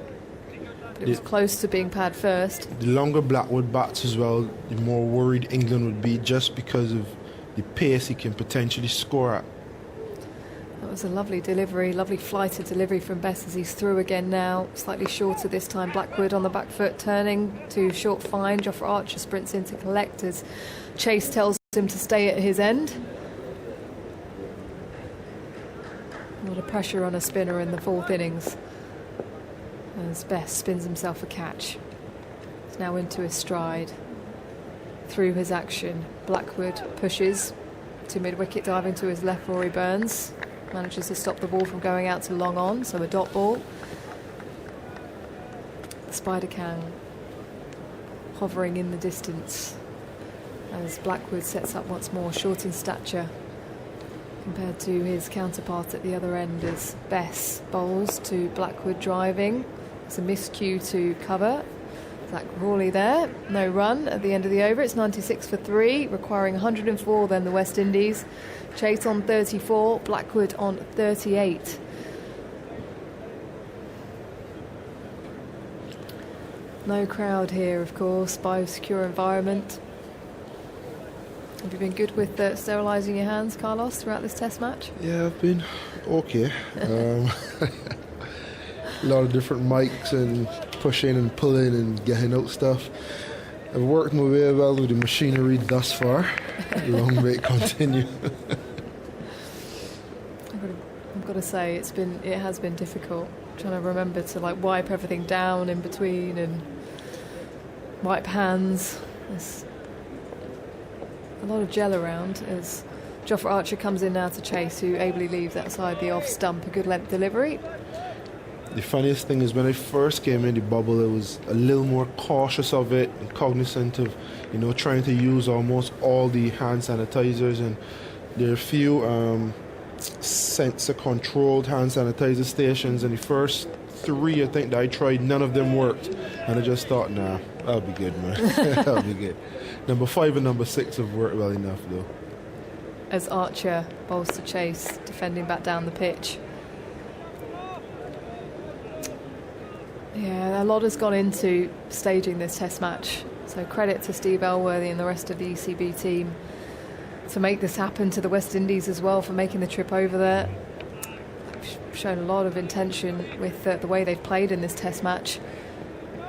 [SPEAKER 4] But it was close to being pad first.
[SPEAKER 10] The longer Blackwood bats as well, the more worried England would be, just because of the pace he can potentially score at.
[SPEAKER 4] That was a lovely delivery, lovely flighted delivery from Bess as he's through again now. Slightly shorter this time. Blackwood on the back foot, turning to short fine. Jofra Archer sprints in to collect as Chase tells him to stay at his end. A lot of pressure on a spinner in the fourth innings as Bess spins himself a catch. He's now into his stride. Through his action, Blackwood pushes to mid-wicket, diving to his left. Rory Burns manages to stop the ball from going out to long on, so a dot ball. Spider Kang hovering in the distance as Blackwood sets up once more, short in stature compared to his counterpart at the other end, as Bess bowls to Blackwood driving. It's a miscue to cover. Zach Crawley there, no run at the end of the over. It's 96 for 3, requiring 104 then the West Indies. Chase on 34, Blackwood on 38. No crowd here, of course, biosecure environment. Have you been good with sterilising your hands, Carlos, throughout this test match?
[SPEAKER 10] Yeah, I've been okay. A lot of different mics and pushing and pulling and getting out stuff. I've worked my way well with the machinery thus far. Long may it continue.
[SPEAKER 4] I've got to say, it has been difficult trying to remember to wipe everything down in between and wipe hands. There's a lot of gel around as Jofra Archer comes in now to Chase, who ably leaves outside the off stump. A good length delivery.
[SPEAKER 10] The funniest thing is when I first came in the bubble, I was a little more cautious of it and cognizant of, trying to use almost all the hand sanitizers, and there are a few sensor-controlled hand sanitizer stations, and the first 3 I think that I tried, none of them worked, and I just thought, nah, I'll be good, man. I'll be good. Number 5 and number 6 have worked well enough, though.
[SPEAKER 4] As Archer bowls to Chase, defending back down the pitch. Yeah, a lot has gone into staging this test match. So credit to Steve Elworthy and the rest of the ECB team to make this happen, to the West Indies as well for making the trip over there. They've shown a lot of intention with the way they've played in this test match.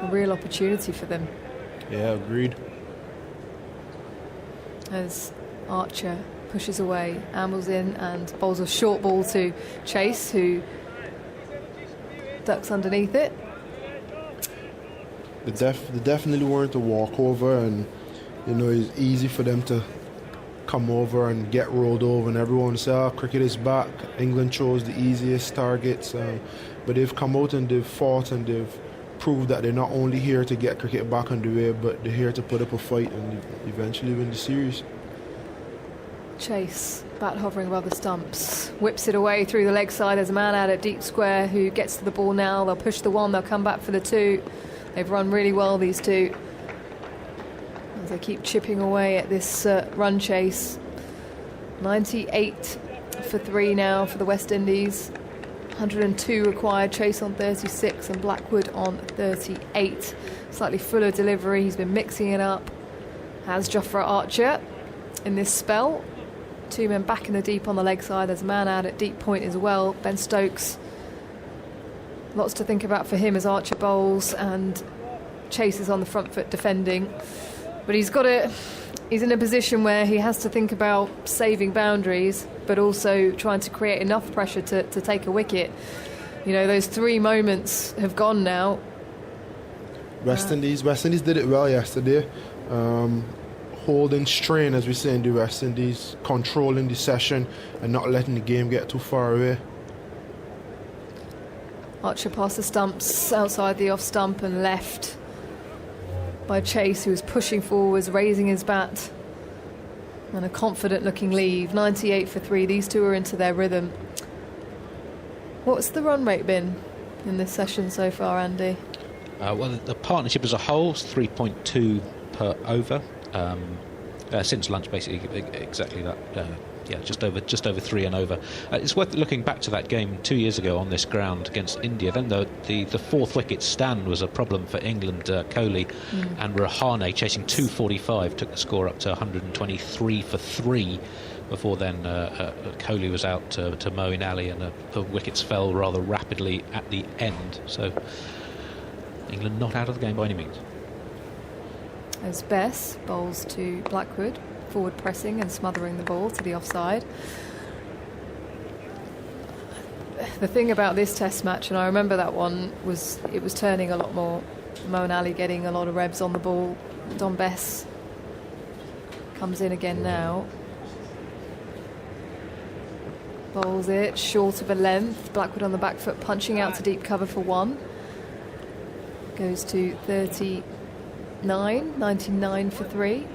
[SPEAKER 4] A real opportunity for them.
[SPEAKER 10] Yeah, agreed.
[SPEAKER 4] As Archer pushes away, ambles in and bowls a short ball to Chase, who ducks underneath it.
[SPEAKER 10] They definitely weren't a walkover, and it's easy for them to come over and get rolled over, and everyone say, cricket is back. England chose the easiest targets, but they've come out and they've fought and they've proved that they're not only here to get cricket back on the way, but they're here to put up a fight and eventually win the series.
[SPEAKER 4] Chase, bat hovering above the stumps, whips it away through the leg side. There's a man out at deep square who gets to the ball now. They'll push the 1, they'll come back for the 2. They've run really well, these two, as they keep chipping away at this run chase. 98 for 3 now for the West Indies. 102 required. Chase on 36 and Blackwood on 38. Slightly fuller delivery. He's been mixing it up. Has Jofra Archer in this spell. 2 men back in the deep on the leg side. There's a man out at deep point as well. Ben Stokes. Lots to think about for him as Archer bowls, and Chase is on the front foot defending. But he's in a position where he has to think about saving boundaries, but also trying to create enough pressure to take a wicket. Those 3 moments have gone now.
[SPEAKER 10] West Indies did it well yesterday. Holding strain, as we say in the West Indies, controlling the session and not letting the game get too far away.
[SPEAKER 4] Archer past the stumps, outside the off stump and left by Chase, who was pushing forwards, raising his bat, and a confident looking leave. 98 for 3. These two are into their rhythm. What's the run rate been in this session so far, Andy?
[SPEAKER 3] Well, the partnership as a whole is 3.2 per over. Since lunch, basically exactly that. just over 3 and over. It's worth looking back to that game 2 years ago on this ground against India. Then the fourth wicket stand was a problem for England. Kohli and Rahane chasing 245 took the score up to 123 for 3. Before then, Kohli was out to Moeen Ali, and the wickets fell rather rapidly at the end. So England not out of the game by any means.
[SPEAKER 4] As Bess bowls to Blackwood, forward pressing and smothering the ball to the offside. The thing about this Test match, and I remember that one, was it was turning a lot more. Moeen Ali getting a lot of revs on the ball. Dom Bess comes in again now. Bowls it short of a length. Blackwood on the back foot, punching out to deep cover for 1. Goes to 99 for 3.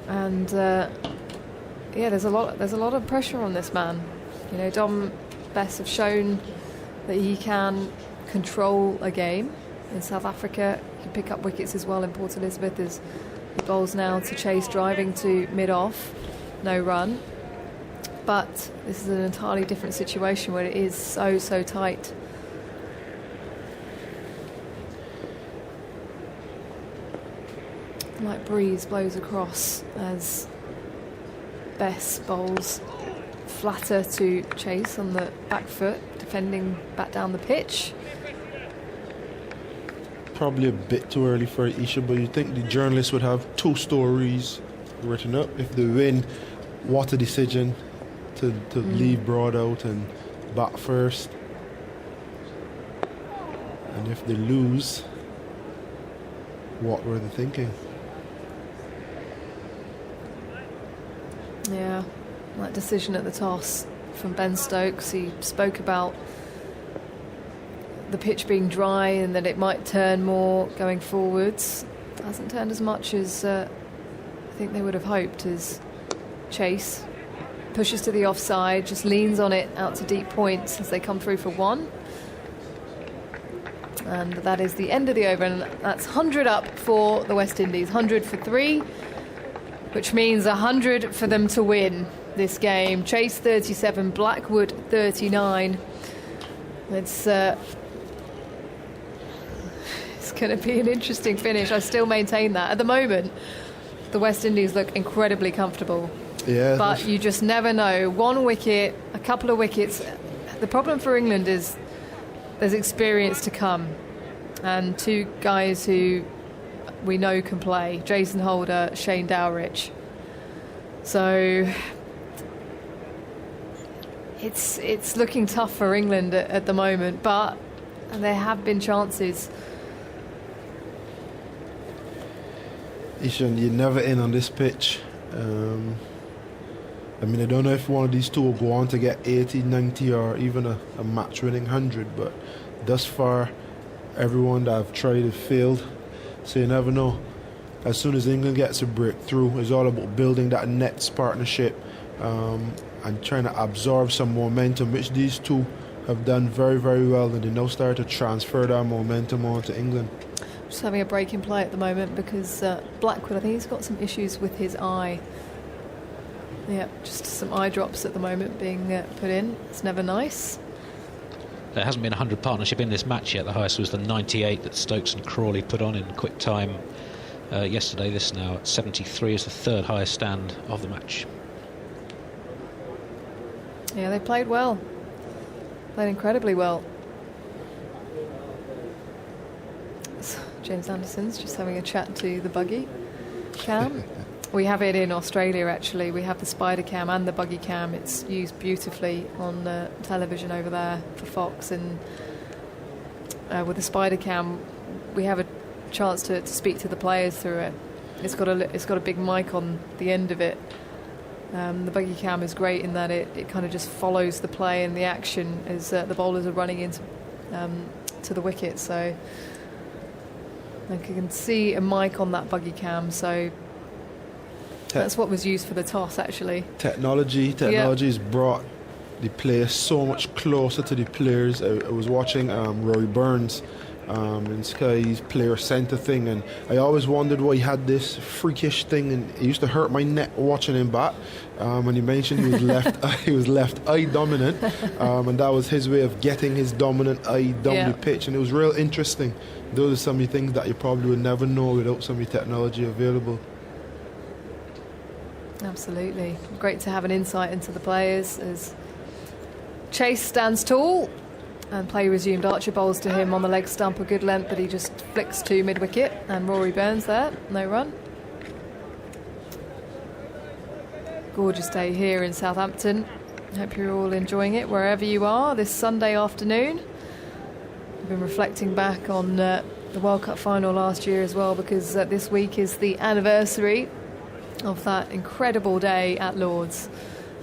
[SPEAKER 4] And yeah, there's a lot of pressure on this man. You know, Dom Bess have shown that he can control a game. In South Africa, he can pick up wickets as well in Port Elizabeth as he bowls now to Chase, driving to mid-off, no run. But this is an entirely different situation where it is so tight. Light breeze blows across as Bess bowls flatter to Chase on the back foot, defending back down the pitch.
[SPEAKER 10] Probably a bit too early for Isha, but you think the journalists would have 2 stories written up. If they win, what a decision to leave Broad out and bat first. And if they lose, what were they thinking?
[SPEAKER 4] Yeah, that decision at the toss from Ben Stokes. He spoke about the pitch being dry and that it might turn more going forwards. It hasn't turned as much as I think they would have hoped, as Chase pushes to the offside, just leans on it out to deep points as they come through for 1. And that is the end of the over, and that's 100 up for the West Indies, 100 for 3, which means 100 for them to win this game. Chase 37, Blackwood 39. It's going to be an interesting finish. I still maintain that. At the moment, the West Indies look incredibly comfortable.
[SPEAKER 10] Yeah,
[SPEAKER 4] but you just never know. 1 wicket, a couple of wickets. The problem for England is there's experience to come. And 2 guys who we know can play, Jason Holder, Shane Dowrich. So it's looking tough for England at the moment, but there have been chances.
[SPEAKER 10] Ishan, you're never in on this pitch. I mean, I don't know if one of these 2 will go on to get 80, 90 or even a match-winning 100, but thus far, everyone that I've tried have failed. So you never know. As soon as England gets a breakthrough, it's all about building that Nets partnership and trying to absorb some momentum, which these 2 have done very, very well, and they now start to transfer that momentum on to England.
[SPEAKER 4] Just having a break in play at the moment because Blackwood, I think he's got some issues with his eye. Yeah, just some eye drops at the moment being put in. It's never nice.
[SPEAKER 3] There hasn't been a 100 partnership in this match yet. The highest was the 98 that Stokes and Crawley put on in quick time yesterday. This now at 73 is the 3rd highest stand of the match.
[SPEAKER 4] Yeah, they played well. Played incredibly well. So James Anderson's just having a chat to the buggy cam. We have it in Australia, actually. We have the spider cam and the buggy cam. It's used beautifully on television over there for Fox. And with the spider cam, we have a chance to speak to the players through it. It's got a big mic on the end of it. The buggy cam is great in that it kind of just follows the play and the action as the bowlers are running into to the wicket. So you can see a mic on that buggy cam. So that's what was used for the toss, actually.
[SPEAKER 10] Technology has brought the players so much closer to the players. I was watching Rory Burns in Sky's player centre thing, and I always wondered why he had this freakish thing, and it used to hurt my neck watching him bat. When he mentioned he was left eye dominant, and that was his way of getting his dominant eye down the pitch, and it was real interesting. Those are some of the things that you probably would never know without some of the technology available.
[SPEAKER 4] Absolutely. Great to have an insight into the players as Chase stands tall and play resumed. Archer bowls to him on the leg stump, a good length, but he just flicks to mid-wicket, and Rory Burns there, no run. Gorgeous day here in Southampton. Hope you're all enjoying it wherever you are this Sunday afternoon. I've been reflecting back on the World Cup final last year as well, because this week is the anniversary of that incredible day at Lord's.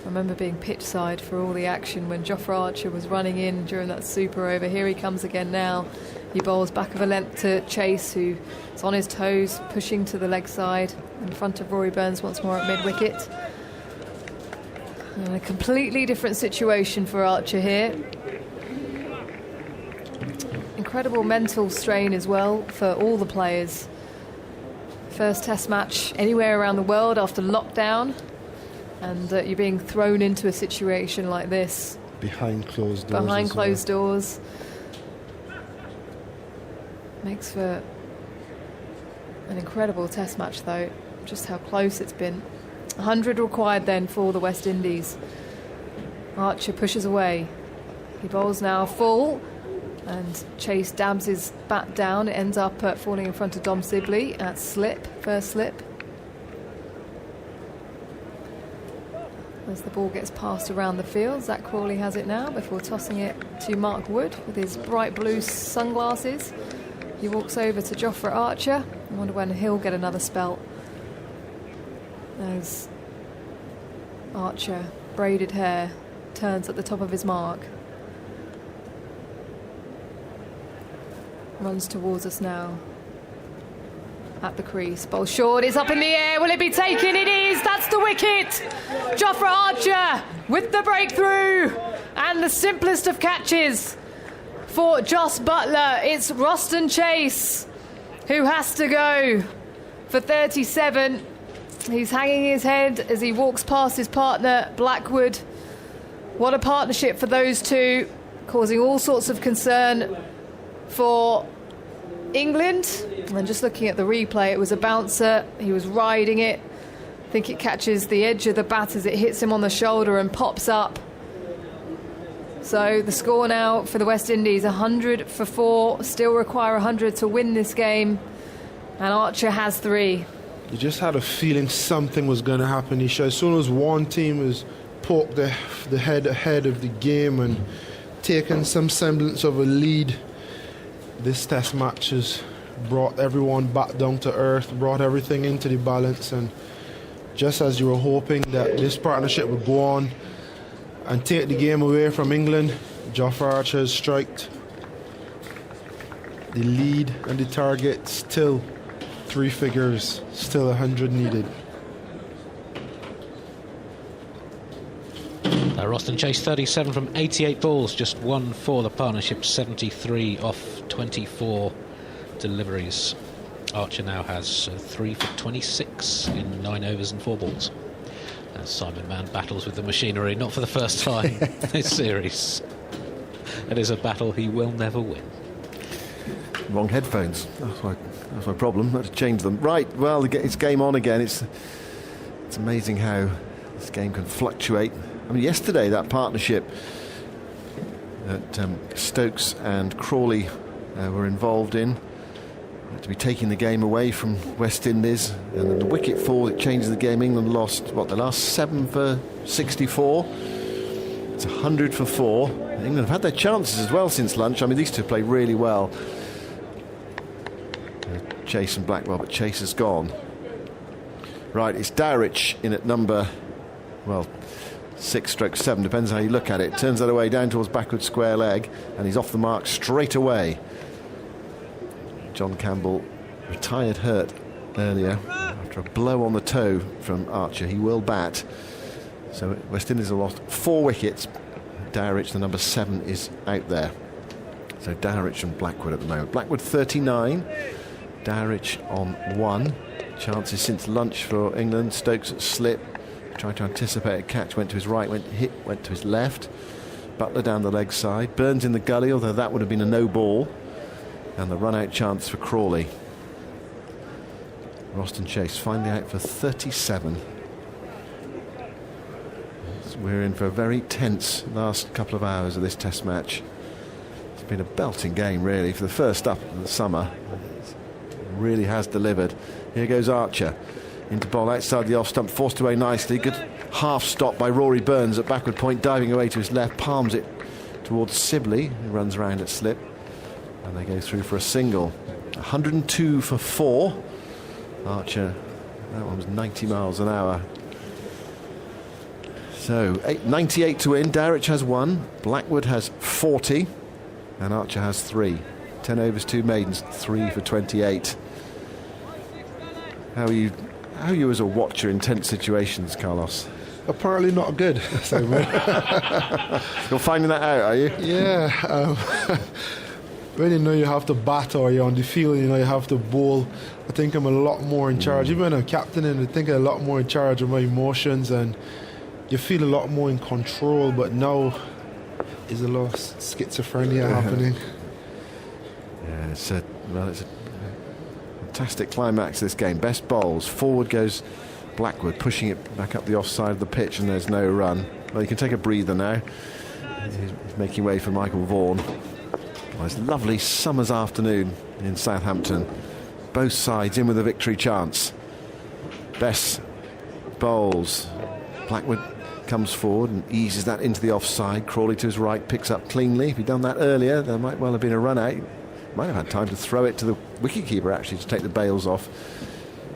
[SPEAKER 4] I remember being pitch side for all the action when Jofra Archer was running in during that super over. Here he comes again now. He bowls back of a length to Chase, who is on his toes, pushing to the leg side in front of Rory Burns once more at mid-wicket. And a completely different situation for Archer here. Incredible mental strain as well for all the players. First test match anywhere around the world after lockdown, and you're being thrown into a situation like this.
[SPEAKER 10] Behind closed doors.
[SPEAKER 4] Behind closed doors. Makes for an incredible test match though, just how close it's been. 100 required then for the West Indies. Archer pushes away. He bowls now full, and Chase dabs his bat down. It ends up falling in front of Dom Sibley at slip, first slip. As the ball gets passed around the field, Zach Crawley has it now before tossing it to Mark Wood with his bright blue sunglasses. He walks over to Jofra Archer. I wonder when he'll get another spell. As Archer, braided hair, turns at the top of his mark. Runs towards us now. At the crease. Bowl short, it's up in the air. Will it be taken? It is. That's the wicket. Jofra Archer with the breakthrough. And the simplest of catches for Jos Buttler. It's Roston Chase who has to go for 37. He's hanging his head as he walks past his partner, Blackwood. What a partnership for those two, causing all sorts of concern for England. And just looking at the replay, it was a bouncer. He was riding it. I think it catches the edge of the bat as it hits him on the shoulder and pops up. So the score now for the West Indies, 100 for 4. Still require 100 to win this game. And Archer has 3.
[SPEAKER 10] You just had a feeling something was going to happen. As soon as one team was poked the head ahead of the game and taken some semblance of a lead, this test match has brought everyone back down to earth, brought everything into the balance, and just as you were hoping that this partnership would go on and take the game away from England, Jofra Archer has striked the lead and the target still 3 figures, still 100 needed.
[SPEAKER 3] Roston Chase 37 from 88 balls, just 1 for the partnership, 73 off 24 deliveries. Archer now has 3 for 26 in 9 overs and 4 balls. As Simon Mann battles with the machinery, not for the first time this series. It is a battle he will never win.
[SPEAKER 7] Wrong headphones. That's my problem. I had to change them. Right, well, it's game on again. It's amazing how this game can fluctuate. I mean, yesterday that partnership that Stokes and Crawley were involved in, to be taking the game away from West Indies, and then the wicket fall, it changes the game. England lost, the last 7 for 64. It's 100 for 4. England have had their chances as well since lunch. I mean, these two play really well. Chase and Blackwell, but Chase has gone. Right, it's Dowrich in at number, 6/7, depends how you look at it. Turns that away down towards backward square leg, and he's off the mark straight away. John Campbell retired hurt earlier after a blow on the toe from Archer. He will bat. So West Indies have lost 4 wickets. Dowrich, the number 7, is out there. So Dowrich and Blackwood at the moment. Blackwood 39, Dowrich on 1. Chances since lunch for England. Stokes at slip, tried to anticipate a catch, went to his right, went to his left. Butler down the leg side. Burns in the gully, although that would have been a no ball. And the run-out chance for Crawley. Roston Chase finally out for 37. We're in for a very tense last couple of hours of this Test match. It's been a belting game, really, for the first up of the summer. It really has delivered. Here goes Archer into ball outside the off stump, forced away nicely. Good half stop by Rory Burns at backward point, diving away to his left, palms it towards Sibley, who runs round at slip, and they go through for a single. 102 for 4. Archer, that one was 90 miles an hour. So 98 to win. Dowrich has 1, Blackwood has 40, and Archer has 3. 10 overs, 2 maidens, 3 for 28. How are you as a watcher in tense situations, Carlos?
[SPEAKER 10] Apparently not good. So,
[SPEAKER 7] you're finding that out, are you?
[SPEAKER 10] Yeah. When you know you have to bat or you're on the field, you know you have to bowl, I think I'm a lot more in charge. Even when I'm captaining, I think I'm a lot more in charge of my emotions, and you feel a lot more in control. But now is a lot of schizophrenia happening.
[SPEAKER 7] Yeah, it's a fantastic climax to this game. Best bowls. Forward goes Blackwood, pushing it back up the offside of the pitch, and there's no run. Well, you can take a breather now. He's making way for Michael Vaughan. Well, it's a lovely summer's afternoon in Southampton. Both sides in with a victory chance. Best bowls. Blackwood comes forward and eases that into the offside. Crawley to his right, picks up cleanly. If he'd done that earlier, there might well have been a run out. Might have had time to throw it to the wicketkeeper, actually, to take the bails off.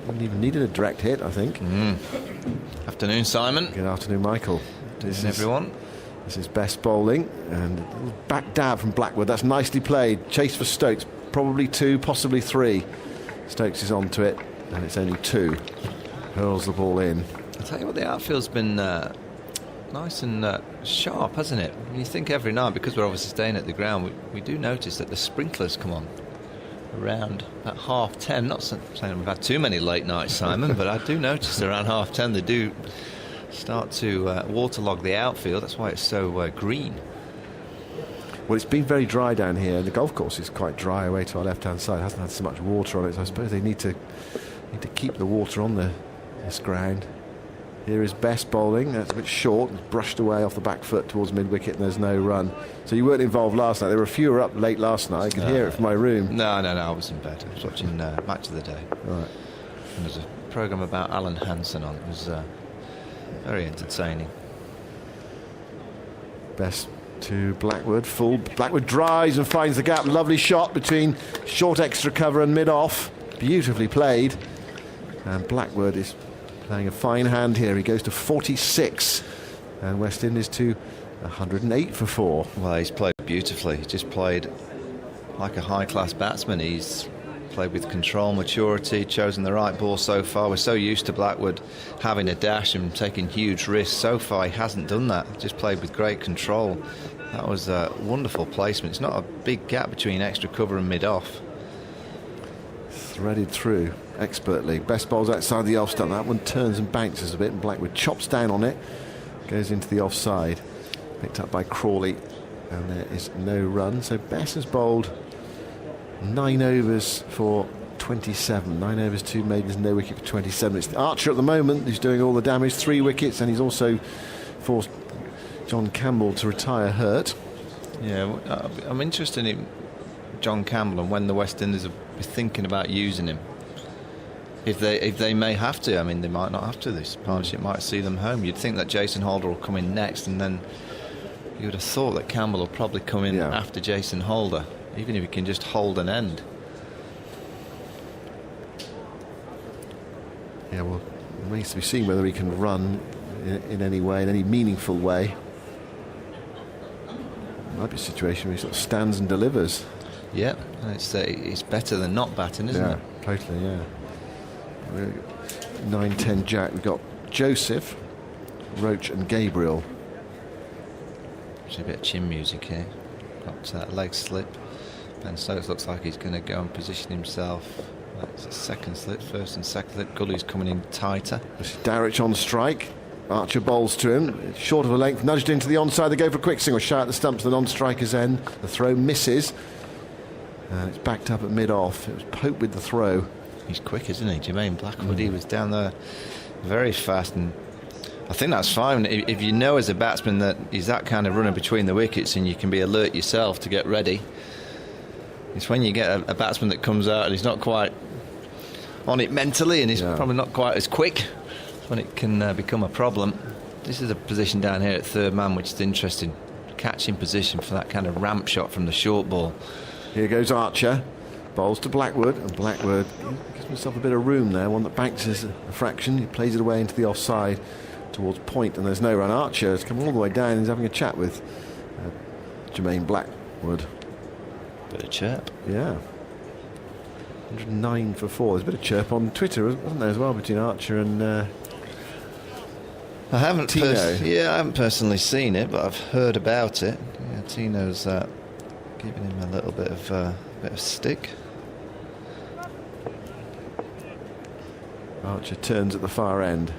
[SPEAKER 7] Wouldn't even needed a direct hit, I think.
[SPEAKER 9] Afternoon, Simon.
[SPEAKER 7] Good afternoon, Michael.
[SPEAKER 9] Everyone.
[SPEAKER 7] This is best bowling, and a little back dab from Blackwood. That's nicely played. Chase for Stokes, probably 2, possibly 3. Stokes is onto it, and it's only 2. Hurls the ball in.
[SPEAKER 9] I'll tell you what, the outfield's been nice and sharp, hasn't it? You think every night, because we're obviously staying at the ground, we do notice that the sprinklers come on around at 10:30. Not saying we've had too many late nights, Simon, but I do notice around 10:30 they do start to waterlog the outfield. That's why it's so green.
[SPEAKER 7] Well, it's been very dry down here. The golf course is quite dry away to our left-hand side. It hasn't had so much water on it, so I suppose they need to keep the water on this ground. Here is Best bowling. That's a bit short. It's brushed away off the back foot towards mid-wicket, and there's no run. So you weren't involved last night. There were a few up late last night. I could hear it from my room.
[SPEAKER 9] No, I was in bed. I was watching Match of the Day.
[SPEAKER 7] Right.
[SPEAKER 9] And there's a programme about Alan Hansen on. It was very entertaining.
[SPEAKER 7] Best to Blackwood. Full. Blackwood drives and finds the gap. Lovely shot between short extra cover and mid-off. Beautifully played. And Blackwood is playing a fine hand here. He goes to 46, and West Indies to 108 for 4.
[SPEAKER 9] Well, he's played beautifully. He just played like a high-class batsman. He's played with control, maturity, chosen the right ball so far. We're so used to Blackwood having a dash and taking huge risks. So far, he hasn't done that. Just played with great control. That was a wonderful placement. It's not a big gap between extra cover and mid-off.
[SPEAKER 7] Threaded through expertly. Best bowls outside the off stump. That one turns and bounces a bit, and Blackwood chops down on it, goes into the offside. Picked up by Crawley, and there is no run. So Bess has bowled 9 overs for 27. 9 overs, 2 maidens, no wicket for 27. It's the Archer at the moment who's doing all the damage. 3 wickets, and he's also forced John Campbell to retire hurt.
[SPEAKER 9] Yeah, I'm interested in John Campbell and when the West Indies are thinking about using him. If they may have to. I mean, they might not have to. This partnership might see them home. You'd think that Jason Holder will come in next, and then you would have thought that Campbell will probably come in after Jason Holder, even if he can just hold an end.
[SPEAKER 7] Yeah, well, it remains to be seen whether he can run in any way, in any meaningful way. Might be a situation where he sort of stands and delivers.
[SPEAKER 9] Yeah, and it's better than not batting, isn't it?
[SPEAKER 7] Yeah, totally, yeah. 9-10 Jack. We've got Joseph, Roach and Gabriel.
[SPEAKER 9] There's a bit of chin music here. Got leg slip. Ben Stokes looks like he's going to go and position himself. That's a second slit, first and second slit. Gully's coming in tighter.
[SPEAKER 7] Darich on strike. Archer bowls to him. Short of a length, nudged into the onside. They go for a quick single, shy at the stumps, the non-striker's end. The throw misses. And it's backed up at mid-off. It was Pope with the throw.
[SPEAKER 9] He's quick, isn't he? Jermaine Blackwood, he was down there very fast, and I think that's fine if you know as a batsman that he's that kind of runner between the wickets and you can be alert yourself to get ready. It's when you get a batsman that comes out and he's not quite on it mentally and he's probably not quite as quick, when it can become a problem. This is a position down here at third man which is interesting. Catching position for that kind of ramp shot from the short ball.
[SPEAKER 7] Here goes Archer. Bowls to Blackwood, and Blackwood gives himself a bit of room there. One that banks a fraction. He plays it away into the offside towards point, and there's no run. Archer has come all the way down and he's having a chat with Jermaine Blackwood.
[SPEAKER 9] Bit of chirp.
[SPEAKER 7] Yeah. 109 for 4. There's a bit of chirp on Twitter, wasn't there, as well, between Archer and
[SPEAKER 9] I haven't
[SPEAKER 7] Tino.
[SPEAKER 9] I haven't personally seen it, but I've heard about it. Yeah, Tino's giving him a little bit of stick.
[SPEAKER 7] Archer turns at the far end.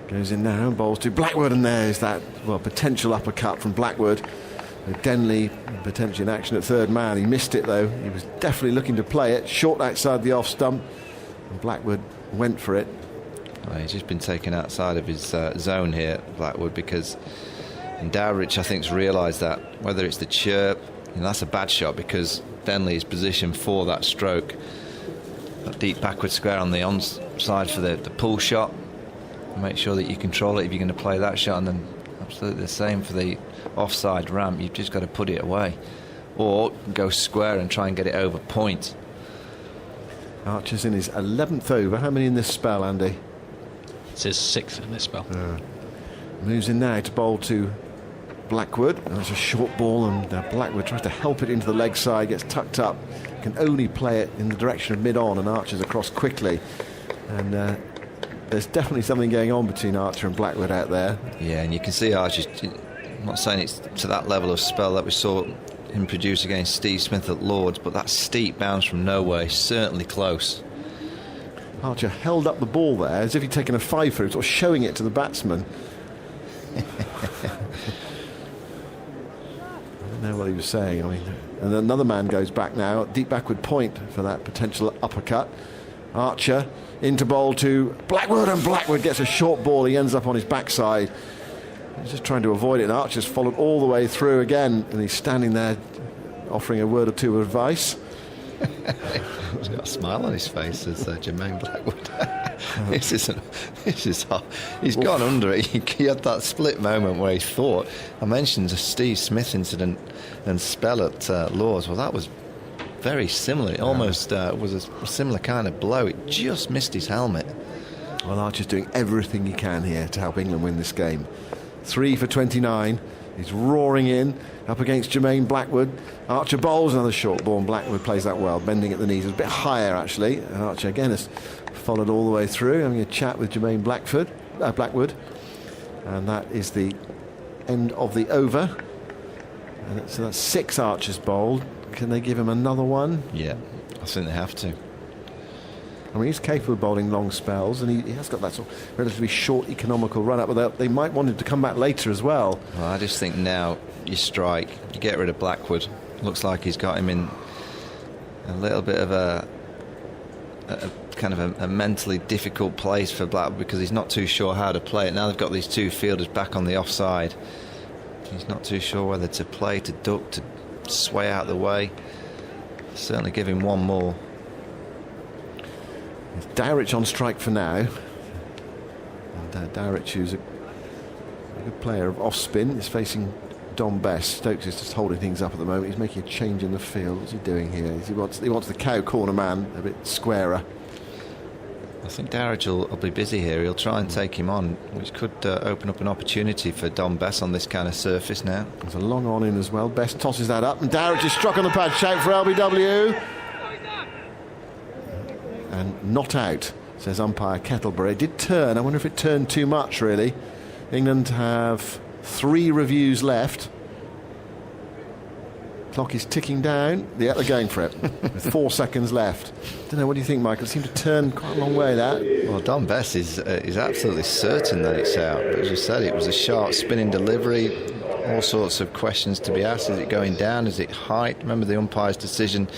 [SPEAKER 7] Goes in now and bowls to Blackwood, and there's that potential uppercut from Blackwood. Denley potentially in action at third man. He missed it though. He was definitely looking to play it. Short outside the off stump, and Blackwood went for it.
[SPEAKER 9] Well, he's just been taken outside of his zone here, Blackwood, because Dowrich I think's realised that whether it's the chirp, that's a bad shot because Denley is positioned for that stroke. That deep backward square on the onside for the pull shot. Make sure that you control it if you're going to play that shot, and then absolutely the same for the offside ramp. You've just got to put it away or go square and try and get it over point.
[SPEAKER 7] Archer's in his 11th over. How many in this spell, Andy?
[SPEAKER 3] It's his 6th in this spell.
[SPEAKER 7] Moves in now to bowl to Blackwood. That's a short ball, and Blackwood tries to help it into the leg side, gets tucked up, can only play it in the direction of mid-on, and Archer's across quickly. And there's definitely something going on between Archer and Blackwood out there.
[SPEAKER 9] Yeah, and you can see Archer's, I'm not saying it's to that level of spell that we saw him produce against Steve Smith at Lords, but that steep bounce from nowhere is certainly close.
[SPEAKER 7] Archer held up the ball there as if he'd taken a 5-foot, sort of showing it to the batsman. I don't know what he was saying. I mean, and another man goes back now, deep backward point for that potential uppercut. Archer into bowl to Blackwood, and Blackwood gets a short ball. He ends up on his backside. He's just trying to avoid it, and Archer's followed all the way through again, and he's standing there offering a word or two of advice.
[SPEAKER 9] He's got a smile on his face as Jermaine Blackwood. This is hot. He's gone under it. He had that split moment where he thought, I mentioned the Steve Smith incident and spell at Lords. Well, that was very similar. It almost was a similar kind of blow. It just missed his helmet.
[SPEAKER 7] Well, Archer's doing everything he can here to help England win this game. 3 for 29. He's roaring in up against Jermaine Blackwood. Archer bowls another short ball, and Blackwood plays that well, bending at the knees. It was a bit higher actually, and Archer again has followed all the way through, having a chat with Jermaine Blackwood, and that is the end of the over. And so that's 6 Archers bowled. Can they give him another one?
[SPEAKER 9] Yeah, I think they have to.
[SPEAKER 7] I mean, he's capable of bowling long spells, and he has got that sort of relatively short, economical run-up, but they might want him to come back later as well.
[SPEAKER 9] Well, I just think now you strike, you get rid of Blackwood. Looks like he's got him in a little bit of a kind of a mentally difficult place for Blackwood, because he's not too sure how to play it. Now they've got these two fielders back on the offside. He's not too sure whether to play, to duck, to sway out the way. Certainly give him one more.
[SPEAKER 7] It's Dowrich on strike for now. And Dowrich, who's a good player of off spin, is facing Dom Best. Stokes is just holding things up at the moment. He's making a change in the field. What's he doing here? He wants the cow corner man a bit squarer.
[SPEAKER 9] I think Dowrich will be busy here. He'll try and take him on, which could open up an opportunity for Dom Best on this kind of surface now.
[SPEAKER 7] There's a long on in as well. Best tosses that up, and Dowrich is struck on the pad. Shout for LBW. And not out, says umpire Kettlebury. It did turn. I wonder if it turned too much, really. England have 3 reviews left. Clock is ticking down. Yeah, they're going for it. With 4 seconds left. Don't know, what do you think, Michael? It seemed to turn quite a long way, that.
[SPEAKER 9] Well, Don Bess is absolutely certain that it's out. But as you said, it was a sharp spinning delivery. All sorts of questions to be asked. Is it going down? Is it height? Remember, the umpire's decision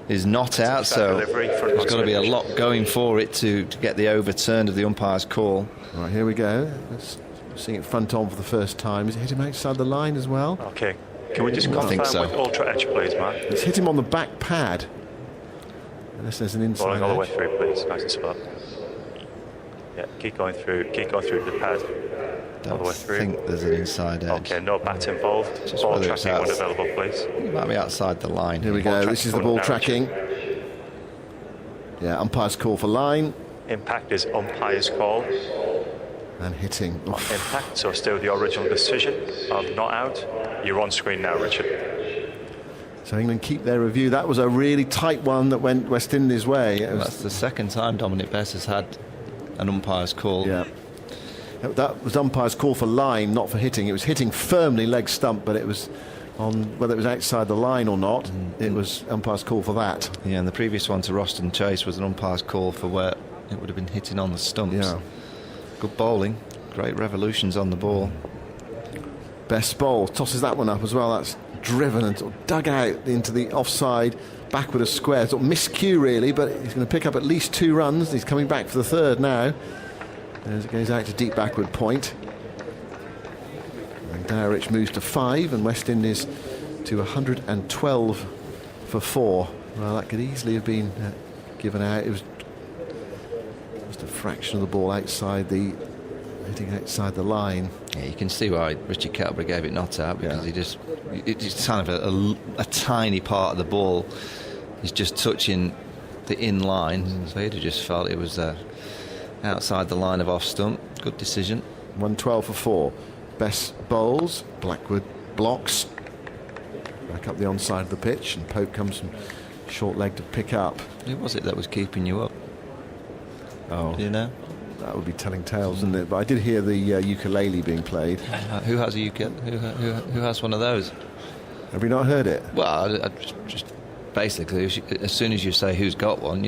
[SPEAKER 9] is not out, so there's got to be a lot going for it to get the overturn of the umpire's call.
[SPEAKER 7] Right, here we go. Seeing it front on for the first time. Is it hit him outside the line as well?
[SPEAKER 5] Okay. Can we just confirm with Ultra Edge, please, Mark?
[SPEAKER 7] It's hit him on the back pad. Unless there's an inside
[SPEAKER 5] Rolling all the way
[SPEAKER 7] edge.
[SPEAKER 5] through, please. Nice and spot. Yeah, keep going through the pad. All the way through.
[SPEAKER 9] I think there's an inside edge.
[SPEAKER 5] Okay, no bat involved.
[SPEAKER 9] Just
[SPEAKER 5] Ball
[SPEAKER 9] whether it's
[SPEAKER 5] tracking when
[SPEAKER 9] outs-
[SPEAKER 5] available, please.
[SPEAKER 9] It might be outside the line.
[SPEAKER 7] Here we go. This is the ball tracking. Yeah, umpire's call for line.
[SPEAKER 5] Impact is umpire's call.
[SPEAKER 7] And hitting. Oof.
[SPEAKER 5] Impact, so still the original decision of not out. You're on screen now, Richard.
[SPEAKER 7] So England keep their review. That was a really tight one that went West Indies' way.
[SPEAKER 9] That's the second time Dominic Bess has had an umpire's call.
[SPEAKER 7] Yeah. That was umpire's call for line, not for hitting. It was hitting firmly leg stump, but it was on whether it was outside the line or not. It was umpire's call for that.
[SPEAKER 9] Yeah, and the previous one to Roston Chase was an umpire's call for where it would have been hitting on the stumps.
[SPEAKER 7] Yeah.
[SPEAKER 9] Good bowling, great revolutions on the ball.
[SPEAKER 7] Best bowl tosses that one up as well. That's driven and sort of dug out into the offside, backward of square. Sort of miscue really, but he's going to pick up at least 2 runs. He's coming back for the third now. As it goes out to deep backward point. And Dowrich moves to 5 and West Indies to 112 for 4. Well, that could easily have been given out. It was just a fraction of the ball hitting outside the line.
[SPEAKER 9] Yeah, you can see why Richard Kettlebury gave it not out, because it's kind of a tiny part of the ball is just touching the in line, so he'd have just felt it was outside the line of off stump. Good decision.
[SPEAKER 7] 112 for 4. Best bowls. Blackwood blocks. Back up the onside of the pitch, and Pope comes from short leg to pick up.
[SPEAKER 9] Who was it that was keeping you up?
[SPEAKER 7] Oh,
[SPEAKER 9] do you know?
[SPEAKER 7] That would be telling tales, isn't it? But I did hear the ukulele being played.
[SPEAKER 9] Who has a ukulele? Who has one of those?
[SPEAKER 7] Have you not heard it?
[SPEAKER 9] Well, I just basically, as soon as you say who's got one,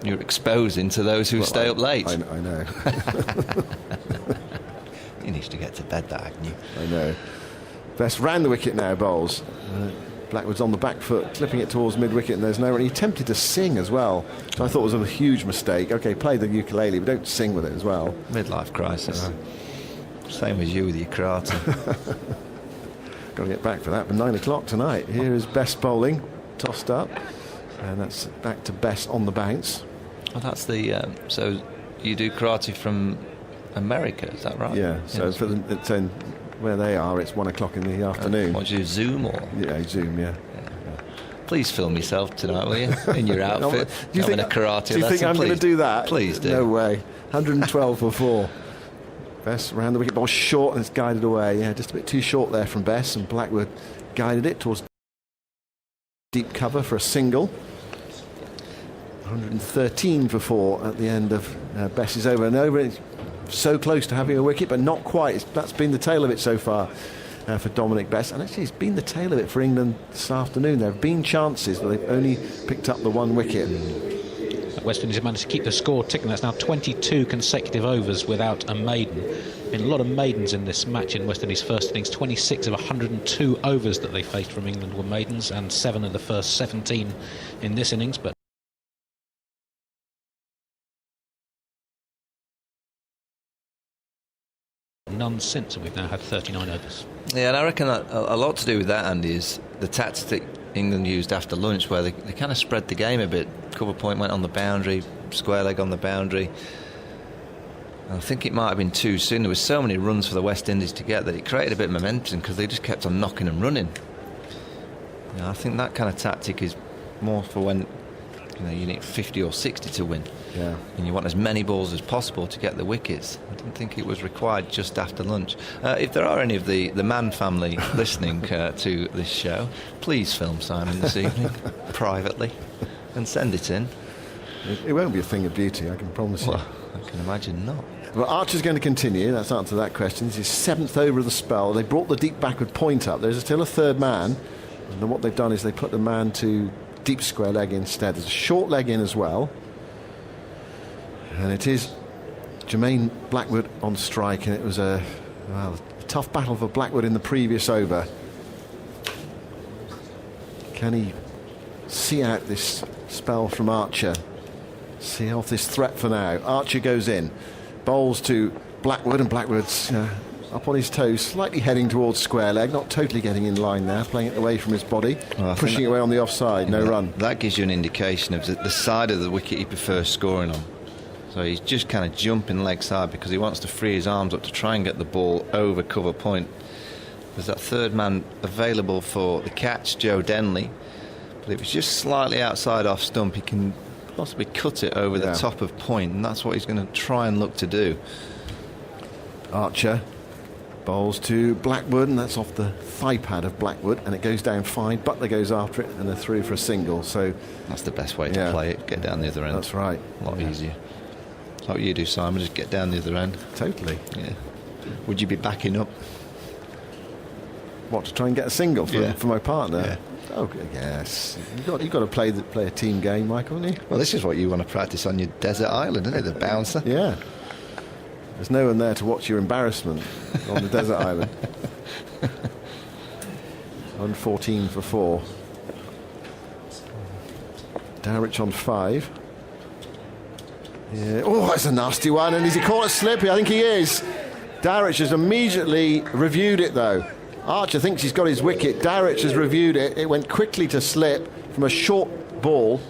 [SPEAKER 9] you're exposing to those who stay up late.
[SPEAKER 7] I know.
[SPEAKER 9] He needs to get to bed, that Agnew.
[SPEAKER 7] I know. Best round the wicket now, bowls. Blackwood's on the back foot, clipping it towards mid-wicket, and there's no one. He attempted to sing as well, which I thought was a huge mistake. OK, play the ukulele, but don't sing with it as well.
[SPEAKER 9] Midlife crisis. Same as you with your karate.
[SPEAKER 7] Got to get back for that. But 9 o'clock tonight. Here is Best bowling, tossed up. And that's back to Best on the bounce.
[SPEAKER 9] Well, that's the... so you do karate from America, is that right?
[SPEAKER 7] Yeah, so for where they are, it's 1 o'clock in the afternoon.
[SPEAKER 9] What do you do, Zoom or?
[SPEAKER 7] Yeah, Zoom, yeah.
[SPEAKER 9] Please film yourself tonight, will you? In your outfit, having a karate lesson.
[SPEAKER 7] Do you think I'm going to do that?
[SPEAKER 9] Please do.
[SPEAKER 7] No way. 112 for 4. Bess round the wicket, ball short, and it's guided away. Yeah, just a bit too short there from Bess, and Blackwood guided it towards deep cover for a single. 113 for 4 at the end of Bess's over and over. It's so close to having a wicket, but not quite. That's been the tail of it so far for Dominic Bess, and actually it's been the tail of it for England this afternoon. There have been chances, but they've only picked up the 1 wicket.
[SPEAKER 3] West Indies have managed to keep the score ticking. That's now 22 consecutive overs without a maiden. Been a lot of maidens in this match in West Indies' first innings. 26 of 102 overs that they faced from England were maidens, and 7 of the first 17 in this innings. But none since, and we've now had 39 overs.
[SPEAKER 9] Yeah, and I reckon a lot to do with that, Andy, is the tactic England used after lunch, where they kind of spread the game a bit. Cover point went on the boundary, square leg on the boundary. I think it might have been too soon. There were so many runs for the West Indies to get that it created a bit of momentum, because they just kept on knocking and running. I think that kind of tactic is more for when you need 50 or 60 to win.
[SPEAKER 7] Yeah.
[SPEAKER 9] And you want as many balls as possible to get the wickets. I didn't think it was required just after lunch. If there are any of the Mann family listening to this show, please film Simon this evening privately and send it in.
[SPEAKER 7] It won't be a thing of beauty, I can promise you.
[SPEAKER 9] Well, I can imagine not.
[SPEAKER 7] Well, Archer's going to continue. That's answered that question. This is 7th over of the spell. They brought the deep backward point up. There's still a third man. And then what they've done is they put the man to deep square leg instead. There's a short leg in as well. And it is Jermaine Blackwood on strike, and it was a tough battle for Blackwood in the previous over. Can he see out this spell from Archer? See off this threat for now. Archer goes in, bowls to Blackwood, and Blackwood's up on his toes, slightly heading towards square leg, not totally getting in line there, playing it away from his body, pushing it away on the offside, no run.
[SPEAKER 9] That gives you an indication of the side of the wicket he prefers scoring on. So he's just kind of jumping leg side because he wants to free his arms up to try and get the ball over cover point. There's that third man available for the catch, Joe Denley, but if it's just slightly outside off stump, he can possibly cut it over the top of point, and that's what he's going to try and look to do.
[SPEAKER 7] Archer bowls to Blackwood, and that's off the thigh pad of Blackwood, and it goes down fine. Butler goes after it, and they're through for a single. So
[SPEAKER 9] that's the best way to play it. Get down the other end.
[SPEAKER 7] That's right.
[SPEAKER 9] A lot easier. That's what you do, Simon. Just get down the other end.
[SPEAKER 7] Totally.
[SPEAKER 9] Yeah. Would you be backing up?
[SPEAKER 7] What, to try and get a single for my partner?
[SPEAKER 9] Yeah.
[SPEAKER 7] Okay, yes. You've got to play a team game, Michael, haven't you?
[SPEAKER 9] Well, this is what you want to practice on your desert island, isn't it? The bouncer.
[SPEAKER 7] Yeah. There's no one there to watch your embarrassment on the desert island. 114 for 4. Dowrich on 5. Yeah. Oh, that's a nasty one. And is he caught a slippy? I think he is. Dowrich has immediately reviewed it, though. Archer thinks he's got his wicket. Dowrich has reviewed it. It went quickly to slip from a short ball.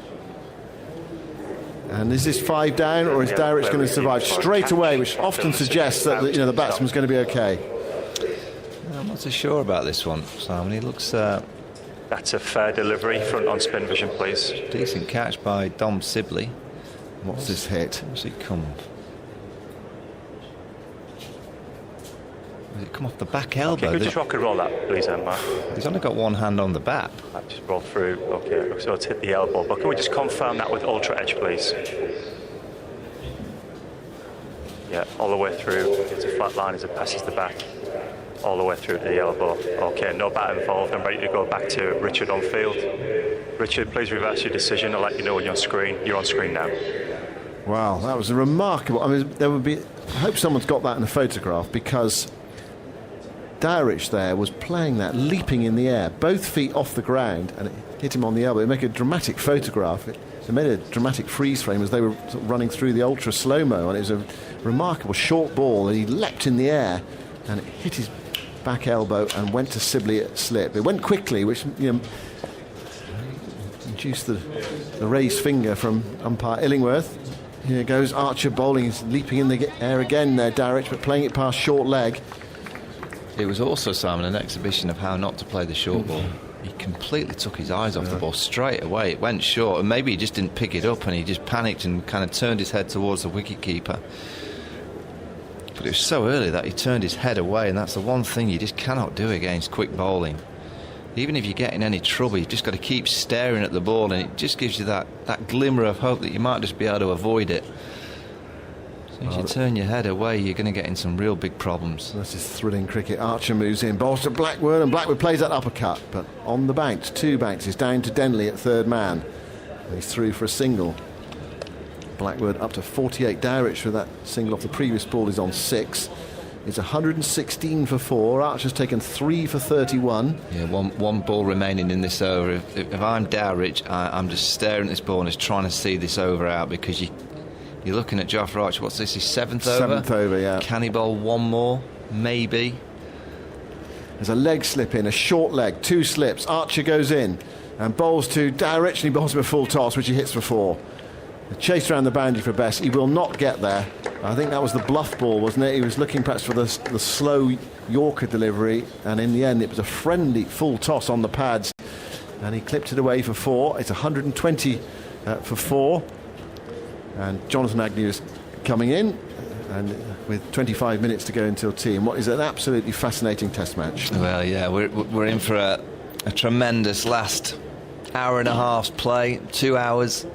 [SPEAKER 7] And is this 5 down, or is Dowrich going to survive straight away, which often suggests that the batsman's going to be okay?
[SPEAKER 9] I'm not so sure about this one, Simon. He looks...
[SPEAKER 5] That's a fair delivery. Front on spin vision, please.
[SPEAKER 9] Decent catch by Dom Sibley.
[SPEAKER 7] What's this hit?
[SPEAKER 9] Where's it come? Does it come off the back elbow?
[SPEAKER 5] Can you just rock and roll that, please, Emma?
[SPEAKER 9] He's only got one hand on the bat.
[SPEAKER 5] That just rolled through. Okay, so it's hit the elbow. But can we just confirm that with ultra edge, please? Yeah, all the way through. It's a flat line as it passes the back. All the way through to the elbow. Okay, no bat involved. I'm ready to go back to Richard on field. Richard, please reverse your decision. I'll let you know when you're on screen. You're on screen now.
[SPEAKER 7] Wow, that was a remarkable... I mean, there would be... I hope someone's got that in a photograph, because Dowrich there was playing that, leaping in the air, both feet off the ground, and it hit him on the elbow. It made a dramatic photograph. They made a dramatic freeze frame as they were sort of running through the ultra slow-mo, and it was a remarkable short ball, and he leapt in the air, and it hit his back elbow and went to Sibley at slip. It went quickly, which induced the raised finger from umpire Illingworth. Here goes Archer bowling. He's leaping in the air again there, Dowrich, but playing it past short leg.
[SPEAKER 9] It was also, Simon, an exhibition of how not to play the short ball. He completely took his eyes off the ball straight away. It went short, and maybe he just didn't pick it up, and he just panicked and kind of turned his head towards the wicket-keeper. But it was so early that he turned his head away, and that's the one thing you just cannot do against quick bowling. Even if you get in any trouble, you've just got to keep staring at the ball, and it just gives you that glimmer of hope that you might just be able to avoid it. As soon as you turn your head away, you're going to get in some real big problems.
[SPEAKER 7] This is thrilling cricket. Archer moves in, bowls to Blackwood, and Blackwood plays that uppercut, but on the bounce, 2 bounces down to Denley at third man. He's through for a single. Blackwood up to 48. Dowrich with that single off the previous ball is on 6. It's 116 for 4. Archer's taken 3 for 31.
[SPEAKER 9] Yeah, one ball remaining in this over. If I'm Dowrich, I'm just staring at this ball and just trying to see this over out, because you're looking at Jofra Archer. What's this? His 7th over?
[SPEAKER 7] 7th over, yeah.
[SPEAKER 9] Can he bowl one more? Maybe.
[SPEAKER 7] There's a leg slip in, a short leg, 2 slips. Archer goes in and bowls to Dowrich, and he bowls him a full toss, which he hits for 4. The chase around the boundary for best. He will not get there. I think that was the bluff ball, wasn't it? He was looking perhaps for the slow Yorker delivery, and in the end it was a friendly full toss on the pads, and he clipped it away for 4. It's 120 for 4, and Jonathan Agnew is coming in, and with 25 minutes to go until tea, and what is an absolutely fascinating test match.
[SPEAKER 9] Well, yeah, we're in for a tremendous last hour and a half's play. 2 hours,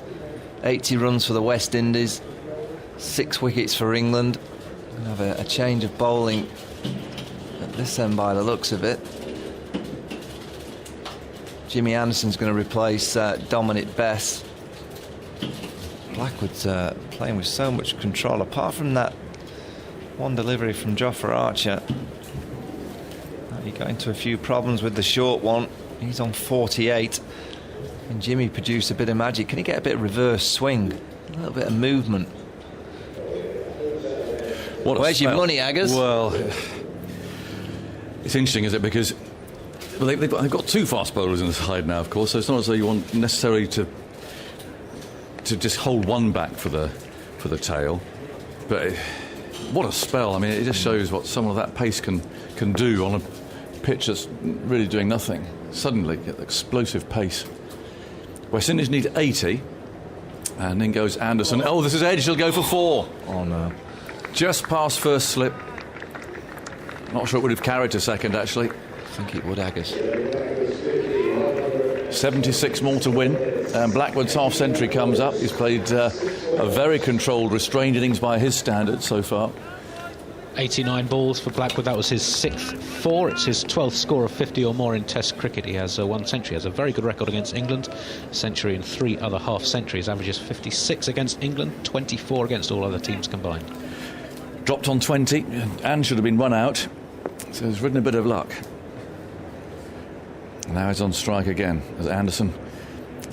[SPEAKER 9] 80 runs for the West Indies, 6 wickets for England. We'll have a change of bowling at this end by the looks of it. Jimmy Anderson's going to replace Dominic Bess. Blackwood's playing with so much control. Apart from that one delivery from Jofra Archer, he got into a few problems with the short one. He's on 48. And Jimmy produced a bit of magic. Can he get a bit of reverse swing? A little bit of movement. Where's your money, Aggers?
[SPEAKER 1] Well, it's interesting, is it? Because they've got two fast bowlers in the side now, of course, so it's not as though you want necessarily to just hold one back for the tail. But what a spell. I mean, it just shows what some of that pace can do on a pitch that's really doing nothing. Suddenly, get the explosive pace. West Indies need 80, and in goes Anderson. Oh, this is edge. He'll go for 4.
[SPEAKER 9] Oh, no.
[SPEAKER 1] Just past first slip. Not sure it would have carried to second, actually.
[SPEAKER 9] I think it would, Aggers.
[SPEAKER 1] 76 more to win. And Blackwood's half century comes up. He's played a very controlled, restrained innings by his standards so far.
[SPEAKER 3] 89 balls for Blackwood. That was his 6th 4. It's his 12th score of 50 or more in Test cricket. He has 1 century. Has a very good record against England. Century and 3 other half centuries. Averages 56 against England, 24 against all other teams combined.
[SPEAKER 1] Dropped on 20 and should have been run out. So he's ridden a bit of luck. Now he's on strike again as Anderson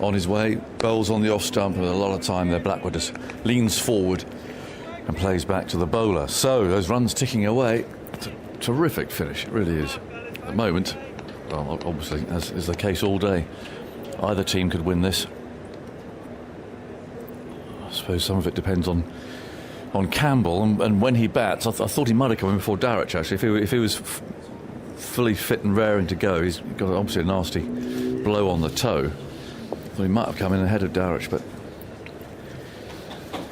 [SPEAKER 1] on his way. Bowls on the off stump with a lot of time there. Blackwood just leans forward and plays back to the bowler. So those runs ticking away. It's a terrific finish, it really is. At the moment, well, obviously, as is the case all day, either team could win this. I suppose some of it depends on Campbell and when he bats. I thought he might have come in before Darrach, actually. If he was fully fit and raring to go, he's got obviously a nasty blow on the toe. I thought he might have come in ahead of Darrach, but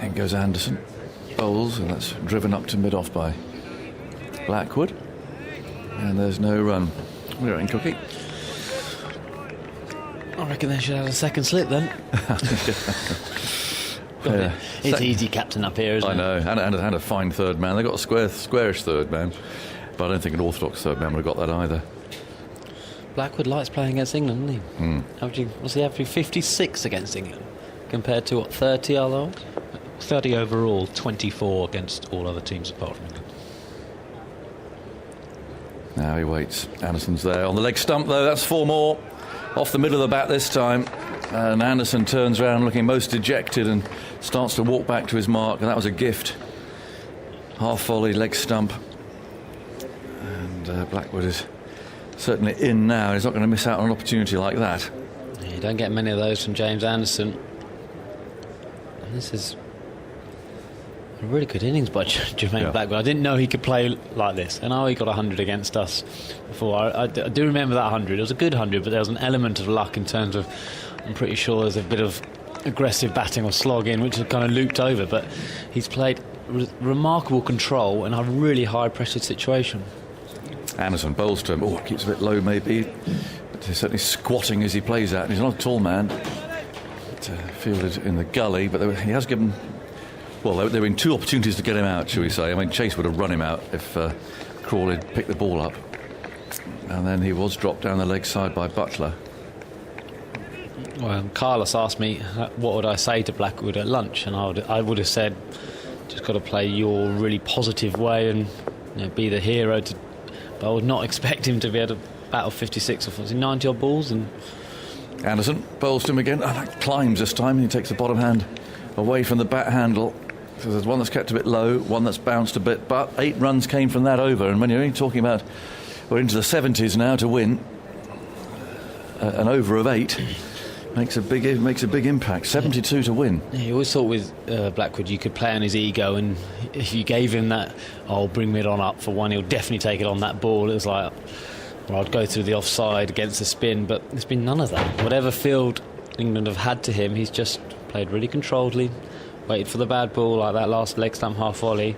[SPEAKER 1] in goes Anderson. Bowls, and that's driven up to mid-off by Blackwood. And there's no run. We're in, Cookie.
[SPEAKER 2] I reckon they should have a second slip then.
[SPEAKER 1] Yeah.
[SPEAKER 2] It's easy captain up here, isn't it?
[SPEAKER 1] I know, and a fine third man. They've got a squarish third man, but I don't think an orthodox third man would have got that either.
[SPEAKER 2] Blackwood likes playing against England, doesn't he? What's he averaging? 56 against England, compared to what, 30 otherwise?
[SPEAKER 3] 30 overall, 24 against all other teams apart from England.
[SPEAKER 1] Now he waits. Anderson's there on the leg stump, though. That's 4 more. Off the middle of the bat this time. And Anderson turns around looking most dejected and starts to walk back to his mark. And that was a gift. Half volley, leg stump. And Blackwood is certainly in now. He's not going to miss out on an opportunity like that.
[SPEAKER 2] Yeah, you don't get many of those from James Anderson. And this is a really good innings by Jermaine Blackwood. I didn't know he could play like this. I know he got 100 against us before. I do remember that 100. It was a good 100, but there was an element of luck in terms of, I'm pretty sure there's a bit of aggressive batting or slogging, which had kind of looped over. But he's played remarkable control in a really high-pressured situation.
[SPEAKER 1] Anderson bowls to him. Oh, keeps a bit low maybe. But he's certainly squatting as he plays that. And he's not a tall man. Fielded in the gully, but he has given... Well, there have been 2 opportunities to get him out, shall we say. I mean, Chase would have run him out if Crawley had picked the ball up. And then he was dropped down the leg side by Butler.
[SPEAKER 2] Well, Carlos asked me what would I say to Blackwood at lunch, and I would have said, just got to play your really positive way and be the hero. But I would not expect him to be able to battle 56 or 90 odd balls. And
[SPEAKER 1] Anderson bowls to him again. Oh, that climbs this time, and he takes the bottom hand away from the bat handle. So there's one that's kept a bit low, one that's bounced a bit, but 8 runs came from that over. And when you're only talking about, we're into the 70s now to win, an over of 8 makes a big impact. 72 to win.
[SPEAKER 2] Yeah, you always thought with Blackwood you could play on his ego, and if you gave him that, bring it on up for one, he'll definitely take it on that ball. It was like, well, I'd go through the offside against the spin, but there's been none of that. Whatever field England have had to him, he's just played really controlledly, waited for the bad ball like that last leg stump half volley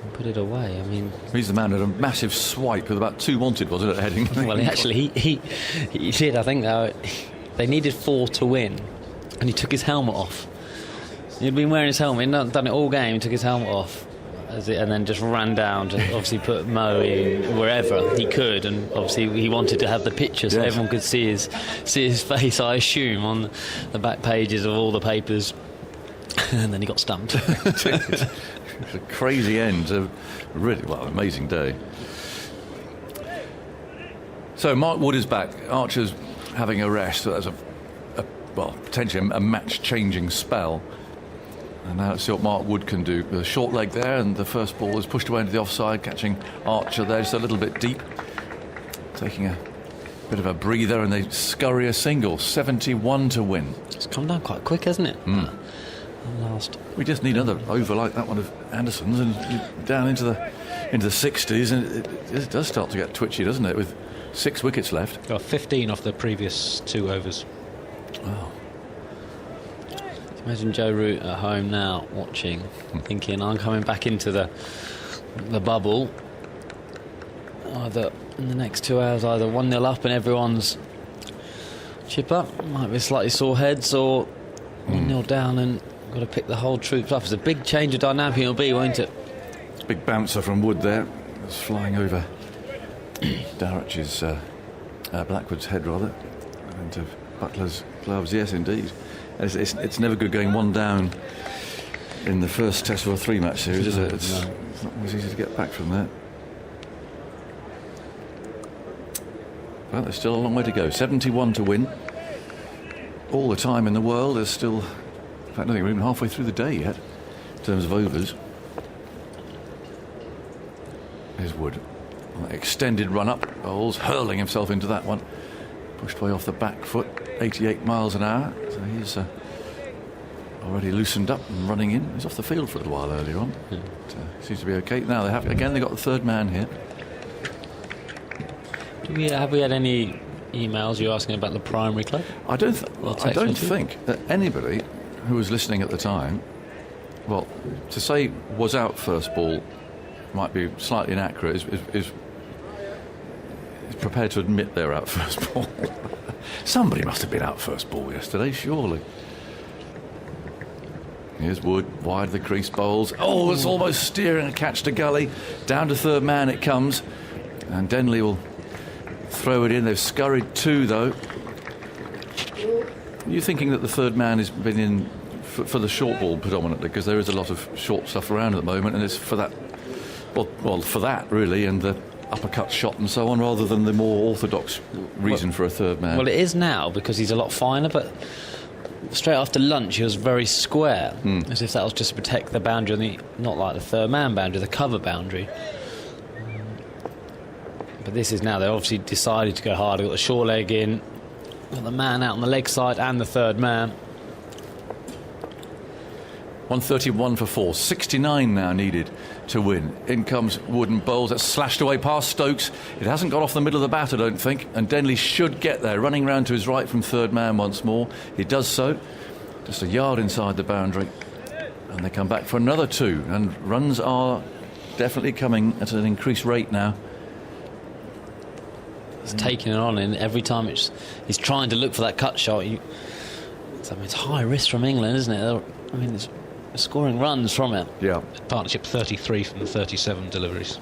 [SPEAKER 2] and put it away. I mean,
[SPEAKER 1] he's the man who had a massive swipe with about 2 wanted, wasn't it, heading?
[SPEAKER 2] Well, he did. I think they needed 4 to win, and he took his helmet off. He'd been wearing his helmet, he'd not done it all game. He took his helmet off, and then just ran down to obviously put Mo in wherever he could, and obviously he wanted to have the picture so everyone could see his face, I assume, on the back pages of all the papers. And then he got stumped.
[SPEAKER 1] It's a crazy end to a really amazing day. So Mark Wood is back. Archer's having a rest. So that's potentially a match-changing spell. And now let's see what Mark Wood can do. With a short leg there, and the first ball is pushed away into the offside, catching Archer there just a little bit deep. Taking a bit of a breather, and they scurry a single. 71 to win.
[SPEAKER 2] It's come down quite quick, hasn't it? Last.
[SPEAKER 1] We just need another over like that one of Anderson's, and down into the 60s, and it does start to get twitchy, doesn't it, with 6 wickets left.
[SPEAKER 3] Got 15 off the previous 2 overs.
[SPEAKER 2] Wow. Imagine Joe Root at home now watching, thinking, I'm coming back into the bubble. Either in the next 2 hours, either 1-0 up and everyone's chip up, might be slightly sore heads, or 1-0 down and got to pick the whole troops up. It's a big change of dynamic it'll be, won't it?
[SPEAKER 1] Big bouncer from Wood there. It's flying over Darach's Blackwood's head, rather, into Butler's gloves. Yes, indeed. It's never good going 1 down in the first Test of a 3-match series, is it? It's not always easy to get back from that. Well, there's still a long way to go. 71 to win. All the time in the world. There's still, in fact, I don't think we're even halfway through the day yet in terms of overs. Here's Wood. Extended run up. Bowles hurling himself into that one. Pushed way off the back foot. 88 miles an hour. So he's already loosened up and running in. He was off the field for a little while earlier on. But, seems to be okay. Now they've got the third man here.
[SPEAKER 2] Have we had any emails you asking about the primary club?
[SPEAKER 1] I don't think that anybody who was listening at the time, well, to say was out first ball might be slightly inaccurate, is prepared to admit they're out first ball. Somebody must have been out first ball yesterday, surely. Here's Wood, wide of the crease, Bowles. Oh, it's almost steering a catch to gully. Down to third man it comes. And Denley will throw it in. They've scurried 2, though. Are you thinking that the third man has been in for the short ball predominantly? Because there is a lot of short stuff around at the moment, and it's for that, well, for that, really, and the uppercut shot and so on, rather than the more orthodox reason for a third man.
[SPEAKER 2] Well, it is now, because he's a lot finer, but straight after lunch he was very square, as if that was just to protect the boundary, not like the third man boundary, the cover boundary. But this is now, they obviously decided to go hard. They've got the short leg in, got the man out on the leg side and the third man.
[SPEAKER 1] 131 for 4, 69 now needed to win. In comes Wood and Bowles. That's slashed away past Stokes. It hasn't got off the middle of the bat, I don't think, and Denley should get there, running round to his right from third man once more. He does so, just a yard inside the boundary, and they come back for another 2, and runs are definitely coming at an increased rate now.
[SPEAKER 2] He's taking it on, and every time he's trying to look for that cut shot. It's high risk from England, isn't it? I mean, it's scoring runs from it.
[SPEAKER 1] Yeah.
[SPEAKER 3] Partnership 33 from the 37 deliveries.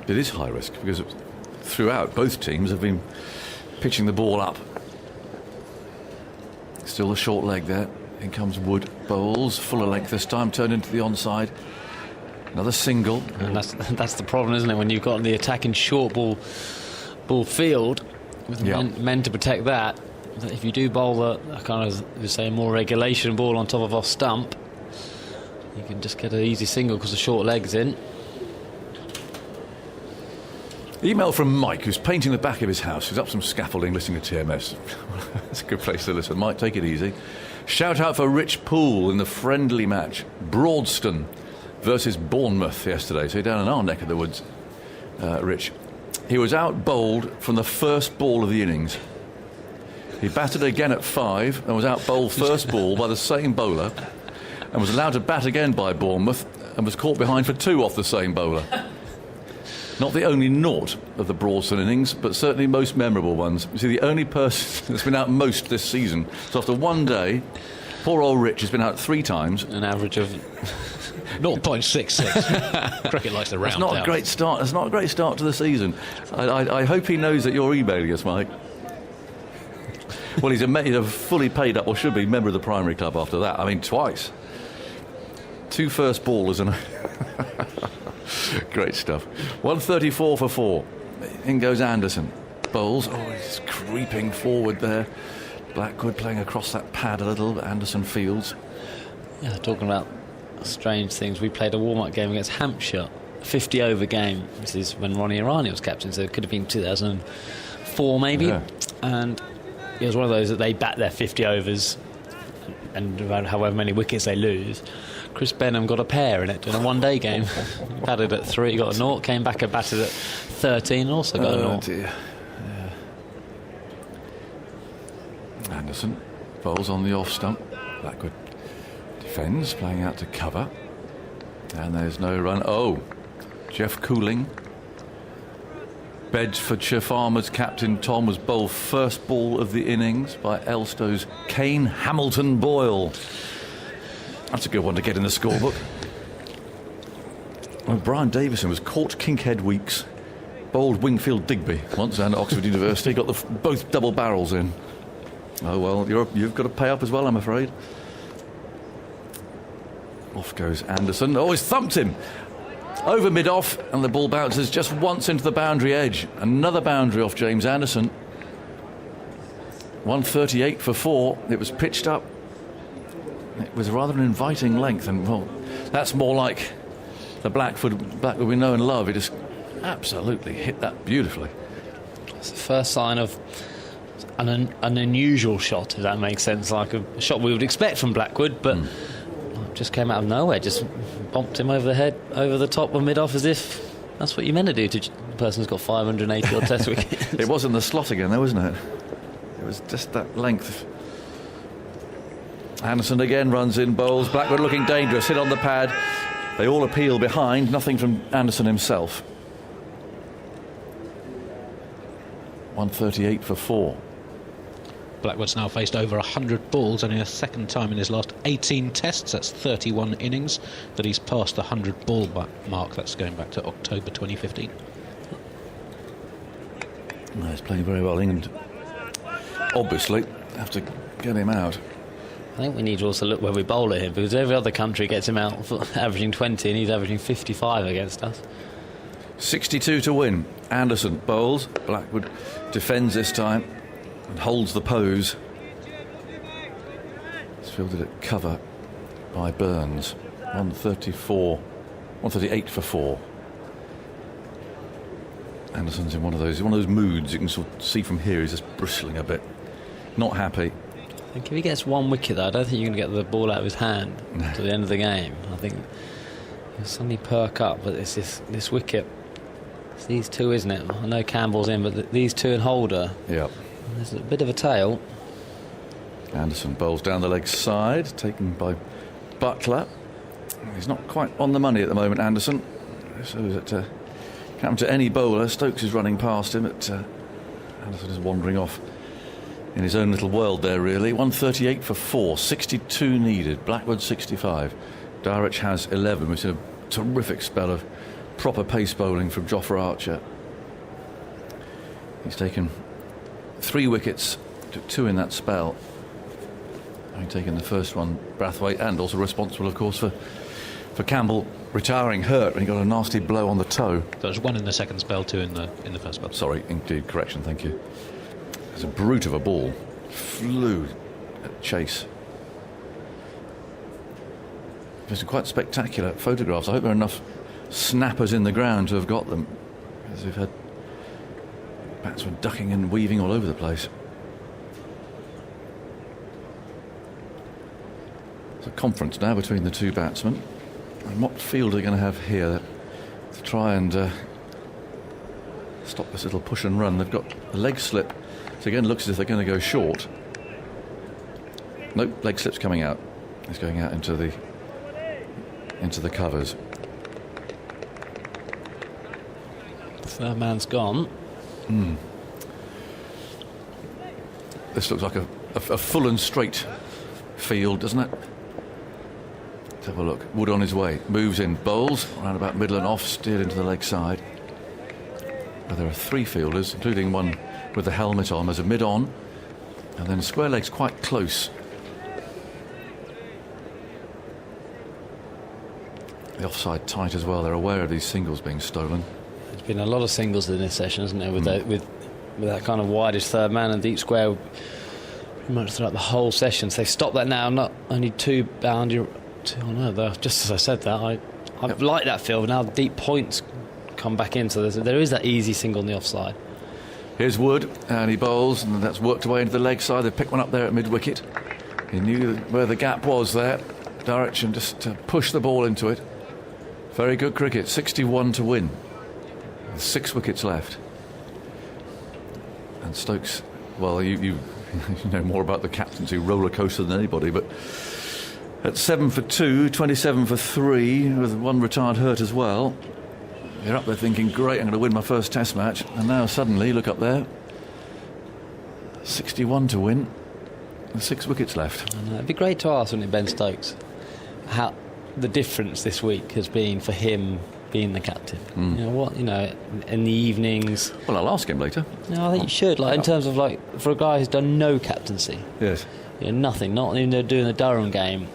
[SPEAKER 1] It is high risk because throughout both teams have been pitching the ball up. Still a short leg there. In comes Wood. Bowles, fuller length this time, turned into the onside. Another single.
[SPEAKER 2] And that's the problem, isn't it? When you've got the attacking short ball field with men to protect that. If you do bowl a kind of, say, more regulation ball on top of off stump, you can just get an easy single because the short leg's in.
[SPEAKER 1] Email from Mike, who's painting the back of his house. He's up some scaffolding listening to TMS. That's a good place to listen. Mike, take it easy. Shout out for Rich Poole in the friendly match. Broadston versus Bournemouth yesterday. So down in our neck of the woods, Rich. He was out bowled from the first ball of the innings. He batted again at 5 and was out bowled first ball by the same bowler, and was allowed to bat again by Bournemouth and was caught behind for 2 off the same bowler. Not the only naught of the Broadston innings, but certainly most memorable ones. You see, the only person that's been out most this season. So after one day, poor old Rich has been out 3 times.
[SPEAKER 2] An average of
[SPEAKER 3] 0.66. Cricket likes to round
[SPEAKER 1] That's not
[SPEAKER 3] out.
[SPEAKER 1] a great start. That's not a great start to the season. I hope he knows that you're emailing us, Mike. Well, he's a fully paid up, or should be, member of the primary club after that. I mean, twice. 2 first ballers and great stuff. 134 for 4. In goes Anderson. Bowls. Oh, he's creeping forward there. Blackwood playing across that pad a little. Anderson fields.
[SPEAKER 2] Yeah, talking about strange things. We played a warm-up game against Hampshire, 50-over game. This is when Ronnie Irani was captain, so it could have been 2004 maybe.
[SPEAKER 1] Yeah.
[SPEAKER 2] And it was one of those that they bat their 50 overs and however many wickets they lose. Chris Benham got a pair in it in a one-day game. Batted at 3, got a 0, came back and batted at 13 and also got a 0.
[SPEAKER 1] Dear. Yeah. Anderson bowls on the off stump. Blackwood defends, playing out to cover. And there's no run. Oh, Jeff Cooling. Bedfordshire Farmers captain Tom was bowled first ball of the innings by Elstow's Kane Hamilton Boyle. That's a good one to get in the scorebook. Well, Brian Davison was caught Kinkhead Weeks, bowled Wingfield Digby once and Oxford University, got both double barrels in. Oh well, you've got to pay up as well, I'm afraid. Off goes Anderson. Oh, he's thumped him. Over mid-off, and the ball bounces just once into the boundary edge. Another boundary off James Anderson. 138 for 4. It was pitched up. It was rather an inviting length, and well, that's more like the Blackwood we know and love. It just absolutely hit that beautifully.
[SPEAKER 2] It's the first sign of an unusual shot, if that makes sense, like a shot we would expect from Blackwood, but just came out of nowhere, just bumped him over the head, over the top of mid-off, as if that's what you're meant to do to the person who's got 580 odd test wickets.
[SPEAKER 1] It was in the slot again, though, wasn't it? It was just that length. Anderson again runs in, bowls. Blackwood looking dangerous, hit on the pad. They all appeal behind, nothing from Anderson himself. 138 for 4.
[SPEAKER 3] Blackwood's now faced over 100 balls, only a second time in his last 18 tests. That's 31 innings that he's passed the 100 ball mark. That's going back to October 2015.
[SPEAKER 1] No, he's playing very well. England obviously have to get him out.
[SPEAKER 2] I think we need to also look where we bowl at him, because every other country gets him out for averaging 20 and he's averaging 55 against us.
[SPEAKER 1] 62 to win. Anderson bowls. Blackwood defends this time and holds the pose. It's fielded at cover by Burns. 138 for 4. Anderson's in one of those moods you can sort of see from here. He's just bristling a bit, not happy.
[SPEAKER 2] I think if he gets one wicket, though, I don't think you're going to get the ball out of his hand to the end of the game. I think he'll suddenly perk up, but it's this wicket. It's these two, isn't it? I know Campbell's in, but these two and Holder.
[SPEAKER 1] Yeah.
[SPEAKER 2] There's a bit of a tail.
[SPEAKER 1] Anderson bowls down the leg side, taken by Butler. He's not quite on the money at the moment, Anderson. So that can happen to any bowler. Stokes is running past him, but Anderson is wandering off in his own little world there, really. 138 for 4, 62 needed. Blackwood 65. Darich has 11, which is a terrific spell of proper pace bowling from Jofra Archer. He's taken 3 wickets, took 2 in that spell. Having taken the first one, Brathwaite, and also responsible, of course, for Campbell retiring hurt when he got a nasty blow on the toe.
[SPEAKER 3] There's 1 in the second spell, 2 in the first spell.
[SPEAKER 1] Sorry, indeed, correction, thank you. It's a brute of a ball. Flew at chase. There's some quite spectacular photographs. I hope there are enough snappers in the ground to have got them, because we've had batsmen ducking and weaving all over the place. It's a conference now between the two batsmen. And what field are they going to have here to try and stop this little push and run? They've got a leg slip. So again, looks as if they're going to go short. Nope, leg slip's coming out. It's going out into the covers.
[SPEAKER 2] Third man's gone.
[SPEAKER 1] This looks like a full and straight field, doesn't it? Let's have a look. Wood on his way. Moves in, bowls, round about middle and off, steered into the leg side. But there are 3 fielders, including one with the helmet on. There's a mid-on, and then square legs quite close. The offside tight as well. They're aware of these singles being stolen.
[SPEAKER 2] There's been a lot of singles in this session, hasn't there? With that kind of widest third man and deep square pretty much throughout the whole session. So they stopped that now. Not only 2 boundary. Just as I said that, I like that field. Now deep points come back in, so there is that easy single on the offside.
[SPEAKER 1] Here's Wood, and he bowls, and that's worked away into the leg side. They picked one up there at mid-wicket. He knew where the gap was there. Direction just to push the ball into it. Very good cricket. 61 to win. 6 wickets left. And Stokes, well, you know more about the captaincy roller coaster than anybody, but at 7 for 2, 27 for 3, with 1 retired hurt as well. You're up there thinking, great, I'm going to win my first Test match. And now suddenly, look up there, 61 to win, and 6 wickets left.
[SPEAKER 2] It'd be great to ask, wouldn't it, Ben Stokes, how the difference this week has been for him being the captain. In the evenings.
[SPEAKER 1] Well, I'll ask him later.
[SPEAKER 2] No, I think you should. In terms of for a guy who's done no captaincy.
[SPEAKER 1] Yes.
[SPEAKER 2] Nothing. Not even doing the Durham game.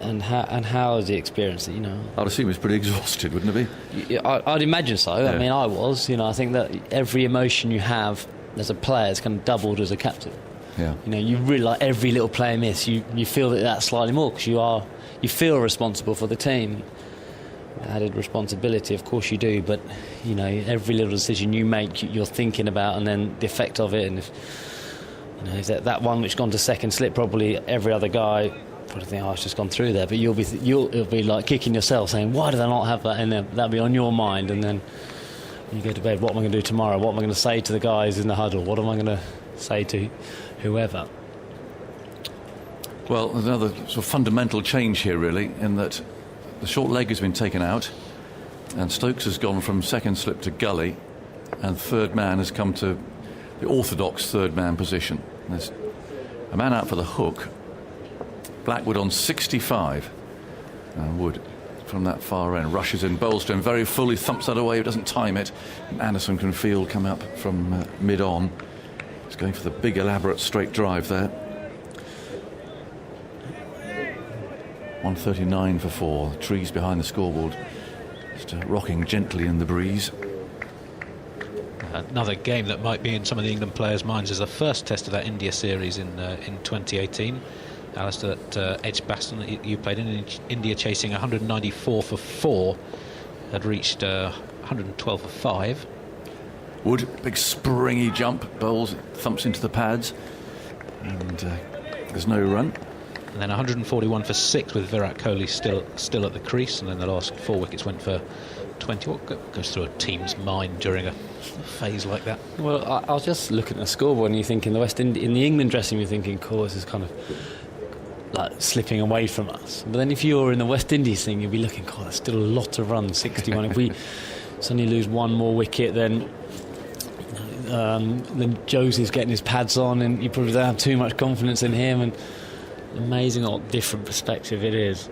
[SPEAKER 2] And how has he experienced it?
[SPEAKER 1] I'd assume he's pretty exhausted, wouldn't he be?
[SPEAKER 2] I'd imagine so.
[SPEAKER 1] Yeah.
[SPEAKER 2] I mean, I was. I think that every emotion you have as a player is kind of doubled as a captain.
[SPEAKER 1] Yeah.
[SPEAKER 2] You really every little player miss. You feel that slightly more because you feel responsible for the team. Added responsibility, of course you do, but every little decision you make, you're thinking about, and then the effect of it. And if that one which gone to second slip, probably every other guy probably think, it's just gone through there. But you'll be like kicking yourself, saying, why did I not have that in there? That'll be on your mind, and then when you go to bed, what am I going to do tomorrow? What am I going to say to the guys in the huddle? What am I going to say to whoever?
[SPEAKER 1] Well, there's another sort of fundamental change here, really, in that the short leg has been taken out, and Stokes has gone from second slip to gully, and third man has come to the orthodox third man position. There's a man out for the hook. Blackwood on 65, and Wood from that far end rushes in, bowls to him very fully, thumps that away, doesn't time it. And Anderson can field come up from mid on. He's going for the big elaborate straight drive there. 139 for 4. The trees behind the scoreboard just rocking gently in the breeze.
[SPEAKER 3] Another game that might be in some of the England players' minds is the first test of that India series in 2018. Alistair, at Edgbaston, you played in India chasing 194 for 4, had reached 112 for 5.
[SPEAKER 1] Wood, big springy jump, bowls, thumps into the pads, and there's no run.
[SPEAKER 3] And then 141 for 6 with Virat Kohli still at the crease, and then the last 4 wickets went for 20. What goes through a team's mind during a phase like that?
[SPEAKER 2] Well, I was just looking at the scoreboard, and you think in the England dressing, you're thinking, this is kind of like slipping away from us. But then if you're in the West Indies thing, you'll be looking, there's still a lot to run, 61. If we suddenly lose one more wicket, then Josie's getting his pads on, and you probably don't have too much confidence in him. And amazing what different perspective it is.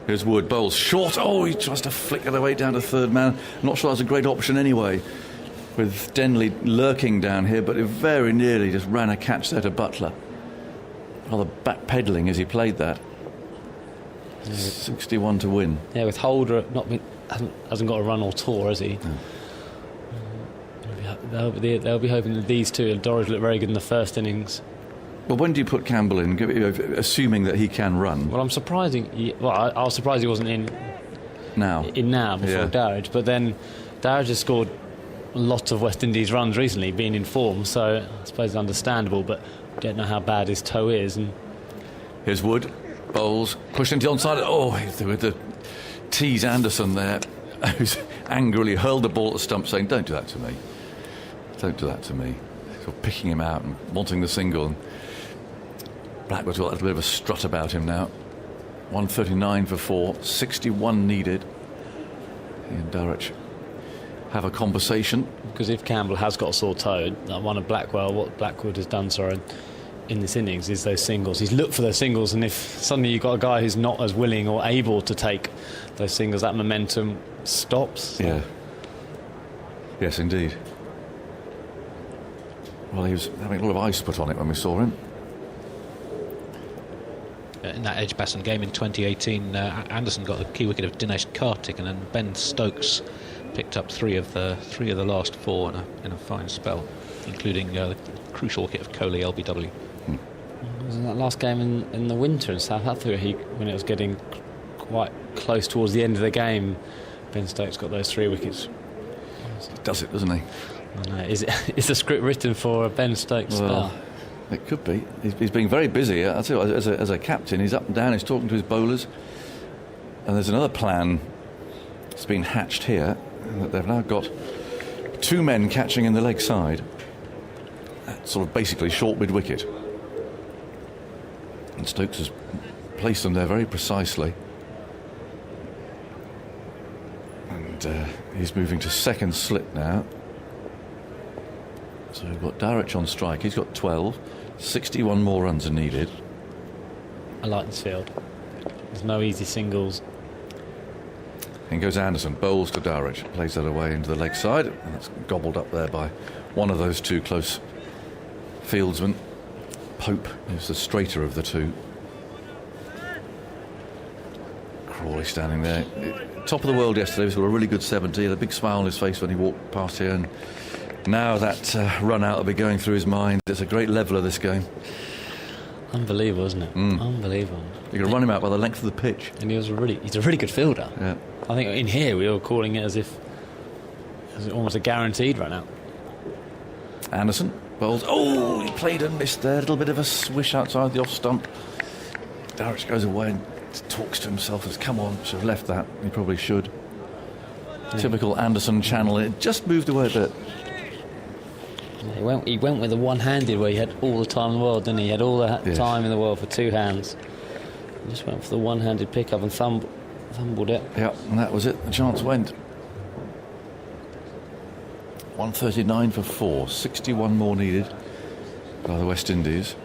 [SPEAKER 1] Here's Wood, bowls short. He tries to flicker the way down to third man. Not sure that's a great option anyway, with Denley lurking down here, but it very nearly just ran a catch there to Butler. Rather backpedaling as he played that. 61 to win.
[SPEAKER 2] Yeah, with Holder hasn't got a run or tour, has he? No. They'll be hoping that these two, Dorridge looked very good in the first innings.
[SPEAKER 1] Well, when do you put Campbell in, assuming that he can run?
[SPEAKER 2] Well, I was surprised he wasn't in
[SPEAKER 1] now
[SPEAKER 2] before Darridge, but then Darridge has scored a lot of West Indies runs recently, being in form, so I suppose it's understandable, but I don't know how bad his toe is. And
[SPEAKER 1] here's Wood, bowls, pushed into the onside. With the tease Anderson there, who's angrily hurled the ball at the stump, saying, don't do that to me. Don't do that to me. Sort of picking him out and wanting the single. And Blackwood's got a little bit of a strut about him now. 139 for 4, 61 needed. He and Durridge have a conversation.
[SPEAKER 2] Because if Campbell has got a sore toe, that one of what Blackwood has done, in this innings is those singles. He's looked for those singles, and if suddenly you've got a guy who's not as willing or able to take those singles, that momentum stops.
[SPEAKER 1] Yeah. Yes, indeed. Well, he was having a lot of ice put on it when we saw him.
[SPEAKER 3] In that Edgbaston game in 2018, Anderson got the key wicket of Dinesh Karthik, and then Ben Stokes picked up three of the last four in a fine spell, including the crucial wicket of Kohli LBW.
[SPEAKER 2] Wasn't that last game in the winter in South Africa, when it was getting quite close towards the end of the game, Ben Stokes got those 3 wickets.
[SPEAKER 1] He does it, doesn't he?
[SPEAKER 2] I know. Is the script written for a Ben Stokes spell?
[SPEAKER 1] It could be. He's being very busy. I'll tell you, as a captain, he's up and down, he's talking to his bowlers. And there's another plan that's been hatched here, that they've now got 2 men catching in the leg side. That's sort of basically short mid-wicket. And Stokes has placed them there very precisely. And he's moving to second slip now. So we've got Darich on strike. He's got 12. 61 more runs are needed.
[SPEAKER 2] I like this field. There's no easy singles.
[SPEAKER 1] In goes Anderson, bowls to Darich, plays that away into the leg side, and that's gobbled up there by one of those 2 close fieldsmen. Pope is the straighter of the 2. Crawley standing there. Top of the world yesterday. He's got a really good 70. He had a big smile on his face when he walked past here, and now that run out will be going through his mind. It's a great leveller, this game.
[SPEAKER 2] Unbelievable, isn't it? Unbelievable.
[SPEAKER 1] You're going to run him out by the length of the pitch.
[SPEAKER 2] And he's a really good fielder.
[SPEAKER 1] Yeah.
[SPEAKER 2] I think in here we were calling it as if it was almost a guaranteed run out.
[SPEAKER 1] Anderson bowls. Oh, he played and missed there. A little bit of a swish outside the off stump. Darich goes away and talks to himself as, come on, should have left that. He probably should. Yeah. Typical Anderson channel. It just moved away a bit.
[SPEAKER 2] He went with the one-handed where he had all the time in the world, didn't he? He had all the time in the world for 2 hands. He just went for the one-handed pickup and fumbled it.
[SPEAKER 1] Yeah, and that was it. The chance went. 139 for 4. 61 more needed by the West Indies.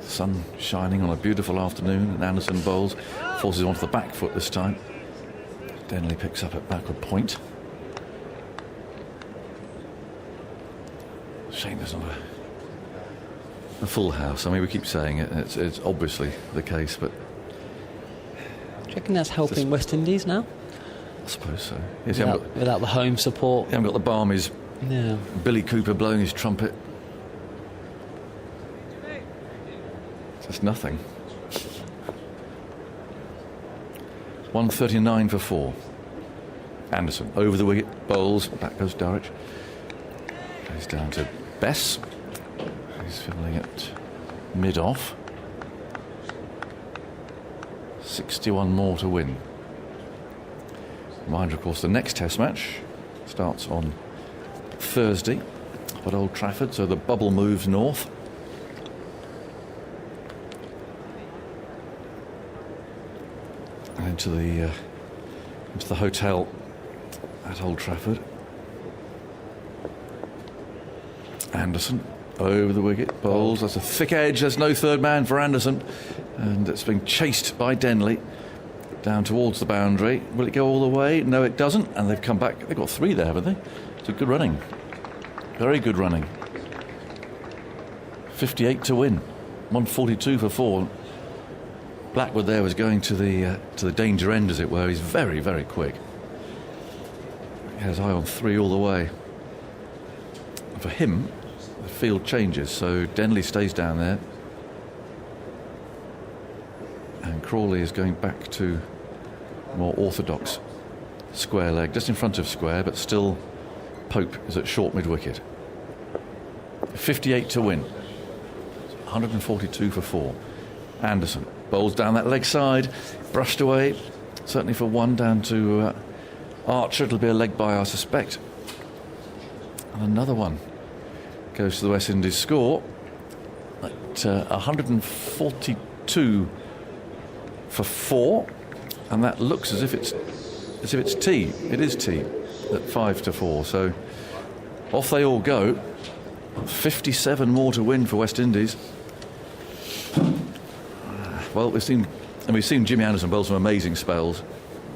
[SPEAKER 1] Sun shining on a beautiful afternoon, and Anderson bowls. Forces onto the back foot this time. Denley picks up at backward point. Shame there's not a full house. I mean, we keep saying it. It's obviously the case, but...
[SPEAKER 2] Do you reckon that's helping West Indies now?
[SPEAKER 1] I suppose so. Yes,
[SPEAKER 2] without the home support.
[SPEAKER 1] You haven't got the Barmies.
[SPEAKER 2] Yeah.
[SPEAKER 1] Billy Cooper blowing his trumpet. It's nothing. 139 for 4. Anderson over the wicket, bowls. Back goes Darich. He's down to Bess. He's filling it mid-off. 61 more to win. Reminder, of course, the next Test match starts on Thursday at Old Trafford, so the bubble moves north. And into the hotel at Old Trafford. Anderson over the wicket, bowls. That's a thick edge. There's no third man for Anderson, and it's been chased by Denley down towards the boundary. Will it go all the way? No, it doesn't. And they've come back. They've got 3 there, haven't they? It's a good running. Very good running. 58 to win. 142 for 4. Blackwood there was going to the danger end, as it were. He's very, very quick. He has eye on 3 all the way. And for him, the field changes, so Denley stays down there. And Crawley is going back to more orthodox square leg, just in front of square, but still Pope is at short mid-wicket. 58 to win. 142 for 4. Anderson bowls down that leg side, brushed away, certainly for 1 down to Archer. It'll be a leg by, I suspect. And another one goes to the West Indies score at 142 for 4, and that looks as if it's tea. It is tea at 5 to 4. So off they all go. 57 more to win for West Indies. Well, we've seen Jimmy Anderson bowl some amazing spells.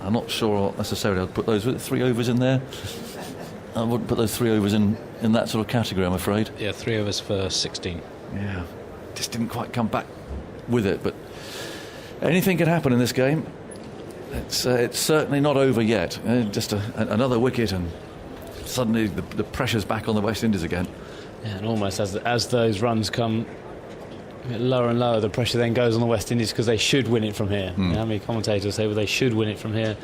[SPEAKER 1] I'm not sure necessarily I'd put those 3 overs in there. I wouldn't put those 3 overs in that sort of category, I'm afraid.
[SPEAKER 3] Yeah, 3 overs for 16.
[SPEAKER 1] Yeah, just didn't quite come back with it, but anything can happen in this game. It's certainly not over yet. Just another wicket, and suddenly the pressure's back on the West Indies again.
[SPEAKER 2] Yeah, and almost as those runs come lower and lower, the pressure then goes on the West Indies because they should win it from here. You know, how many commentators say, well, they should win it from here,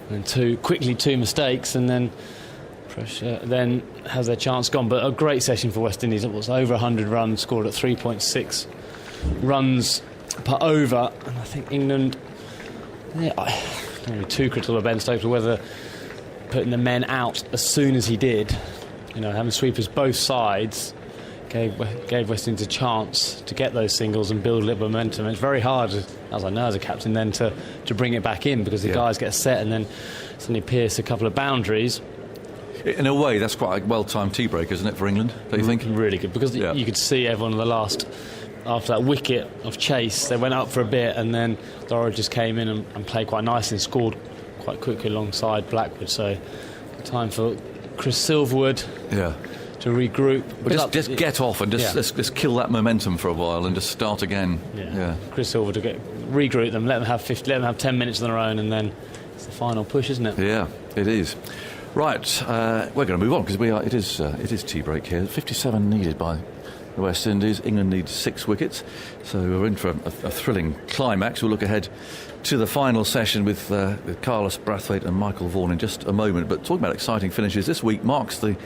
[SPEAKER 2] and two mistakes, and then pressure then has their chance gone. But a great session for West Indies. It was over 100 runs scored at 3.6 runs per over, and I think England, I don't be too critical of Ben Stokes, whether putting the men out as soon as he did, having sweepers both sides gave West Indies a chance to get those singles and build a little momentum. It's very hard, as I know as a captain, then to bring it back in, because the guys get set and then suddenly pierce a couple of boundaries.
[SPEAKER 1] In a way, that's quite a well-timed tea break, isn't it, for England, do you think?
[SPEAKER 2] Really good, because you could see everyone in the last, after that wicket of chase, they went up for a bit, and then Dora just came in and played quite nicely and scored quite quickly alongside Blackwood. So time for Chris Silverwood to regroup.
[SPEAKER 1] But just get off and let's kill that momentum for a while and just start again.
[SPEAKER 2] Chris Silverwood to regroup them, let them have 10 minutes on their own, and then it's the final push, isn't it?
[SPEAKER 1] Yeah, it is. Right, we're going to move on because it is tea break here. 57 needed by the West Indies. England needs 6 wickets, so we're in for a thrilling climax. We'll look ahead to the final session with Carlos Brathwaite and Michael Vaughan in just a moment. But talking about exciting finishes, this week marks the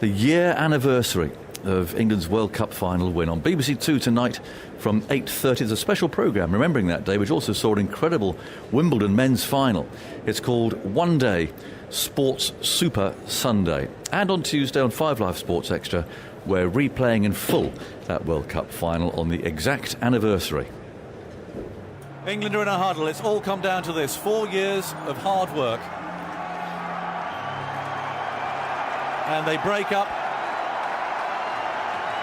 [SPEAKER 1] year anniversary of England's World Cup final win. On BBC Two tonight from 8:30, there's a special programme remembering that day, which also saw an incredible Wimbledon men's final. It's called One Day Sports Super Sunday. And on Tuesday on 5 Live Sports Extra, we're replaying in full that World Cup final on the exact anniversary.
[SPEAKER 15] England are in a huddle. It's all come down to this. 4 years of hard work. And they break up.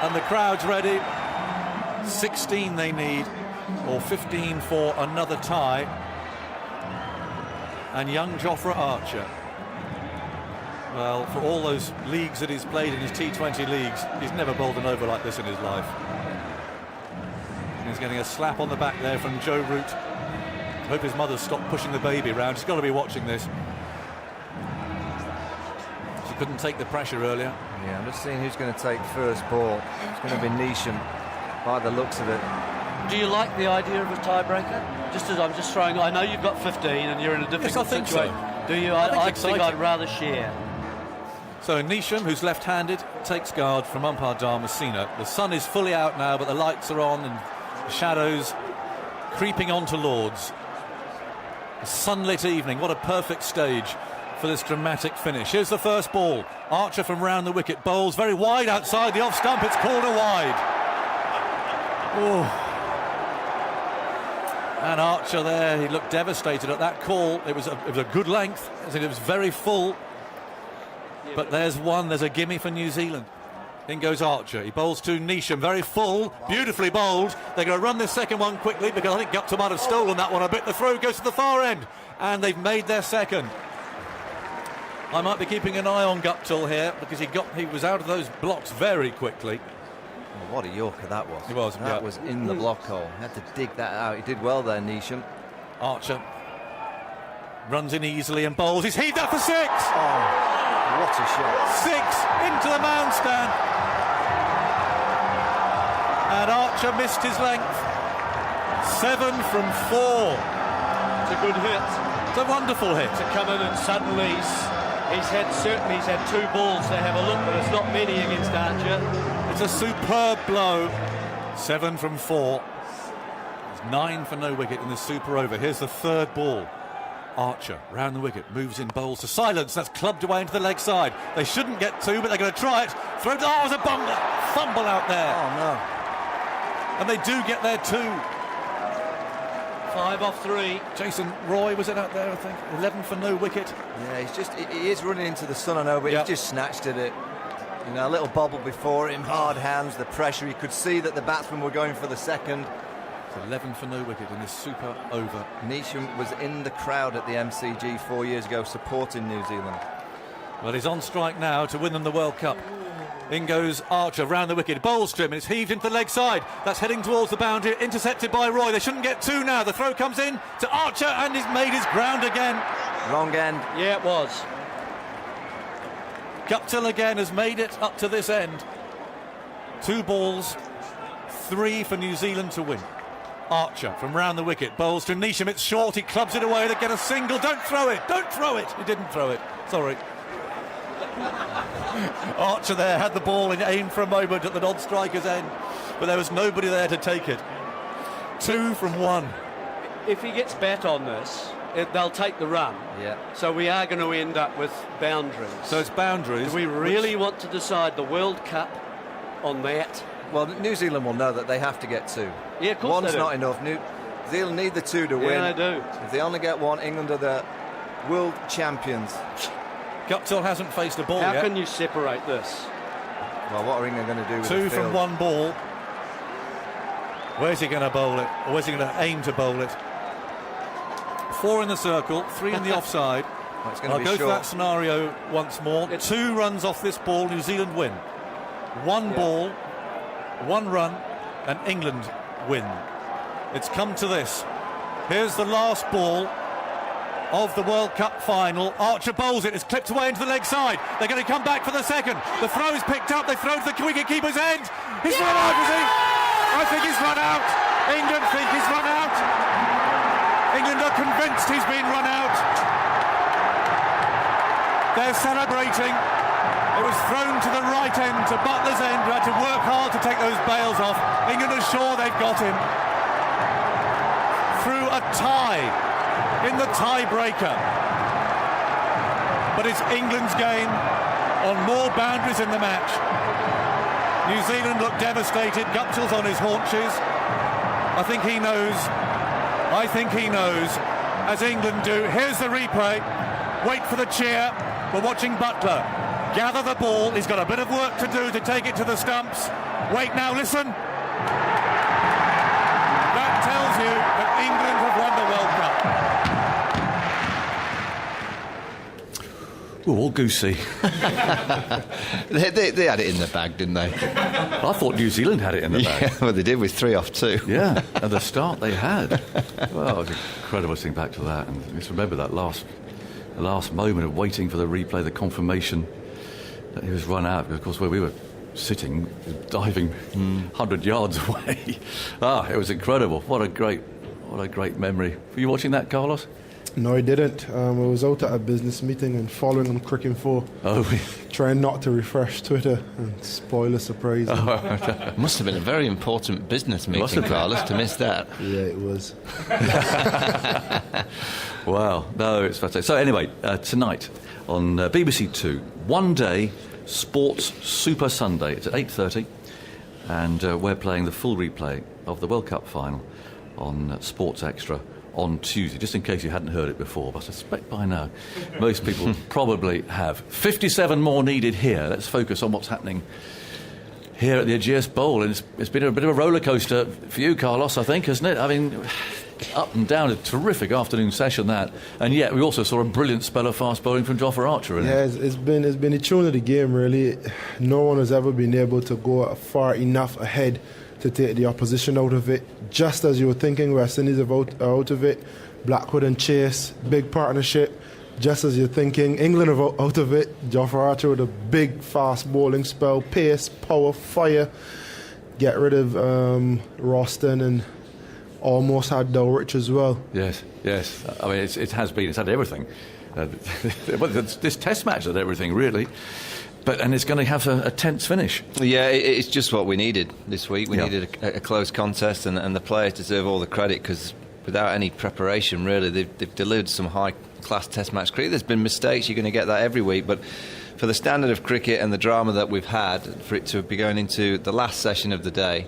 [SPEAKER 15] And the crowd's ready. 16 they need, or 15 for another tie. And young Jofra Archer, well, for all those leagues that he's played in his T20 leagues, he's never bowled an over like this in his life. He's getting a slap on the back there from Joe Root. I hope his mother's stopped pushing the baby around. She's got to be watching this. She couldn't take the pressure earlier.
[SPEAKER 9] Yeah, I'm just seeing who's going to take first ball. It's going to be Neesham by the looks of it.
[SPEAKER 16] Do you like the idea of a tiebreaker? Just as I'm just throwing, I know you've got 15 and you're in a difficult situation.
[SPEAKER 15] So.
[SPEAKER 16] Do you? I think I'd rather share.
[SPEAKER 15] So Neesham, who's left-handed, takes guard from umpire Dharmasena. The sun is fully out now, but the lights are on and the shadows creeping onto Lords. A sunlit evening, what a perfect stage for this dramatic finish. Here's the first ball. Archer from round the wicket bowls very wide outside the off stump. It's corner wide. Oh. And Archer there, he looked devastated at that call. It was a good length. I think it was very full. But there's a gimme for New Zealand. In goes Archer. He bowls to Neesham, very full, beautifully bowled. They're going to run this second one quickly because I think Gupta might have stolen that one a bit. The throw goes to the far end, and they've made their second. I might be keeping an eye on Guptill here because he was out of those blocks very quickly.
[SPEAKER 9] Oh, what a Yorker that was.
[SPEAKER 15] He was.
[SPEAKER 9] That was in the block hole. He had to dig that out. He did well there, Neesham.
[SPEAKER 15] Archer runs in easily and bowls. He's heaved that for 6.
[SPEAKER 9] Oh. What a shot.
[SPEAKER 15] 6 into the mound stand. And Archer missed his length. 7 from 4.
[SPEAKER 16] It's a good hit.
[SPEAKER 15] It's a wonderful hit.
[SPEAKER 16] To come in and suddenly he's had 2 balls to have a look, but it's not many against Archer.
[SPEAKER 15] It's a superb blow. 7 from 4. It's 9 for no wicket in the super over. Here's the third ball. Archer, round the wicket, moves in, bowls to silence. That's clubbed away into the leg side. They shouldn't get 2, but they're going to try it. Throw it. Oh, there's a fumble out there.
[SPEAKER 9] Oh, no.
[SPEAKER 15] And they do get their 2.
[SPEAKER 16] 5 off 3.
[SPEAKER 15] Jason Roy was it out there, I think. 11 for no wicket.
[SPEAKER 9] Yeah, he is running into the sun, I know, but he's just snatched at it. You know, a little bobble before him, hard hands, the pressure. He could see that the batsmen were going for the second.
[SPEAKER 15] 11 for no wicket in this super over.
[SPEAKER 9] Neesham was in the crowd at the MCG 4 years ago supporting New Zealand.
[SPEAKER 15] Well, he's on strike now to win them the World Cup. In goes Archer, round the wicket, bowls to him, and it's heaved into the leg side. That's heading towards the boundary, intercepted by Roy. They shouldn't get two now. The throw comes in to Archer, and he's made his ground again.
[SPEAKER 9] Wrong end.
[SPEAKER 16] Yeah, it was.
[SPEAKER 15] Guptill again has made it up to this end. 2 balls, 3 for New Zealand to win. Archer from round the wicket, bowls to Neesham. It's short, he clubs it away. They get a single. Don't throw it, don't throw it. He didn't throw it, sorry. Archer there had the ball in aim for a moment at the non-striker's end, but there was nobody there to take it. 2 from 1.
[SPEAKER 16] If he gets bat on this, they'll take the run.
[SPEAKER 9] Yeah.
[SPEAKER 16] So we are going to end up with boundaries.
[SPEAKER 15] So it's boundaries.
[SPEAKER 16] Do we really want to decide the World Cup on that?
[SPEAKER 9] Well, New Zealand will know that they have to get 2.
[SPEAKER 16] Yeah, of course.
[SPEAKER 9] One's
[SPEAKER 16] they do.
[SPEAKER 9] not enough. New Zealand need the 2 to win.
[SPEAKER 16] Yeah, they do.
[SPEAKER 9] If they only get 1, England are the world champions.
[SPEAKER 15] Guptill hasn't faced a ball
[SPEAKER 16] How
[SPEAKER 15] yet.
[SPEAKER 16] can you separate this?
[SPEAKER 9] Well, what are England going to do with
[SPEAKER 15] 2
[SPEAKER 9] the
[SPEAKER 15] from
[SPEAKER 9] field?
[SPEAKER 15] 1 ball. Where's he going to bowl it? Or where's he going to aim to bowl it? 4 in the circle, 3 in the offside.
[SPEAKER 9] Well, it's gonna
[SPEAKER 15] I'll
[SPEAKER 9] be
[SPEAKER 15] go
[SPEAKER 9] short.
[SPEAKER 15] through that scenario once more. 2 runs off this ball, New Zealand win. 1 ball, 1 run, and England win. It's come to this. Here's the last ball of the World Cup final. Archer bowls it. It's clipped away into the leg side. They're going to come back for the second. The throw is picked up. They throw to the wicket-keeper's end. He's run out, is he? I think he's run out. England think he's run out. England are convinced he's been run out. They're celebrating. It was thrown to the right end, to Butler's end, who had to work hard to take those bails off. England are sure they've got him. Through a tie in the tiebreaker. But it's England's game on more boundaries in the match. New Zealand look devastated. Guptill's on his haunches. I think he knows, as England do. Here's the replay. Wait for the cheer. We're watching Butler gather the ball. He's got a bit of work to do to take it to the stumps. Wait now, listen. That tells you that England have won the World Cup. Ooh, all goosey.
[SPEAKER 6] they had it in the bag, didn't they?
[SPEAKER 15] I thought New Zealand had it in the bag.
[SPEAKER 6] Yeah, well, they did with 3 off 2.
[SPEAKER 15] Yeah, at the start they had. Well, it's incredible to think back to that. And just remember that last moment of waiting for the replay, the confirmation that he was run out. Because, of course, where we were sitting, diving 100 yards away. It was incredible. What a great memory. Were you watching that, Carlos?
[SPEAKER 10] No, I didn't. I was out at a business meeting and following on Cricinfo. Trying not to refresh Twitter and spoil a surprise.
[SPEAKER 6] Must have been a very important business meeting, Carlos, to miss that.
[SPEAKER 10] Yeah, it was.
[SPEAKER 1] Wow, no, it's fantastic. So anyway, tonight on BBC Two, One Day Sports Super Sunday. It's at 8:30, and we're playing the full replay of the World Cup final on Sports Extra on Tuesday, just in case you hadn't heard it before, but I suspect by now most people probably have. 57 more needed here. Let's focus on what's happening here at the Ageas Bowl, and it's been a bit of a roller coaster for you, Carlos, I think, hasn't it? I mean, up and down, a terrific afternoon session that, and yet we also saw a brilliant spell of fast bowling from Jofra Archer.
[SPEAKER 10] It's been the tune of the game, really. No one has ever been able to go far enough ahead to take the opposition out of it. Just as you were thinking, West Indies are out of it. Blackwood and Chase, big partnership. Just as you're thinking, England are out of it. Jofra Archer with a big fast bowling spell, pace, power, fire. Get rid of Roston and almost had Dulwich as well.
[SPEAKER 1] Yes. I mean, it's had everything. This Test match had everything, really. And it's going to have a tense finish.
[SPEAKER 9] Yeah, it's just what we needed this week. We needed a close contest, and the players deserve all the credit, because without any preparation, really, they've delivered some high-class Test match cricket. There's been mistakes, you're going to get that every week, but for the standard of cricket and the drama that we've had, for it to be going into the last session of the day,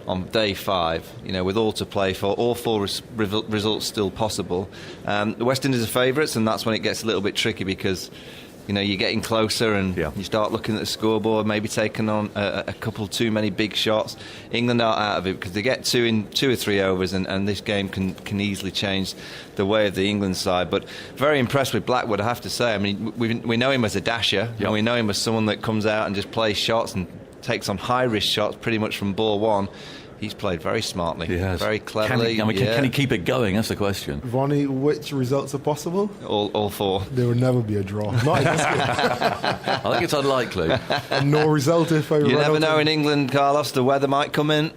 [SPEAKER 9] on day 5, with all to play for, all 4 results still possible. The West Indies are favourites, and that's when it gets a little bit tricky, because you're getting closer and you start looking at the scoreboard, maybe taking on a couple too many big shots. England are out of it because they get 2 or 3 overs, and this game can easily change the way of the England side. But very impressed with Blackwood, I have to say. I mean, we know him as a dasher, and we know him as someone that comes out and just plays shots and takes on high-risk shots pretty much from ball one. He's played very smartly, very cleverly.
[SPEAKER 1] Can he keep it going? That's the question.
[SPEAKER 10] Vonnie, which results are possible?
[SPEAKER 9] All 4.
[SPEAKER 10] There will never be a draw. Not in this game.
[SPEAKER 1] I think it's unlikely.
[SPEAKER 10] And no result if I
[SPEAKER 9] You never know in England, Carlos. The weather might come in.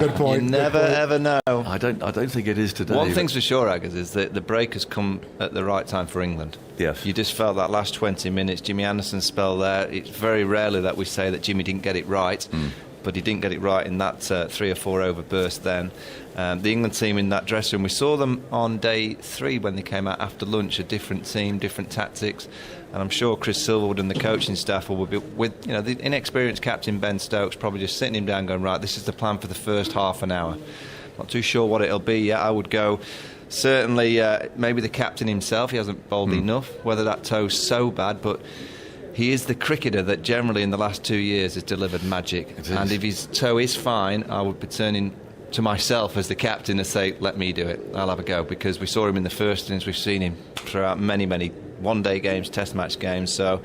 [SPEAKER 10] Good point.
[SPEAKER 9] You never ever know.
[SPEAKER 1] I don't think it is today.
[SPEAKER 9] One thing's for sure, Aggers, is that the break has come at the right time for England.
[SPEAKER 1] Yes.
[SPEAKER 9] You just felt that last 20 minutes, Jimmy Anderson's spell there. It's very rarely that we say that Jimmy didn't get it right. But he didn't get it right in that 3 or 4 over burst then. The England team in that dressing room, we saw them on day 3 when they came out after lunch, a different team, different tactics. And I'm sure Chris Silverwood and the coaching staff will be with the inexperienced captain Ben Stokes probably just sitting him down going, right, this is the plan for the first half an hour. Not too sure what it'll be yet. I would go certainly maybe the captain himself, he hasn't bowled enough, whether that toe's so bad, but he is the cricketer that generally in the last 2 years has delivered magic. And if his toe is fine, I would be turning to myself as the captain and say, let me do it. I'll have a go, because we saw him in the first innings. We've seen him throughout many one-day games, test match games. So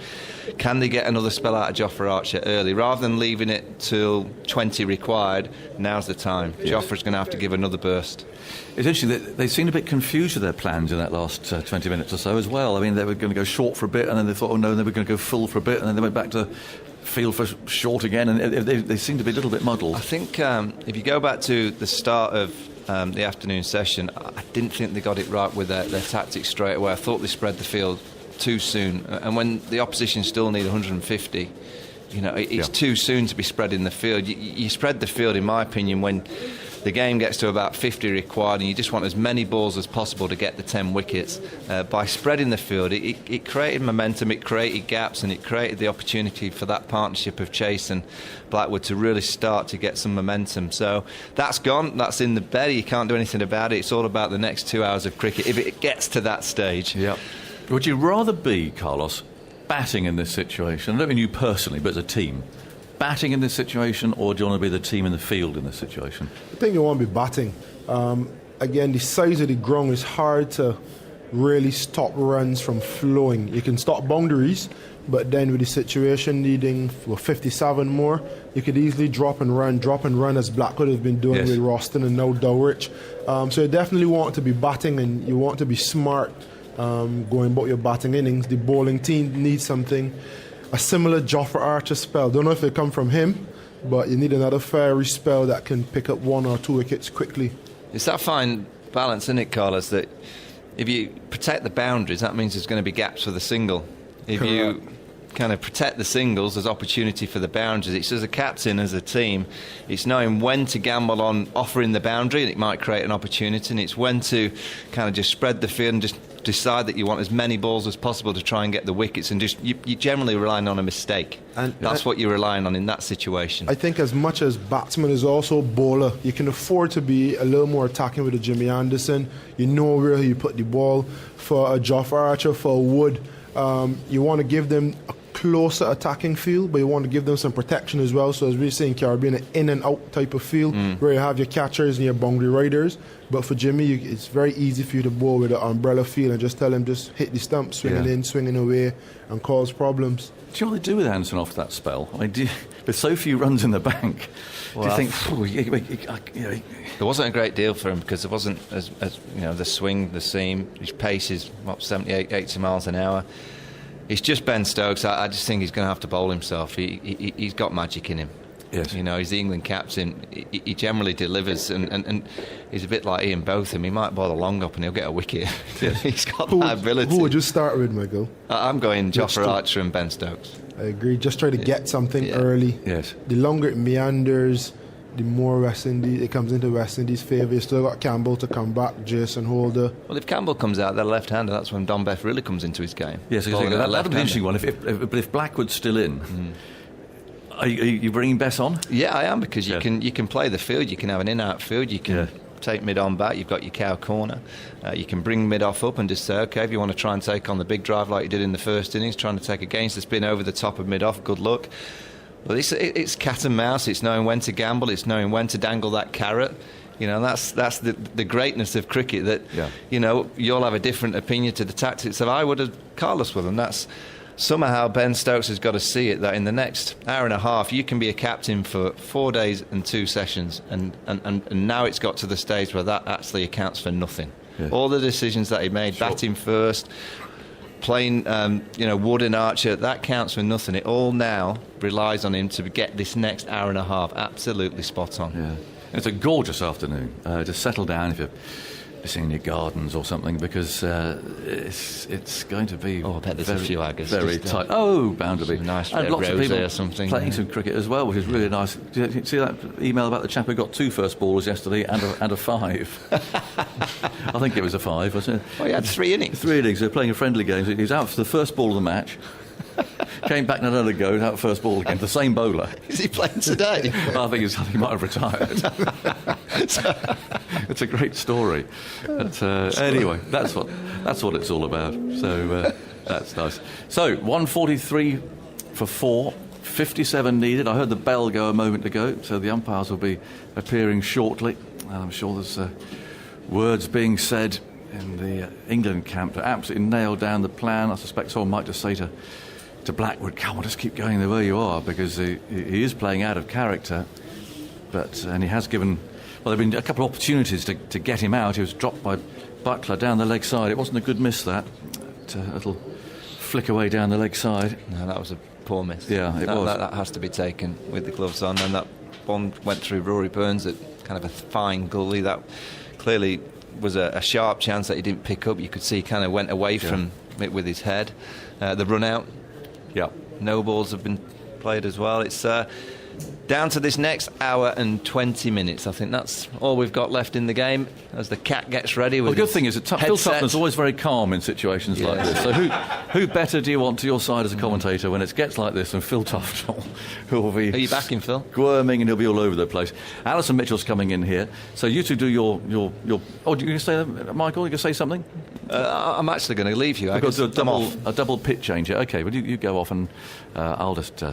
[SPEAKER 9] can they get another spell out of Jofra Archer early? Rather than leaving it till 20 required, now's the time. Yes. Jofra's going to have to give another burst.
[SPEAKER 1] It's interesting, they seemed a bit confused with their plans in that last 20 minutes or so as well. I mean, they were going to go short for a bit, and then they thought, oh no, they were going to go full for a bit, and then they went back to field for short again, and they seemed to be a little bit muddled.
[SPEAKER 9] I think if you go back to the start of the afternoon session, I didn't think they got it right with their tactics straight away. I thought they spread the field too soon, and when the opposition still need 150, it's too soon to be spreading the field. You spread the field, in my opinion, when the game gets to about 50 required, and you just want as many balls as possible to get the 10 wickets. By spreading the field, it created momentum, it created gaps, and it created the opportunity for that partnership of Chase and Blackwood to really start to get some momentum. So that's gone, that's in the bed, you can't do anything about it. It's all about the next 2 hours of cricket, if it gets to that stage.
[SPEAKER 1] Yeah. Would you rather be, Carlos, batting in this situation? I don't mean you personally, but as a team. Batting in this situation, or do you want to be the team in the field in this situation?
[SPEAKER 10] I think you want to be batting. Again, the size of the ground is hard to really stop runs from flowing. You can stop boundaries, but then with the situation needing 57 more, you could easily drop and run as Blackwood have been doing with Roston and now Dowrich. So you definitely want to be batting, and you want to be smart going about your batting innings. The bowling team needs something. A similar Jofra Archer spell. Don't know if it come from him, but you need another fiery spell that can pick up 1 or 2 wickets quickly.
[SPEAKER 9] It's that fine balance, isn't it, Carlos, that if you protect the boundaries, that means there's going to be gaps for the single. If you kind of protect the singles, there's opportunity for the boundaries. It's as a captain, as a team, it's knowing when to gamble on offering the boundary, and it might create an opportunity, and it's when to kind of just spread the field and just decide that you want as many balls as possible to try and get the wickets, and just you're generally relying on a mistake, and that's what you're relying on in that situation.
[SPEAKER 10] I think as much as batsman is also bowler, you can afford to be a little more attacking with a Jimmy Anderson. You know where you put the ball. For a Jofra Archer, for a Wood, you want to give them a closer attacking field, but you want to give them some protection as well. So as we're saying, Caribbean, an in and out type of field where you have your catchers and your boundary riders. But for Jimmy, it's very easy for you to bowl with an umbrella field and just tell him just hit the stump, swinging in, swinging away, and cause problems.
[SPEAKER 1] Do you know what they do with Anderson off that spell? I mean, there's so few runs in the bank.
[SPEAKER 9] Well,
[SPEAKER 1] do you think
[SPEAKER 9] there wasn't a great deal for him, because there wasn't as the swing, the seam, his pace is 78, 80 miles an hour. It's just Ben Stokes. I just think he's going to have to bowl himself. He's got magic in him.
[SPEAKER 1] Yes.
[SPEAKER 9] He's the England captain. He generally delivers, and he's a bit like Ian Botham. He might bowl a long up and he'll get a wicket. Yes. He's got that ability.
[SPEAKER 10] Who would you start with, Michael?
[SPEAKER 9] I'm going Jofra Archer and Ben Stokes.
[SPEAKER 10] I agree. Just try to get something early.
[SPEAKER 1] Yes.
[SPEAKER 10] The longer it meanders, the more West Indies it comes into West Indies' favour. You still got Campbell to come back, Jason Holder.
[SPEAKER 9] Well, if Campbell comes out, they're left-hander. That's when Don Beth really comes into his game.
[SPEAKER 1] Yes, exactly. That'd be an interesting one. If Blackwood's still in, are you bringing Bess on?
[SPEAKER 9] Yeah, I am, because you can play the field. You can have an in-out field. You can take mid-on back, you've got your cow corner. You can bring mid-off up and just say, OK, if you want to try and take on the big drive like you did in the first innings, trying to take against the spin over the top of mid-off, good luck. But it's cat and mouse. It's knowing when to gamble. It's knowing when to dangle that carrot. You know, that's the greatness of cricket, that, you know, you'll have a different opinion to the tactics of I would have Carlos with, and that's somehow Ben Stokes has got to see it, that in the next hour and a half you can be a captain for 4 days and 2 sessions, and now it's got to the stage where that actually accounts for nothing. All the decisions that he made, batting first, playing Wood and Archer, that counts for nothing. It all now relies on him to get this next hour and a half absolutely spot on.
[SPEAKER 1] It's a gorgeous afternoon. Just settle down if you're sitting in your gardens or something, because it's going to be
[SPEAKER 9] I bet there's a few Aggers.
[SPEAKER 1] Very tight. Oh, bound to be.
[SPEAKER 9] Nice
[SPEAKER 1] and lots of people
[SPEAKER 9] or something,
[SPEAKER 1] playing some cricket as well, which is really nice. Did you see that email about the chap who got 2 first ballers yesterday and a 5? I think it was a 5, wasn't it?
[SPEAKER 9] Oh, he had 3 innings.
[SPEAKER 1] 3 innings. They're playing a friendly game. So he's out for the first ball of the match. Came back another go, out first ball again. The same bowler.
[SPEAKER 6] Is he playing today?
[SPEAKER 1] I think he might have retired. It's a great story. But, anyway, that's what it's all about. So that's nice. So 143 for 4, 57 needed. I heard the bell go a moment ago, so the umpires will be appearing shortly. And I'm sure there's words being said in the England camp to absolutely nail down the plan. I suspect someone might just say to Blackwood, come on, just keep going the way you are, because he is playing out of character. And he has given, well, there have been a couple of opportunities to get him out. He was dropped by Buckler down the leg side. It wasn't a good miss, that. A little flick away down the leg side.
[SPEAKER 9] No, that was a poor miss.
[SPEAKER 1] Yeah, it was.
[SPEAKER 9] That has to be taken with the gloves on. And that one went through Rory Burns at kind of a fine gully. That clearly was a sharp chance that he didn't pick up. You could see he kind of went away from it with his head. The run out.
[SPEAKER 1] Yeah,
[SPEAKER 9] no balls have been played as well. It's down to this next hour and 20 minutes. I think that's all we've got left in the game as the cat gets ready. With
[SPEAKER 1] the good thing is that Phil Tufnell's always very calm in situations like this. So who better do you want to your side as a commentator when it gets like this than Phil Tufnell, who will be...
[SPEAKER 9] Are you backing Phil?
[SPEAKER 1] Squirming, and he'll be all over the place. Alison Mitchell's coming in here. So you two do your... Oh, do you going to say, Michael, you going to say something?
[SPEAKER 9] I'm actually going to leave you.
[SPEAKER 1] I've got a double pit change here. OK, well, you go off, and I'll just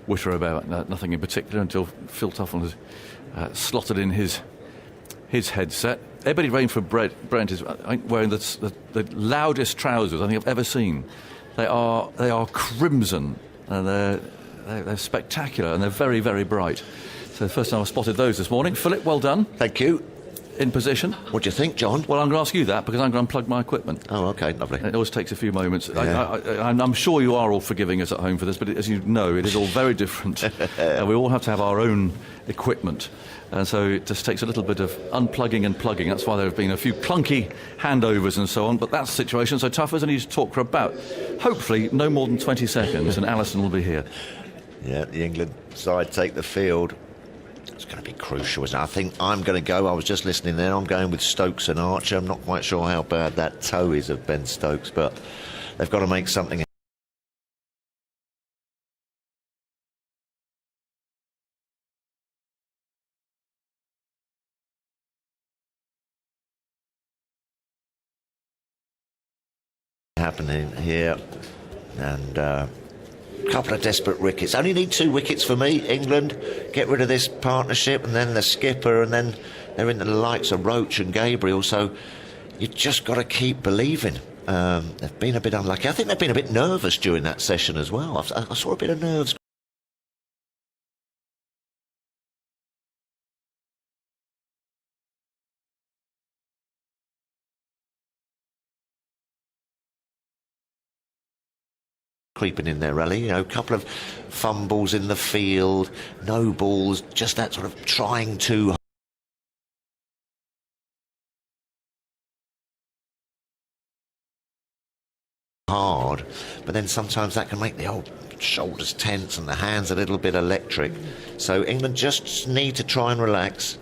[SPEAKER 1] witter about nothing in particular until Phil Tufnell has slotted in his headset. Ebbity Rainford Brent is wearing the loudest trousers I think I've ever seen. They are crimson, and they're spectacular, and they're very, very bright. So the first time I spotted those this morning. Philip, well done.
[SPEAKER 6] Thank you.
[SPEAKER 1] In position.
[SPEAKER 6] What do you think, John?
[SPEAKER 1] Well, I'm going to ask you that because I'm going to unplug my equipment.
[SPEAKER 6] Oh, OK, lovely.
[SPEAKER 1] And it always takes a few moments.
[SPEAKER 6] Yeah.
[SPEAKER 1] I'm sure you are all forgiving us at home for this, but as you know, it is all very different. And we all have to have our own equipment. And so it just takes a little bit of unplugging and plugging. That's why there have been a few clunky handovers and so on. But that's the situation. So Tuffers, I need to talk for about, hopefully, no more than 20 seconds, and Alison will be here.
[SPEAKER 6] Yeah, the England side take the field. It's going to be crucial, isn't it? I think I'm going to go. I was just listening there. I'm going with Stokes and Archer. I'm not quite sure how bad that toe is of Ben Stokes, but they've got to make something happening here. And a couple of desperate wickets. Only need 2 wickets for me. England get rid of this partnership, and then the skipper, and then they're into the likes of Roach and Gabriel. So you've just got to keep believing. They've been a bit unlucky. I think they've been a bit nervous during that session as well. I saw a bit of nerves. Creeping in there, rally, a couple of fumbles in the field, no balls, just that sort of trying to hard, but then sometimes that can make the old shoulders tense and the hands a little bit electric. So England just need to try and relax.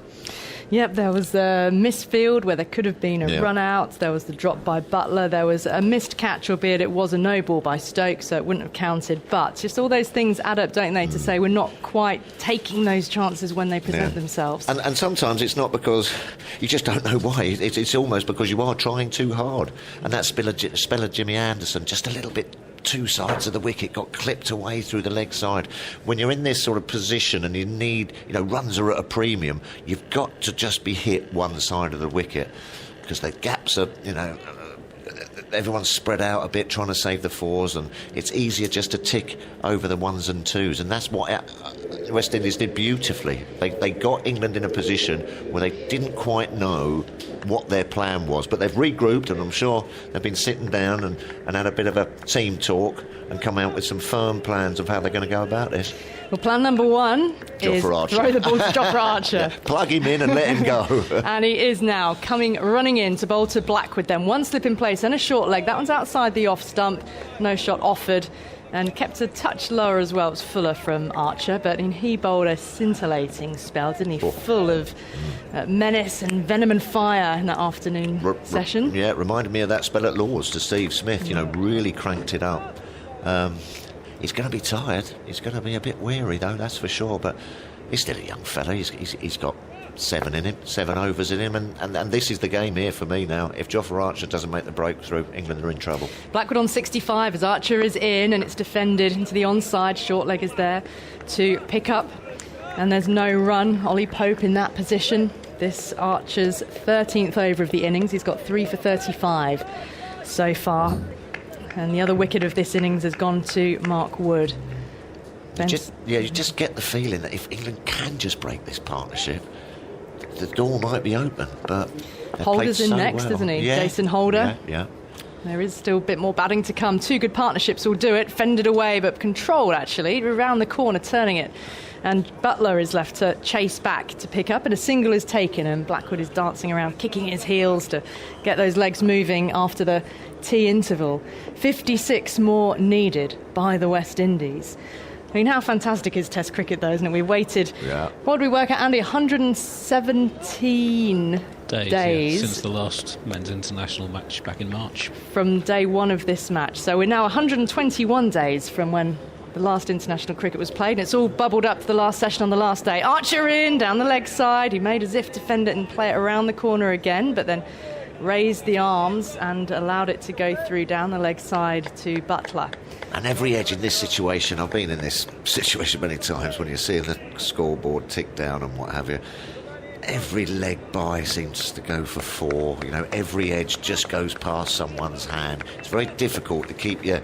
[SPEAKER 8] Yep, there was a missed field where there could have been a run out. There was the drop by Butler. There was a missed catch, albeit it was a no ball by Stokes, so it wouldn't have counted. But just all those things add up, don't they, to say we're not quite taking those chances when they present themselves.
[SPEAKER 6] And sometimes it's not because you just don't know why. It's almost because you are trying too hard. And that spell of Jimmy Anderson, just a little bit two sides of the wicket, got clipped away through the leg side. When you're in this sort of position and you need, runs are at a premium, you've got to just be hit one side of the wicket, because the gaps are, everyone's spread out a bit trying to save the fours, and it's easier just to tick over the ones and twos, and that's what West Indies did beautifully. They got England in a position where they didn't quite know what their plan was, but they've regrouped, and I'm sure they've been sitting down and had a bit of a team talk and come out with some firm plans of how they're going to go about this.
[SPEAKER 8] Well, plan number one is throw the ball to Jofra Archer.
[SPEAKER 6] Plug him in and let him go.
[SPEAKER 8] And he is now running in to bowl to Blackwood then. One slip in place and a short leg. That one's outside the off stump. No shot offered. And kept a touch lower as well. It was fuller from Archer, but he bowled a scintillating spell, didn't he? Full of menace and venom and fire in that afternoon session.
[SPEAKER 6] Yeah, it reminded me of that spell at Lord's to Steve Smith, really cranked it up. He's going to be tired. He's going to be a bit weary, though, that's for sure. But he's still a young fella. He's got 7 overs in him, and this is the game here for me now. If Jofra Archer doesn't make the breakthrough, England are in trouble.
[SPEAKER 8] Blackwood on 65 as Archer is in, and it's defended into the onside. Short leg is there to pick up, and there's no run. Ollie Pope in that position. This Archer's 13th over of the innings. He's got 3 for 35 so far. And the other wicket of this innings has gone to Mark Wood.
[SPEAKER 6] You just get the feeling that if England can just break this partnership, the door might be open. But
[SPEAKER 8] Holder's in next, isn't he?
[SPEAKER 6] Yeah.
[SPEAKER 8] Jason Holder.
[SPEAKER 6] Yeah.
[SPEAKER 8] There is still a bit more batting to come. 2 good partnerships will do it. Fended away, but controlled, actually. Around the corner, turning it. And Butler is left to chase back to pick up, and a single is taken, and Blackwood is dancing around, kicking his heels to get those legs moving after the tea interval. 56 more needed by the West Indies. I mean, how fantastic is Test cricket, though, isn't it? We waited, what did we work out, Andy, 117 days
[SPEAKER 3] since the last men's international match back in March.
[SPEAKER 8] From day one of this match. So we're now 121 days from when the last international cricket was played, and it's all bubbled up to the last session on the last day. Archer in, down the leg side. He made as if to defend it and play it around the corner again, but then raised the arms and allowed it to go through down the leg side to Butler.
[SPEAKER 6] And every edge in this situation, I've been in this situation many times when you see the scoreboard tick down and what have you, every leg by seems to go for 4. Every edge just goes past someone's hand. It's very difficult to keep your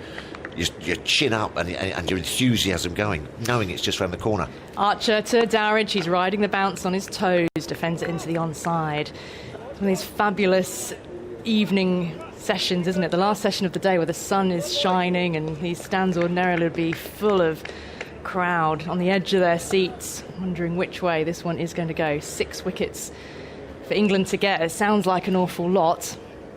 [SPEAKER 6] chin up and your enthusiasm going, knowing it's just around the corner.
[SPEAKER 8] Archer to Dowridge. He's riding the bounce on his toes, defends it into the onside. One of these fabulous evening sessions, isn't it? The last session of the day where the sun is shining and these stands ordinarily would be full of crowd on the edge of their seats, wondering which way this one is going to go. 6 wickets for England to get. It sounds like an awful lot.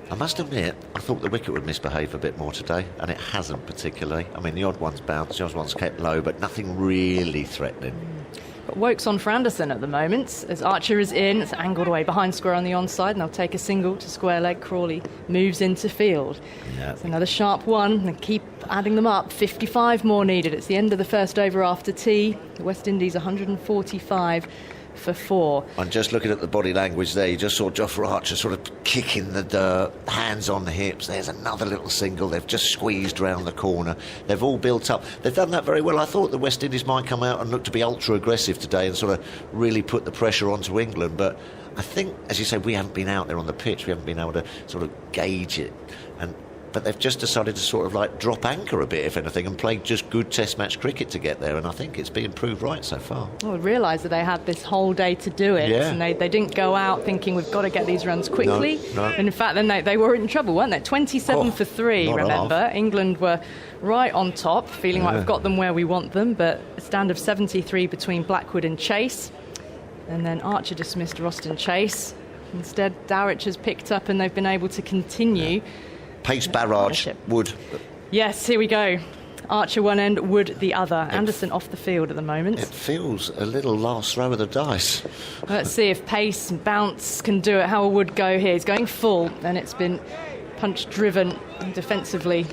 [SPEAKER 6] I must admit, I thought the wicket would misbehave a bit more today, and it hasn't particularly. I mean, the odd one's bounced, the odd one's kept low, but nothing really threatening.
[SPEAKER 8] Got Wokes on for Anderson at the moment, as Archer is in. It's angled away behind square on the onside, and they'll take a single to square leg. Crawley moves into field. Yeah. It's another sharp one, and keep adding them up. 55 more needed. It's the end of the first over after tea. The West Indies 145 for 4.
[SPEAKER 6] I'm just looking at the body language there. You just saw Jofra Archer sort of kicking the dirt, hands on the hips. There's another little single. They've just squeezed round the corner. They've all built up. They've done that very well. I thought the West Indies might come out and look to be ultra aggressive today and sort of really put the pressure onto England, but I think, as you say, we haven't been out there on the pitch. We haven't been able to sort of gauge it, but they've just decided to sort of like drop anchor a bit, if anything, and play just good test match cricket to get there, and I think it's been proved right so far.
[SPEAKER 8] Well, I realised that they had this whole day to do it, and they didn't go out thinking we've got to get these runs quickly.
[SPEAKER 6] No.
[SPEAKER 8] And in fact, then they were in trouble, weren't they? 27 for 3, remember? England were right on top, feeling like we've got them where we want them, but a stand of 73 between Blackwood and Chase, and then Archer dismissed Roston Chase. Instead, Dowridge has picked up, and they've been able to continue.
[SPEAKER 6] Pace barrage, Wood.
[SPEAKER 8] Yes, here we go. Archer one end, Wood the other. Anderson off the field at the moment.
[SPEAKER 6] It feels a little last throw of the dice.
[SPEAKER 8] Let's see if pace and bounce can do it. How will Wood go here? He's going full, and it's been punch-driven defensively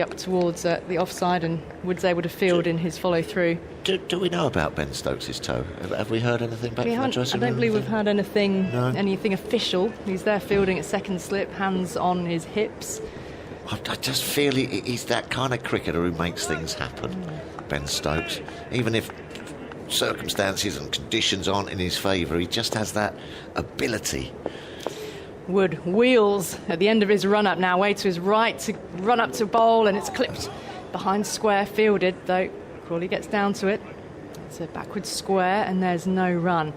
[SPEAKER 8] up towards the offside, and Wood's able to field in his follow-through.
[SPEAKER 6] Do we know about Ben Stokes' toe? Have we heard anything back from the dressing room?
[SPEAKER 8] I don't believe we've had anything
[SPEAKER 6] No.
[SPEAKER 8] official. He's there fielding at second slip, hands on his hips.
[SPEAKER 6] I just feel he's that kind of cricketer who makes things happen, Ben Stokes. Even if circumstances and conditions aren't in his favour, he just has that ability.
[SPEAKER 8] Wood wheels at the end of his run-up now, way to his right to run up to bowl, and it's clipped behind square, fielded, though Crawley gets down to it. It's a backwards square, and there's no run.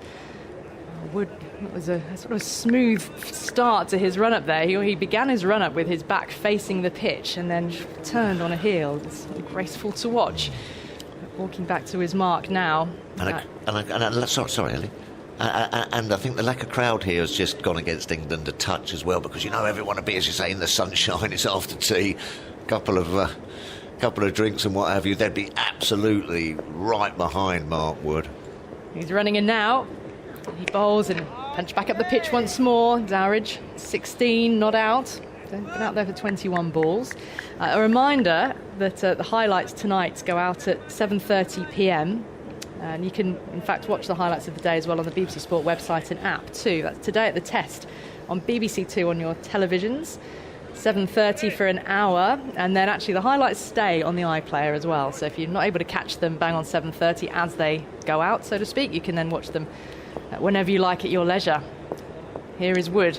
[SPEAKER 8] Wood, it was a sort of smooth start to his run-up there. He began his run-up with his back facing the pitch and then turned on a heel. It's graceful to watch. Walking back to his mark now.
[SPEAKER 6] Sorry, Ellie. And I think the lack of crowd here has just gone against England a touch as well, because everyone will be, as you say, in the sunshine. It's after tea, couple of drinks and what have you. They'd be absolutely right behind Mark Wood.
[SPEAKER 8] He's running in now. He bowls and punch back up the pitch once more. Dowridge, 16, not out. Been out there for 21 balls. A reminder that the highlights tonight go out at 7:30 p.m. And you can, in fact, watch the highlights of the day as well on the BBC Sport website and app too. That's today at the Test on BBC Two on your televisions. 7:30 for an hour, and then actually the highlights stay on the iPlayer as well. So if you're not able to catch them bang on 7:30 as they go out, so to speak, you can then watch them whenever you like at your leisure. Here is Wood.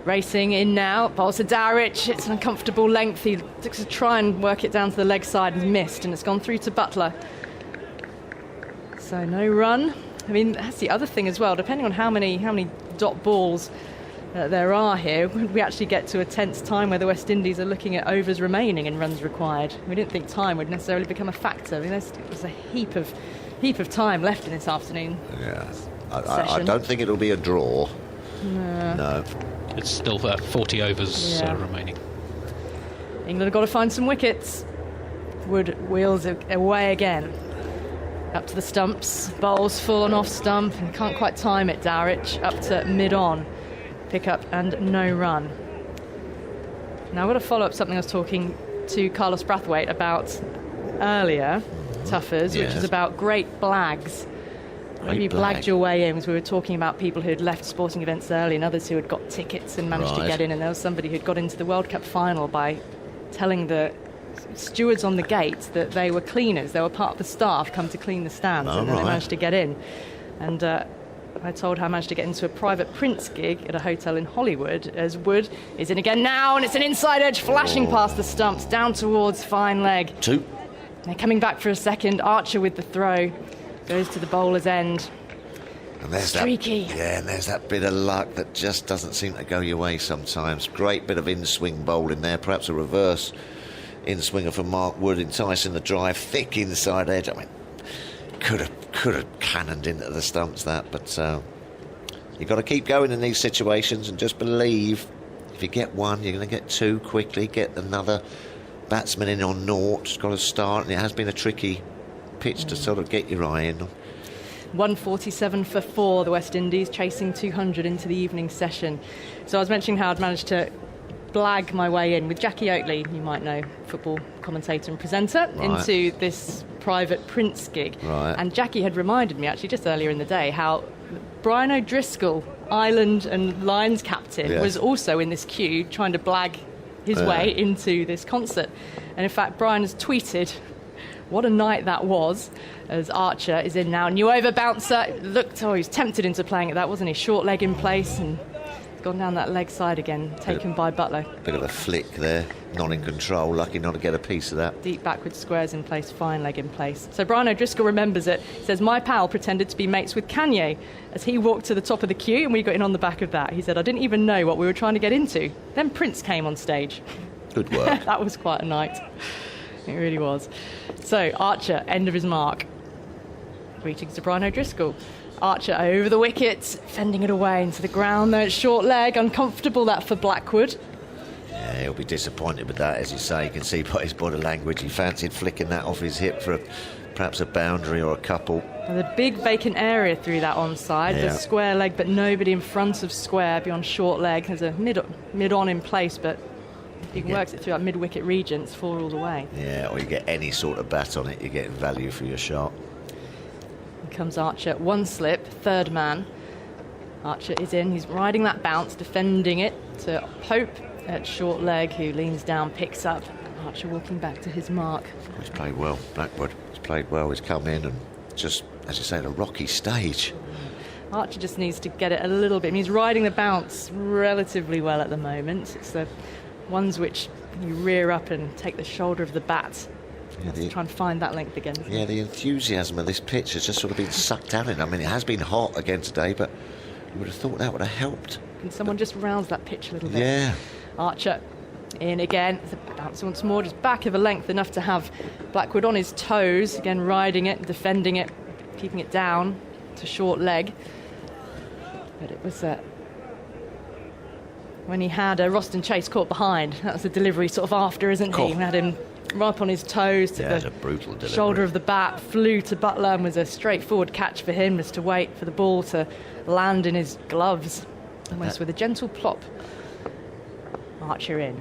[SPEAKER 8] Racing in now, bowls to Dowridge. It's an uncomfortable length. He looks to try and work it down to the leg side and missed, and it's gone through to Butler. So no run. I mean, that's the other thing as well. Depending on how many dot balls there are here, we actually get to a tense time where the West Indies are looking at overs remaining and runs required. We didn't think time would necessarily become a factor. I mean, there's a heap of time left in this afternoon.
[SPEAKER 6] Yeah, I don't think it'll be a draw. No.
[SPEAKER 3] It's still 40 overs remaining.
[SPEAKER 8] England have got to find some wickets. Wood wheels away again. Up to the stumps, bowls full and off stump, and can't quite time it. Dowridge up to mid-on. Pick up and no run. Now I'm going to follow up something I was talking to Carlos Brathwaite about earlier, Tuffers, which is about great blags. Maybe you blagged your way in, because we were talking about people who had left sporting events early and others who had got tickets and managed to get in, and there was somebody who'd got into the World Cup final by telling the stewards on the gate that they were cleaners. They were part of the staff come to clean the stands, and then they managed to get in. And I told her I managed to get into a private Prince gig at a hotel in Hollywood, as Wood is in again now, and it's an inside edge flashing past the stumps down towards fine leg.
[SPEAKER 6] Two.
[SPEAKER 8] They're coming back for a second. Archer with the throw goes to the bowler's end.
[SPEAKER 6] And there's
[SPEAKER 8] streaky.
[SPEAKER 6] And there's that bit of luck that just doesn't seem to go your way sometimes. Great bit of in-swing bowling there, perhaps a reverse in-swinger from Mark Wood, enticing the drive, thick inside edge. I mean, could have cannoned into the stumps that, but you've got to keep going in these situations and just believe if you get one, you're going to get two quickly, get another batsman in on naught. It's got to start, and it has been a tricky pitch to sort of get your eye in.
[SPEAKER 8] 147 for 4, the West Indies chasing 200 into the evening session. So I was mentioning how I'd managed to blag my way in with Jackie Oatley, you might know, football commentator and presenter, into this private Prince gig. And Jackie had reminded me actually just earlier in the day how Brian O'Driscoll, Ireland and Lions captain, was also in this queue trying to blag his way into this concert. And in fact, Brian has tweeted what a night that was, as Archer is in now. New over bouncer. He's tempted into playing at that, wasn't he? Short leg in place, and gone down that leg side again, taken by Butler.
[SPEAKER 6] Bit of a flick there, not in control, lucky not to get a piece of that.
[SPEAKER 8] Deep backward squares in place, fine leg in place. So Brian O'Driscoll remembers it. He says, my pal pretended to be mates with Kanye as he walked to the top of the queue, and we got in on the back of that. He said, I didn't even know what we were trying to get into. Then Prince came on stage.
[SPEAKER 6] Good work.
[SPEAKER 8] That was quite a night. It really was. So Archer, end of his mark. Greetings to Brian O'Driscoll. Archer over the wicket, fending it away into the ground, though it's short leg, uncomfortable that for Blackwood.
[SPEAKER 6] Yeah, Yeah, he'll be disappointed with that, as you say. You can see by his body language he fancied flicking that off his hip for perhaps a boundary or a couple.
[SPEAKER 8] And the big vacant area through that onside,
[SPEAKER 6] Yeah.
[SPEAKER 8] the square leg, but nobody in front of square beyond short leg. There's a mid-on in place, but he works it through that mid-wicket region. It's 4 all the way.
[SPEAKER 6] Yeah, or you get any sort of bat on it, you're getting value for your shot.
[SPEAKER 8] Here comes Archer, 1 slip, 3rd man. Archer is in, he's riding that bounce, defending it to Pope at short leg, who leans down, picks up. Archer walking back to his mark.
[SPEAKER 6] He's played well, Blackwood. He's played well, he's come in and just, as you say, a rocky stage.
[SPEAKER 8] Archer just needs to get it a little bit. I mean, he's riding the bounce relatively well at the moment. It's the ones which you rear up and take the shoulder of the bat.
[SPEAKER 6] Yeah,
[SPEAKER 8] To try and find that length again.
[SPEAKER 6] Yeah, the enthusiasm of this pitch has just sort of been sucked out in. I mean, it has been hot again today, but you would have thought that would have helped.
[SPEAKER 8] Can someone just rouse that pitch a little bit?
[SPEAKER 6] Yeah.
[SPEAKER 8] Archer in again. The bounce once more, just back of a length enough to have Blackwood on his toes. Again, riding it, defending it, keeping it down to short leg. But it was when he had Roston Chase caught behind. That was the delivery sort of after, isn't he? We had him right up on his toes to
[SPEAKER 6] It's a brutal delivery.
[SPEAKER 8] shoulder of the bat, flew to Butler and was a straightforward catch for him, just to wait for the ball to land in his gloves, almost with a gentle plop. Archer in.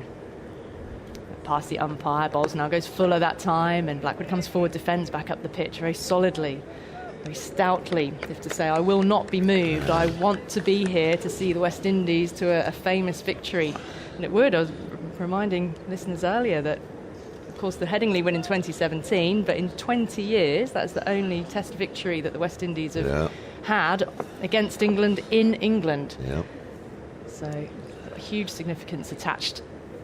[SPEAKER 8] Past the umpire, Bowles now goes fuller that time, and Blackwood comes forward, defends back up the pitch very solidly, very stoutly, as if to say, I will not be moved. I want to be here to see the West Indies to a famous victory. And it would. I was reminding listeners earlier that, of course, the Headingley win in 2017, but in 20 years, that's the only Test victory that the West Indies have had against England in England.
[SPEAKER 6] Yeah.
[SPEAKER 8] So, huge significance attached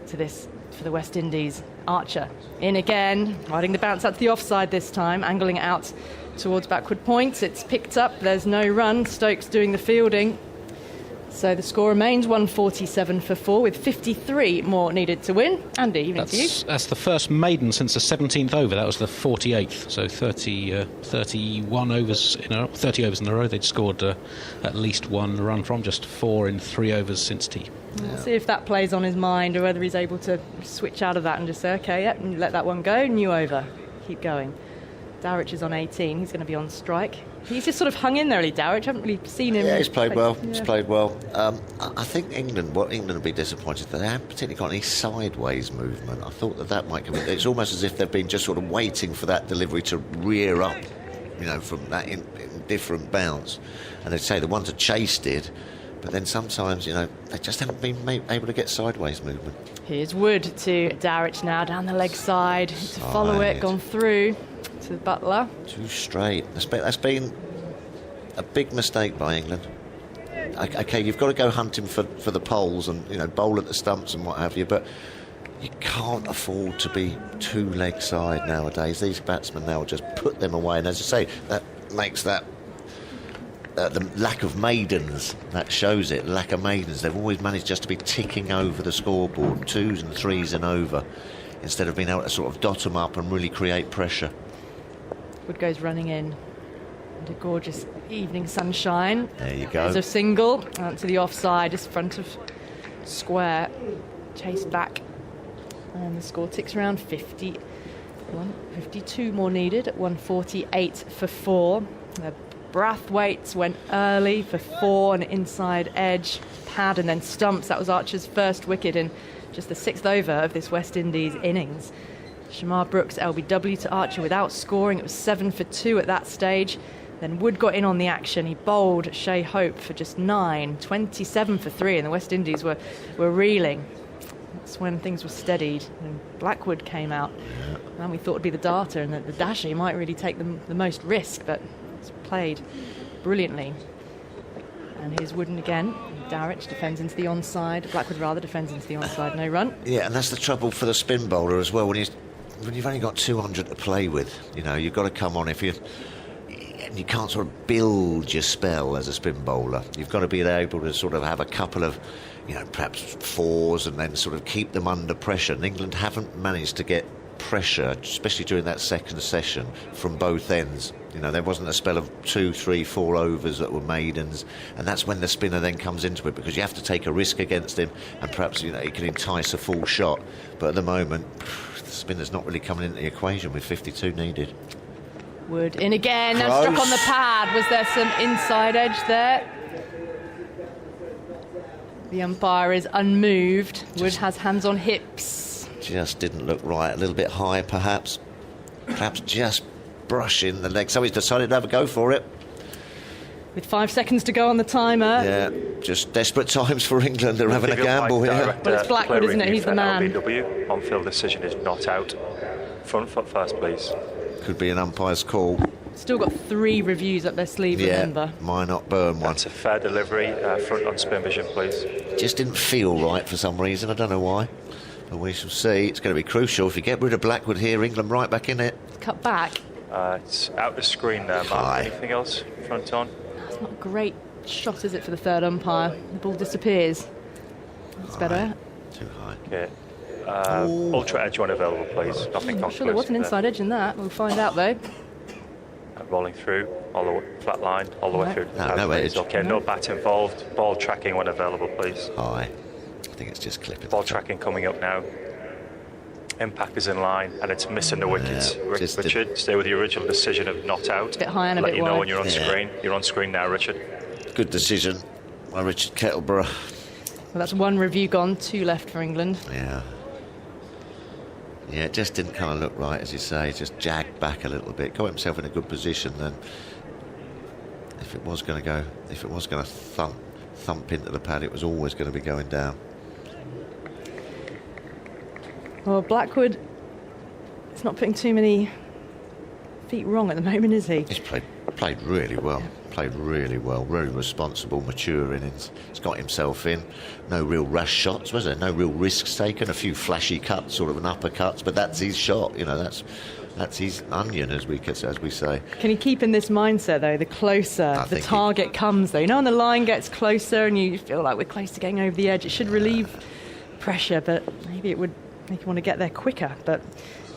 [SPEAKER 8] to this for the West Indies. Archer in again, riding the bounce out to the offside this time, angling it out towards backward points. It's picked up, there's no run. Stokes doing the fielding. So the score remains 147 for 4, with 53 more needed to win. Andy, evening to you.
[SPEAKER 3] That's the first maiden since the 17th over. That was the 48th. So 31 overs in a row, 30 overs in a row. They'd scored at least 1 run from, just 4 in 3 overs since tea.
[SPEAKER 8] We'll see if that plays on his mind, or whether he's able to switch out of that and just say, OK, yep, and let that one go, new over, keep going. Darwich is on 18, he's going to be on strike. He's just sort of hung in there, Darwich. I haven't really seen him.
[SPEAKER 6] Yeah, he's played well.
[SPEAKER 8] Yeah.
[SPEAKER 6] He's played well. I think England will be disappointed that they haven't particularly got any sideways movement. I thought that might come in. It's almost as if they've been just sort of waiting for that delivery to rear up, from that indifferent bounce. And they'd say the one to Chase did, but then sometimes, they just haven't been able to get sideways movement.
[SPEAKER 8] Here's Wood to Darwich now, down the leg side, to follow it, gone through to Butler.
[SPEAKER 6] Too straight. That's been a big mistake by England. OK, you've got to go hunting for the poles and, bowl at the stumps and what have you, but you can't afford to be 2 leg side nowadays. These batsmen now just put them away, and as you say, that makes that the lack of maidens, that shows it. Lack of maidens. They've always managed just to be ticking over the scoreboard, 2s and 3s and over, instead of being able to sort of dot them up and really create pressure.
[SPEAKER 8] Wood goes running in. And a gorgeous evening sunshine.
[SPEAKER 6] There you go.
[SPEAKER 8] There's a single out to the offside, just front of square. Chased back. And the score ticks around 52 more needed at 148 for 4. The Brathwaite's went early for 4, an inside edge, pad and then stumps. That was Archer's first wicket in just the 6th over of this West Indies innings. Shamar Brooks LBW to Archer without scoring. It was 7 for 2 at that stage. Then Wood got in on the action. He bowled Shea Hope for just 9, 27 for 3, and the West Indies were reeling. That's when things were steadied, and Blackwood came out. And we thought it'd be the darter, and that the dasher might really take the most risk, but it's played brilliantly. And here's Wooden again. Darwich defends into the onside. Blackwood rather defends into the onside. No run.
[SPEAKER 6] Yeah, and that's the trouble for the spin bowler as well. When you've only got 200 to play with, you've got to come on. If you can't sort of build your spell as a spin bowler, you've got to be able to sort of have a couple of, perhaps 4s, and then sort of keep them under pressure. And England haven't managed to get pressure, especially during that second session, from both ends. You know, there wasn't a spell of 2, 3, 4 overs that were maidens, and that's when the spinner then comes into it, because you have to take a risk against him, and perhaps, you know, he can entice a full shot. But at the moment, the spinner's not really coming into the equation with 52 needed.
[SPEAKER 8] Wood in again, now struck on the pad. Was there some inside edge there? The umpire is unmoved. Wood has hands on hips.
[SPEAKER 6] Just didn't look right. A little bit high, perhaps. Perhaps just brushing the leg. So he's decided to have a go for it.
[SPEAKER 8] With 5 seconds to go on the timer.
[SPEAKER 6] Yeah, just desperate times for England. They're having a gamble here.
[SPEAKER 8] Well, it's Blackwood, isn't it? He's the man.
[SPEAKER 5] LBW, on-field decision is not out. Front foot first, please.
[SPEAKER 6] Could be an umpire's call.
[SPEAKER 8] Still got 3 reviews up their sleeve, remember.
[SPEAKER 6] Might not burn one.
[SPEAKER 5] That's a fair delivery. Front on spin vision, please.
[SPEAKER 6] Just didn't feel right for some reason. I don't know why. But we shall see. It's going to be crucial. If you get rid of Blackwood here, England right back in it.
[SPEAKER 8] Cut back.
[SPEAKER 5] It's out the screen there, Mark. Anything else? Front on?
[SPEAKER 8] That's not a great shot, is it, for the third umpire? The ball disappears. That's better.
[SPEAKER 6] Too high.
[SPEAKER 5] Okay. Ultra edge one available, please. Nothing
[SPEAKER 8] I'm sure there was an inside edge in that. We'll find out, though.
[SPEAKER 5] Rolling through, all the way, flat line, all the way through.
[SPEAKER 6] No edge.
[SPEAKER 5] Okay, no bat involved. Ball tracking when available, please.
[SPEAKER 6] High. I think it's just clipping.
[SPEAKER 5] Ball tracking coming up now. Impact is in line, and it's missing the wickets. Richard, stay with your original decision of not out.
[SPEAKER 8] A bit high and a
[SPEAKER 5] Let
[SPEAKER 8] bit
[SPEAKER 5] you know
[SPEAKER 8] wide.
[SPEAKER 5] when you're on screen. You're on screen now, Richard.
[SPEAKER 6] Good decision by Richard Kettleborough.
[SPEAKER 8] Well, that's 1 review gone, 2 left for England.
[SPEAKER 6] Yeah. Yeah, it just didn't kind of look right, as you say. Just jagged back a little bit. Got himself in a good position. Then, if it was going to thump into the pad, it was always going to be going down.
[SPEAKER 8] Well, Blackwood, it's not putting too many feet wrong at the moment, is he?
[SPEAKER 6] He's played really well. Played really well. Very responsible, mature innings. He's got himself in. No real rash shots, was there? No real risks taken. A few flashy cuts, sort of an uppercuts, but that's his shot. You know, that's his onion, as we say.
[SPEAKER 8] Can he keep in this mindset, though? The closer the target comes, though. You know, when the line gets closer and you feel like we're close to getting over the edge, it should relieve pressure, but maybe it would make you want to get there quicker. But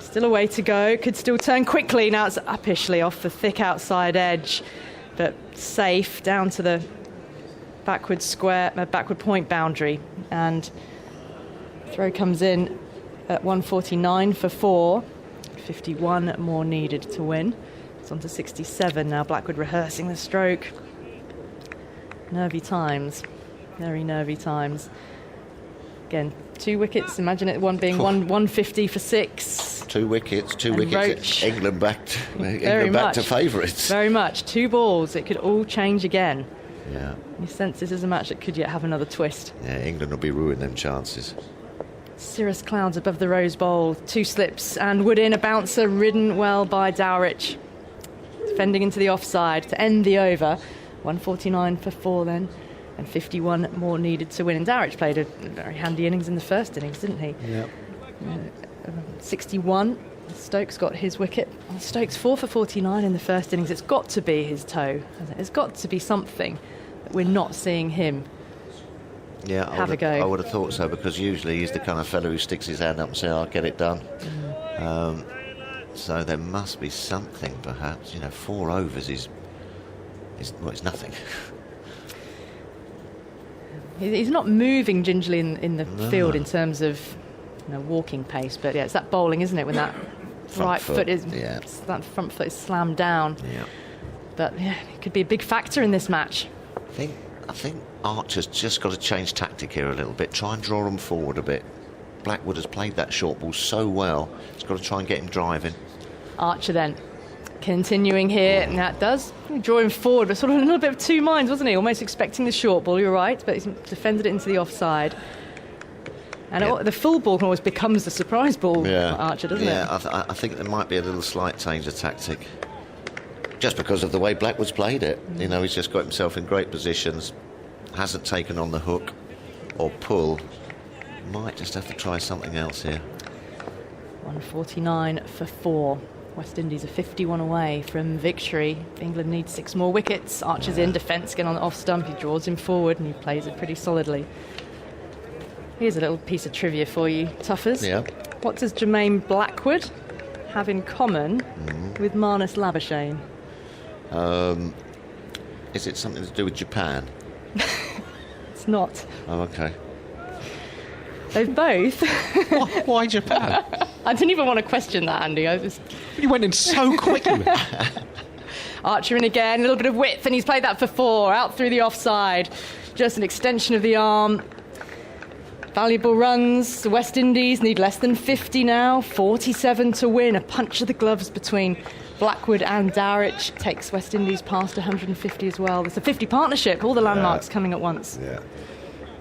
[SPEAKER 8] still a way to go. Could still turn quickly. Now it's uppishly off the thick outside edge, but safe down to the backward point boundary. And throw comes in at 149 for 4. 51 more needed to win. It's on to 67 now. Blackwood rehearsing the stroke. Nervy times. Very nervy times. Again, 2 wickets. Imagine it one being 150 for 6.
[SPEAKER 6] 2 wickets.
[SPEAKER 8] Roach.
[SPEAKER 6] England back to favourites.
[SPEAKER 8] Very much. 2 balls. It could all change again.
[SPEAKER 6] Yeah.
[SPEAKER 8] You sense this is a match that could yet have another twist.
[SPEAKER 6] Yeah, England will be ruining them chances.
[SPEAKER 8] Cirrus clouds above the Rose Bowl. 2 slips and Wood in, a bouncer ridden well by Dowrich. Defending into the offside to end the over. 149 for 4 then. And 51 more needed to win. And Dowrich played a very handy innings in the first innings, didn't he?
[SPEAKER 6] Yeah.
[SPEAKER 8] 61. Stokes got his wicket. Stokes 4 for 49 in the first innings. It's got to be his toe. It's got to be something that we're not seeing him have a go.
[SPEAKER 6] I would have thought so, because usually he's the kind of fellow who sticks his hand up and says, I'll get it done. So there must be something, perhaps. You know, 4 overs is it's nothing.
[SPEAKER 8] He's not moving gingerly in the field in terms of walking pace, but yeah, it's that bowling, isn't it? When that front foot is slammed down.
[SPEAKER 6] Yeah.
[SPEAKER 8] But yeah, it could be a big factor in this match.
[SPEAKER 6] I think Archer's just got to change tactic here a little bit. Try and draw them forward a bit. Blackwood has played that short ball so well. He's got to try and get him driving.
[SPEAKER 8] Archer then continuing here, and that does draw him forward, but sort of in a little bit of 2 minds, wasn't he? Almost expecting the short ball, you're right, but he's defended it into the offside. And the full ball always becomes the surprise ball for Archer, doesn't it?
[SPEAKER 6] Yeah, I think there might be a little slight change of tactic. Just because of the way Blackwood's played it. You know, he's just got himself in great positions, hasn't taken on the hook or pull. Might just have to try something else here.
[SPEAKER 8] 149 for 4. West Indies are 51 away from victory. England needs 6 more wickets. Archer's in, defence again on the off stump. He draws him forward and he plays it pretty solidly. Here's a little piece of trivia for you, Tuffers.
[SPEAKER 6] Yeah.
[SPEAKER 8] What does Jermaine Blackwood have in common with Marnus Labuschagne?
[SPEAKER 6] Is it something to do with Japan?
[SPEAKER 8] It's not.
[SPEAKER 6] Oh, okay.
[SPEAKER 8] They've both.
[SPEAKER 3] Why Japan?
[SPEAKER 8] I didn't even want to question that, Andy.
[SPEAKER 3] You went in so quickly.
[SPEAKER 8] Archer in again, a little bit of width, and he's played that for 4, out through the offside. Just an extension of the arm. Valuable runs. The West Indies need less than 50 now, 47 to win. A punch of the gloves between Blackwood and Dowrich takes West Indies past 150 as well. There's a 50 partnership, all the landmarks coming at once.
[SPEAKER 6] Yeah.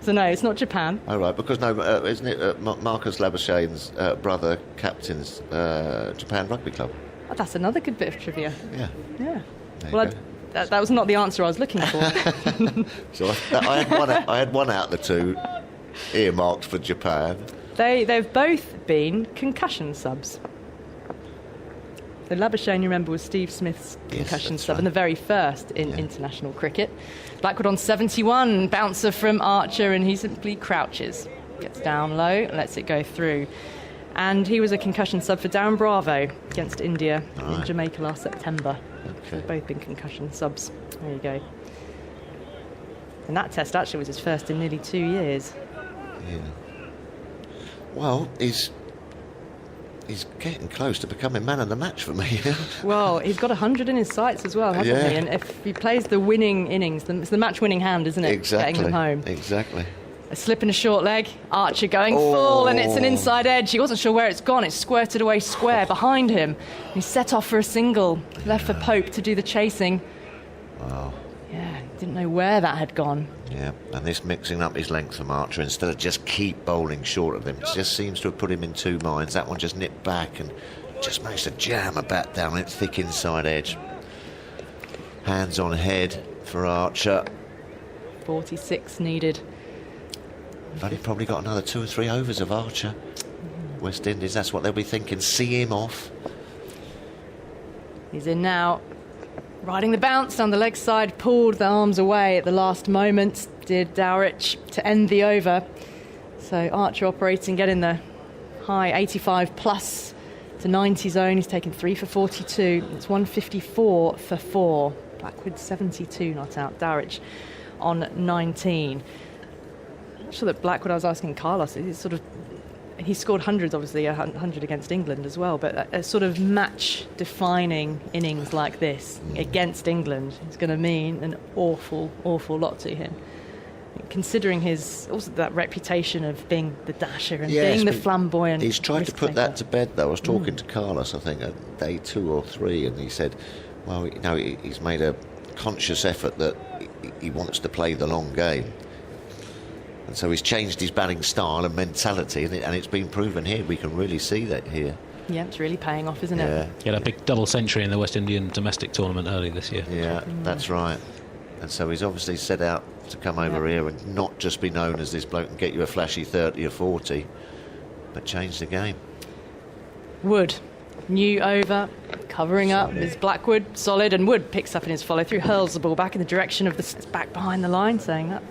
[SPEAKER 8] So no, it's not Japan.
[SPEAKER 6] Oh, right, because no, isn't it Marcus Labuschagne's brother captains Japan Rugby Club?
[SPEAKER 8] Oh, that's another good bit of trivia.
[SPEAKER 6] Yeah.
[SPEAKER 8] Yeah.
[SPEAKER 6] There
[SPEAKER 8] Well,
[SPEAKER 6] you go.
[SPEAKER 8] that was not the answer I was looking for.
[SPEAKER 6] So I had one out of the two earmarked for Japan.
[SPEAKER 8] They've both been concussion subs. So Labuschagne, you remember, was Steve Smith's concussion sub, and the very first in international cricket. Blackwood on 71, bouncer from Archer, and he simply crouches, gets down low, lets it go through. And he was a concussion sub for Darren Bravo against India in Jamaica last September.
[SPEAKER 6] Okay.
[SPEAKER 8] They've both been concussion subs. There you go. And that test actually was his first in nearly 2 years.
[SPEAKER 6] Yeah. Well, he's getting close to becoming man of the match for me.
[SPEAKER 8] Well, he's got 100 in his sights as well, hasn't he? And if he plays the winning innings, it's the match-winning hand, isn't it?
[SPEAKER 6] Exactly.
[SPEAKER 8] Getting them home.
[SPEAKER 6] Exactly.
[SPEAKER 8] A slip in a short leg, Archer going full, and it's an inside edge. He wasn't sure where it's gone. It squirted away square behind him. He set off for a single, left for Pope to do the chasing.
[SPEAKER 6] Wow.
[SPEAKER 8] Yeah, didn't know where that had gone.
[SPEAKER 6] Yeah, and this mixing up his length from Archer instead of just keep bowling short of him, just seems to have put him in two minds. That one just nipped back and just managed to jam a bat down its thick inside edge. Hands on head for Archer.
[SPEAKER 8] 46 needed.
[SPEAKER 6] They've only probably got another 2 or 3 overs of Archer. West Indies, that's what they'll be thinking. See him off.
[SPEAKER 8] He's in now. Riding the bounce down the leg side, pulled the arms away at the last moment, did Dowrich, to end the over. So Archer operating, getting the high 85 plus to 90 zone. He's taken 3 for 42. It's 154 for 4. Blackwood 72 not out. Dowrich on 19. I'm not sure that Blackwood, I was asking Carlos, he scored hundreds, obviously, 100 against England as well, but a sort of match-defining innings like this against England is going to mean an awful, awful lot to him. Considering his also that reputation of being the dasher and being the flamboyant.
[SPEAKER 6] He's tried to put that to bed, though. I was talking to Carlos, I think, at day 2 or 3, and he said, well, you know, he's made a conscious effort that he wants to play the long game. And so he's changed his batting style and mentality, and it's been proven here. We can really see that here.
[SPEAKER 8] Yeah, it's really paying off, isn't it?
[SPEAKER 3] He had a big double century in the West Indian domestic tournament early this year.
[SPEAKER 6] Yeah, that's right. And so he's obviously set out to come over here and not just be known as this bloke and get you a flashy 30 or 40, but change the game.
[SPEAKER 8] Wood, new over, covering up is Blackwood, solid, and Wood picks up in his follow-through, hurls the ball back in the direction of the back behind the line, saying that.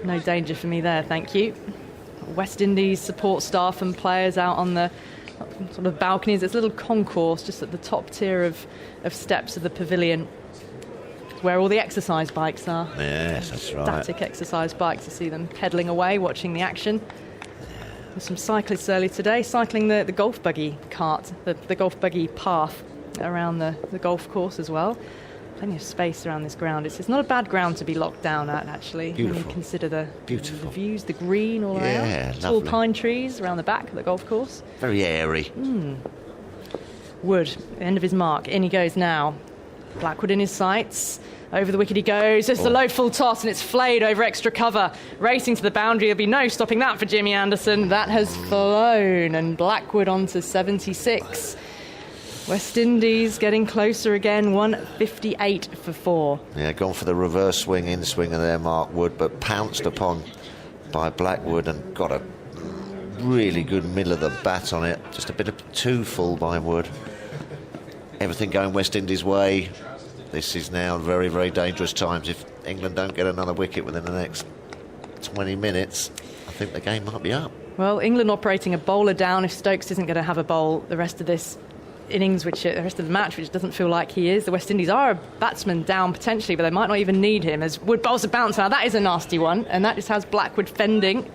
[SPEAKER 8] No danger for me there, thank you. West Indies support staff and players out on the sort of balconies. It's a little concourse just at the top tier of steps of the pavilion, where all the exercise bikes are.
[SPEAKER 6] Yes, that's right.
[SPEAKER 8] Static exercise bikes. You see them pedalling away, watching the action. There's some cyclists early today cycling the golf buggy cart, the golf buggy path around the golf course as well. Plenty of space around this ground. It's not a bad ground to be locked down at, actually.
[SPEAKER 6] Beautiful.
[SPEAKER 8] When you consider the views, the green all
[SPEAKER 6] Yeah,
[SPEAKER 8] around. Tall
[SPEAKER 6] lovely.
[SPEAKER 8] pine trees around the back of the golf course.
[SPEAKER 6] Very airy.
[SPEAKER 8] Wood, the end of his mark. In he goes now. Blackwood in his sights. Over the wicket he goes. It's the low full toss, and it's flayed over extra cover. Racing to the boundary. There'll be no stopping that for Jimmy Anderson. That has flown, and Blackwood on to 76. West Indies getting closer again, 158 for 4.
[SPEAKER 6] Yeah, gone for the reverse swing, in swinger there, Mark Wood, but pounced upon by Blackwood and got a really good middle of the bat on it. Just a bit of too full by Wood. Everything going West Indies' way. This is now very, very dangerous times. If England don't get another wicket within the next 20 minutes, I think the game might be up.
[SPEAKER 8] Well, England operating a bowler down. If Stokes isn't going to have a bowl the rest of this innings, the rest of the match, which doesn't feel like he is. The West Indies are a batsman down potentially, but they might not even need him, as Wood bowls a bounce. Now that is a nasty one, and that just has Blackwood fending.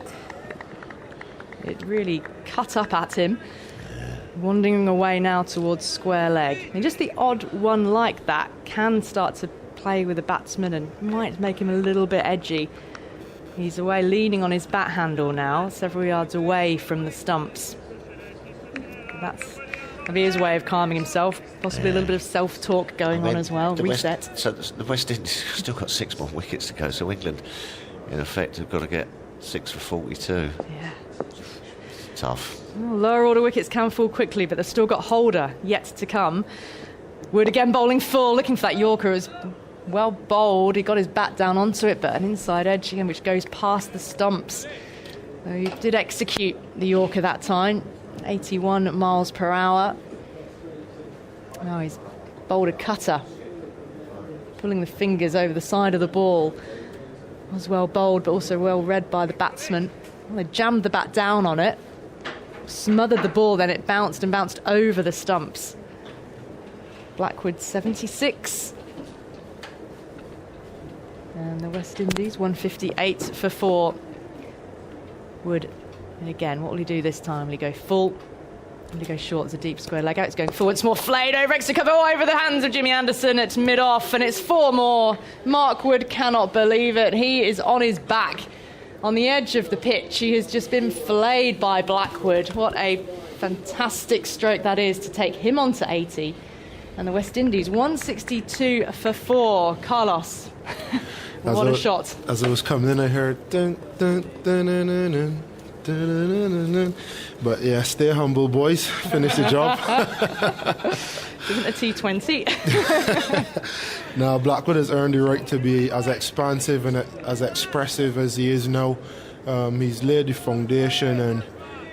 [SPEAKER 8] It really cut up at him, wandering away now towards square leg. And just the odd one like that can start to play with the batsman and might make him a little bit edgy. He's away leaning on his bat handle now, several yards away from the stumps. That's his way of calming himself. Possibly a little bit of self-talk going on as well. Reset.
[SPEAKER 6] So the West Indies still got 6 more wickets to go, so England, in effect, have got to get 6 for 42.
[SPEAKER 8] Yeah.
[SPEAKER 6] Tough.
[SPEAKER 8] Well, lower order wickets can fall quickly, but they've still got Holder yet to come. Wood again bowling full, looking for that Yorker. As well bowled, he got his bat down onto it, but an inside edge again, which goes past the stumps. So he did execute the Yorker that time, 81 miles per hour. Now he's bowled a cutter, pulling the fingers over the side of the ball. Was well bowled, but also well read by the batsman. Well, they jammed the bat down on it, smothered the ball, then it bounced and bounced over the stumps. Blackwood 76. And the West Indies 158 for 4. Wood, and again, what will he do this time? Will he go full? Will he go short? It's a deep square leg out. It's going forward. It's more flayed over extra cover over the hands of Jimmy Anderson at mid-off, and it's 4 more. Mark Wood cannot believe it. He is on his back on the edge of the pitch. He has just been flayed by Blackwood. What a fantastic stroke that is to take him on to 80. And the West Indies 162 for 4. Carlos. What a shot.
[SPEAKER 10] As I was coming in, I heard dun, dun, dun, dun, dun, dun, dun, dun, dun. But yeah, stay humble, boys. Finish the job.
[SPEAKER 8] Isn't a T20.
[SPEAKER 10] Now, Blackwood has earned the right to be as expansive and as expressive as he is now. He's laid the foundation and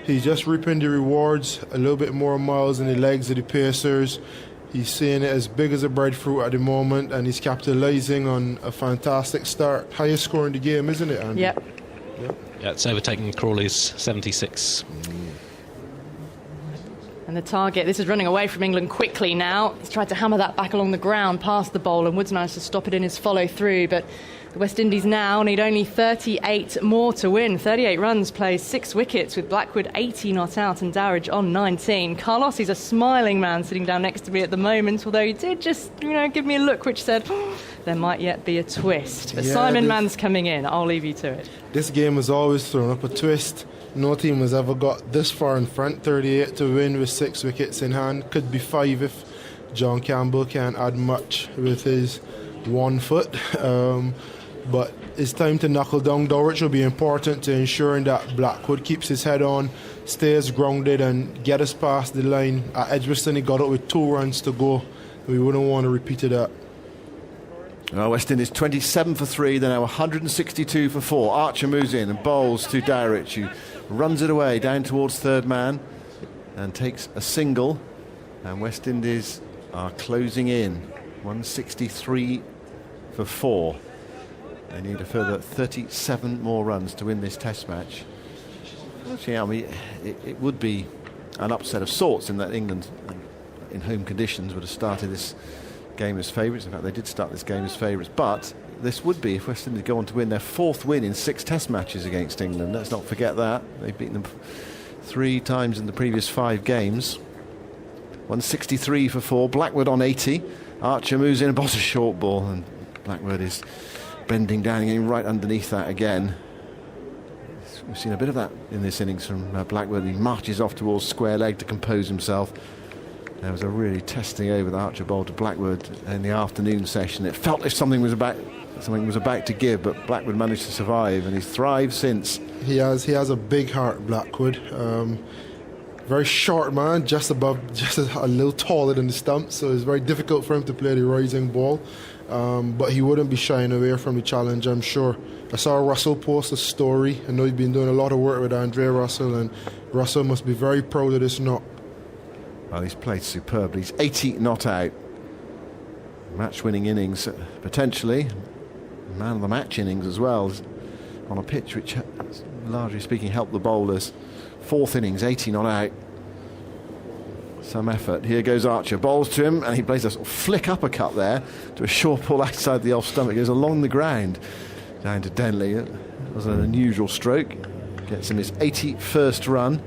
[SPEAKER 10] he's just reaping the rewards. A little bit more miles in the legs of the pacers. He's seeing it as big as a breadfruit at the moment, and he's capitalising on a fantastic start. Highest score in the game, isn't it, Andy?
[SPEAKER 8] Yep.
[SPEAKER 3] Yeah, it's overtaken Crawley's 76.
[SPEAKER 8] And the target, this is running away from England quickly now. He's tried to hammer that back along the ground past the bowl, and Woods managed to stop it in his follow-through, but the West Indies now need only 38 more to win. 38 runs, plays 6 wickets with Blackwood 80 not out and Dowridge on 19. Carlos, he's a smiling man sitting down next to me at the moment, although he did just, give me a look which said, there might yet be a twist. But yeah, Simon Mann's coming in. I'll leave you to it.
[SPEAKER 10] This game has always thrown up a twist. No team has ever got this far in front. 38 to win with 6 wickets in hand. Could be 5 if John Campbell can't add much with his 1 foot. But it's time to knuckle down. Dowridge will be important to ensuring that Blackwood keeps his head on, stays grounded and get us past the line. At Edgbaston he got up with 2 runs to go. We wouldn't want to repeat that.
[SPEAKER 7] West Indies 27 for 3, they're now 162 for 4. Archer moves in and bowls to Dowridge, who runs it away down towards third man and takes a single. And West Indies are closing in 163 for 4. They need a further 37 more runs to win this test match. Actually, I mean, it would be an upset of sorts in that England, in home conditions, would have started this game as favourites. In fact, they did start this game as favourites. But this would be, if West Indies go on to win their 4th win in 6 test matches against England. Let's not forget that. They've beaten them 3 times in the previous 5 games. 163 for 4. Blackwood on 80. Archer moves in and bowls a short ball. And Blackwood is bending down and getting right underneath that again. We've seen a bit of that in this innings from Blackwood. He marches off towards square leg to compose himself. There was a really testing over the Archer bowl to Blackwood in the afternoon session. It felt as something was about to give, but Blackwood managed to survive, and he's thrived since.
[SPEAKER 10] He has a big heart, Blackwood. Very short man, just a little taller than the stump, so it's very difficult for him to play the rising ball. But he wouldn't be shying away from the challenge, I'm sure. I saw Russell post a story. I know he's been doing a lot of work with Andre Russell, and Russell must be very proud of this knock.
[SPEAKER 7] Well, he's played superbly. He's 80 not out. Match-winning innings, potentially. Man of the match innings as well, on a pitch which largely speaking, helped the bowlers. Fourth innings, 80 not out. Some effort. Here goes Archer, bowls to him, and he plays a sort of flick uppercut there to a short ball outside the off stump. It goes along the ground down to Denley. It was an unusual stroke. Gets him his 81st run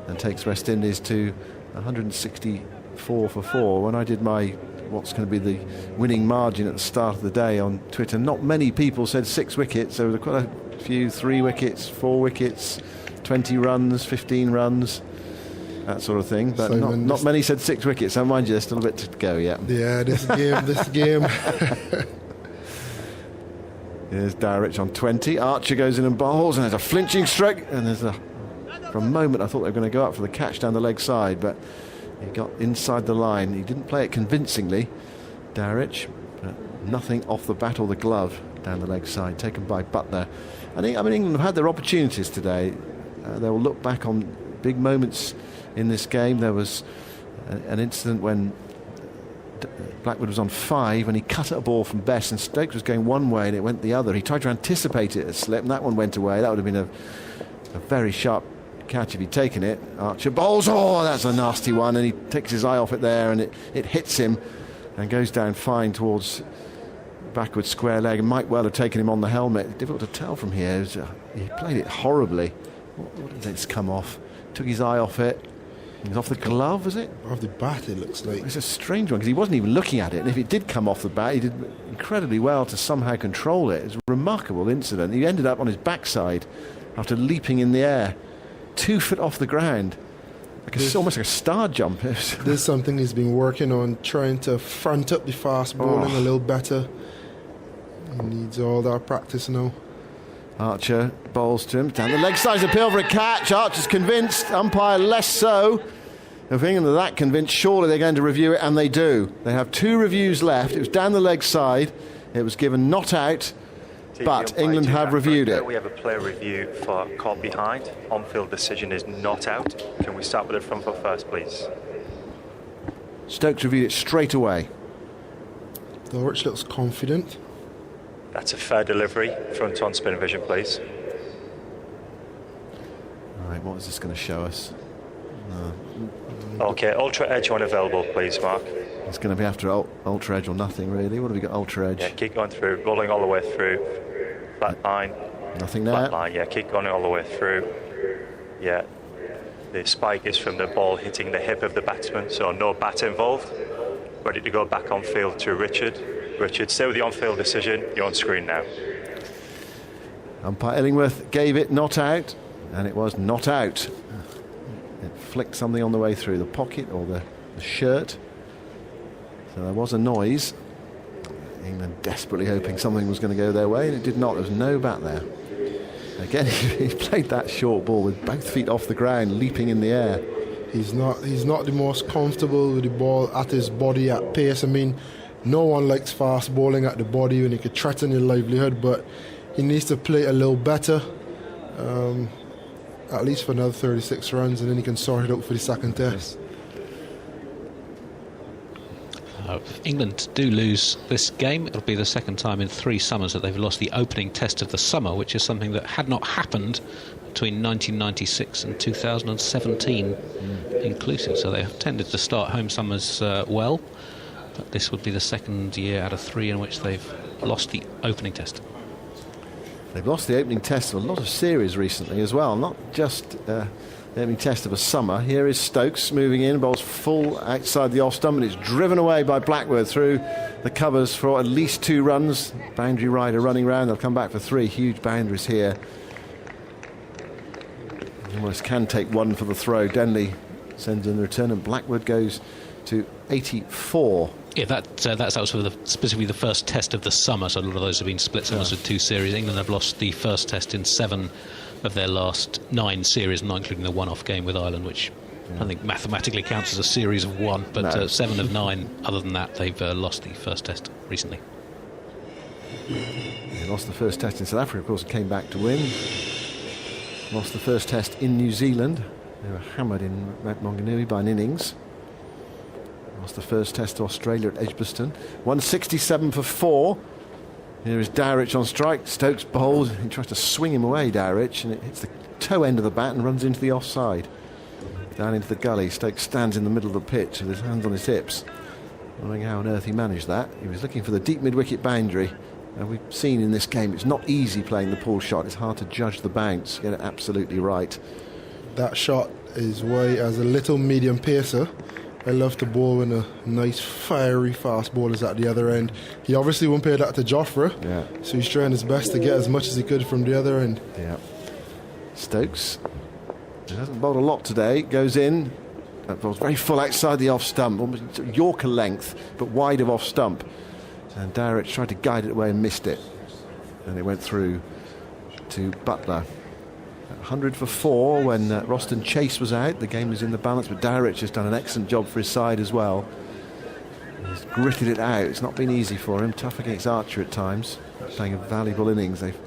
[SPEAKER 7] and takes West Indies to 164 for 4. When I did what's going to be the winning margin at the start of the day on Twitter, not many people said 6 wickets. There were quite a few, 3 wickets, 4 wickets, 20 runs, 15 runs, that sort of thing. But not many said 6 wickets. So mind you, there's still a bit to go yet.
[SPEAKER 10] Yeah, this game.
[SPEAKER 7] Here's Dowrich on 20. Archer goes in and bowls, and there's a flinching stroke. And for a moment, I thought they were going to go up for the catch down the leg side, but he got inside the line. He didn't play it convincingly, Dowrich, but nothing off the bat or the glove down the leg side, taken by Butler. England have had their opportunities today. They'll look back on big moments in this game. There was an incident when Blackwood was on 5 and he cut at a ball from Bess, and Stokes was going one way and it went the other. He tried to anticipate it, a slip, and that one went away. That would have been a very sharp catch if he'd taken it. Archer bowls, that's a nasty one, and he takes his eye off it there, and it hits him and goes down fine towards backward square leg, and might well have taken him on the helmet. Difficult to tell from here. He played it horribly. What did it's come off? Took his eye off it. It was off the glove, was it?
[SPEAKER 10] Off the bat, it looks like.
[SPEAKER 7] It's a strange one because he wasn't even looking at it, and if it did come off the bat, he did incredibly well to somehow control it. It's a remarkable incident. He ended up on his backside after leaping in the air, 2 foot off the ground. Almost like a star jump.
[SPEAKER 10] There's something he's been working on, trying to front up the fast bowling a little better. He needs all that practice now.
[SPEAKER 7] Archer bowls to him down the leg side, appeal for a catch. Archer's convinced, umpire less so. If England are that convinced, surely they're going to review it, and they do. They have 2 reviews left. It was down the leg side. It was given not out, but England have reviewed it.
[SPEAKER 5] We have a player review for caught behind. On-field decision is not out. Can we start with the front foot first, please?
[SPEAKER 7] Stokes reviewed it straight away.
[SPEAKER 10] Dowrich looks confident.
[SPEAKER 5] That's a fair delivery. Front on spin vision, please.
[SPEAKER 7] Right, what is this going to show us?
[SPEAKER 5] Okay, ultra edge when available, please, Mark.
[SPEAKER 7] It's going to be after ultra edge or nothing, really. What have we got? Ultra edge.
[SPEAKER 5] Yeah, keep going through, rolling all the way through. Flat line.
[SPEAKER 7] Nothing there.
[SPEAKER 5] Flat line, yeah, keep going all the way through. Yeah. The spike is from the ball hitting the hip of the batsman, so no bat involved. Ready to go back on field to Richard. Richard, stay with the on-field decision. You're on screen now.
[SPEAKER 7] Umpire Illingworth gave it not out, and it was not out. It flicked something on the way through the pocket or the shirt. So there was a noise. England desperately hoping something was going to go their way, and it did not. There was no bat there. Again, he played that short ball with both feet off the ground, leaping in the air.
[SPEAKER 10] He's not the most comfortable with the ball at his body at pace. I mean, no one likes fast bowling at the body when it could threaten your livelihood, but he needs to play a little better, at least for another 36 runs, and then he can sort it out for the second test.
[SPEAKER 3] If England do lose this game, it'll be the second time in 3 summers that they've lost the opening test of the summer, which is something that had not happened between 1996 and 2017 inclusive. So they have tended to start home summers well, but this would be the second year out of 3 in which they've lost the opening test.
[SPEAKER 7] They've lost the opening test of a lot of series recently as well, not just the opening test of a summer. Here is Stokes moving in, bowls full outside the off stump, and it's driven away by Blackwood through the covers for at least 2 runs. Boundary rider running round, they'll come back for 3. Huge boundaries here. Almost can take 1 for the throw. Denley sends in the return, and Blackwood goes to 84.
[SPEAKER 3] Yeah, that was for specifically the first test of the summer, so a lot of those have been split summers with 2 series. England have lost the first test in 7 of their last 9 series, not including the one-off game with Ireland, which I think mathematically counts as a series of 1, but 7 of 9, other than that, they've lost the first test recently.
[SPEAKER 7] They lost the first test in South Africa, of course, and came back to win. Lost the first test in New Zealand. They were hammered in Maunganui by an innings. Lost the first test to Australia at Edgbaston. 167 for 4. Here is Dowrich on strike. Stokes bowls. He tries to swing him away, Dowrich, and it hits the toe end of the bat and runs into the offside. Down into the gully. Stokes stands in the middle of the pitch with his hands on his hips. Wondering how on earth he managed that. He was looking for the deep mid-wicket boundary. And we've seen in this game it's not easy playing the pull shot. It's hard to judge the bounce, get it absolutely right.
[SPEAKER 10] That shot is why, as a little medium pacer, I love to bowl when a nice fiery fast ball is at the other end. He obviously won't pay that to Jofra, so he's trying his best to get as much as he could from the other end.
[SPEAKER 7] Yeah. Stokes, he hasn't bowled a lot today, goes in. That ball's very full outside the off stump, almost Yorker length, but wide of off stump. And Dowrich tried to guide it away and missed it. And it went through to Butler. 100 for 4 when Roston Chase was out. The game was in the balance, but Dowrich has done an excellent job for his side as well. He's gritted it out. It's not been easy for him. Tough against Archer at times. Playing a valuable innings. They've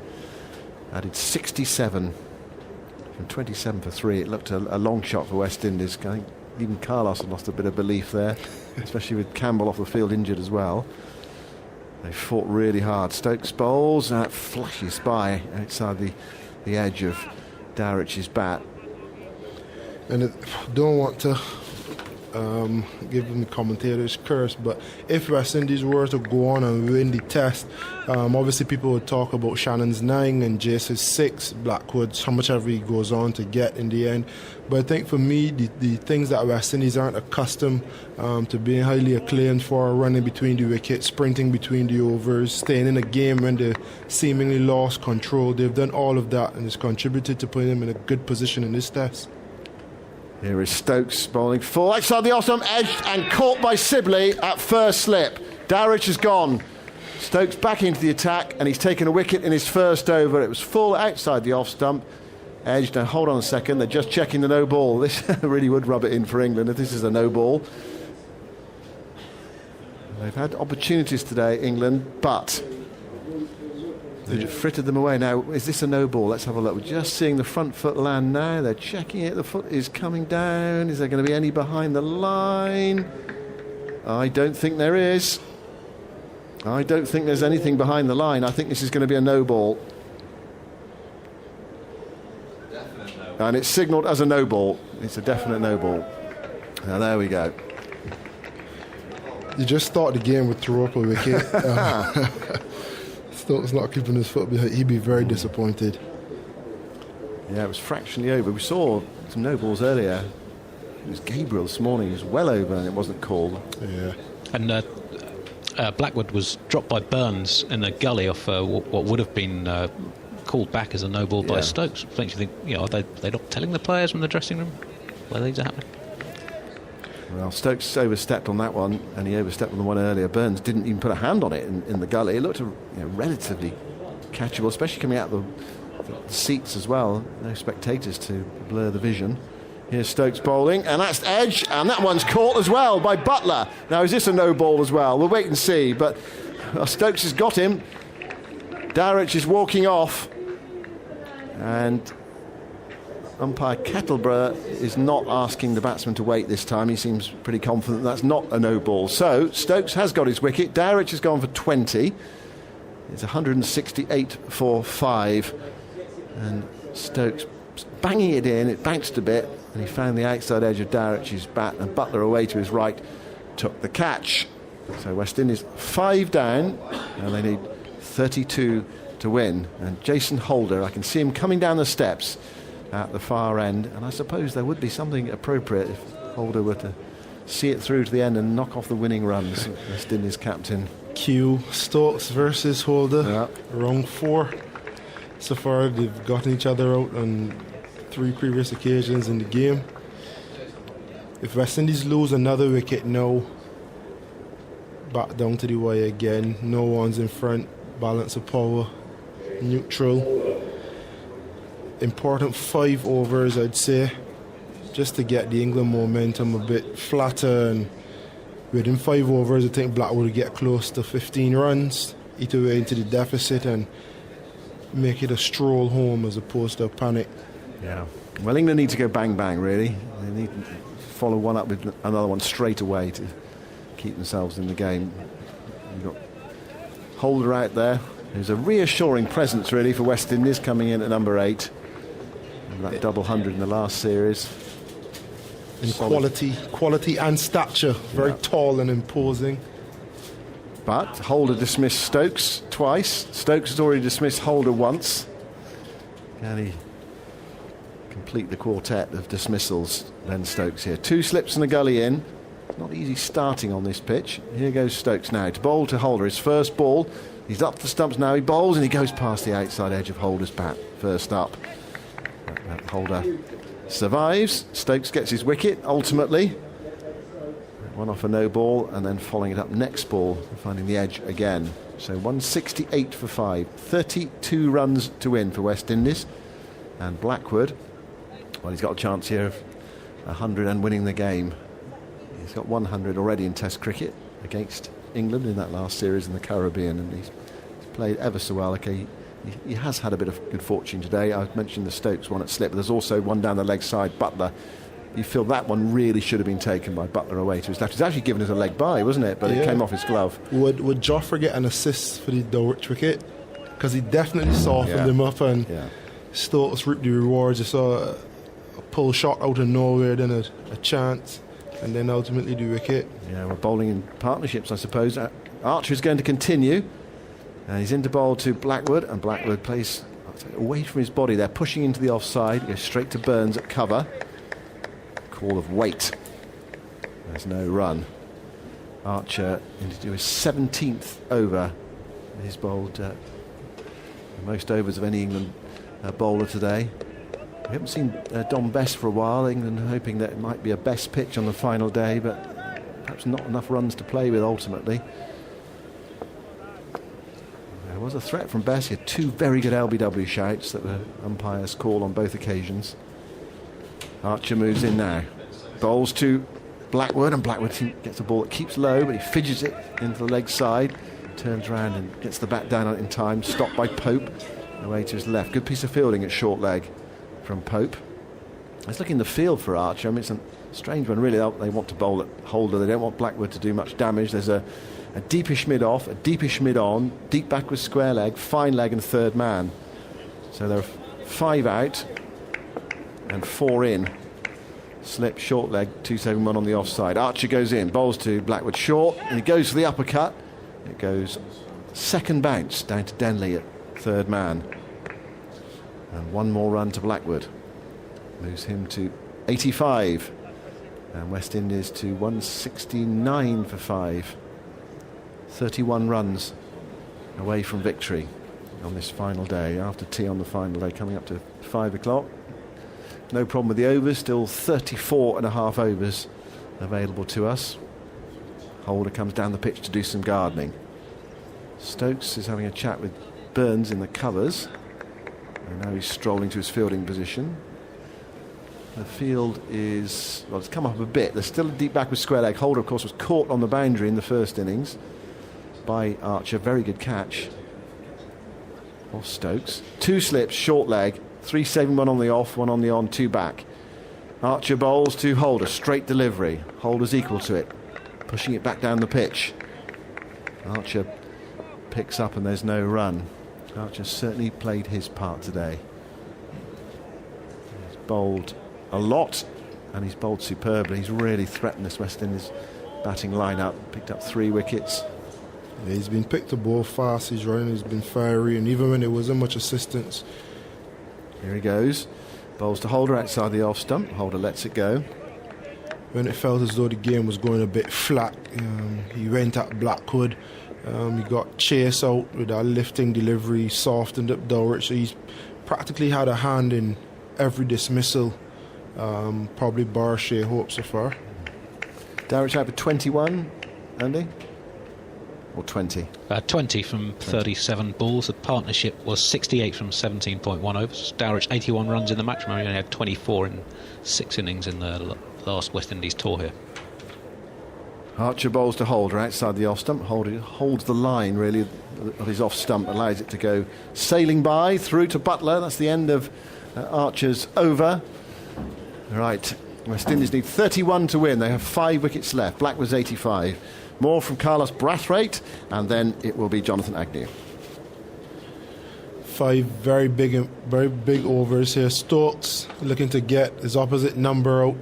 [SPEAKER 7] added 67 from 27 for 3. It looked a long shot for West Indies. I think even Carlos had lost a bit of belief there, especially with Campbell off the field injured as well. They fought really hard. Stokes bowls, and that flashes by outside the edge of Dowrich's bat.
[SPEAKER 10] And don't want to give them commentators curse, but if West Indies were to go on and win the test, obviously people would talk about Shannon's 9 and Jace's 6, Blackwood's how much ever he goes on to get in the end. But I think for me, the things that West Indies aren't accustomed to being highly acclaimed for, running between the wickets, sprinting between the overs, staying in a game when they seemingly lost control, they've done all of that and it's contributed to putting them in a good position in this test.
[SPEAKER 7] Here is Stokes bowling full outside the off-stump, edged and caught by Sibley at first slip. Dowrich has gone. Stokes back into the attack and he's taken a wicket in his first over. It was full outside the off-stump, edged. And hold on a second, they're just checking the no ball. This really would rub it in for England if this is a no ball. They've had opportunities today, England, but they've frittered them away. Now, is this a no ball? Let's have a look. We're just seeing the front foot land now. They're checking it. The foot is coming down. Is there going to be any behind the line? I don't think there is. I don't think there's anything behind the line. I think this is going to be a no ball. And it's signalled as a no ball. It's a definite no ball. Now, there we go.
[SPEAKER 10] You just thought the game would throw up a wicket. Stokes not keeping his foot behind. He'd be very disappointed.
[SPEAKER 7] Yeah, it was fractionally over. We saw some no balls earlier. It was Gabriel this morning. He was well over and it wasn't called.
[SPEAKER 10] Yeah.
[SPEAKER 3] And Blackwood was dropped by Burns in the gully off what would have been called back as a no ball by Stokes. Makes you think, are they not telling the players from the dressing room where these are happening?
[SPEAKER 7] Well, Stokes overstepped on that one, and he overstepped on the one earlier. Burns didn't even put a hand on it in the gully. It looked relatively catchable, especially coming out the seats as well. No spectators to blur the vision. Here's Stokes bowling, and that's edge, and that one's caught as well by Butler. Now, is this a no ball as well? We'll wait and see, but Stokes has got him. Dowrich is walking off, and umpire Kettleborough is not asking the batsman to wait this time. He seems pretty confident that's not a no ball. So Stokes has got his wicket. Dowrich has gone for 20. It's 168 for 5. And Stokes banging it in. It bounced a bit and he found the outside edge of Dowrich's bat, and Butler away to his right took the catch. So West Indies 5 down and they need 32 to win. And Jason Holder, I can see him coming down the steps at the far end, and I suppose there would be something appropriate if Holder were to see it through to the end and knock off the winning runs. West Indies captain.
[SPEAKER 10] Q, Stokes versus Holder. Round 4. So far they've gotten each other out on 3 previous occasions in the game. If West Indies lose another wicket now, back down to the wire again, no one's in front, balance of power, neutral. Important 5 overs, I'd say, just to get the England momentum a bit flatter. And within 5 overs, I think Blackwood will get close to 15 runs, eat away into the deficit and make it a stroll home as opposed to a panic.
[SPEAKER 7] Yeah. Well, England need to go bang bang, really. They need to follow one up with another one straight away to keep themselves in the game. You've got Holder out there, who's a reassuring presence really for West Indies, coming in at number 8. And that double 100 in the last series.
[SPEAKER 10] In quality and stature, very tall and imposing.
[SPEAKER 7] But Holder dismissed Stokes twice. Stokes has already dismissed Holder once. Can he complete the quartet of dismissals? Then Stokes here. 2 slips and a gully in. Not easy starting on this pitch. Here goes Stokes now to bowl to Holder. His first ball. He's up the stumps now. He bowls and he goes past the outside edge of Holder's bat. First up. Holder survives. Stokes gets his wicket ultimately. One off a no ball and then following it up next ball, finding the edge again. So 168 for 5. 32 runs to win for West Indies. And Blackwood, well, he's got a chance here of 100 and winning the game. He's got 100 already in Test cricket against England in that last series in the Caribbean, and he's played ever so well. Okay, he has had a bit of good fortune today. I've mentioned the Stokes one at slip, but there's also one down the leg side, Butler. You feel that one really should have been taken by Butler away to his left. He's actually given us a leg by, wasn't it? But it came off his glove.
[SPEAKER 10] Would Joffrey get an assist for the Dulwich wicket? Because he definitely softened him up, and Stokes reaped the rewards. You saw a pull shot out of nowhere, then a chance, and then ultimately the wicket.
[SPEAKER 7] Yeah, we're bowling in partnerships, I suppose. Archer is going to continue. He's into bowl to Blackwood, and Blackwood plays away from his body. They're pushing into the offside. Goes straight to Burns at cover. Call of weight. There's no run. Archer into his 17th over. He's bowled the most overs of any England bowler today. We haven't seen Dom Best for a while. England hoping that it might be a Best pitch on the final day, but perhaps not enough runs to play with ultimately. There was a threat from Best. He had 2 very good LBW shouts that the umpires called on both occasions. Archer moves in now. Bowls to Blackwood, and Blackwood gets a ball that keeps low, but he fidgets it into the leg side, turns around and gets the bat down in time. Stopped by Pope, away to his left. Good piece of fielding at short leg from Pope. Let's look in the field for Archer. I mean, it's a strange one, really. They want to bowl at Holder. They don't want Blackwood to do much damage. There's a deepish mid off, a deepish mid on, deep backwards square leg, fine leg, and third man. So there are 5 out and 4 in. Slip, short leg, 271 on the offside. Archer goes in, bowls to Blackwood short, and he goes for the uppercut. It goes second bounce down to Denley at third man. And 1 more run to Blackwood. Moves him to 85. And West Indies to 169 for 5. 31 runs away from victory on this final day. After tea on the final day, coming up to 5 o'clock. No problem with the overs, still 34 and a half overs available to us. Holder comes down the pitch to do some gardening. Stokes is having a chat with Burns in the covers. And now he's strolling to his fielding position. The field is, well, it's come up a bit. There's still a deep backward square leg. Holder, of course, was caught on the boundary in the first innings by Archer. Very good catch of Stokes. 2 slips, short leg. 3 saving, 1 on the off, 1 on the on, 2 back. Archer bowls to Holder, straight delivery. Holder's equal to it, pushing it back down the pitch. Archer picks up and there's no run. Archer certainly played his part today. He's bowled a lot and he's bowled superbly. He's really threatened this West Indies batting lineup. Picked up 3 wickets.
[SPEAKER 10] Yeah, he's been picked to ball fast. He's running, he's been fiery, and even when there wasn't much assistance.
[SPEAKER 7] Here he goes. Bowls to Holder outside the off stump. Holder lets it go.
[SPEAKER 10] When it felt as though the game was going a bit flat, he went at Blackwood. He got chase out with a lifting delivery, softened up Dulwich. So he's practically had a hand in every dismissal. Probably bar Shea Hope so far.
[SPEAKER 7] Dulwich out for 21, Andy? Or 20?
[SPEAKER 3] 20 from 37 balls. The partnership was 68 from 17.1 overs. Dowrich 81 runs in the match. He only had 24 in 6 innings in the last West Indies tour here.
[SPEAKER 7] Archer bowls to Holder outside the off stump. Holder holds the line really of his off stump, allows it to go sailing by through to Butler. That's the end of Archer's over. Right, West Indies need 31 to win. They have 5 wickets left. Blackwood's 85. More from Carlos Brathwaite, and then it will be Jonathan Agnew.
[SPEAKER 10] 5 very big overs here. Stokes looking to get his opposite number out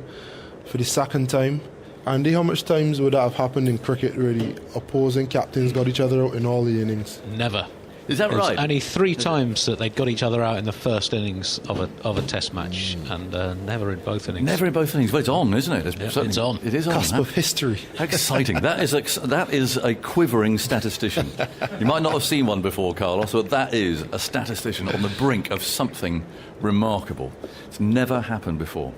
[SPEAKER 10] for the second time. Andy, how much times would that have happened in cricket, really? Opposing captains got each other out in all the innings?
[SPEAKER 3] Never.
[SPEAKER 1] Is that right?
[SPEAKER 3] Only 3 times that they got each other out in the first innings of a test match, and never in both innings.
[SPEAKER 1] Never in both innings. Well, it's on, isn't it?
[SPEAKER 3] It's on.
[SPEAKER 1] It is on.
[SPEAKER 10] Cusp of history.
[SPEAKER 1] How exciting. That is a quivering statistician. You might not have seen one before, Carlos, but that is a statistician on the brink of something remarkable. It's never happened before.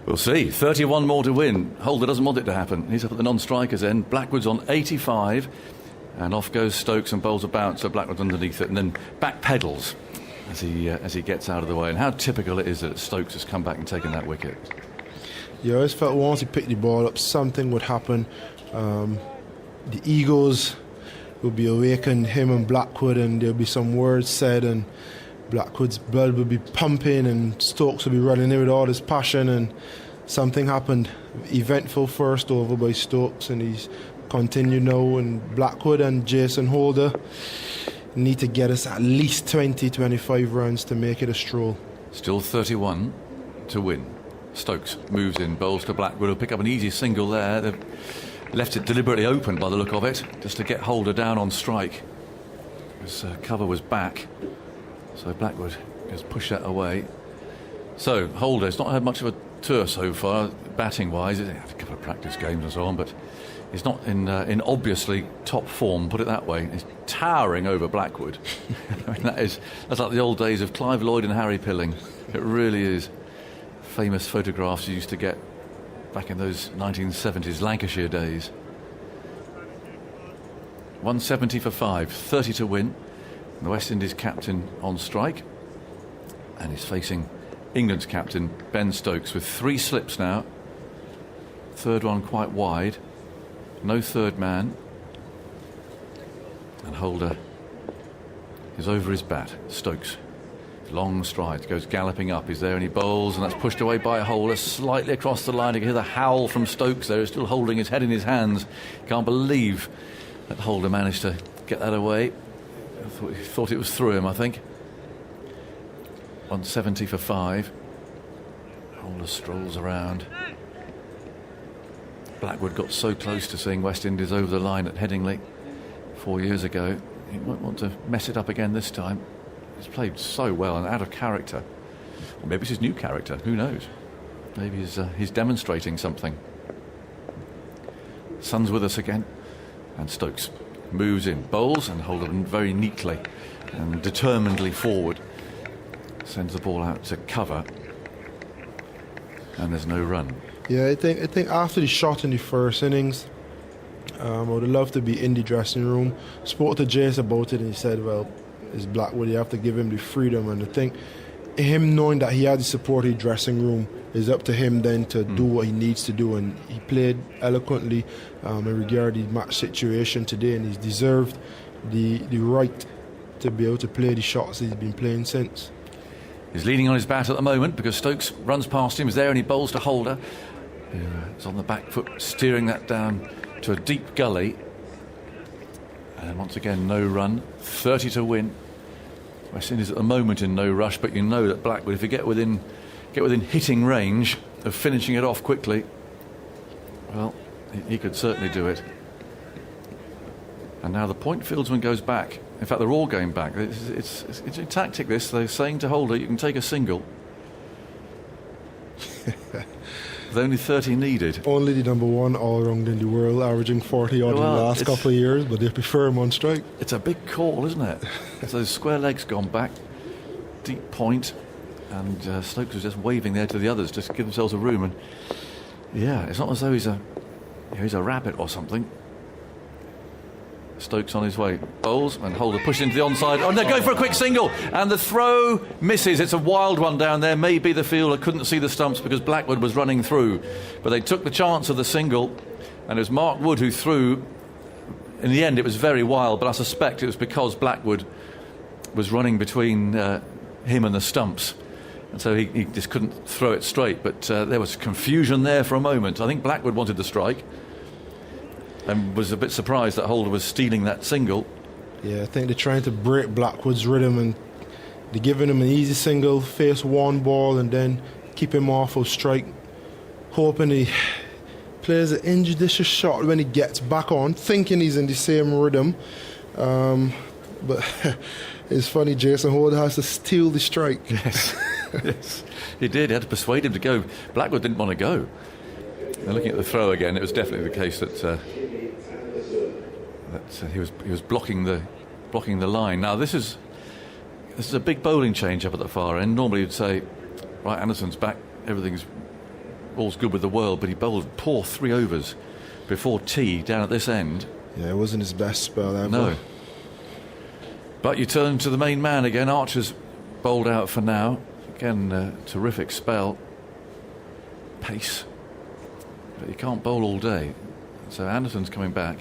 [SPEAKER 1] We'll see. 31 more to win. Holder doesn't want it to happen. He's up at the non-strikers end. Blackwood's on 85. And off goes Stokes and bowls a bounce, so Blackwood's underneath it, and then back pedals as he gets out of the way. And how typical it is that Stokes has come back and taken that wicket.
[SPEAKER 10] Yeah, I always felt once he picked the ball up, something would happen. The egos would be awakened, him and Blackwood, and there'll be some words said, and Blackwood's blood would be pumping, and Stokes would be running in with all his passion, and something happened. Eventful first over by Stokes, and he's continued now, and Blackwood and Jason Holder need to get us at least 20-25 runs to make it a stroll.
[SPEAKER 1] Still 31 to win. Stokes moves in, bowls to Blackwood, who'll pick up an easy single there. They've left it deliberately open by the look of it, just to get Holder down on strike. His cover was back, so Blackwood just pushed that away. So Holder's not had much of a tour so far, batting wise. He's had a couple of practice games and so on, but he's not in obviously top form, put it that way. He's towering over Blackwood. I mean, that's like the old days of Clive Lloyd and Harry Pilling. It really is. Famous photographs you used to get back in those 1970s Lancashire days. 170 for 5, 30 to win. The West Indies captain on strike, and he's facing England's captain Ben Stokes with 3 slips now. Third one quite wide. No third man. And Holder is over his bat. Stokes, long strides, goes galloping up. He's there and he bowls, and that's pushed away by Holder slightly across the line. You can hear the howl from Stokes there. He's still holding his head in his hands. Can't believe that Holder managed to get that away. He thought it was through him, I think. 170 for 5. Holder strolls around. Blackwood got so close to seeing West Indies over the line at Headingley 4 years ago. He might want to mess it up again this time. He's played so well and out of character. Or maybe it's his new character, who knows? Maybe he's demonstrating something. Sun's with us again, and Stokes moves in, bowls, and Holder very neatly and determinedly forward. Sends the ball out to cover, and there's no run.
[SPEAKER 10] Yeah, I think after the shot in the first innings, I would have loved to be in the dressing room. Spoke to Jace about it, and he said, well, it's Blackwood, you have to give him the freedom. And I think him knowing that he had the support in the dressing room, is up to him then to do what he needs to do. And he played eloquently in regard to the match situation today, and he's deserved the right to be able to play the shots he's been playing since.
[SPEAKER 1] He's leaning on his bat at the moment because Stokes runs past him. He's there and he bowls to Holder. He's on the back foot, steering that down to a deep gully. And once again, no run. 30 to win. West Indies at the moment in no rush, but you know that Blackwood, if you get within hitting range of finishing it off quickly, well, he could certainly do it. And now the point fieldsman goes back. In fact, they're all going back. It's a tactic, this. They're saying to Holder, you can take a single. There's only 30 needed.
[SPEAKER 10] Only the number 1 all-round in the world, averaging 40 odd in the last couple of years, but they prefer him on strike.
[SPEAKER 1] It's a big call, isn't it? So those square legs gone back, deep point, and Stokes was just waving there to the others, just to give themselves a room. And yeah, it's not as though he's a rabbit or something. Stokes on his way, bowls, and Holder pushed into the onside. Oh, they're going for a quick single, and the throw misses. It's a wild one down there. Maybe the fielder couldn't see the stumps because Blackwood was running through, but they took the chance of the single, and it was Mark Wood who threw. In the end, it was very wild, but I suspect it was because Blackwood was running between him and the stumps, and so he just couldn't throw it straight. But there was confusion there for a moment. I think Blackwood wanted the strike and was a bit surprised that Holder was stealing that single.
[SPEAKER 10] Yeah, I think they're trying to break Blackwood's rhythm, and they're giving him an easy single, face one ball, and then keep him off of strike, hoping he plays an injudicious shot when he gets back on, thinking he's in the same rhythm. But it's funny, Jason Holder has to steal the strike.
[SPEAKER 1] Yes, yes, he did. He had to persuade him to go. Blackwood didn't want to go. Now, looking at the throw again, it was definitely the case that he was blocking the line. Now this is a big bowling change up at the far end. Normally you'd say, right, Anderson's back, all's good with the world, but he bowled poor 3 overs before tea down at this end.
[SPEAKER 10] Yeah, it wasn't his best spell ever.
[SPEAKER 1] No. But you turn to the main man again. Archer's bowled out for now. Again, terrific spell. Pace. But you can't bowl all day. So Anderson's coming back.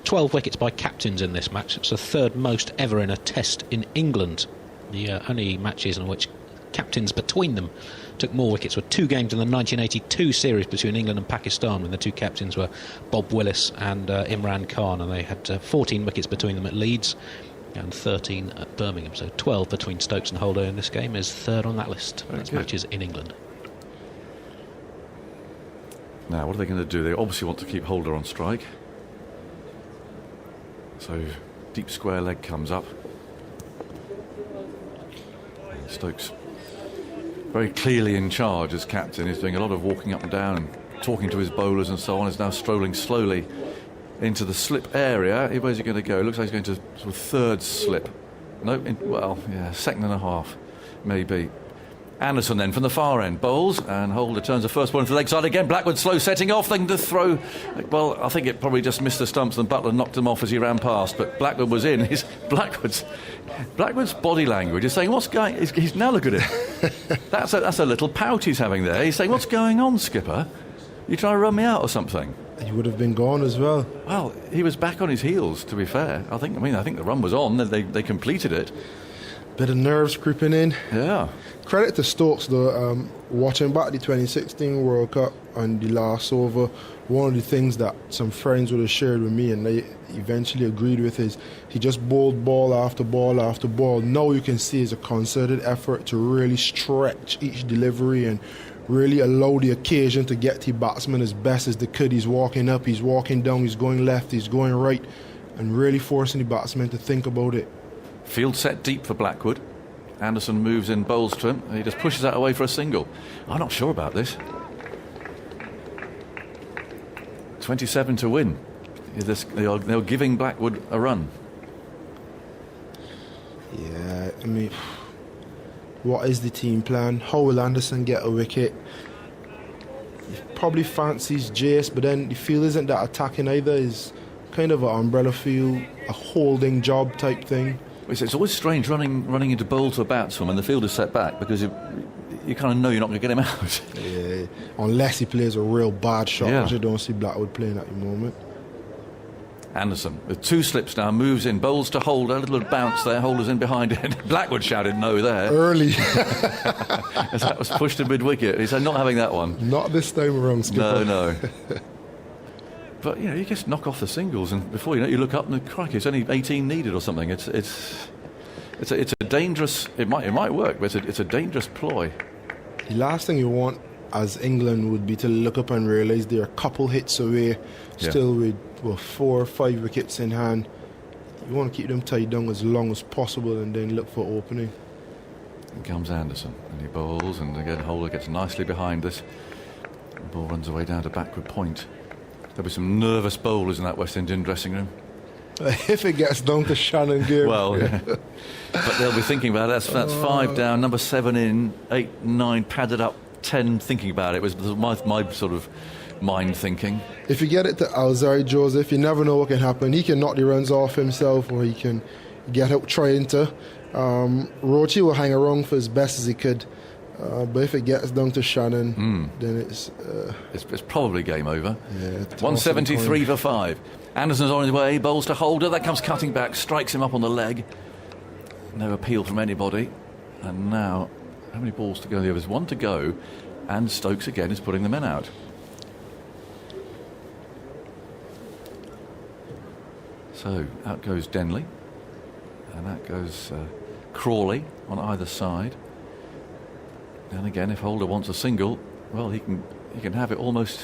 [SPEAKER 3] 12 wickets by captains in this match. It's the third most ever in a test in England. The only matches in which captains between them took more wickets were 2 games in the 1982 series between England and Pakistan, when the 2 captains were Bob Willis and Imran Khan, and they had 14 wickets between them at Leeds and 13 at Birmingham. So 12 between Stokes and Holder in this game is third on that list. That's matches in England.
[SPEAKER 1] Now, what are they going to do? They obviously want to keep Holder on strike. So deep square leg comes up. And Stokes, very clearly in charge as captain, is doing a lot of walking up and down and talking to his bowlers and so on. Is now strolling slowly into the slip area. Where's he going to go? It looks like he's going to sort of third slip. No, second and a half, maybe. Anderson then from the far end bowls, and Holder turns the first ball into the leg side again. Blackwood slow setting off, then to throw. Well, I think it probably just missed the stumps and Butler knocked him off as he ran past, but Blackwood was in. Blackwood's body language is saying, what's going... He's now look at it. That's a little pout he's having there. He's saying, what's going on, skipper? You trying to run me out or something?
[SPEAKER 10] He would have been gone as well.
[SPEAKER 1] Well, he was back on his heels, to be fair. I think the run was on. They completed it.
[SPEAKER 10] Bit of nerves creeping in.
[SPEAKER 1] Yeah.
[SPEAKER 10] Credit to Stokes though. Watching back the 2016 World Cup and the last over, one of the things that some friends would have shared with me and they eventually agreed with is he just bowled ball after ball after ball. Now you can see it's a concerted effort to really stretch each delivery and really allow the occasion to get the batsman as best as they could. He's walking up, he's walking down, he's going left, he's going right, and really forcing the batsman to think about it.
[SPEAKER 1] Field set deep for Blackwood. Anderson moves in, bowls to him, and he just pushes that away for a single. I'm not sure about this. 27 to win. They're giving Blackwood a run.
[SPEAKER 10] Yeah, I mean, what is the team plan? How will Anderson get a wicket? He probably fancies Jace, but then the field isn't that attacking either. It's kind of an umbrella field, a holding job type thing.
[SPEAKER 1] It's always strange running into bowl to a batsman when the field is set back, because you kind of know you're not going to get him out.
[SPEAKER 10] Yeah, unless he plays a real bad shot,
[SPEAKER 1] Yeah.
[SPEAKER 10] which I don't see Blackwood playing at the moment.
[SPEAKER 1] Anderson with 2 slips now moves in, bowls to Holder, a little bounce there, Holder's in behind it. Blackwood shouted no there.
[SPEAKER 10] Early.
[SPEAKER 1] As that was pushed to mid-wicket. He said not having that one.
[SPEAKER 10] Not this time around, skipper.
[SPEAKER 1] No. But you just knock off the singles, and before you know it, you look up and crikey, it's only 18 needed or something. It's a dangerous. It might work, but it's a dangerous ploy.
[SPEAKER 10] The last thing you want as England would be to look up and realise they're a couple hits away, still with 4 or 5 wickets in hand. You want to keep them tied down as long as possible, and then look for opening.
[SPEAKER 1] In comes Anderson, and he bowls, and again Holder gets nicely behind this. The ball runs away down to backward point. There'll be some nervous bowlers in that West Indian dressing room.
[SPEAKER 10] If it gets down to Shannon Gill.
[SPEAKER 1] Well, yeah. But they'll be thinking about it. That's 5 down, number 7 in, 8, 9 padded up, 10 thinking about it. It was my sort of mind thinking.
[SPEAKER 10] If you get it to Alzari Joseph, you never know what can happen. He can knock the runs off himself, or he can get out trying to. Rochi will hang around for as best as he could. But if it gets down to Shannon, then it's
[SPEAKER 1] probably game over.
[SPEAKER 10] Yeah,
[SPEAKER 1] 173 for 5. Anderson's on his way, bowls to Holder. That comes cutting back, strikes him up on the leg. No appeal from anybody. And now, how many balls to go? There's 1 to go, and Stokes again is putting the men out. So out goes Denley, and out goes Crawley on either side. And again, if Holder wants a single, well, he can have it almost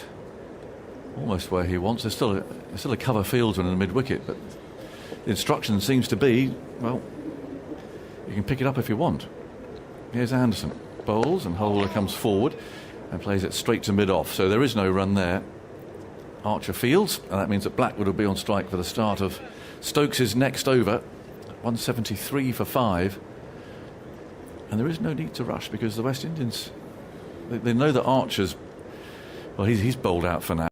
[SPEAKER 1] where he wants. There's still a cover fieldsman in the mid wicket, but the instruction seems to be, well, you can pick it up if you want. Here's Anderson, bowls, and Holder comes forward and plays it straight to mid off. So there is no run there. Archer fields, and that means that Blackwood will be on strike for the start of Stokes' next over. 173 for 5. And there is no need to rush because the West Indians, they know that Archer's, well, he's bowled out for now.